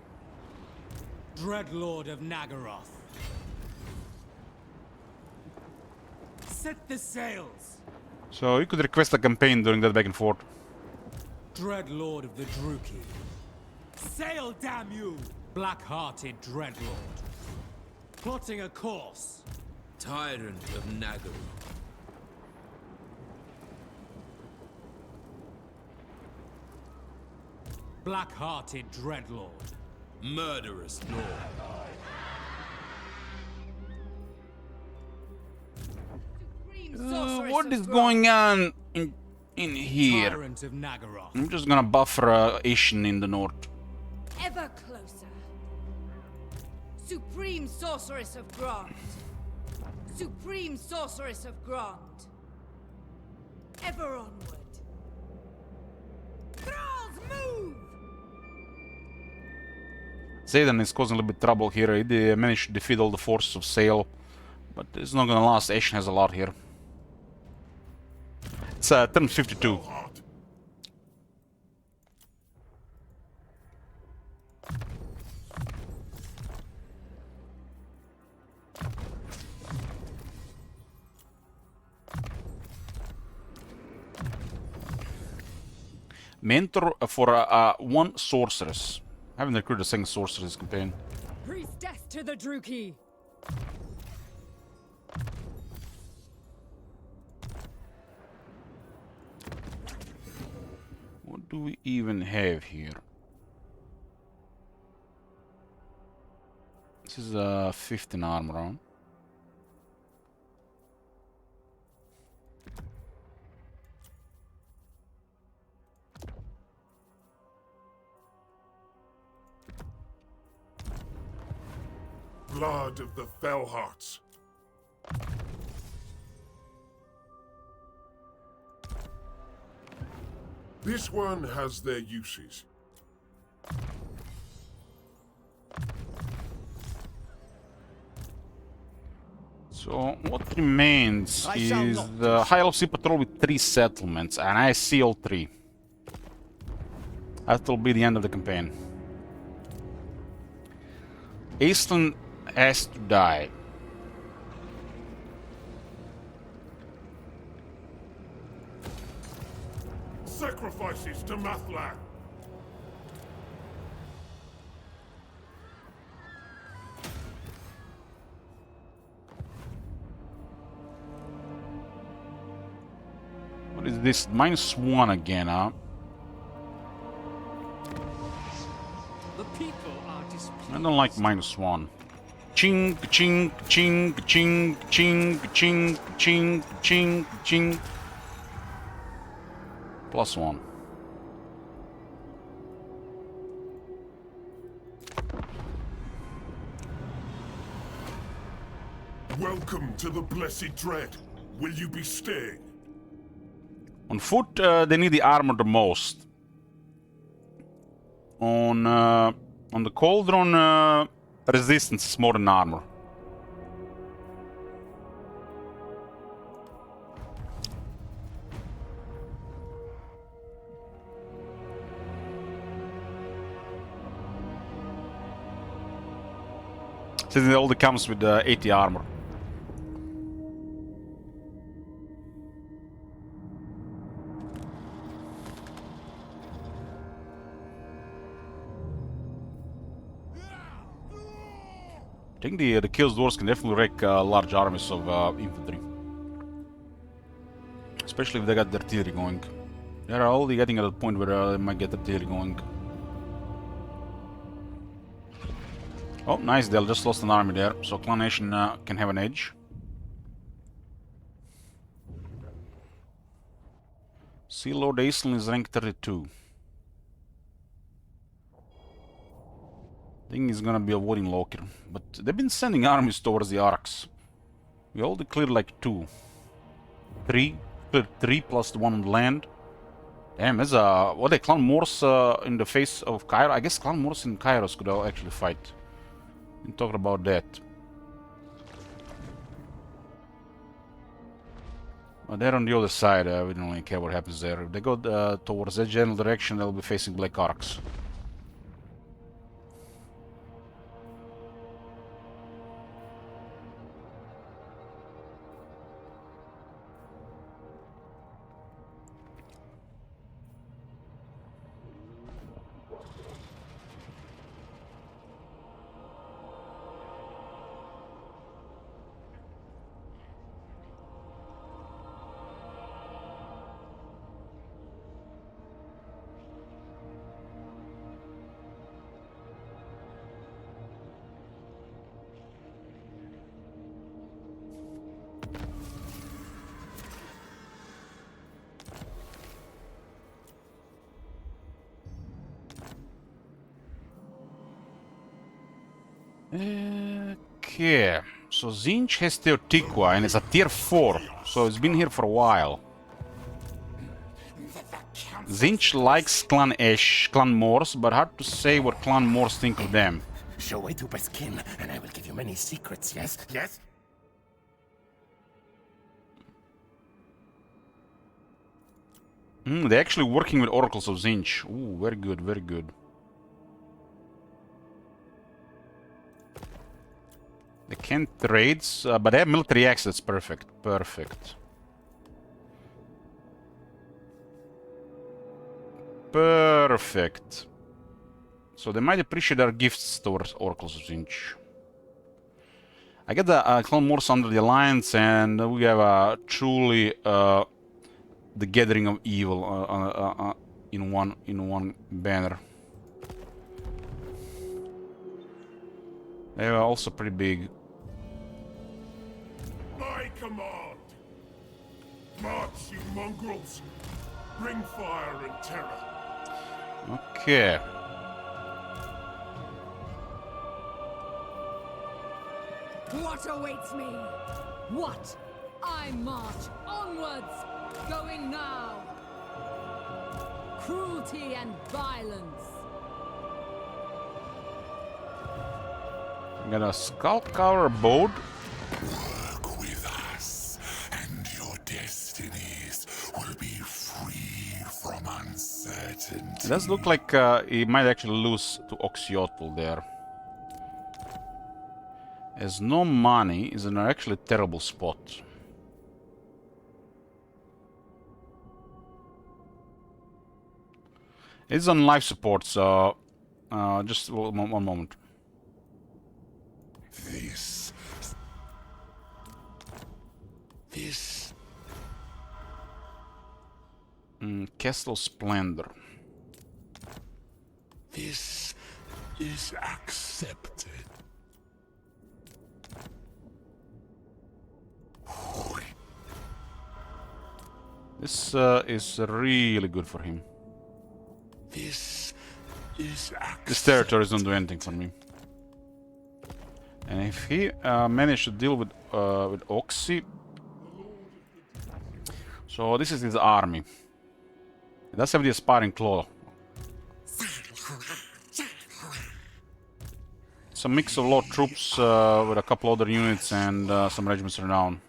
D: Dreadlord of Nagaroth. Set the sails.
A: So you could request a campaign during that back and forth.
D: Dreadlord of the Druki. Sail, damn you! Black-hearted Dreadlord. Plotting a course.
E: Tyrant of Nagaroth.
D: Black-hearted Dreadlord.
E: Murderous Lord.
A: What is going on in here?
D: Tyrant of Nagaroth.
A: I'm just gonna buffer Asian in the north.
C: Ever closer. Supreme Sorceress of Grant. Supreme Sorceress of Grant. Ever onward. Thralls, move!
A: Zayden is causing a little bit trouble here. He managed to defeat all the forces of Sail, but it's not gonna last. Asian has a lot here. It's turn 52. Mentor for one sorceress. I haven't recruited a single sorceress this campaign.
G: Priestess to the Druki.
A: What do we even have here? This is 15 armor, huh?
B: Blood of the Fellhearts. This one has their uses.
A: So what remains is the High Elf Sea Patrol with 3 settlements, and I see all 3. That'll be the end of the campaign. Aisling has to die.
B: Sacrifices to Mathlan.
A: What is this? -1 again, huh?
D: The people are displeased.
A: I don't like -1. Ching, ching, ching, ching, ching, ching, ching, ching, ching. +1.
B: Welcome to the Blessed Dread. Will you be staying?
A: On foot, they need the armor the most. On the Cauldron, resistance is more than armor. Since it only comes with 80 armor. I think the Chaos Dwarves can definitely wreck large armies of infantry. Especially if they got their artillery going. They're already getting at a point where they might get artillery going. Oh, nice, they just lost an army there, so Clan Nation can have an edge. Sea Lord Aisling is rank 32. I think he's gonna be avoiding Lokir. But they've been sending armies towards the Arks. We already cleared like 2. 3? Cleared 3 plus the one on land. Damn, there's a... What are they, Clan Morse in the face of Cairo? I guess Clan Morse in Kairos could actually fight. Been talking about that. But they're on the other side, we don't really care what happens there. If they go towards that general direction, they'll be facing Black Arks. Okay, so Tzeentch has Teotihuacan and it's a tier 4, so it's been here for a while. Tzeentch likes Clan Ash, Clan Morse, but hard to say what Clan Morse think of them.
I: Show way to my skin, and I will give you many secrets, yes? Yes?
A: They're actually working with Oracles of Tzeentch. Ooh, very good, very good. They can't trade, but they have military access. Perfect, perfect. Perfect. So they might appreciate our gifts towards Oracles of Tzeentch. I get the Clan Morse under the Alliance, and we have truly the Gathering of Evil in one banner. They are also pretty big.
B: My command! March, you mongrels! Bring fire and terror!
A: Okay.
G: What awaits me? What? I march onwards, going now. Cruelty and violence.
A: I'm gonna Skulk our boat.
B: Work with us, and your destinies will be free from uncertainty.
A: It does look like he might actually lose to Oxyotl there. Has no money, is in an actually terrible spot. It's on life support, so just one moment.
B: This.
A: Castle Splendor.
B: This is accepted.
A: This is really good for him.
B: This is accepted.
A: This territory doesn't do anything for me. And if he managed to deal with Oxy, so this is his army. He does have the Aspiring Claw. It's a mix of low troops with a couple other units and some regiments renown.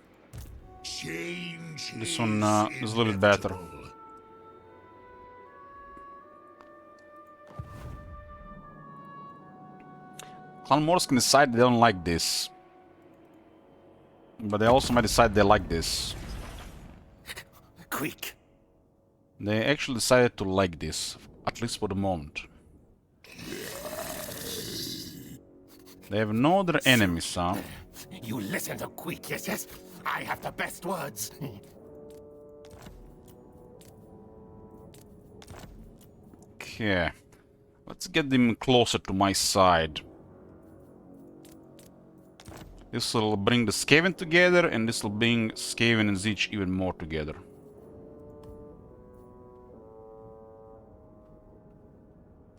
A: This one is a little bit better. Clan Moors can decide they don't like this. But they also might decide they like this.
I: Quick!
A: They actually decided to like this, at least for the moment. They have no other enemies, huh?
I: You listen to Quick, yes, yes? I have the best words.
A: Okay. Let's get them closer to my side. This will bring the Skaven together, and this will bring Skaven and Zeech even more together.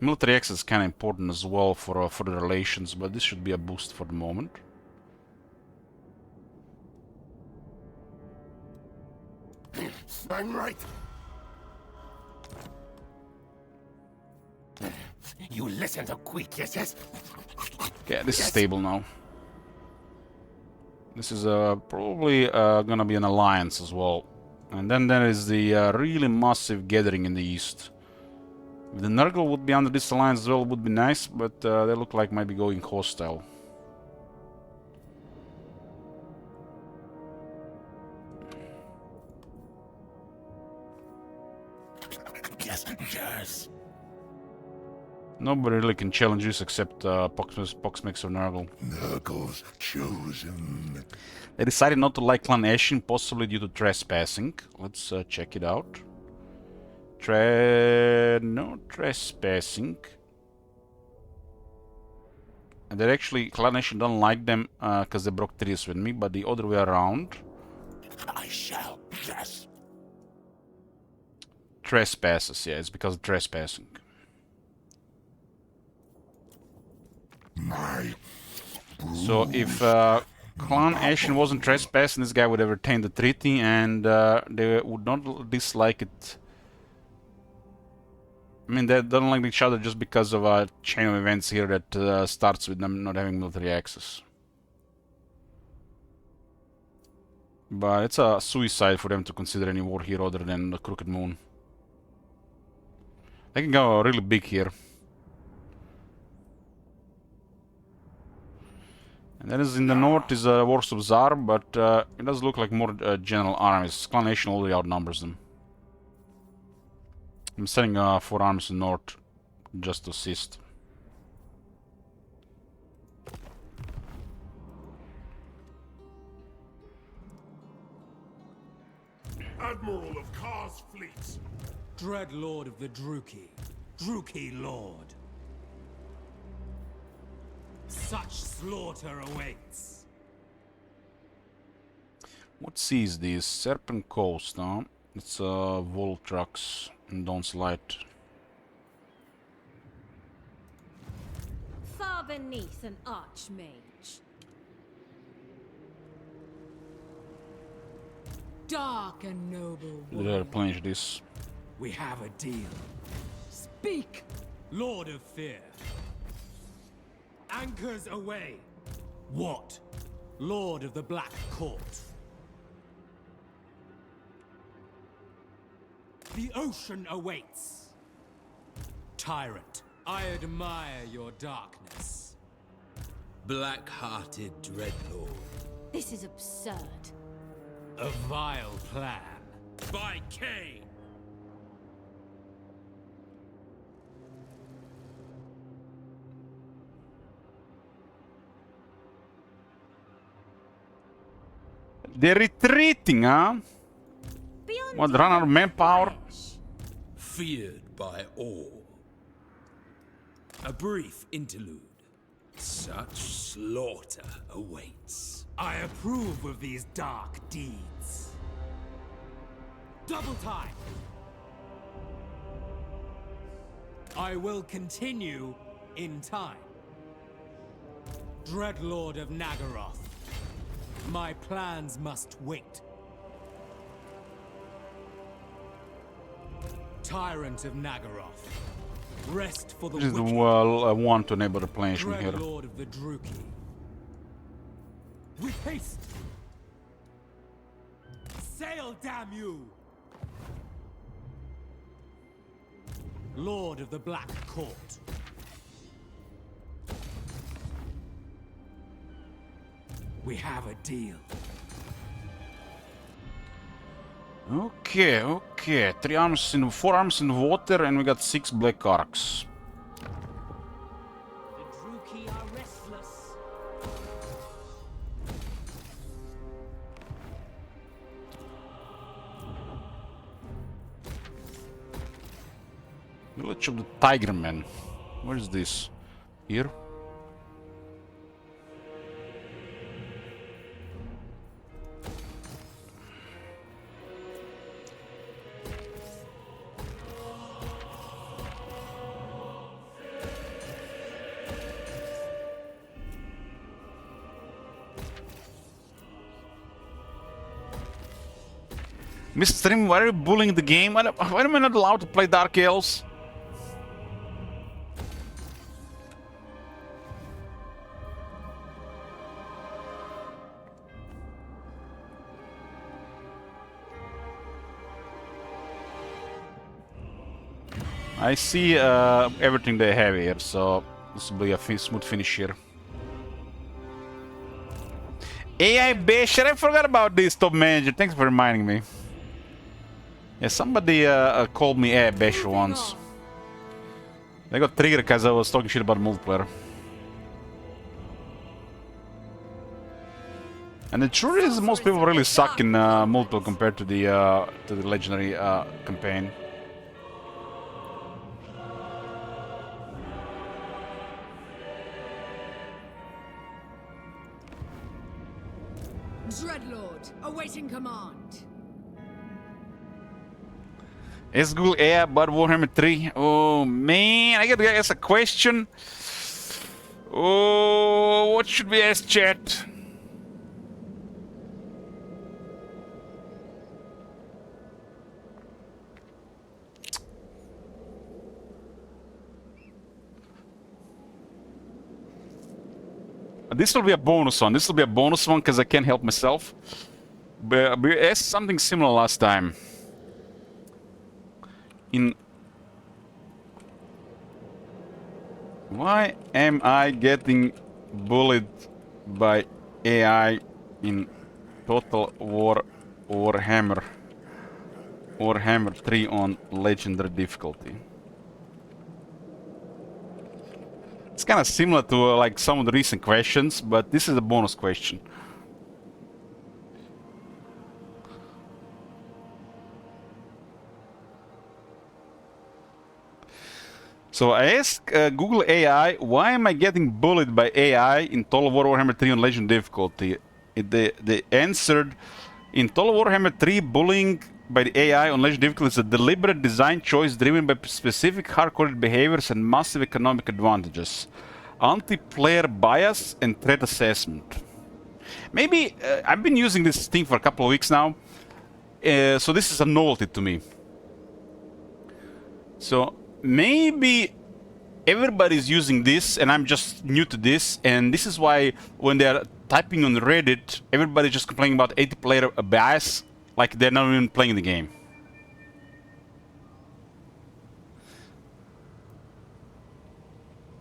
A: Military access is kind of important as well for the relations, but this should be a boost for the moment.
I: I'm right. You listen to Quick, yes, yes?
A: Okay, this is stable now. This is probably gonna be an alliance as well. And then there is the really massive gathering in the east. If the Nurgle would be under this alliance as well, would be nice, but they look like might be going hostile.
I: Yes, yes.
A: Nobody really can challenge this except Poxmix or Nurgle.
B: Nurgle's chosen.
A: They decided not to like Clan Ashen, possibly due to trespassing. Let's check it out. No trespassing. And they actually, Clan Ashen don't like them because they broke treaties with me, but the other way around.
I: I shall, yes.
A: Trespasses, yeah, it's because of trespassing. So if Clan Ashen wasn't trespassing, this guy would have retained the treaty, and they would not dislike it. I mean, they don't like each other just because of a chain of events here that starts with them not having military access. But it's a suicide for them to consider any war here other than the Crooked Moon. They can go really big here. And then is in the north is Wars of Zar, but it does look like more general armies. Clan Nation already outnumbers them. I'm sending 4 armies to the north just to assist.
H: Admiral of Kar's fleet. Dreadlord of the Druki. Druki Lord. Such slaughter awaits.
A: What sea is this? Serpent Coast, huh? It's Voltrax and Dawn's Light.
C: Far beneath an archmage.
G: Dark and noble.
A: Did I replenish this?
H: We have a deal.
G: Speak!
H: Lord of Fear. Anchors away. What? Lord of the Black Court. The ocean awaits. Tyrant, I admire your darkness.
E: Black-hearted Dreadlord.
C: This is absurd.
H: A vile plan. By Cain!
A: They're retreating, huh?
C: Beyond
A: What, run out of manpower?
E: Feared by all. A brief interlude. Such slaughter awaits.
H: I approve of these dark deeds. Double time! I will continue in time. Dreadlord of Nagaroth. My plans must wait. Tyrant of Nagaroth. Rest for the
A: This is the
H: wicked.
A: one to enable replenishment here.
H: Dreadlord of the Druki. With haste! Sail, damn you! Lord of the Black Court. We have a deal.
A: Okay, okay. 4 arms in water, and we got 6 black arcs.
H: The Druki are restless.
A: Village of the Tiger Men. Where is this? Here? Mr. Stream, why are you bullying the game? Why am I not allowed to play Dark Elves? I see everything they have here, so this will be a smooth finish here. AI Basher, I forgot about this, top manager. Thanks for reminding me. Yeah, somebody called me AI Basher once. They got triggered because I was talking shit about multiplayer. And the truth is, most people really suck in multiplayer compared to the legendary campaign.
G: Dreadlord, awaiting command.
A: Is Google AI about Warhammer 3? Oh man, I gotta ask a question. Oh, what should we ask chat? This will be a bonus one. This will be a bonus one because I can't help myself. But we asked something similar last time. Why am I getting bullied by AI in Total War Warhammer 3 on legendary difficulty? It's kind of similar to like some of the recent questions, but this is a bonus question. So I asked Google AI, why am I getting bullied by AI in Total War Warhammer 3 on Legend difficulty? They answered, in Total Warhammer 3, bullying by the AI on Legend difficulty is a deliberate design choice driven by specific hardcore behaviors and massive economic advantages. Anti-player bias and threat assessment. Maybe, I've been using this thing for a couple of weeks now, so this is a novelty to me. So maybe everybody's using this and I'm just new to this, and this is why when they're typing on Reddit, everybody's just complaining about 80-player bias, like they're not even playing the game.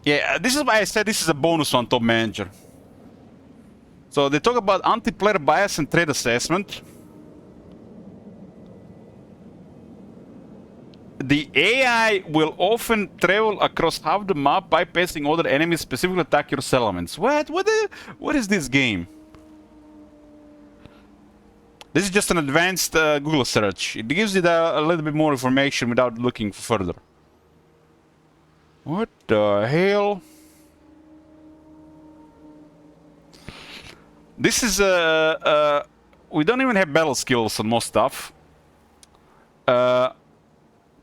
A: Yeah, this is why I said this is a bonus on Top Manager. So they talk about anti-player bias and threat assessment. The AI will often travel across half the map, bypassing other enemies, specifically attack your settlements. What is this game? This is just an advanced Google search. It gives you a little bit more information without looking further. What the hell? This is we don't even have battle skills on most stuff.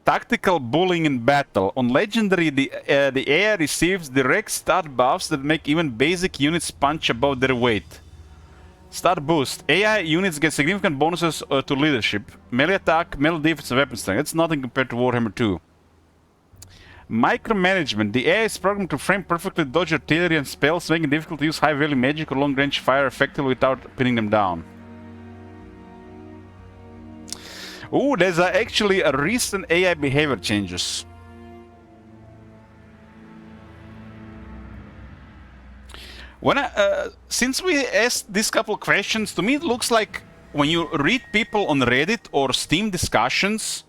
A: Tactical bullying in battle. On Legendary, the AI receives direct stat buffs that make even basic units punch above their weight. Stat boost. AI units get significant bonuses to leadership, melee attack, melee defense, and weapon strength. That's nothing compared to Warhammer 2. Micromanagement. The AI is programmed to frame perfectly dodge artillery and spells, making it difficult to use high-value magic or long-range fire effectively without pinning them down. Ooh, there's actually a recent AI behavior changes. When since we asked these couple of questions, to me it looks like when you read people on Reddit or Steam discussions,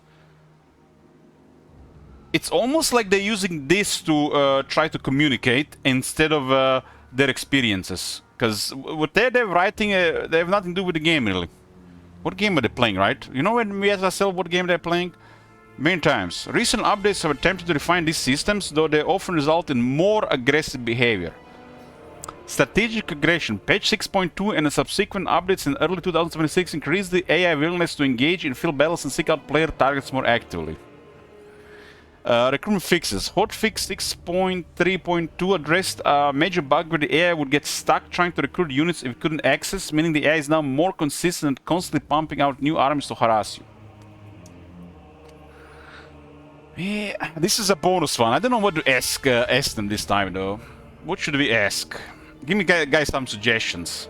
A: it's almost like they're using this to try to communicate instead of their experiences. Because what they're writing, they have nothing to do with the game, really. What game are they playing, right? You know when we ask ourselves what game they're playing? Many times. Recent updates have attempted to refine these systems, though they often result in more aggressive behavior. Strategic aggression. Patch 6.2 and the subsequent updates in early 2026 increased the AI willingness to engage in field battles and seek out player targets more actively. Recruitment fixes. Hotfix 6.3.2 addressed a major bug where the AI would get stuck trying to recruit units if it couldn't access, meaning the AI is now more consistent, constantly pumping out new armies to harass you. Yeah, this is a bonus one. I don't know what to ask them this time, though. What should we ask? Give me guys some suggestions.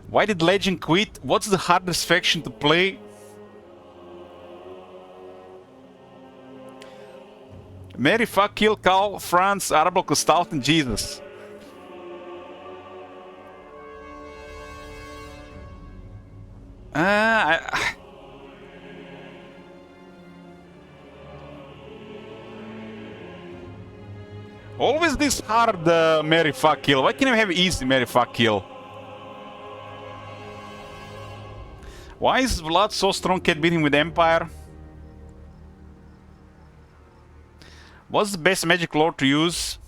A: Why did Legend quit? What's the hardest faction to play? Mary, fuck, kill, Carl, France, Arable, Costalton, Jesus. Always this hard Mary, fuck, kill. Why can't I have easy Mary, fuck, kill? Why is Vlad so strong, can't beat him with Empire? What's the best magic lore to use?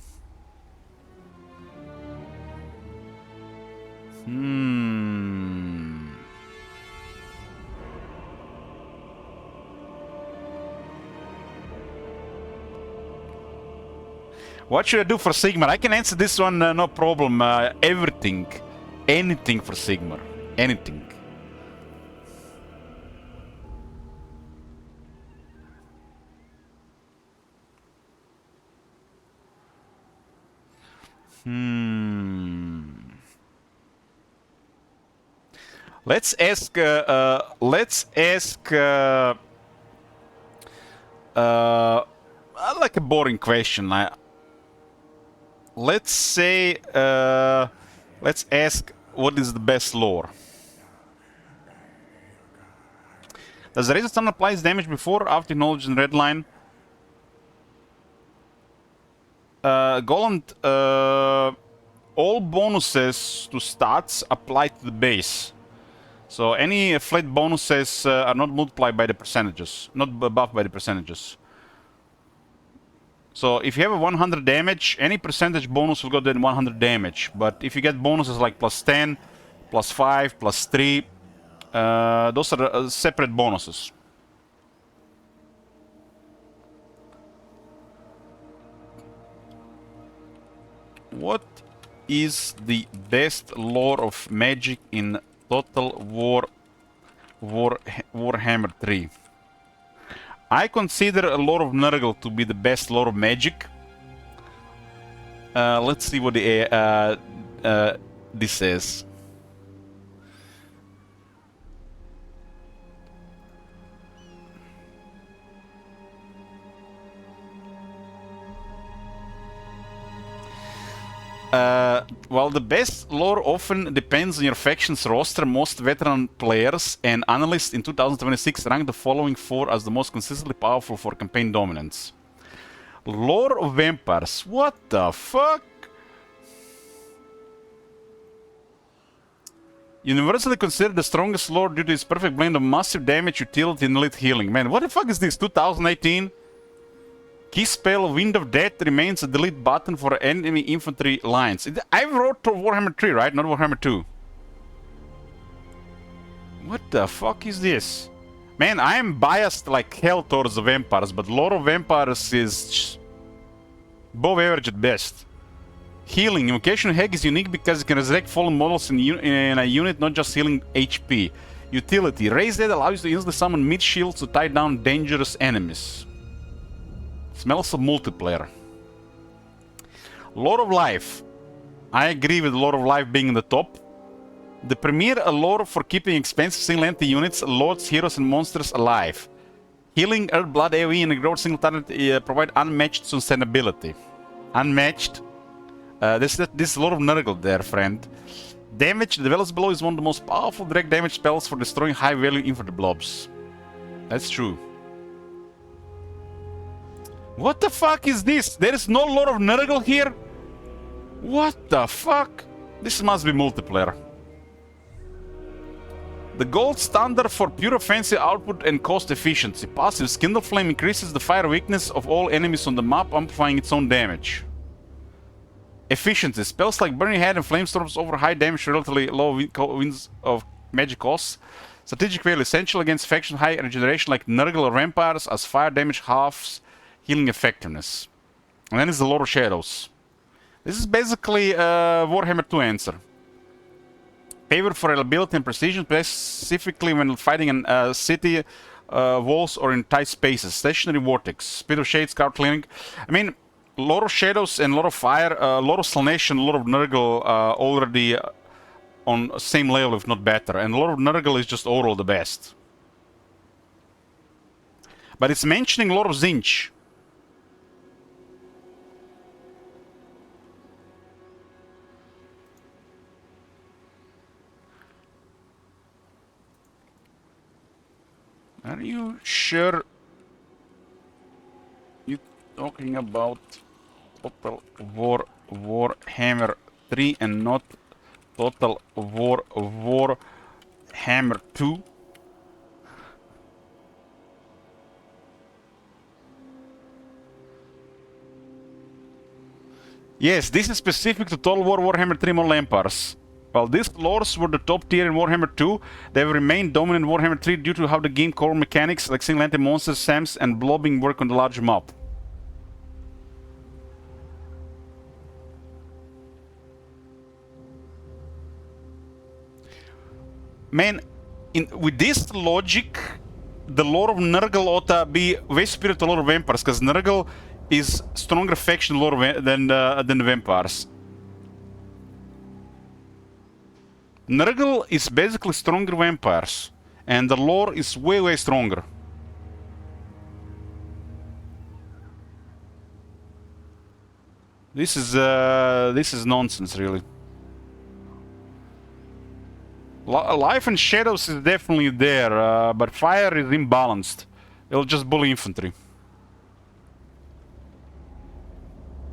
A: What should I do for Sigmar? I can answer this one, no problem. Everything. Anything for Sigmar. Anything. Let's ask. Like a boring question. Let's say. Let's ask. What is the best lore? Does the Razor Stun applies damage before or after knowledge in red line? Goland all bonuses to stats apply to the base. So any flat bonuses are not multiplied by the percentages, not buffed by the percentages. So if you have a 100 damage, any percentage bonus will go to 100 damage. But if you get bonuses like plus 10, plus 5, plus 3, those are separate bonuses. What is the best lore of magic in Total War Warhammer 3? I consider a lore of Nurgle to be the best lore of magic. Let's see what this says. While the best lore often depends on your faction's roster, most veteran players and analysts in 2026 rank the following 4 as the most consistently powerful for campaign dominance. Lore of Vampires. What the fuck? Universally considered the strongest lore due to its perfect blend of massive damage, utility, and elite healing. Man, what the fuck is this? 2018? Key spell Wind of Death remains a delete button for enemy infantry lines. I wrote to Warhammer 3, right? Not Warhammer 2. What the fuck is this? Man, I am biased like hell towards the vampires, but Lore of Vampires is above average at best. Healing. Invocation Hag is unique because it can resurrect fallen models in a unit, not just healing HP. Utility. Raise Dead allows you to instantly summon mid-shields to tie down dangerous enemies. Smells of multiplayer. Lore of Life. I agree with Lore of Life being in the top. The premier lore for keeping expensive single-entity units, lords, heroes, and monsters alive. Healing, Earth, Blood, AoE, and growth single target provide unmatched sustainability. Unmatched. This is Lore of Nurgle there, friend. Damage, the Develops Blow is one of the most powerful direct damage spells for destroying high-value infantry blobs. That's true. What the fuck is this? There is no Lore of Nurgle here? What the fuck? This must be multiplayer. The gold standard for pure offensive output and cost efficiency. Passive Kindle Flame increases the fire weakness of all enemies on the map, amplifying its own damage. Efficiency. Spells like Burning Head and Flamestorms offer high damage, relatively low winds of magic costs. Strategic value essential against faction high regeneration like Nurgle or Vampires, as fire damage halves healing effectiveness. And then is the Lore of Shadows. This is basically a Warhammer 2 answer. Favor for reliability and precision, specifically when fighting in city walls or in tight spaces. Stationary Vortex, Spirit of Shades, Card Clearing. I mean, Lore of Shadows and Lore of Fire, Lore of Salnation, Lore of Nurgle already on same level, if not better. And Lore of Nurgle is just overall the best. But it's mentioning Lore of Tzeentch. Are you sure you're talking about Total War Warhammer 3 and not Total War Warhammer 2? Yes, this is specific to Total War Warhammer 3 Model Empires. While these lores were the top tier in Warhammer 2, they have remained dominant in Warhammer 3 due to how the game core mechanics like single-entity monsters, SAMs, and blobbing work on the large map. Man, with this logic, the lore of Nurgle ought to be way superior to Lore of Vampires, because Nurgle is stronger faction lore than the Vampires. Nurgle is basically stronger vampires, and the lore is way stronger. This is nonsense, really. Life and Shadows is definitely there, but Fire is imbalanced. It'll just bully infantry.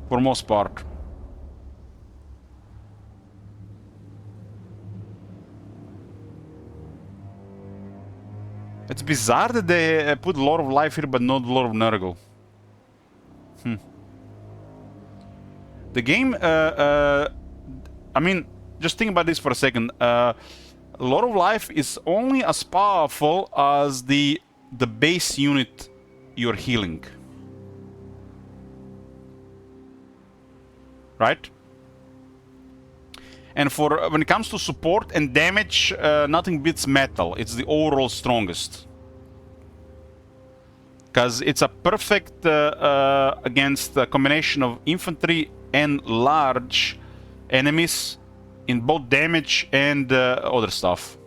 A: For most part. It's bizarre that they put a lot of life here, but not a lot of Nurgle. The game, I mean, just think about this for a second. A lot of life is only as powerful as the base unit you're healing. Right? And for when it comes to support and damage, nothing beats metal. It's the overall strongest. Because it's a perfect against a combination of infantry and large enemies in both damage and other stuff.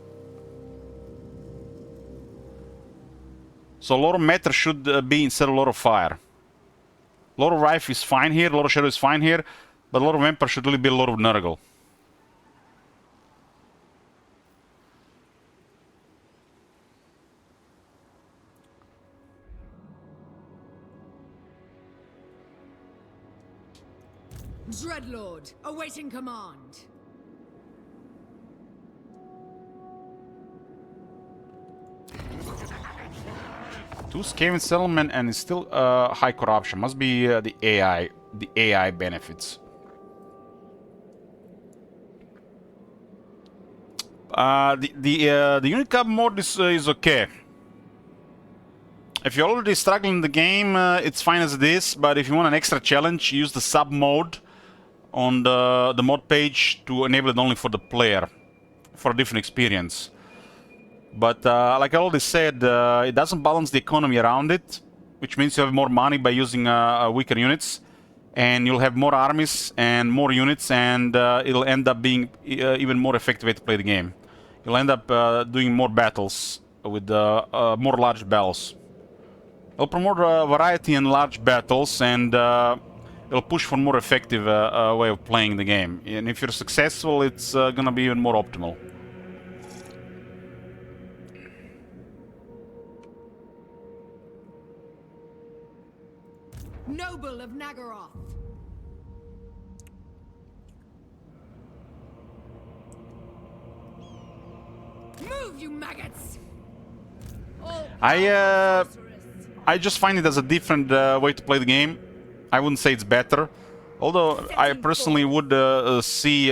A: So a lot of matter should be instead of a lot of fire. A lot of Rife is fine here, a lot of Shadow is fine here, but a lot of Vampire should really be a lot of Nurgle.
G: Dreadlord, awaiting command.
A: Two Skaven settlement and it's still high corruption. Must be the AI benefits. The unit cap mode is okay. If you're already struggling in the game, it's fine as it is. But if you want an extra challenge, use the sub mode on the mod page to enable it only for the player, for a different experience. But like I already said, it doesn't balance the economy around it, which means you have more money by using weaker units, and you'll have more armies and more units, and it'll end up being even more effective way to play the game. You'll end up doing more battles with more large battles. It'll promote variety in large battles, and it'll push for more effective way of playing the game. And if you're successful, it's gonna be even more optimal.
G: Noble of Nagaroth. Move, you maggots!
A: I just find it as a different way to play the game. I wouldn't say it's better, although I personally would see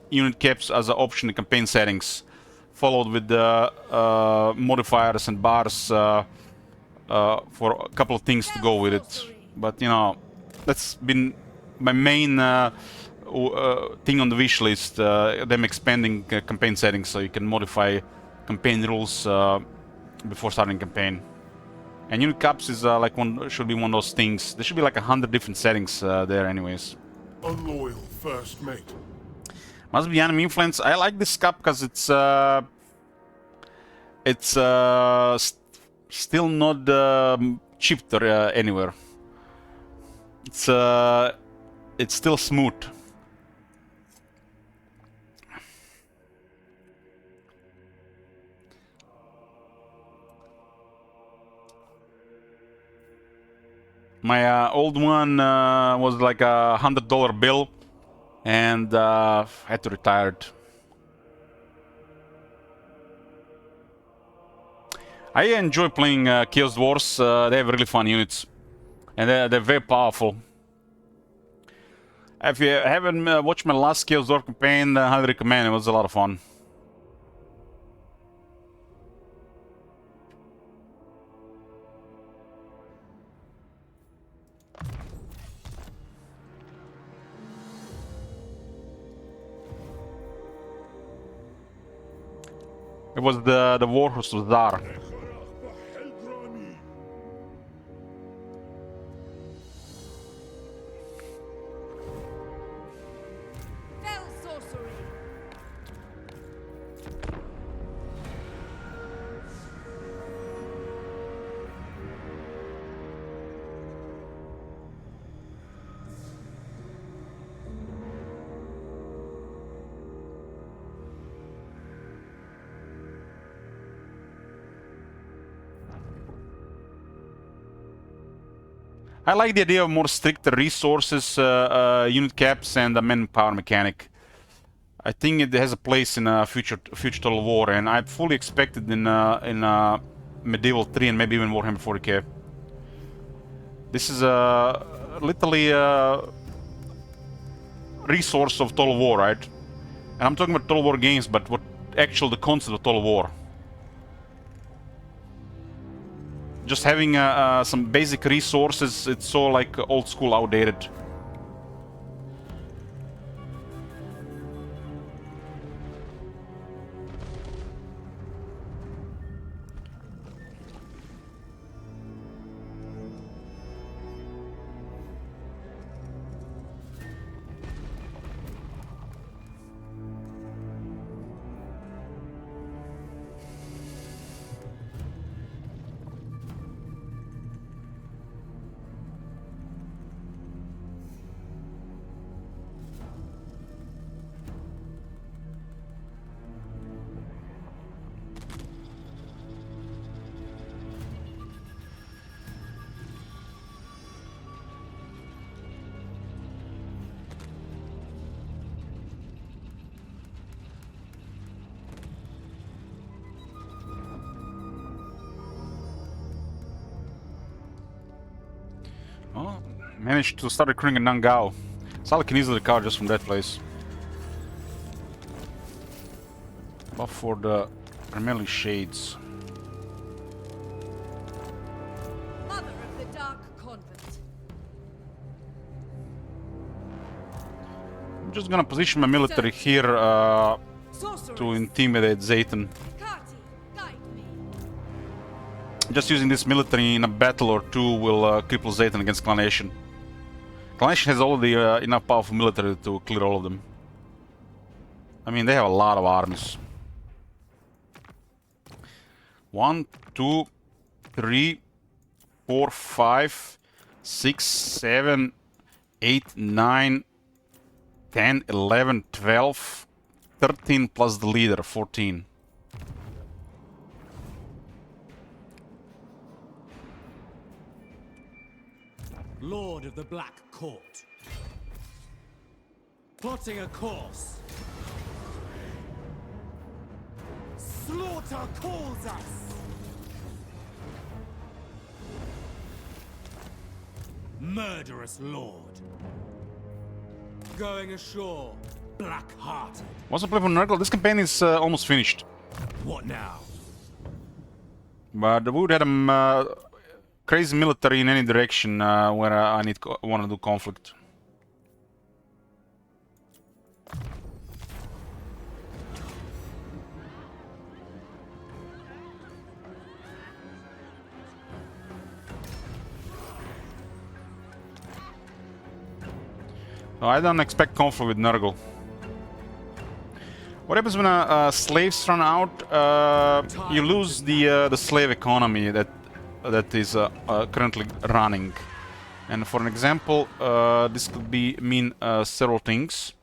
A: unit caps as an option in campaign settings, followed with modifiers and bars for a couple of things to go with it. But you know, that's been my main thing on the wish list, them expanding campaign settings so you can modify campaign rules before starting campaign. And unit caps is like should be one of those things. There should be like 100 different settings there anyways.
B: Unloyal first mate.
A: Must be enemy influence. I like this cap because it's still not chipped anywhere. It's still smooth. My old one was like a $100 bill, and had to retire it. I enjoy playing Chaos Dwarfs. They have really fun units, and they're very powerful. If you haven't watched my last Chaos Dwarf campaign, I highly recommend it. It was a lot of fun. It was the Warhorse of Zar.
G: Fell sorcery.
A: I like the idea of more stricter resources, unit caps, and a manpower mechanic. I think it has a place in a future Total War, and I fully expect it in Medieval 3 and maybe even Warhammer 40k. This is literally a resource of Total War, right? And I'm talking about Total War games, but what actual the concept of Total War. Just having some basic resources, it's so like old school, outdated. Oh, managed to start recruiting in Nangao. Sala can easily recover just from that place. But for the primarily shades.
C: Mother of the Dark Convent.
A: I'm just gonna position my military here to
C: Sorceress.
A: intimidate Zayton.
C: Kati, guide me.
A: Just using this military in a battle or two will cripple Zayton against Clan Nation. Clan Nation has already enough powerful military to clear all of them. I mean, they have a lot of armies. 1, 2, 3, 4, 5, 6, 7, 8, 9, 10, 11, 12, 13 plus the leader, 14.
D: Lord of the Black Court. Plotting a course. Slaughter calls us! Murderous Lord. Going ashore, black-hearted.
A: What's the play for Nurgle? This campaign is almost finished.
D: What now?
A: But the Wood had a crazy military in any direction where I want to do conflict. No, I don't expect conflict with Nurgle. What happens when slaves run out? You lose the slave economy that is currently running. And for an example, this could mean several things.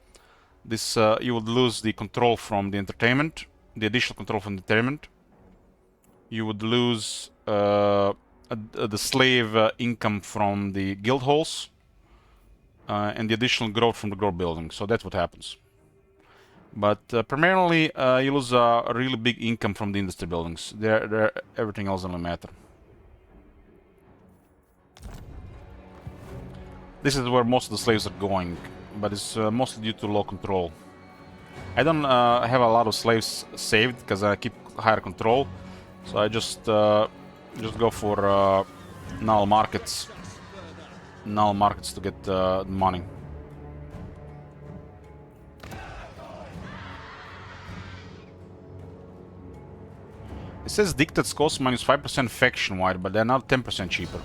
A: This you would lose the control from the entertainment, the additional control from the entertainment. You would lose the slave income from the guild halls. And the additional growth from the growth building. So that's what happens. But primarily, you lose a really big income from the industry buildings. Everything else doesn't matter. This is where most of the slaves are going, but it's mostly due to low control. I don't have a lot of slaves saved because I keep higher control, so I just go for null markets. Null markets to get money. It says dictates cost minus 5% faction wide, but they're now 10% cheaper.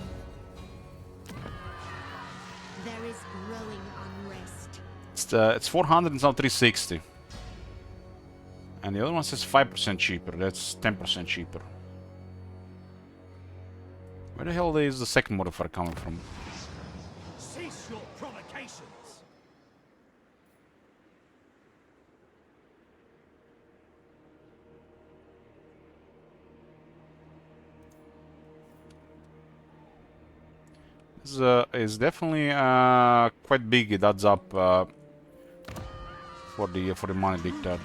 C: There is growing unrest.
A: It's 400 and it's now 360. And the other one says 5% cheaper. That's 10% cheaper. Where the hell is the second modifier coming from?
H: Cease your provocations!
A: This is definitely quite big. It adds up for the money dictate.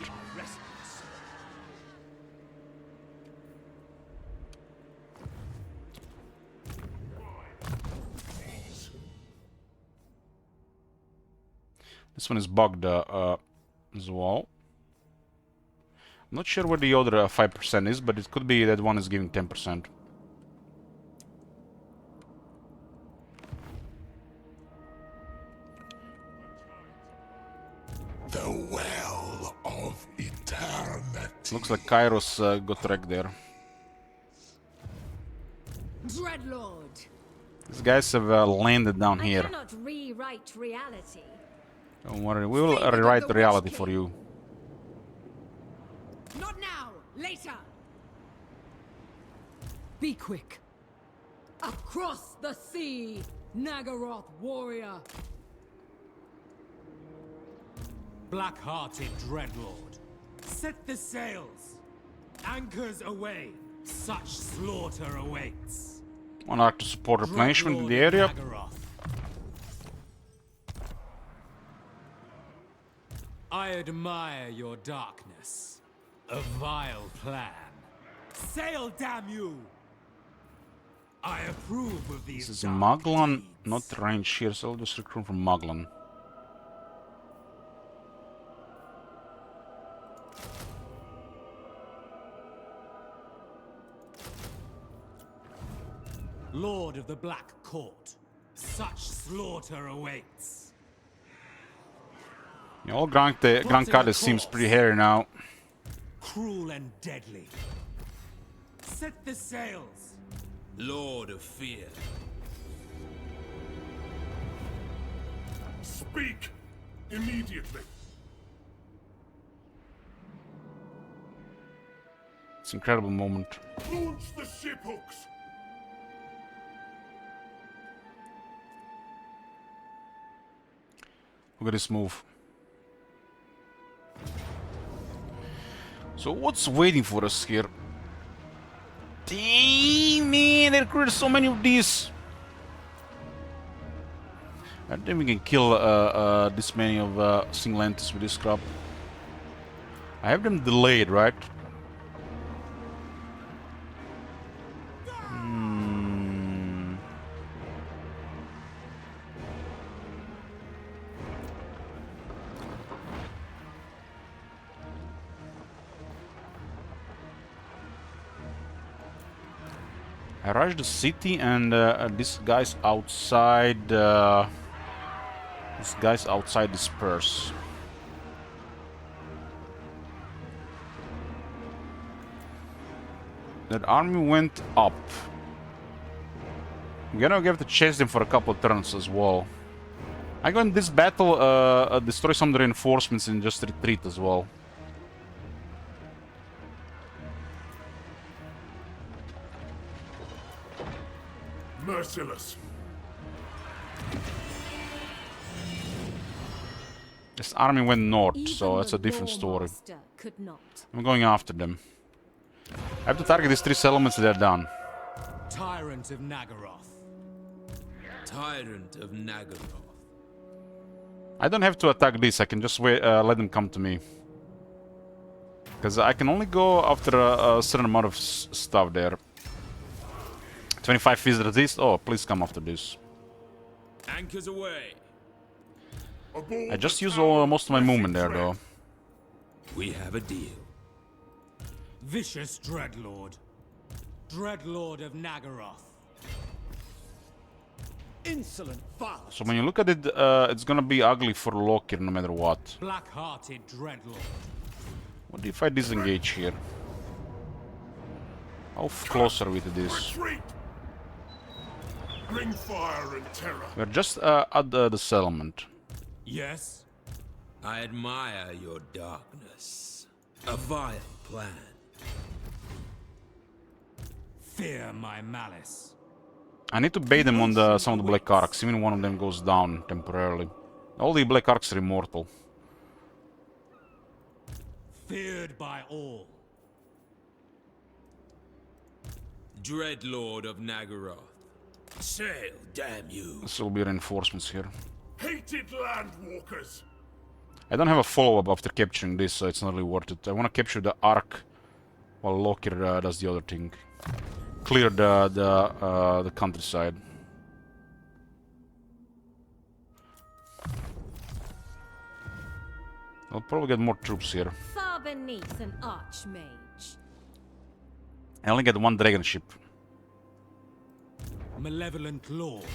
A: This one is bugged as well. I'm not sure where the other 5% is, but it could be that one is giving 10%.
B: The well of eternity.
A: Looks like Kairos got wrecked there.
G: Dreadlord!
A: These guys have landed down
C: I
A: here.
C: cannot rewrite reality.
A: Don't worry, we will rewrite the reality for you.
G: Not now! Later! Be quick! Across the sea! Nagaroth warrior!
D: Black-hearted Dreadlord, set the sails. Anchors away. Such slaughter awaits.
A: Monarch to support replenishment in
D: Dreadlord
A: the area.
D: of Nagaroth. I admire your darkness. A vile plan. Sail, damn you! I approve of these.
A: This is
D: dark
A: Maglan,
D: deeds.
A: not range here, so I'll just recruit from Maglan.
D: Lord of the Black Court, such slaughter awaits.
A: Yeah, all Grand Cardis seems pretty hairy now.
D: Cruel and deadly. Set the sails.
E: Lord of Fear.
B: Speak immediately.
A: It's an incredible moment.
B: Launch the ship hooks.
A: Look at this move. So what's waiting for us here? Damn, man, they recruited so many of these. I think we can kill this many of Singlantis with this crop. I have them delayed, right? I rushed the city and this guy's outside. This guy's outside the Spurs. That army went up. I'm gonna have to chase them for a couple of turns as well. I'm going this battle destroy some of the reinforcements and just retreat as well.
B: Merciless.
A: This army went north,
C: Even
A: so that's
C: the
A: a different story.
C: Lawmaster could not.
A: I'm going after them. I have to target these 3 settlements, they're done.
D: Tyrant of Nagaroth.
E: Tyrant of Nagaroth.
A: I don't have to attack this, I can just wait, let them come to me. Because I can only go after a certain amount of stuff there. 25 feet resist. Oh, please come after this.
E: Anchors away.
B: Aboard
A: I just
B: the
A: used
B: tower,
A: most of my
B: let it
A: movement there,
B: tread.
A: though.
E: We have a deal.
D: Vicious Dreadlord. Dreadlord of Nagaroth.
H: Insolent varlet.
A: So when you look at it, it's gonna be ugly for Lokir no matter what.
D: Black-hearted Dreadlord.
A: What if I disengage here? How close are we to this?
B: Retreat. Bring fire and terror.
A: We're just at the settlement.
D: Yes?
E: I admire your darkness. A vile plan.
D: Fear my malice.
A: I need to bait them on some of the Black Arcs, even one of them goes down temporarily. All the Black Arcs are immortal.
D: Feared by all.
E: Dreadlord of Nagaroth. Sail, damn you.
A: This will be reinforcements here.
B: Hated landwalkers.
A: I don't have a follow-up after capturing this, so it's not really worth it. I want to capture the Ark while Lokir does the other thing. Clear the countryside. I'll probably get more troops here.
C: Far beneath an archmage.
A: I only get one dragon ship.
D: Malevolent Lord.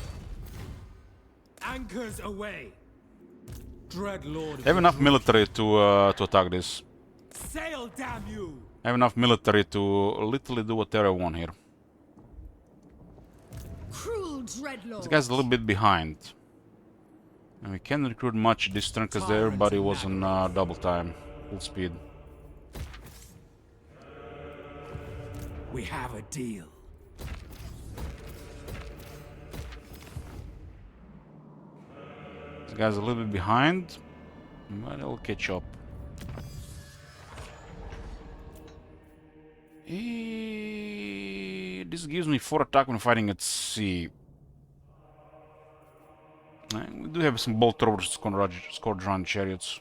D: Anchors away. Dread Lord.
A: I have enough military to attack this.
D: Sail, damn you!
A: I have enough military to literally do whatever I want here.
G: Cruel Dreadlord.
A: This guy's a little bit behind. And we can't recruit much this turn because everybody was on double time, full speed.
D: We have a deal.
A: This guy's a little bit behind, but he'll catch up. This gives me 4 attack when fighting at sea. We do have some bolt throwers, squadron chariots.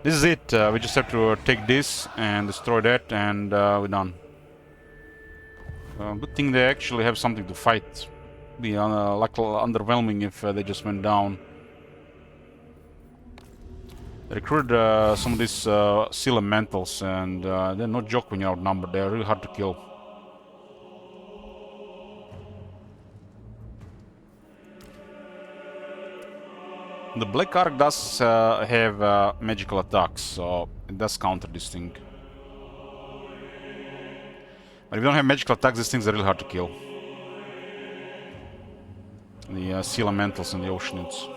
A: This is it. We just have to take this and destroy that, and we're done. Good thing they actually have something to fight. Be like underwhelming if they just went down. They recruited some of these sea elementals, and they're no joke when you're outnumbered. They're really hard to kill. The Black Ark does have magical attacks, so it does counter this thing. But if you don't have magical attacks, these things are really hard to kill. The sea elementals and the oceanids.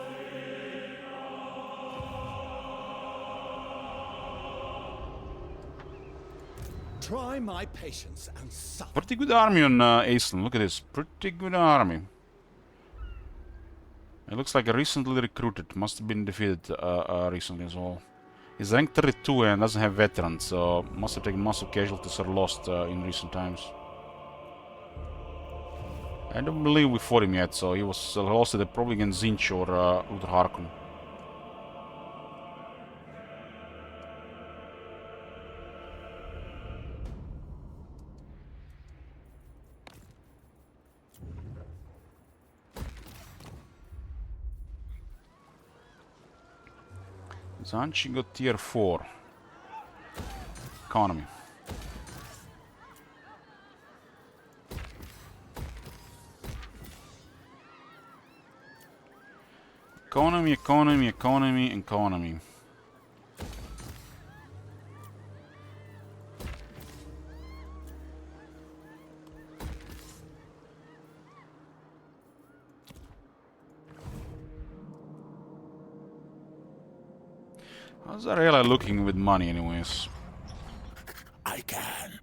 H: Try my patience and suffer.
A: Pretty good army on Aislan. Look at this. Pretty good army. It looks like a recently recruited. Must have been defeated recently as well. He's ranked 32 and doesn't have veterans, so must have taken massive casualties or lost in recent times. I don't believe we fought him yet, so he was lost probably against Zinch or Uther Harkon. Zanchi got tier 4. Economy. Economy, economy, economy, economy. How's Arela looking with money anyways?
B: I can.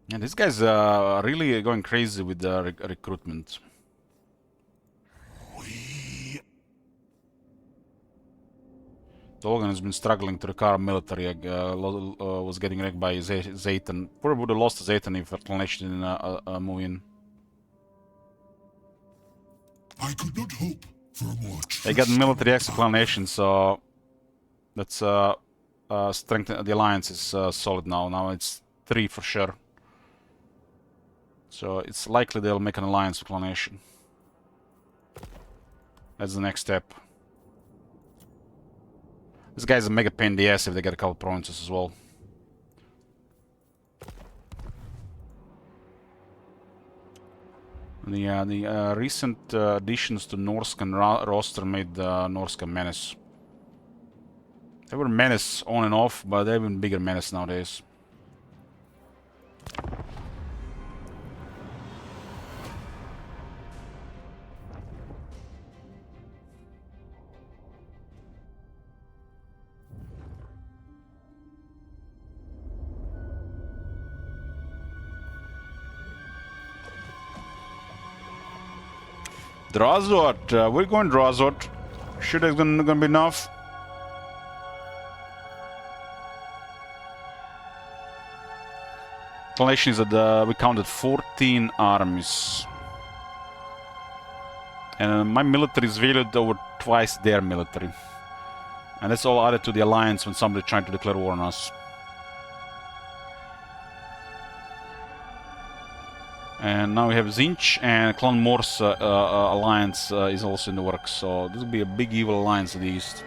A: Yeah, this guy's really going crazy with the recruitment. Tolgan has been struggling to recover military, was getting wrecked by Zaytan. Probably would have lost Zaytan if Reclamation didn't move in.
B: I could not hope for a more
A: They got military explanation, so that's strength. The alliance is solid now. Now it's 3 for sure. So it's likely they'll make an alliance with Clanation. That's the next step. This guy's a mega pain in the ass if they get a couple provinces as well. The recent additions to Norscan roster made Norscan menace. They were menace on and off, but they're even bigger menace nowadays. Drazot, we're going Drazot. Sure that's gonna be enough. Explanation is that we counted 14 armies. And my military is valued over twice their military. And that's all added to the alliance when somebody's trying to declare war on us. And now we have Zinch and Clan Morse alliance is also in the works, so this will be a big evil alliance in the east.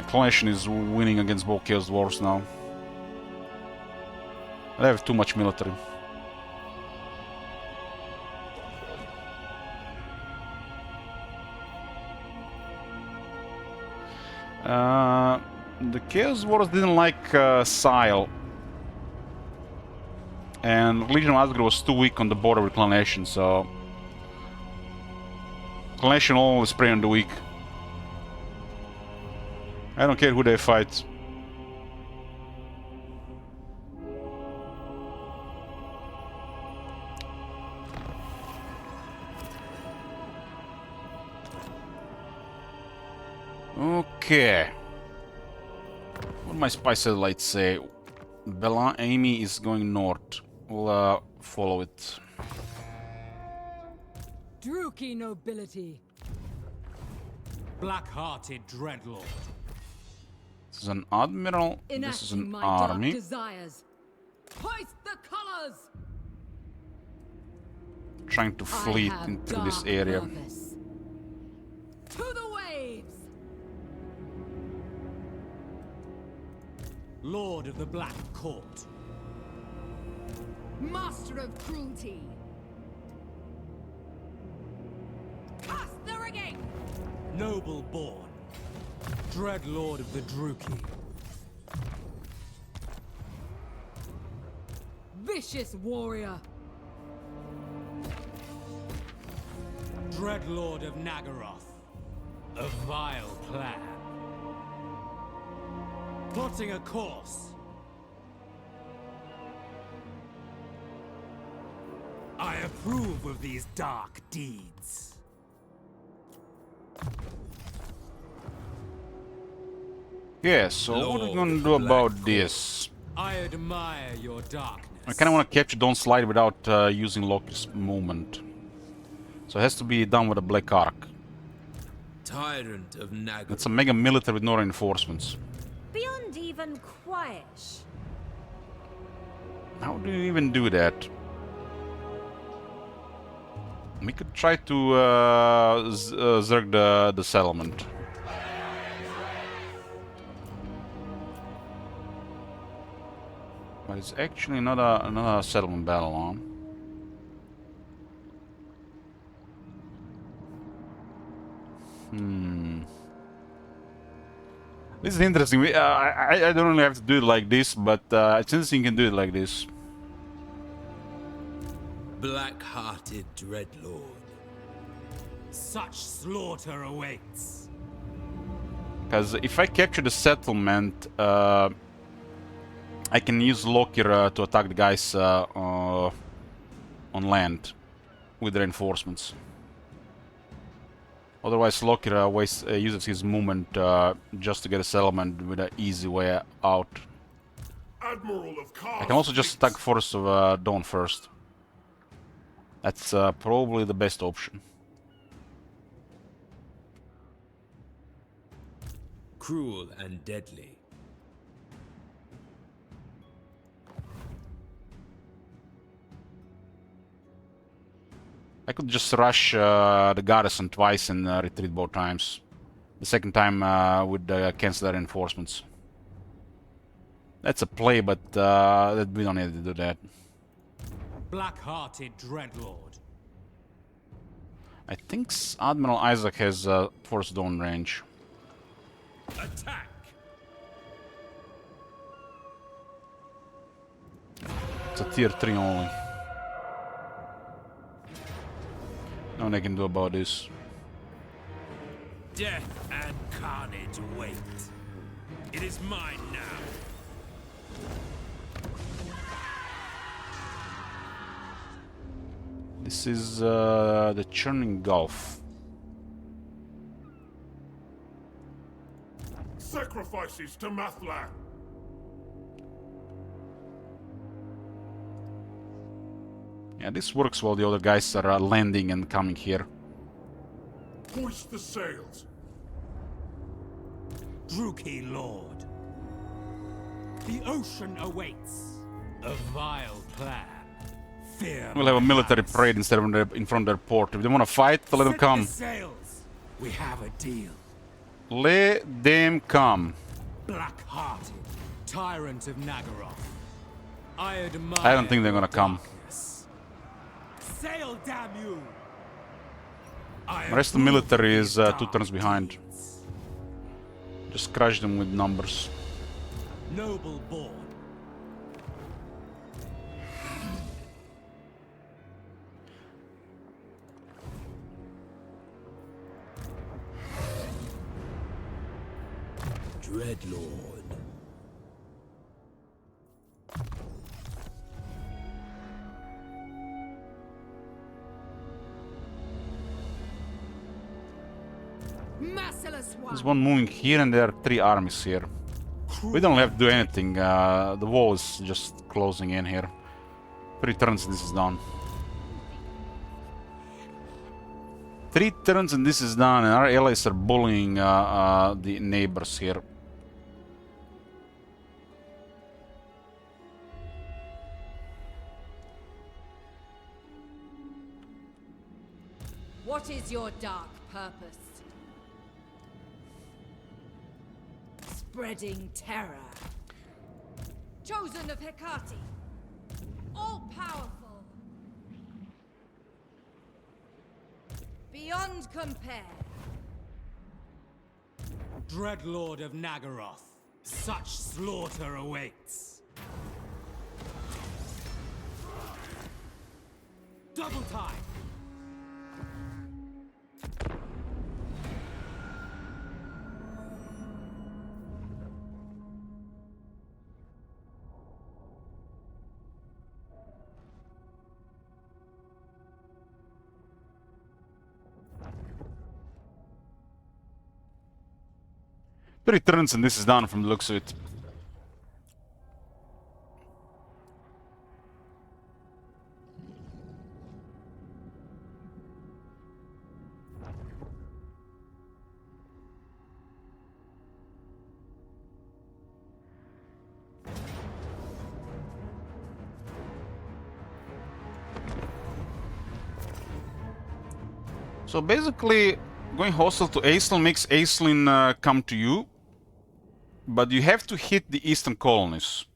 A: Clan is winning against both Chaos Dwarfs now. They have too much military. The Chaos Wars didn't like Sile, and Legion of Asgard was too weak on the border with Clan Nation, so Clan Nation always prey on the weak. I don't care who they fight. Okay. What my spy satellites say? Bella Amy is going north. We'll follow it.
G: Druki nobility.
D: Black-hearted Dreadlord.
A: This is an admiral. This is an
G: my
A: army.
G: dark desires. Hoist the colors.
A: Trying to fleet
G: I have
A: into this
G: dark
A: area.
G: purpose. To the waves.
D: Lord of the Black Court.
G: Master of cruelty. Cast the rigging.
D: Noble born. Dreadlord of the Druki.
G: Vicious warrior.
D: Dreadlord of Nagaroth. A vile plan. Plotting a course. I approve of these dark deeds.
A: Yeah, so what are we gonna do about this?
D: I admire your darkness.
A: I kinda wanna capture Don't Slide without using Loki's movement. So it has to be done with a Black Ark.
E: Tyrant of Nagaroth.
A: It's a mega military with no reinforcements.
C: Beyond even quiet.
A: How do you even do that? We could try to zerg the settlement. But it's actually not a settlement battle, huh? This is interesting. I don't really have to do it like this, but it's interesting you can do it like this.
E: Black-hearted Dreadlord.
D: Such slaughter awaits.
A: Because if I capture the settlement, I can use Lokir to attack the guys on land with reinforcements. Otherwise, Lokir uses his movement just to get a settlement with an easy way out.
B: Admiral of
A: I can also just attack Forest of Dawn first. That's probably the best option.
E: Cruel and deadly.
A: I could just rush the garrison twice and retreat both times. The second time would cancel their reinforcements. That's a play, but we don't need to do that.
D: Black-hearted Dreadlord.
A: I think Admiral Isaac has Force Dawn range.
D: Attack!
A: It's a tier 3 only. Nothing I can do about this.
H: Death and carnage wait. It is mine now.
A: This is the Churning Gulf.
B: Sacrifices to Mathlan.
A: Yeah, this works while the other guys are landing and coming here.
B: Hoist the sails.
D: Druki, Lord. The ocean awaits. A vile plan. Fear.
A: We'll have a
D: my
A: military
D: lads.
A: parade instead of in front of their port. If they want to fight, let them
D: Set
A: come.
D: the sails. We have a deal.
A: Let them come.
D: Black-hearted, tyrant of Nagaroth. I admire
A: I don't think they're gonna come.
D: darkness. Sail, damn you!
A: The rest of the military is 2 turns behind. Just crush them with numbers.
D: Noble born.
E: Dreadlord.
G: Merciless one.
A: There's one moving here and there are 3 armies here. We don't have to do anything. The wall is just closing in here. 3 turns and this is done. 3 turns and this is done, and our allies are bullying the neighbors here.
C: What is your dark purpose? Spreading terror. Chosen of Hecate. All-powerful. Beyond compare.
D: Dreadlord of Nagaroth. Such slaughter awaits. Double time.
A: Three turns and this is done from the looks of it. So basically, going hostile to Aislinn makes Aislinn come to you, but you have to hit the eastern colonies.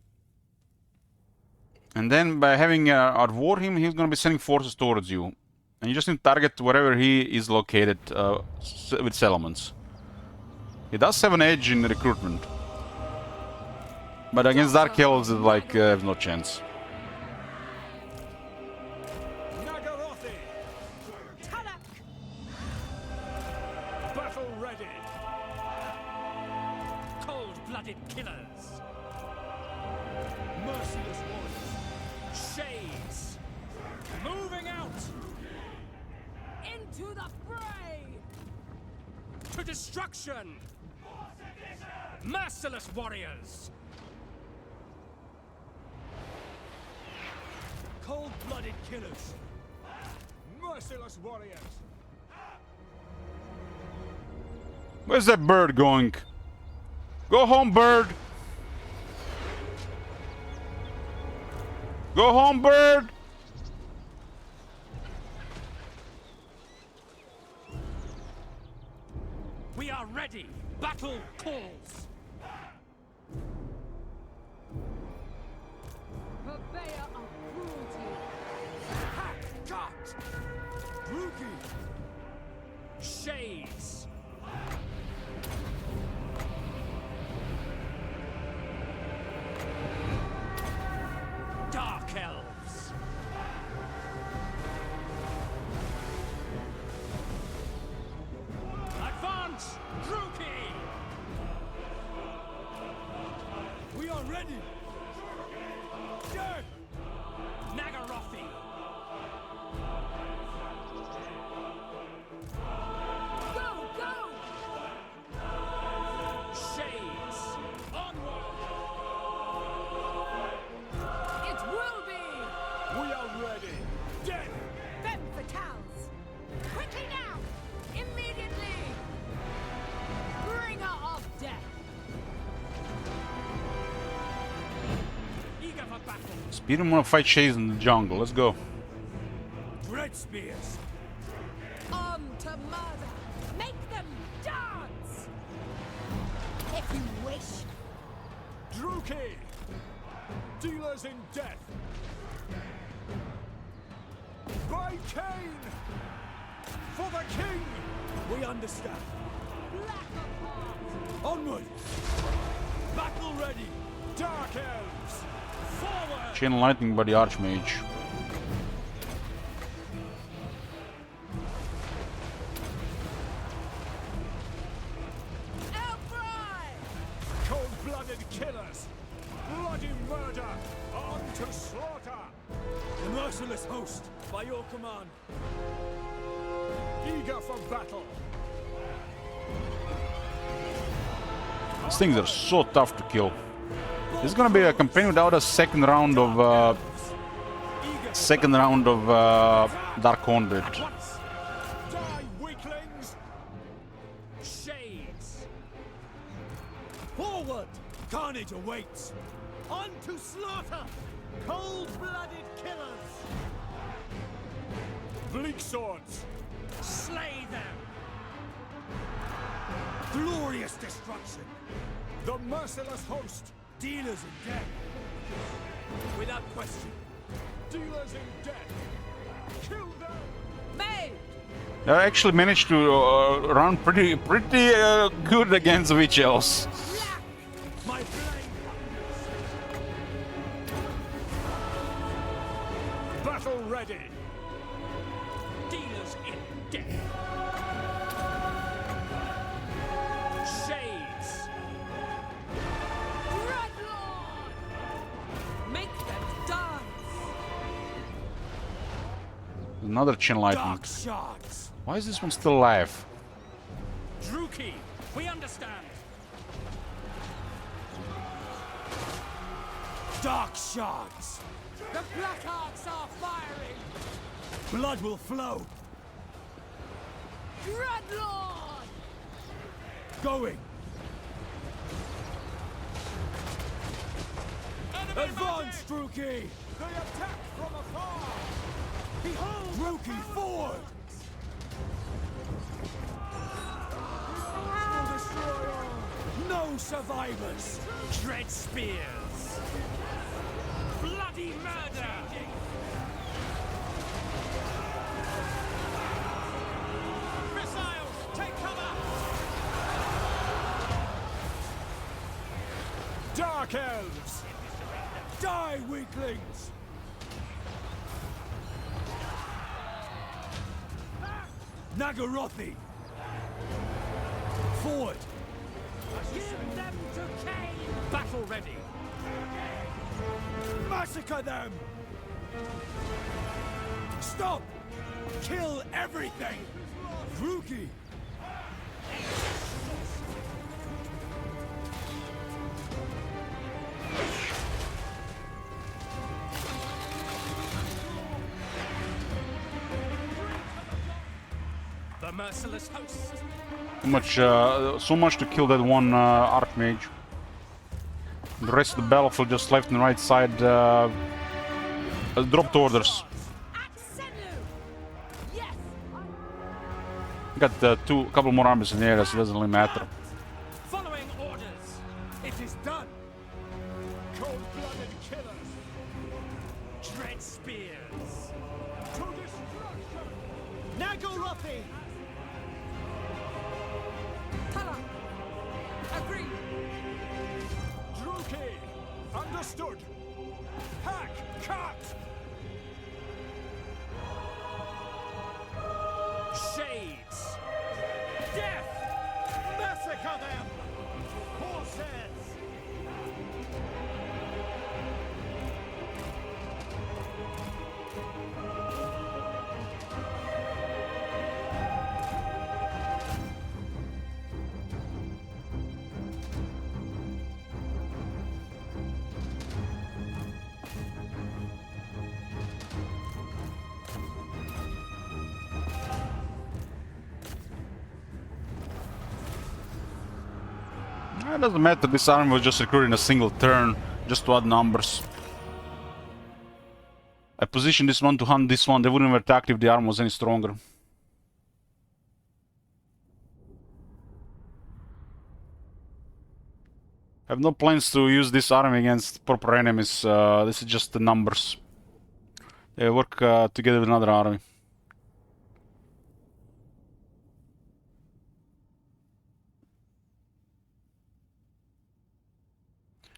A: And then by having outwar him, he's going to be sending forces towards you. And you just need to target wherever he is located with settlements. He does have an edge in recruitment. But against Dark Elves, like, have no chance.
H: Nagarothi! Talak! Battle ready!
D: Cold-blooded killers. Merciless warriors. Shades. Moving out.
C: Into the fray!
D: To destruction. Merciless warriors.
H: Cold-blooded killers! Merciless warriors!
A: Where's that bird going? Go home, bird! Go home, bird!
D: We are ready. Battle calls.
C: Purveyor of cruelty.
D: Hack, cut. Ruki. Shades. Dark elves. Advance, Druki!
A: Speedrun wanna fight Shades in the jungle. Let's go.
H: Dread spears.
C: On to murder! Make them dance! If you wish.
H: Druki. Dealers in death. By Cain. For the king. We understand. Onward. Battle ready. Dark elves. Forward.
A: Chain lightning by the Archmage.
H: Cold-blooded killers! Bloody murder! On to slaughter! The merciless host, by your command. Eager for battle.
A: These things are so tough to kill. This is gonna be a campaign without a second round of Dark Conduit.
H: Die, weaklings! Shades! Forward! Carnage awaits! On to slaughter! Cold-blooded killers! Bleak swords! Slay them! Glorious destruction! The merciless host! Dealers in death! Without question! Dealers in death! Kill them!
C: Made!
A: They actually managed to run pretty good against Witch Elves.
H: My flame! Battle ready! Dealers in death! Shades!
C: Dreadlord! Make them dance!
A: Another chain lightning.
H: Dark shards!
A: Why is this one still alive?
H: Druki, we understand! Dark shards!
C: The Black Arts are firing!
H: Blood will flow!
C: Dreadlord!
H: Going! Advance, Druki! They attack from afar! Behold! Druki, forward! No survivors! Dread spears! Bloody murder! Missiles! Take cover! Dark elves! Die, weaklings! Nagarothi! Forward! Give them to Cain! Battle ready! Massacre them! Stop! Kill everything! Druki! The merciless host!
A: So much to kill that one Archmage. The rest of the battlefield just left and right side dropped orders.
C: Aksenu! Yes!
A: Got couple more armies in the area, so it doesn't really matter.
H: Following orders! It is done! Cold-blooded killers! Dread spears! To destruction! Nagarothi!
C: Tala! Agreed!
H: Druki! Understood! Hack! Cut! Shades! Death! Massacre them! Horses!
A: It doesn't matter, this army was just recruited in a single turn, just to add numbers. I positioned this one to hunt this one. They wouldn't have attacked if the armor was any stronger. I have no plans to use this army against proper enemies. This is just the numbers. They work together with another army.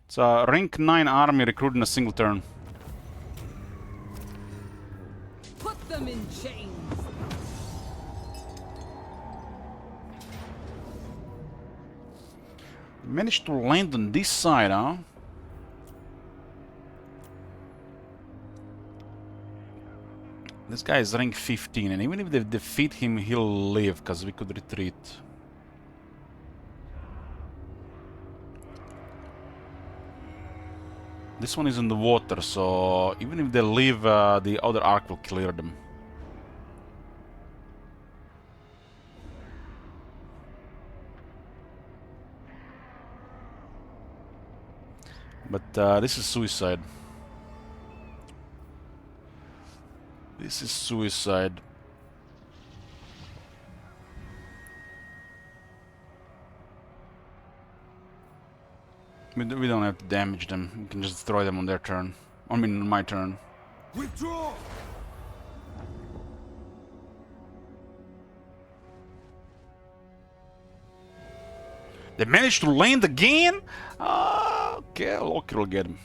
A: It's a rank 9 army recruited in a single turn.
G: Put them in chains.
A: Managed to land on this side, huh? This guy is rank 15, and even if they defeat him, he'll live, because we could retreat. This one is in the water, so even if they leave, the other arc will clear them. But this is suicide. This is suicide. We don't have to damage them. We can just destroy them on their turn. I mean, on my turn.
H: Withdraw!
A: They managed to land again? Okay, Loki will get him.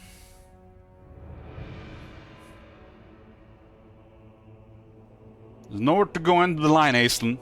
A: There's nowhere to go into the line, Aisling.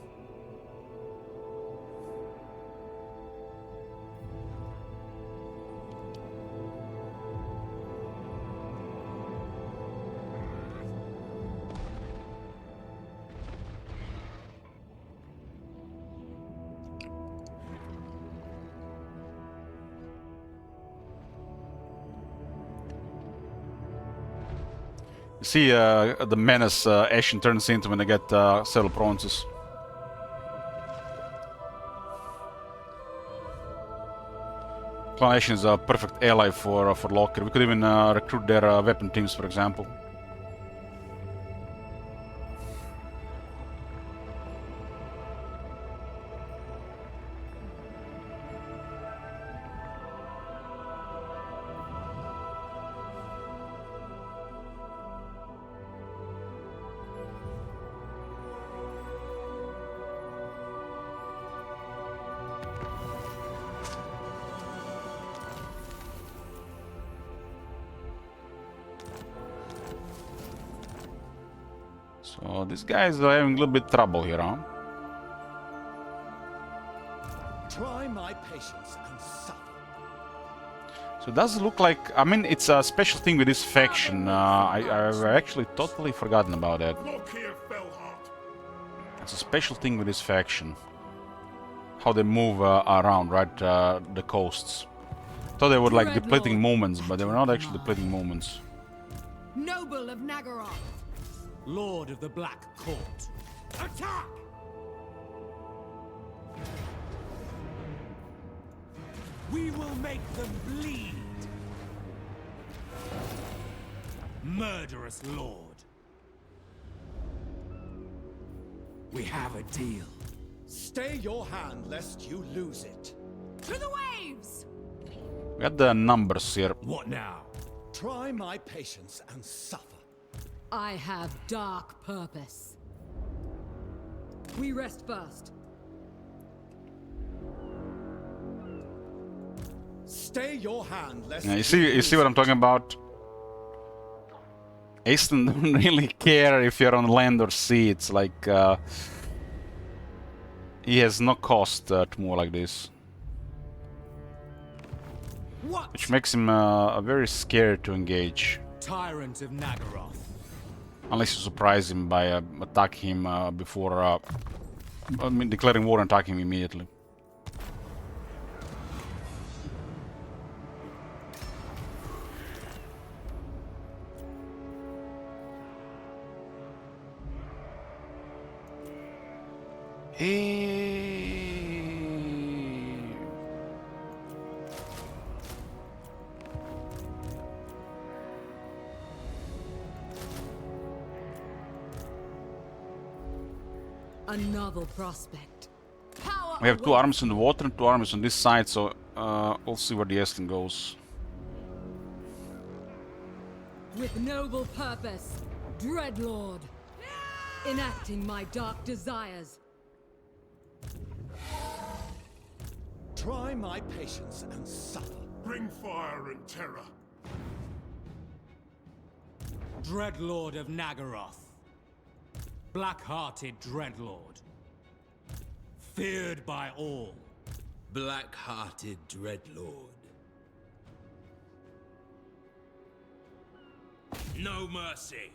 A: See the menace Ashen turns into when they get several provinces. Clan Ashen is a perfect ally for Loki. We could even recruit their weapon teams, for example. So these guys are having a little bit trouble here, huh?
H: Try my patience and suffer.
A: So it does look like, I mean, it's a special thing with this faction. I've actually totally forgotten about that.
B: Look here, Fellheart.
A: It's a special thing with this faction. How they move around, right? The coasts. Thought they were like depleting movements, but they were not actually depleting movements.
G: Noble of Nagaroth.
D: Lord of the Black Court.
H: Attack! We will make them bleed.
D: Murderous Lord. We have a deal.
H: Stay your hand lest you lose it.
G: To the waves!
A: We got the numbers here.
D: What now?
H: Try my patience and suffer.
G: I have dark purpose. We rest first.
H: Stay your hand lest
A: Yeah, you see what I'm talking about? Aisling don't really care if you're on land or sea. It's like he has no cost to move like this,
H: What?
A: which makes him very scared to engage.
D: Tyrant of Nagaroth.
A: Unless you surprise him by attacking him before, I mean, declaring war and attacking him immediately.
G: A novel prospect.
C: Power
A: We have two armies in the water and two armies on this side, so we'll see where the Estlin goes.
G: With noble purpose, Dreadlord. Enacting my dark desires.
H: Try my patience and suffer.
B: Bring fire and terror.
D: Dreadlord of Nagaroth. Black-hearted Dreadlord. Feared by all.
E: Black-hearted Dreadlord. No mercy.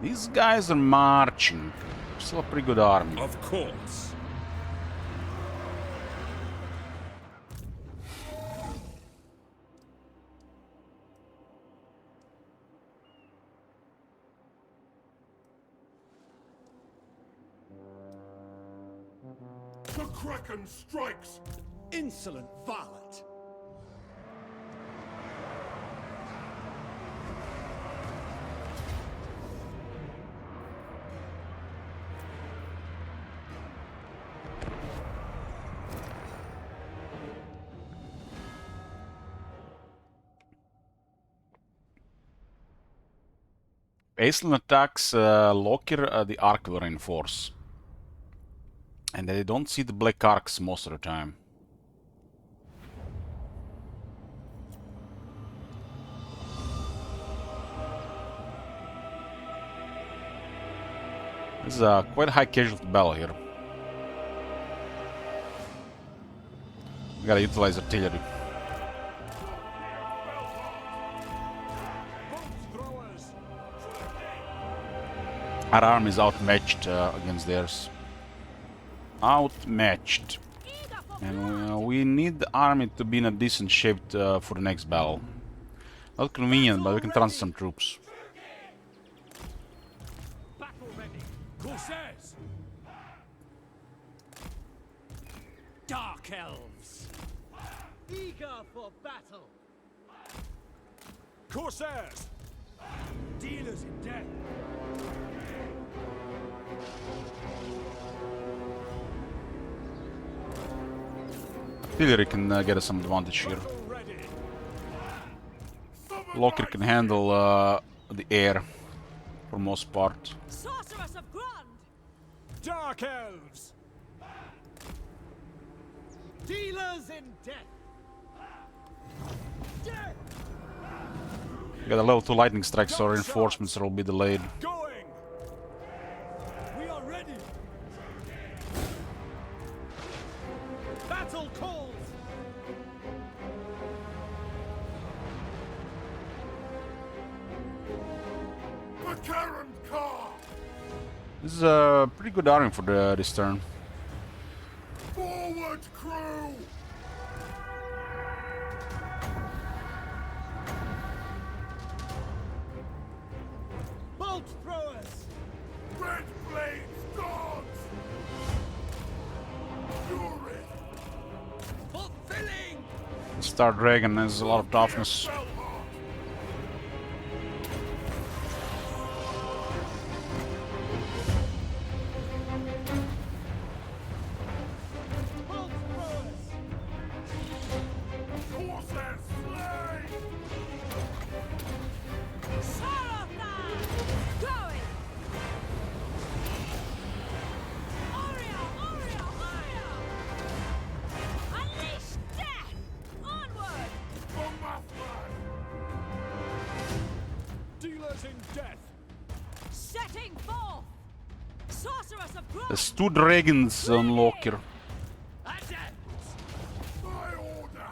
A: These guys are marching. Still a pretty good army.
E: Of course.
B: The Kraken strikes!
H: Insolent varlet.
A: Estlin attacks Lokir, the Ark will reinforce. And they don't see the black arcs most of the time. This is a quite high casualty battle here. We gotta utilize artillery. Our army is outmatched against theirs. Outmatched. And we need the army to be in a decent shape for the next battle. Not convenient, but we can transfer some troops.
H: Battle ready. Corsairs. Dark elves. Eager for battle. Corsairs. Dealers in death.
A: Artillery can get us some advantage here. Lokir can handle the air for most part.
C: Sorceress of Grund!
H: Dark elves. Dealers in death. Death.
A: We got a level 2 lightning strike, so reinforcements will be delayed.
H: Going. We are ready. Battle calls.
B: The Karen car!
A: This is a pretty good army for this turn.
B: Forward, crew!
H: Bolt throwers.
B: Red blades, dogs! Fury!
H: Fulfilling.
A: Star Dragon has a lot of toughness.
B: Bellheart!
H: Bolt throwers.
B: Corsairs slay!
C: Sarothan! Going! Oreo! Oreo! Oreo! Unleash death! Onward!
B: For Mathman!
H: Dealers in death.
C: Setting forth! Sorceress of Grund!
A: There's 2 dragons on Lokir.
H: Adept.
B: My order!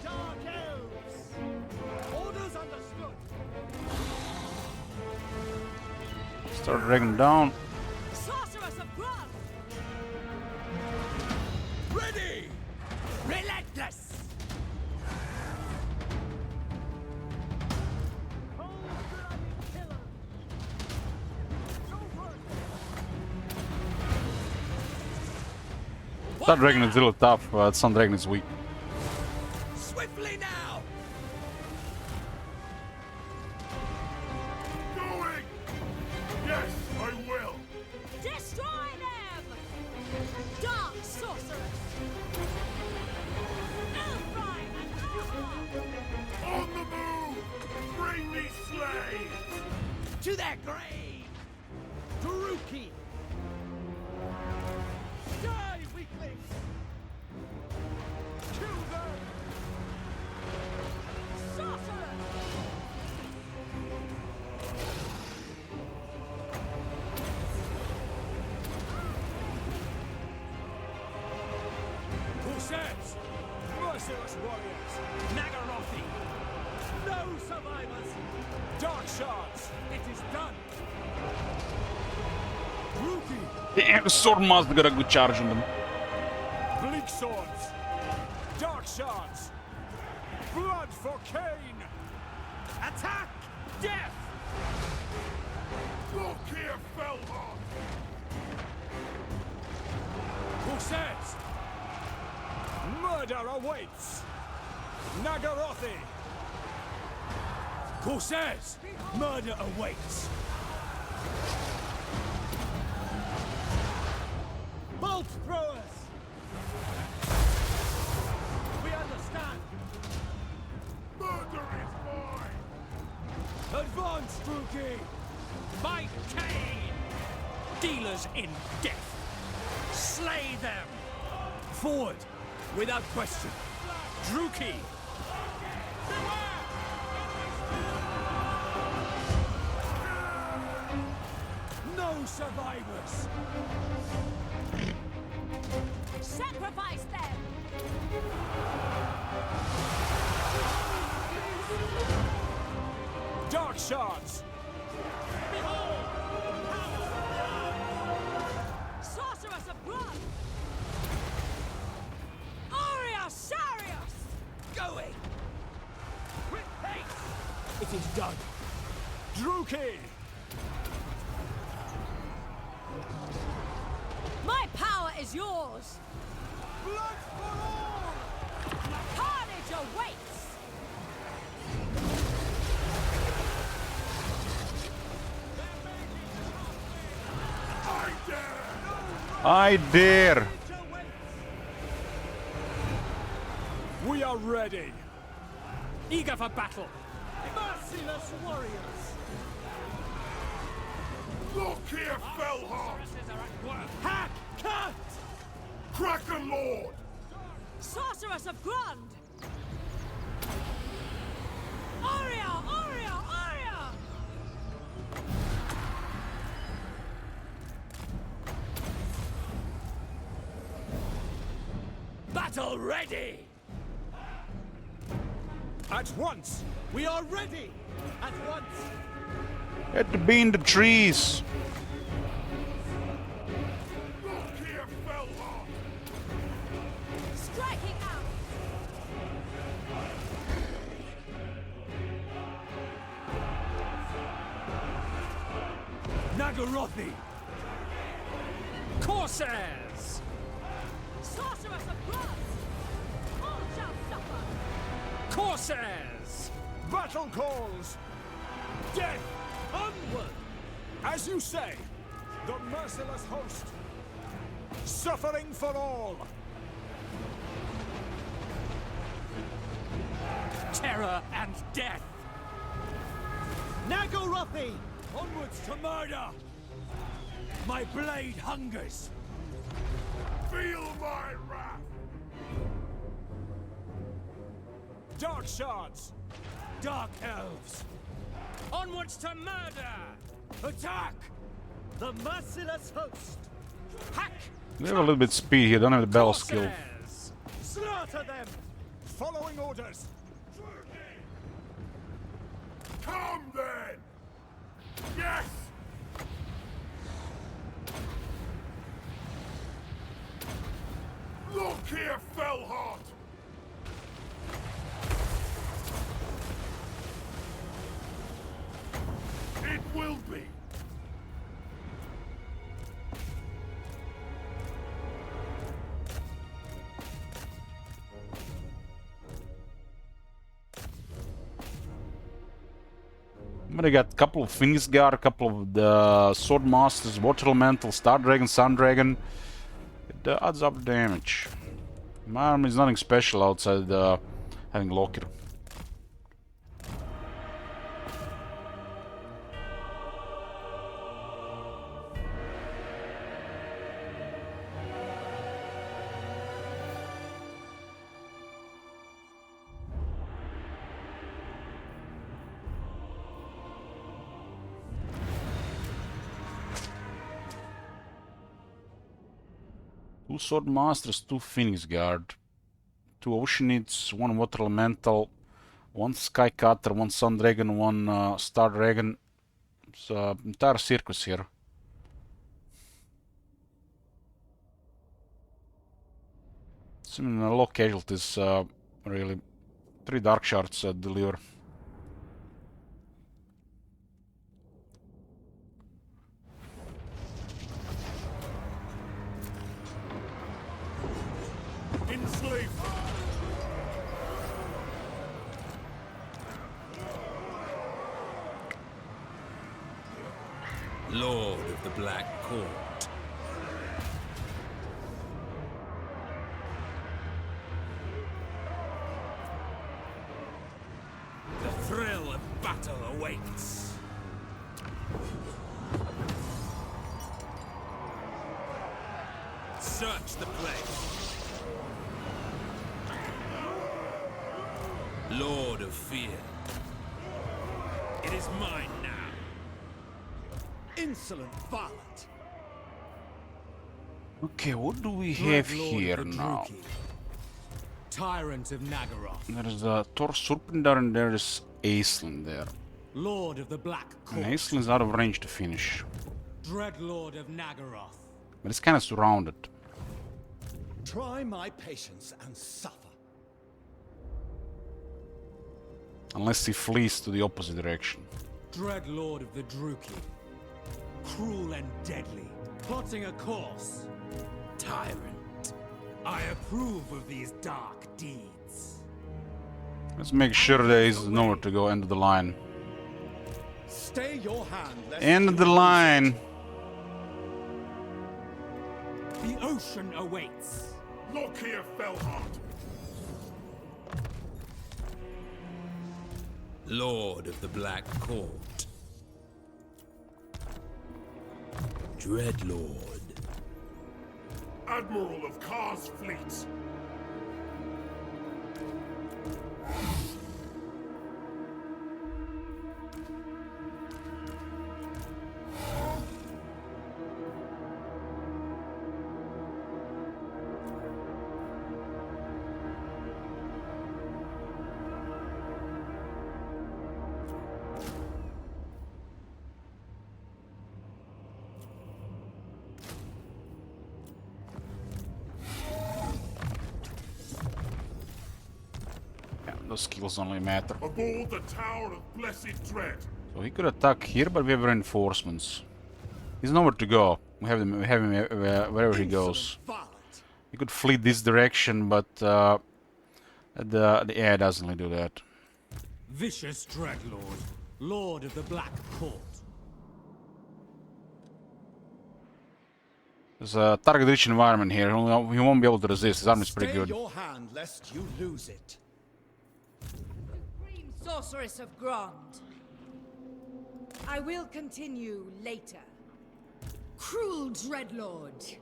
H: Dark elves. Orders understood.
A: Star Dragon down.
C: Sorceress of Grund!
H: Ready. Relentless. Cold-blooded killer.
A: Star Dragon is a little tough, but Sun Dragon is weak.
E: Swiftly now!
B: Going! Yes, I will!
C: Destroy them! Dark sorceress! Elfrine and Alpha!
B: On the move! Bring me slaves!
E: To their grave!
H: Taruki! Die, weaklings! Kill them!
C: Sorceress!
H: Corsairs! Merciless warriors! Nagarothi! No survivors! Dark shards! It is done! Ruki!
A: Damn, the sword master got a good charge on them.
H: Bleak swords! Dark shards! Blood for Cain! Attack! Death!
B: Look here, Felhar!
H: Corsairs! Murder awaits! Nagarothi! Corsairs! Murder awaits! Bolt throwers! We understand!
B: Murder is mine!
H: Advance, Druki!
D: By Cain! Dealers in death! Slay them!
H: Forward! Without question!
D: Druki!
H: No survivors!
C: Sacrifice them!
H: Dark shards!
C: Sorceress of blood! Aurea Sarius!
E: Going!
H: With haste! It is done! Druki!
C: My power is yours!
H: Blood for all!
C: Carnage awaits!
B: I dare!
A: I dare!
H: We are ready! Eager for battle! Merciless warriors!
B: Look here, Felhar!
H: Hack! Cut!
B: Kraken Lord!
C: Sorceress of Grund! Aurea! Aurea! Aurea!
E: Battle ready!
H: At once! We are ready! At once!
A: Had to be in the trees.
B: Look here, Felhar!
C: Striking out!
H: Nagarothi! Corsairs!
C: Sorceress of blood! All shall suffer!
H: Corsairs! Battle calls! Death! Onward! As you say, the merciless host! Suffering for all!
D: Terror and death!
H: Nagarothi! Onwards to murder! My blade hungers!
B: Feel my wrath!
H: Dark shards! Dark elves!
D: Onwards to murder!
H: Attack! The merciless host!
D: Hack!
A: We have a little bit speed here, don't have the battle skill.
D: Corsairs!
H: Slaughter them! Following orders!
B: Come then! Yes! Look here, Felhart! It will be!
A: But I got a couple of Phoenix Guard, a couple of the Sword Masters, Water Elemental, Star Dragon, Sun Dragon. It adds up damage. My army is nothing special outside having Locker. Two Sword Masters, two Phoenix Guard, two Oceanids, one Water Elemental, one Sky Cutter, one Sun Dragon, one Star Dragon. It's an entire circus here. Some low casualties, really. 3 Dark Shards deliver.
E: Lord of the Black Court. The thrill of battle awaits. Search the place. Lord of Fear. It is mine now.
H: Insolent varlet.
A: Okay, what do we have here
D: Dreadlord of the
A: now?
D: Druki. Tyrant of Nagaroth.
A: There's Thor Surpindar and there's Aisling there.
D: Lord of the Black
A: And
D: Court.
A: Aisling's out of range to finish.
D: Dreadlord of Nagaroth.
A: But it's kind of surrounded.
H: Try my patience and suffer.
A: Unless he flees to the opposite direction.
D: Dreadlord of the Druki. Cruel and deadly. Plotting a course. Tyrant. I approve of these dark deeds.
A: Let's make sure there is nowhere to go. End of the line.
H: Stay your hand, lest
A: End of the
H: you
A: line.
D: The ocean awaits.
B: Look here, Fellheart.
E: Lord of the Black Court. Dreadlord.
B: Admiral of Kar's fleet.
A: Yeah, those skills only matter.
B: Aboard the Tower of Blessed Dread.
A: So he could attack here, but we have reinforcements. He's nowhere to go. We have him wherever he goes.
H: varlet.
A: He could flee this direction, but the air doesn't really do that.
D: Vicious Dreadlord. Lord of the Black Court.
A: There's a target-rich environment here. He won't be able to resist. His army's pretty
H: Stay
A: good.
H: your hand, lest you lose it.
C: Supreme Sorceress of Grond. I will continue later.
G: Cruel Dreadlord.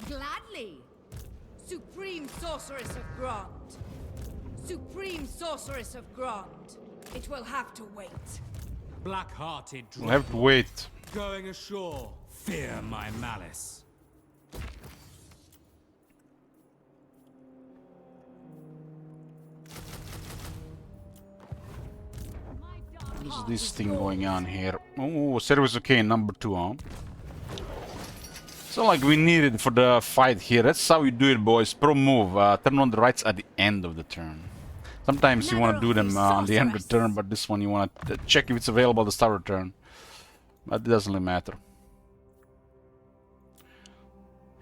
C: Gladly. Supreme Sorceress of Grond. Supreme Sorceress of Grond. It will have to wait.
D: Black-hearted
A: We'll have to
D: Dreadlord.
A: wait.
D: Going ashore. Fear my malice.
A: What is this thing going on here? Oh, service okay, number 2, huh? So like we need it for the fight here. That's how you do it, boys. Pro move. Turn on the rights at the end of the turn. Sometimes you want to do them on the end of the turn, but this one you want to check if it's available at the start of the turn. But it doesn't really matter.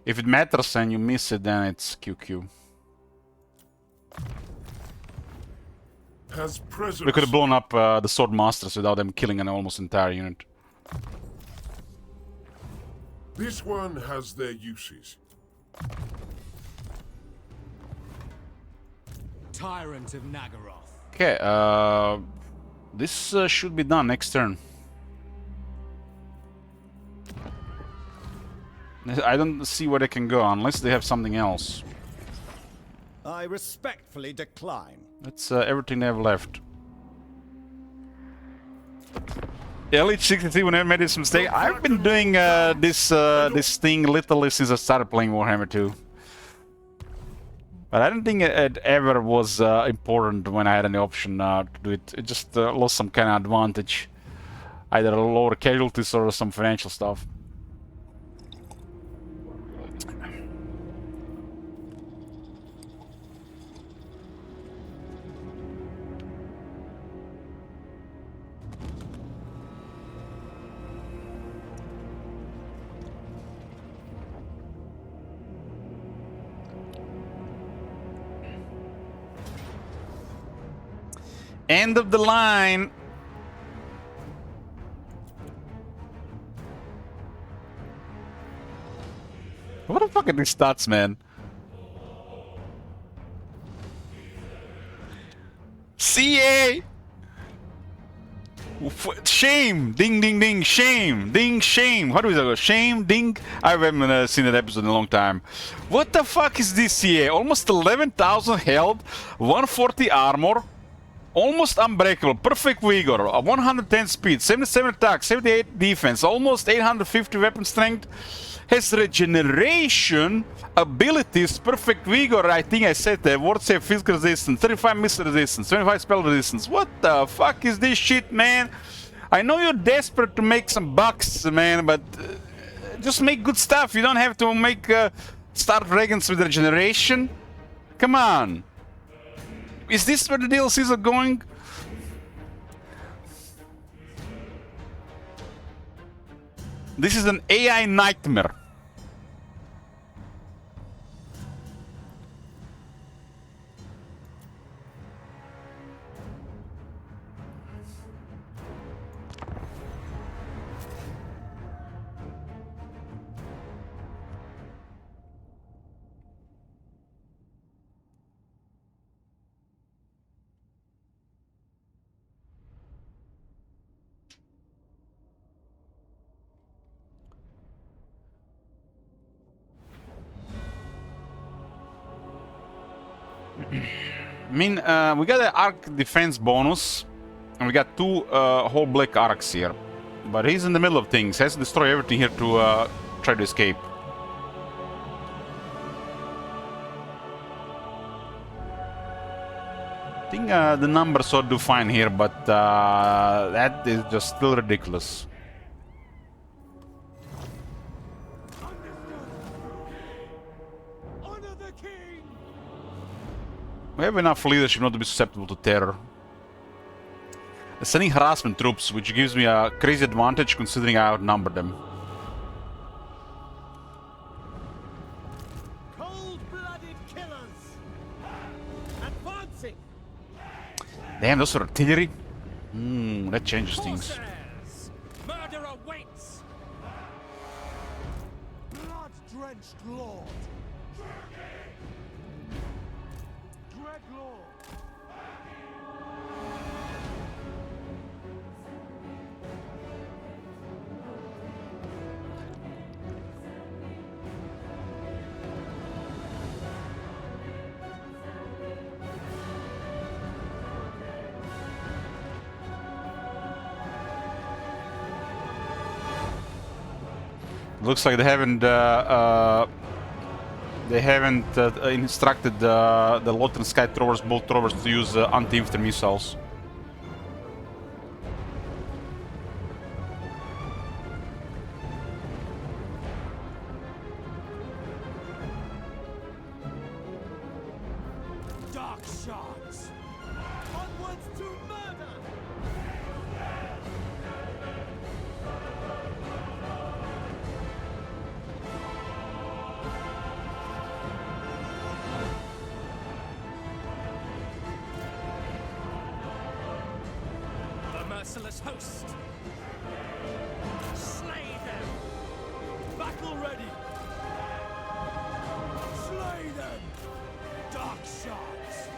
A: If it matters and you miss it, then it's QQ.
B: has presence.
A: We could have blown up the Sword Masters without them killing an almost entire unit.
B: This one has their uses.
D: Tyrant of Nagaroth.
A: Okay, this should be done next turn. I don't see where they can go unless they have something else.
H: I respectfully decline.
A: That's everything they have left. Elite 63 when I made this mistake. I've been doing this thing literally since I started playing Warhammer 2. But I don't think it ever was important when I had an option to do it. It just lost some kind of advantage. Either lower casualties or some financial stuff. End of the line. What the fuck are these stats, man? CA! Shame! Ding, ding, ding! Shame! Ding, shame! How do we go? Shame, ding? I haven't seen that episode in a long time. What the fuck is this CA? Almost 11,000 health, 140 armor. Almost unbreakable, perfect vigor, 110 speed, 77 attack, 78 defense, almost 850 weapon strength, has regeneration, abilities, perfect vigor, I think I said that, ward save, physical resistance, 35 missile resistance, 25 spell resistance. What the fuck is this shit, man? I know you're desperate to make some bucks, man, but just make good stuff. You don't have to make Star Dragons with regeneration. Come on. Is this where the DLCs are going? This is an AI nightmare. I mean, we got an arc defense bonus, and we got two whole black arcs here. But he's in the middle of things. He has to destroy everything here to try to escape. I think the numbers ought to do fine here, but that is just still ridiculous. We have enough leadership not to be susceptible to terror. Sending harassment troops, which gives me a crazy advantage considering I outnumber them.
H: Cold-blooded killers! Advancing!
A: Damn, those are artillery? That changes things.
H: Corsairs! Murder awaits! Blood-drenched lord! Dreadlord!
A: Looks like they haven't instructed the Lothran Sky Throwers, Bolt Throwers to use anti-infantry missiles.
H: Dark shards! Onwards to murder! merciless host. Slay them. Battle ready. Slay them. Dark shards.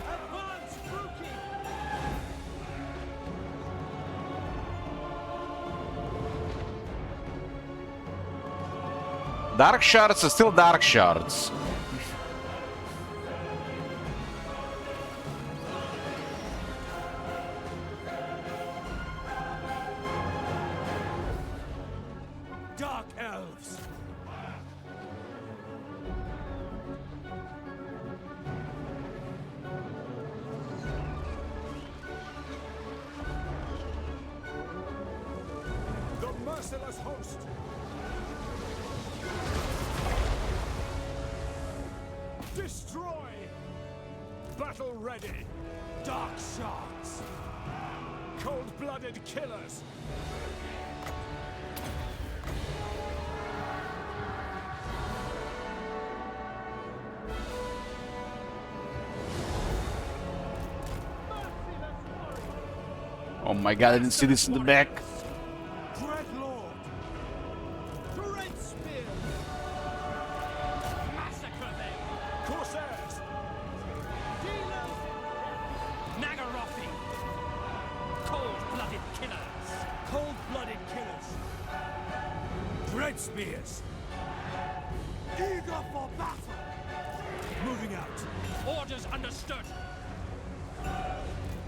H: Advance, Rookie.
A: Dark shards are still dark shards.
H: Dark elves. The merciless host. Destroy! Battle ready! Dark shards! Cold-blooded killers!
A: Oh my god, I didn't see this in the back.
H: Dreadlord! Dread spear! Massacre them! Corsairs! Dealers! Nagarothi! Cold-blooded killers! Cold-blooded killers! Dread spears! Eager for battle! Moving out! Orders understood!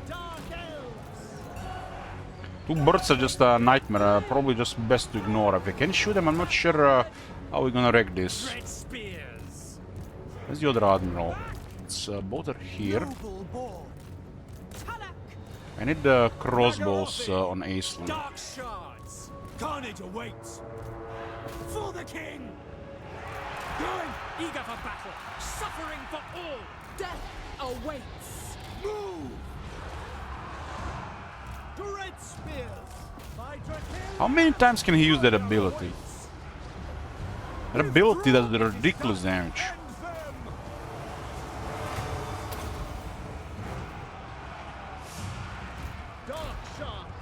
H: Dark elves!
A: Two birds are just a nightmare. Probably just best to ignore. If we can shoot them, I'm not sure how we're gonna wreck this.
H: Dread spears!
A: Where's the other admiral? It's both are here.
H: Noble boar! Tulloch!
A: I need the crossbows on Aisling.
H: Dark shards! Carnage awaits! For the king! Going! Eager for battle! Suffering for all! Death awaits! Move! Dread spears! By Drakil!
A: How many times can he use that ability? That ability does ridiculous damage.
H: End them! Dark shards!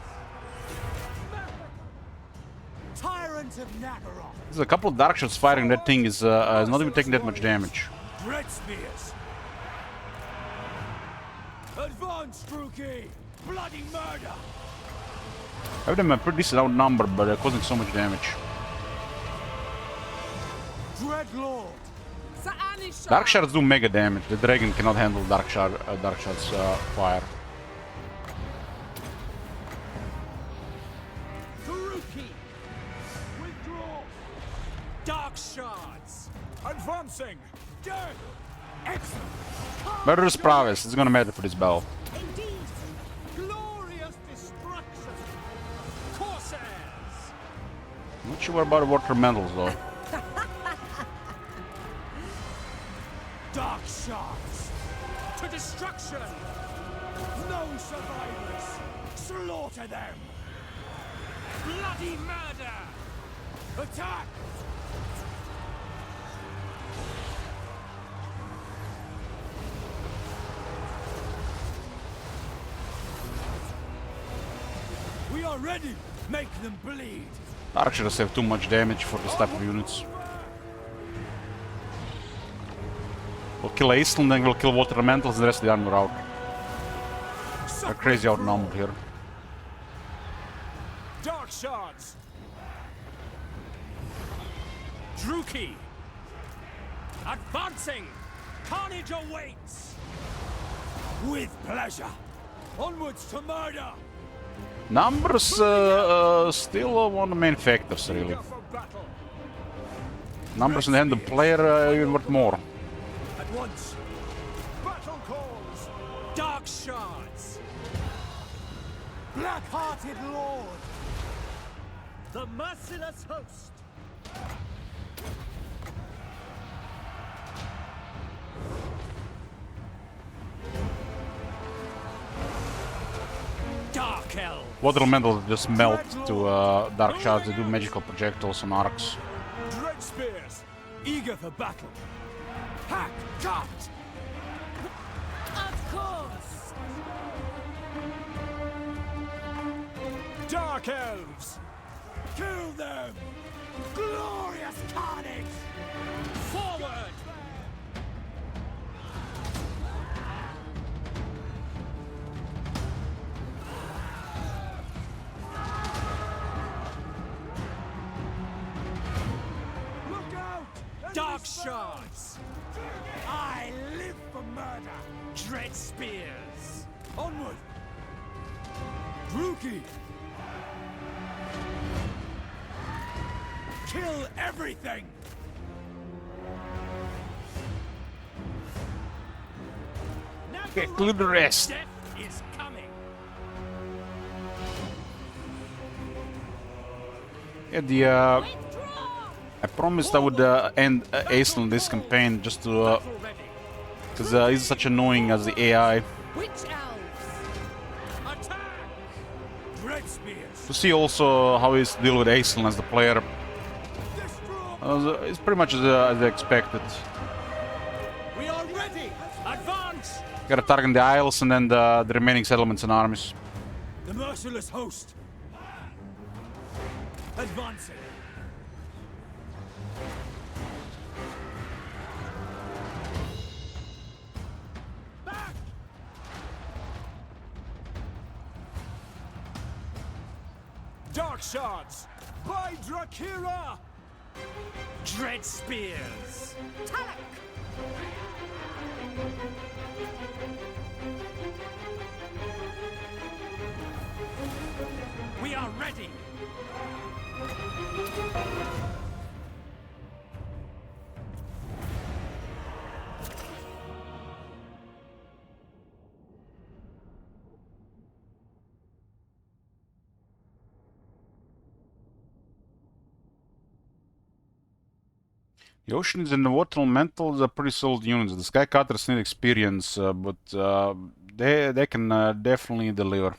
H: Tyrant of Nagaroth!
A: There's a couple of dark shots firing. That thing is not even taking that much damage.
H: Dread spears! Advance, Druki! Bloody murder!
A: I have them a pretty decent outnumbered, but they're causing so much damage.
H: Dreadlord!
A: Dark shards do mega damage. The dragon cannot handle dark shards fire.
H: Druki! Withdraw! Dark shards! Advancing! Dead! Excellent!
A: Murderous prowess. It's gonna matter for this battle.
H: Indeed! Glorious destruction! Corsairs!
A: Not sure about water metals though.
H: Dark shards! To destruction! No survivors! Slaughter them! Bloody murder! Attack! We are ready! Make them bleed!
A: Dark shards have too much damage for this type of units. We'll kill Aisling, then we'll kill water elementals, and the rest of the army are out. They're crazy outnumbered here.
H: Dark shards! Druki! Advancing! Carnage awaits! With pleasure! Onwards to murder!
A: Numbers still one of the main factors, really.
H: Eager for battle!
A: Numbers in the hand of the player even worth more.
H: At once! Battle calls! Dark shards! Black-hearted lord! The merciless host! Dark elf!
A: Water elementals just melt to dark shards. They do magical projectiles and arcs.
H: Dread spears! Eager for battle! Hack! Cut!
C: Of course!
H: Dark Elves! Kill them! Glorious carnage! Forward! Look out! Dark Shards! I live for murder! Dread Spears! Onward! Druki! Kill everything!
A: Okay, clear the rest.
H: Death is coming!
A: Yeah, I promised I would end Aeslan this campaign just to because he's such annoying as the AI.
C: Witch elves!
H: Attack! Dread Spears!
A: To see also how he's deal with Aeslan as the player.
H: Destroy!
A: It's pretty much as expected.
H: We are ready! Advance!
A: Gotta target the Isles and then the remaining settlements and armies.
H: The merciless host! Advancing! Back! Dark Shards! By Drakira! Dread Spears!
C: Talak!
H: We are ready!
A: The Oceans and the Water Elementals are pretty solid units. The Skycutters need experience, but they can definitely deliver.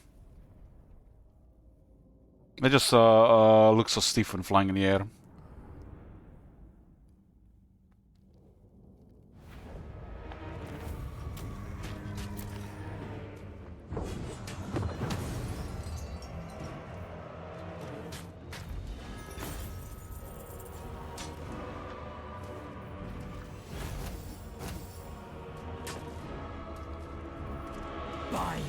A: They just look so stiff when flying in the air.
H: Bind!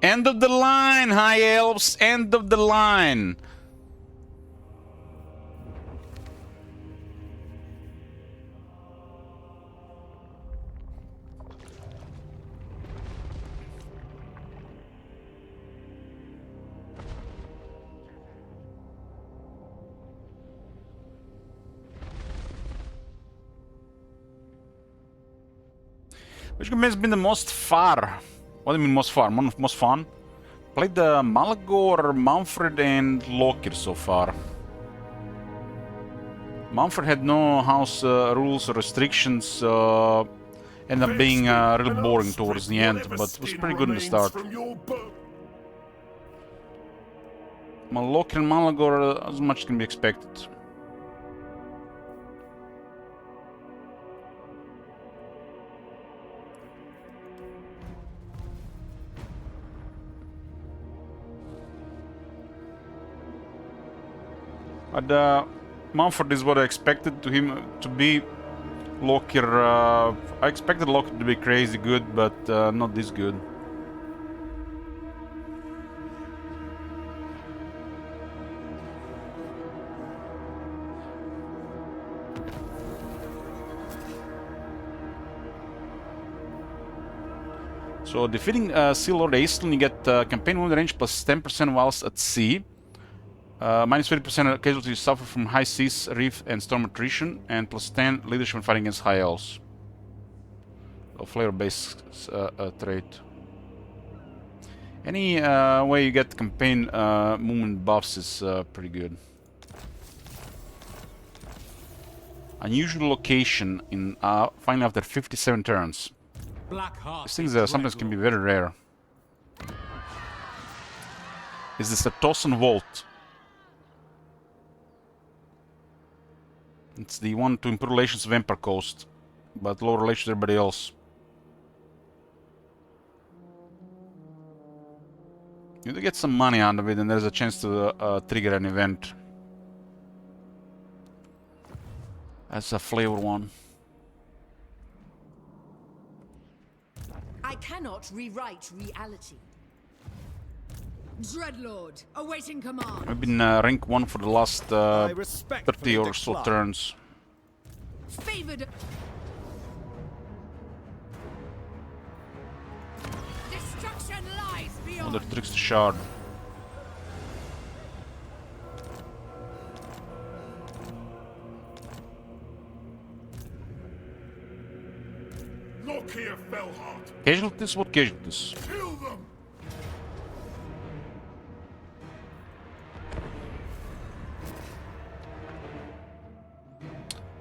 A: End of the line, High Elves! End of the line! Which game has been the most far? What do you mean most far? Most fun? Played the Malagor, Manfred and Lokir so far. Manfred had no house rules or restrictions, ended up being really boring towards the end, but it was pretty good in the start. Lokir and Malagor, as much can be expected. But Manfred is what I expected him to be. Lokir, I expected Lokir to be crazy good, but not this good. So defeating Sea Lord Aeslan, you get campaign wound range plus 10% whilst at sea. Minus 50% casualties suffer from high seas, reef, and storm attrition, and plus 10 leadership when fighting against high elves. A flavor-based trait. Any way you get campaign movement buffs is pretty good. Unusual location in finally after 57 turns. These things sometimes can be very rare. Is this a Tossen Vault? It's the one to improve relations with Empire Coast. but low relation to everybody else. You do get some money out of it, and there's a chance to trigger an event. That's a flavor one.
C: I cannot rewrite reality.
G: Dreadlord, awaiting command.
A: I've been rank 1 for the last 30
H: respectfully
A: or so
H: decline.
A: turns.
C: Favored. Destruction lies beyond.
A: Another Trickster Shard.
B: Look here, Fellheart.
A: Casualties? What casualties?
B: Kill them.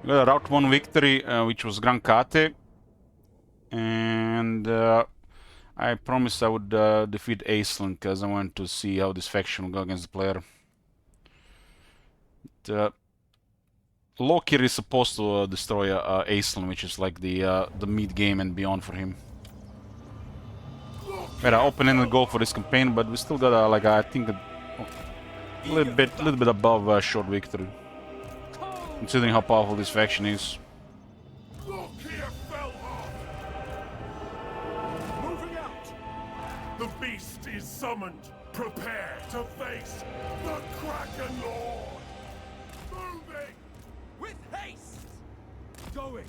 A: We got a Route 1 victory, which was Gran Kate. And I promised I would defeat Aisling, because I wanted to see how this faction will go against the player. Lokir is supposed to destroy Aisling, which is like the mid game and beyond for him. We had an open-ended goal for this campaign, but we still got like I think a little bit above short victory, considering how powerful this faction is.
B: Look here, Fellheart. Moving out. The beast is summoned. Prepare to face the Kraken Lord. Moving.
H: With haste! Going!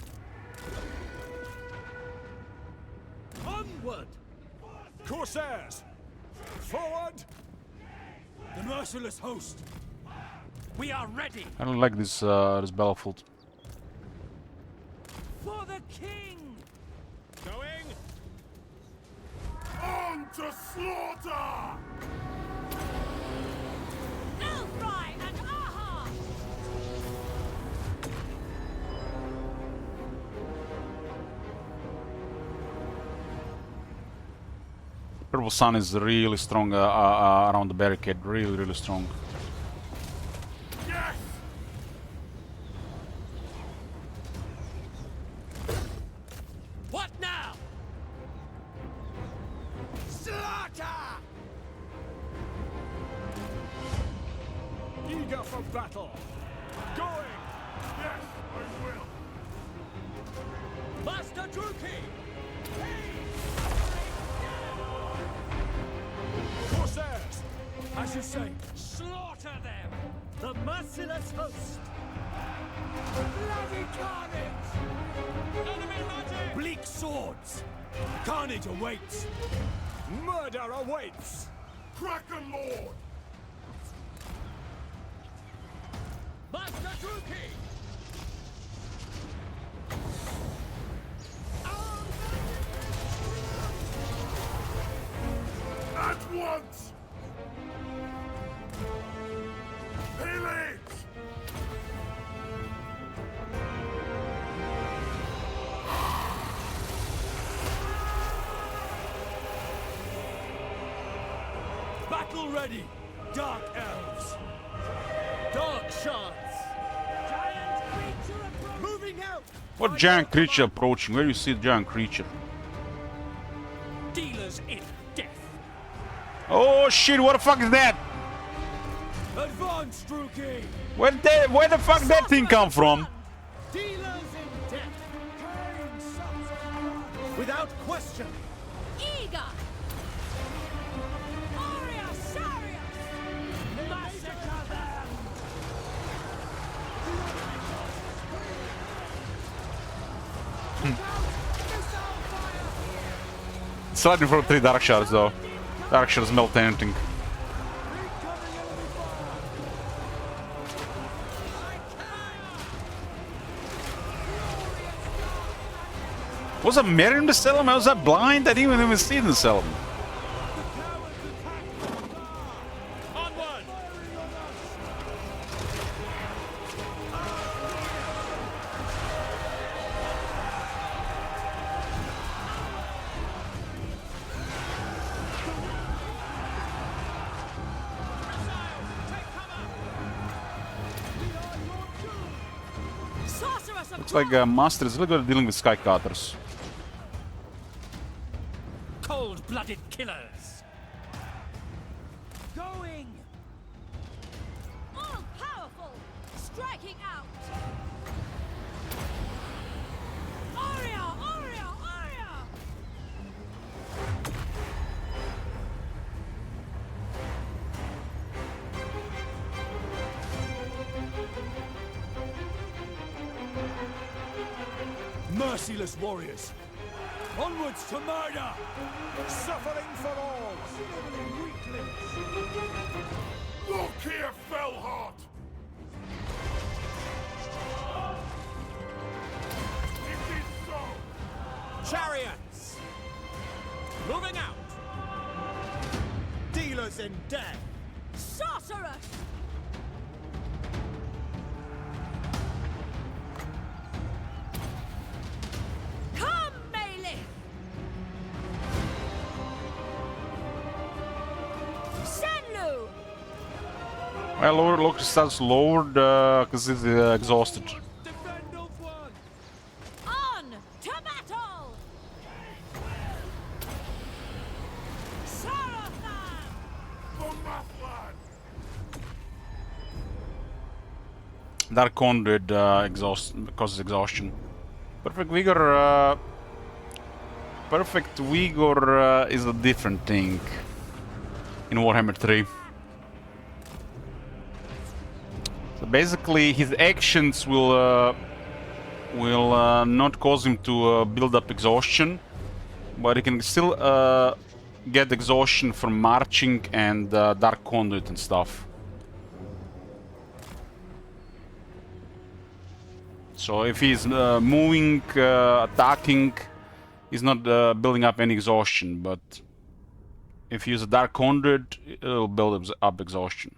H: Onward! Corsairs! Forward! The merciless host! We are ready!
A: I don't like this this battlefield.
H: For the king! Going!
B: On to slaughter!
C: Elfry and Aha!
A: Purple Sun is really strong around the barricade, really strong.
B: Yes!
H: What now? Slaughter! Eager for battle! Going!
B: Yes, I will!
H: Master Druki! Corsairs! As you say, slaughter them! The merciless host! Bloody carnage! Enemy magic! Bleak swords! Carnage awaits! Murder awaits!
B: Kraken Lord!
H: Master Druki!
B: At once! Pillage!
H: Battle ready! Dark elves! Dark shards! Giant creature approaching! Moving out!
A: What giant creature approaching? Where do you see the giant creature?
H: Dealers in death!
A: Oh shit! What the fuck is that?
H: Advance, Druki!
A: Where the fuck that thing come from?
H: Dealers in death! Carrying sons of God! Without question!
C: Eager! Aria Sarius!
H: Massacre them!
A: Sliding for 3 Dark Shards though. Dark Shards melt anything. Was that Mary in the Settlement? Was that blind? I didn't even see the Settlement.
H: Onward!
C: Sorceress
A: Looks like Master is really good at dealing with Skycutters.
H: Cold-blooded killers. Going.
C: All powerful, striking out. Aria, Aria, Aria.
H: Merciless warriors. Onwards to murder. Suffering for all. Sniveling weaklings.
B: Look here, Fellheart! It is so!
H: Chariots. Moving out. Dealers in death.
C: Sorceress. Come, Melee. Senlu.
A: Well, lower Locust starts lowered because he's exhausted.
H: Defend of one.
C: On to battle. Sarathan.
B: The Mathland!
A: Dark Conduit causes exhaustion. Perfect Vigor. Perfect Vigor is a different thing in Warhammer 3. So basically, his actions will not cause him to build up exhaustion, but he can still get exhaustion from marching and Dark Conduit and stuff. So if he's moving, attacking, he's not building up any exhaustion, but if you use a Dark Conduit, it'll build up exhaustion.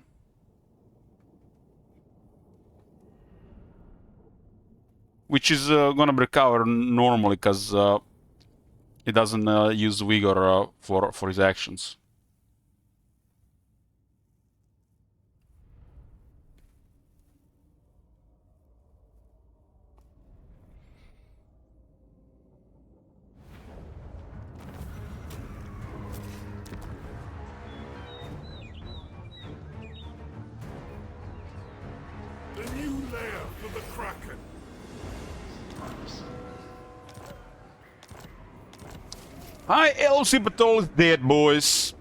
A: Which is gonna recover normally, because he doesn't use Vigor for his actions.
B: The new lair for the Kraken.
A: Hi, Elsie Patrol is dead, boys.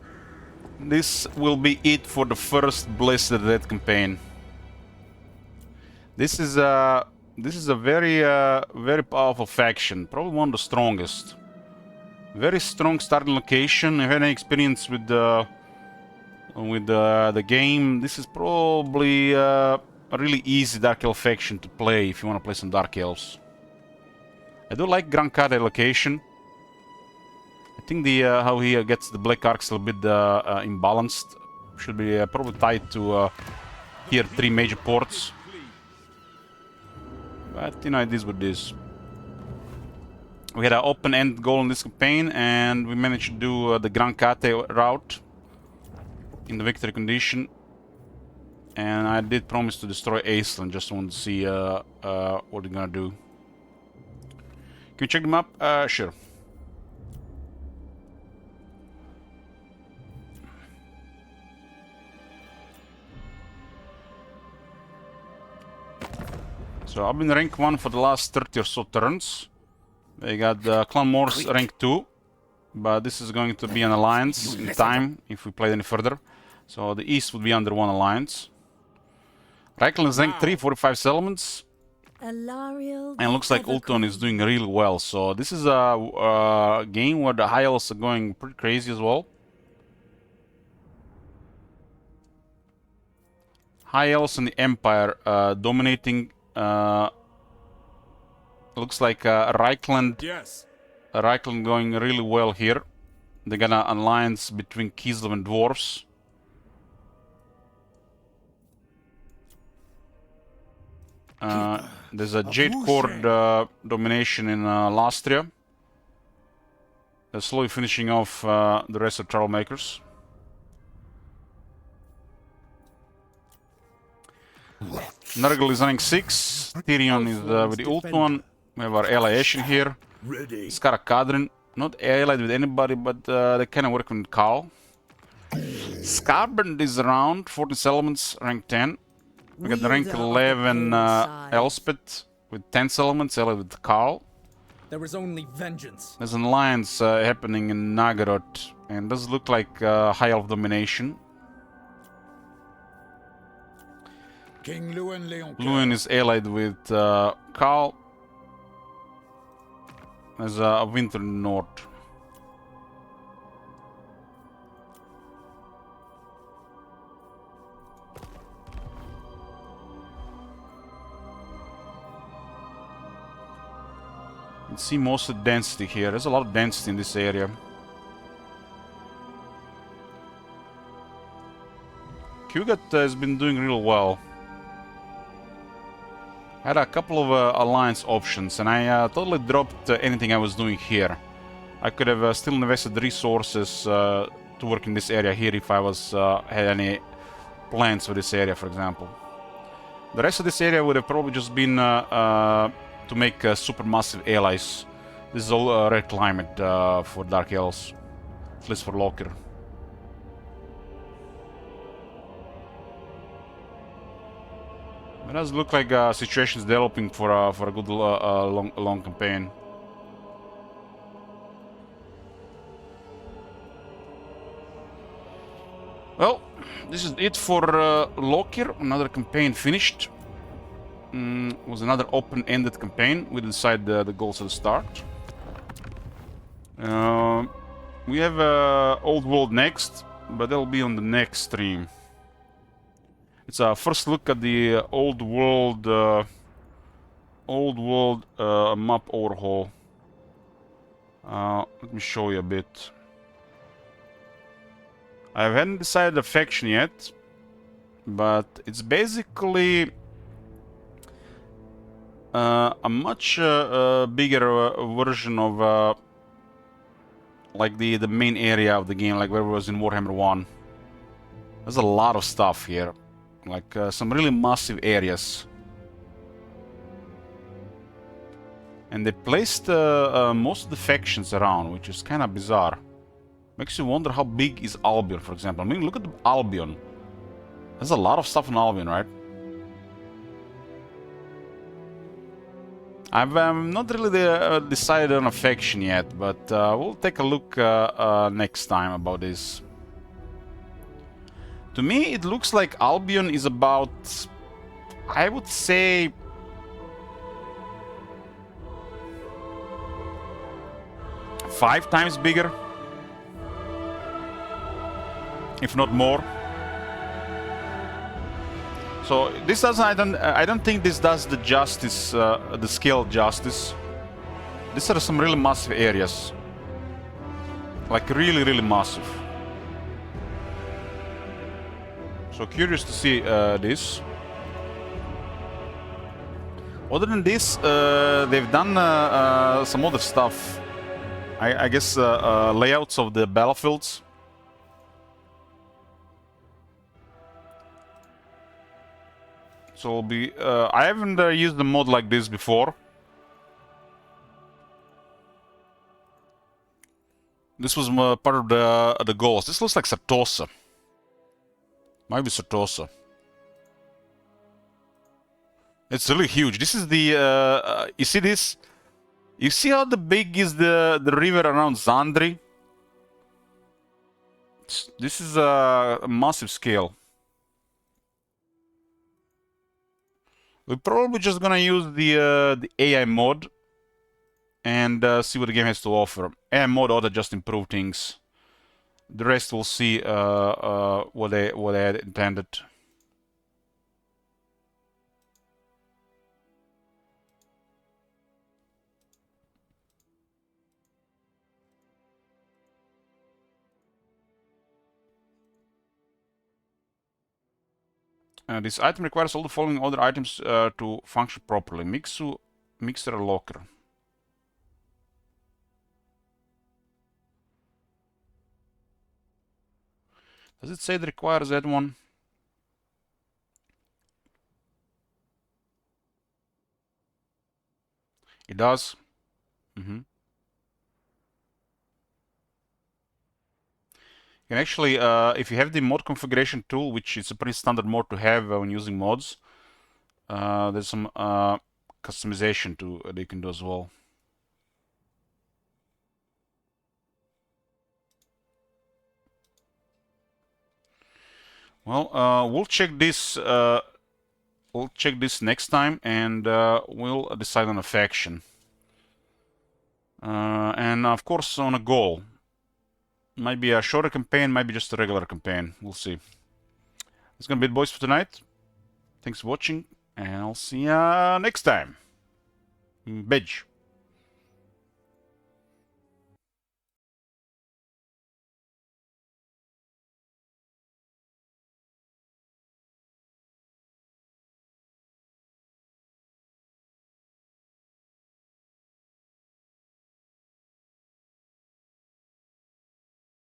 A: This will be it for the first Blizzard Dead campaign. This is a very very powerful faction, probably one of the strongest. Very strong starting location. If you have any experience with the game, this is probably a really easy Dark Elf faction to play if you want to play some Dark Elves. I do like Grand Kade location. I think the how he gets the Black Arcs a little bit imbalanced. Should be probably tied to Tier 3 major ports. But you know, it is what it is. We had an open-end goal in this campaign, and we managed to do the Grand Kate route in the victory condition. And I did promise to destroy Aislan, just want to see what they're gonna do. Can we check them up? Sure. So I've been rank 1 for the last 30 or so turns. We got Clan Morse rank 2, but this is going to be an alliance in time if we play any further. So the East would be under one alliance. Reichland is rank 3, 45 settlements. And looks like Ulton is doing really well. So this is a game where the high elves are going pretty crazy as well. High elves and the Empire dominating. Looks like Reichland.
H: Yes.
A: Reichland going really well here. They got an alliance between Kislev and Dwarves. There's a Jade Cord domination in Lastria. They're slowly finishing off the rest of Troublemakers. Nurgle is running 6. Tyrion is with the ult one. We have our ally Ashen here.
B: Ready.
A: Skara Kadrin, not allied with anybody, but they kind of work with Khal. Scarbrand is around, 14 settlements, rank 10. We got the rank 11 Elspeth with 10 settlements, allied with Khal.
H: There is only vengeance.
A: There's an alliance happening in Nagaroth, and does look like High Elf domination.
H: King Luin Leon.
A: Luin is allied with Khal. There's a Winter in the north. You can see most of the density here. There's a lot of density in this area. Kugat has been doing real well. I had a couple of alliance options, and I totally dropped anything I was doing here. I could have still invested resources to work in this area here if I was had any plans for this area, for example. The rest of this area would have probably just been to make supermassive allies. This is all red climate for Dark Elves, at least for Loker. It does look like situation's developing for a good long campaign. Well, this is it for Loker. Another campaign finished. Was another open-ended campaign. We decide the goals at the start. We have Old World next, but that'll be on the next stream. It's a first look at the Old World map overhaul. Let me show you a bit. I haven't decided the faction yet, but it's basically a much bigger version of like the main area of the game, like where it was in Warhammer 1. There's a lot of stuff here, like some really massive areas. And they placed most of the factions around, which is kind of bizarre. Makes you wonder how big is Albion, for example. I mean, look at Albion. There's a lot of stuff in Albion, right? I've not really decided on a faction yet, but we'll take a look next time about this. To me, it looks like Albion is about, I would say, 5 times bigger, if not more. So this doesn't. I don't think this does the justice, the scale justice. These are some really massive areas, like really massive. So curious to see this. Other than this, they've done some other stuff. I guess layouts of the battlefields. So it'll be. I haven't used a mod like this before. This was part of the goals. This looks like Sartosa. Might be Sartosa. It's really huge. This is the. You see this? You see how big is the river around Zandri? This is a massive scale. We're probably just gonna use the AI mod and see what the game has to offer. AI mod ought to just improve things. The rest we'll see what they had intended. This item requires all the following other items to function properly. Mixu, Mixer, Locker. Does it say it requires that one? It does. And actually, if you have the mod configuration tool, which is a pretty standard mod to have when using mods, there's some customization that you can do as well. Well, we'll check this. We'll check this next time, and we'll decide on a faction, and of course on a goal. Might be a shorter campaign, might be just a regular campaign. We'll see. That's gonna be it, boys, for tonight. Thanks for watching, and I'll see ya next time. Beijo.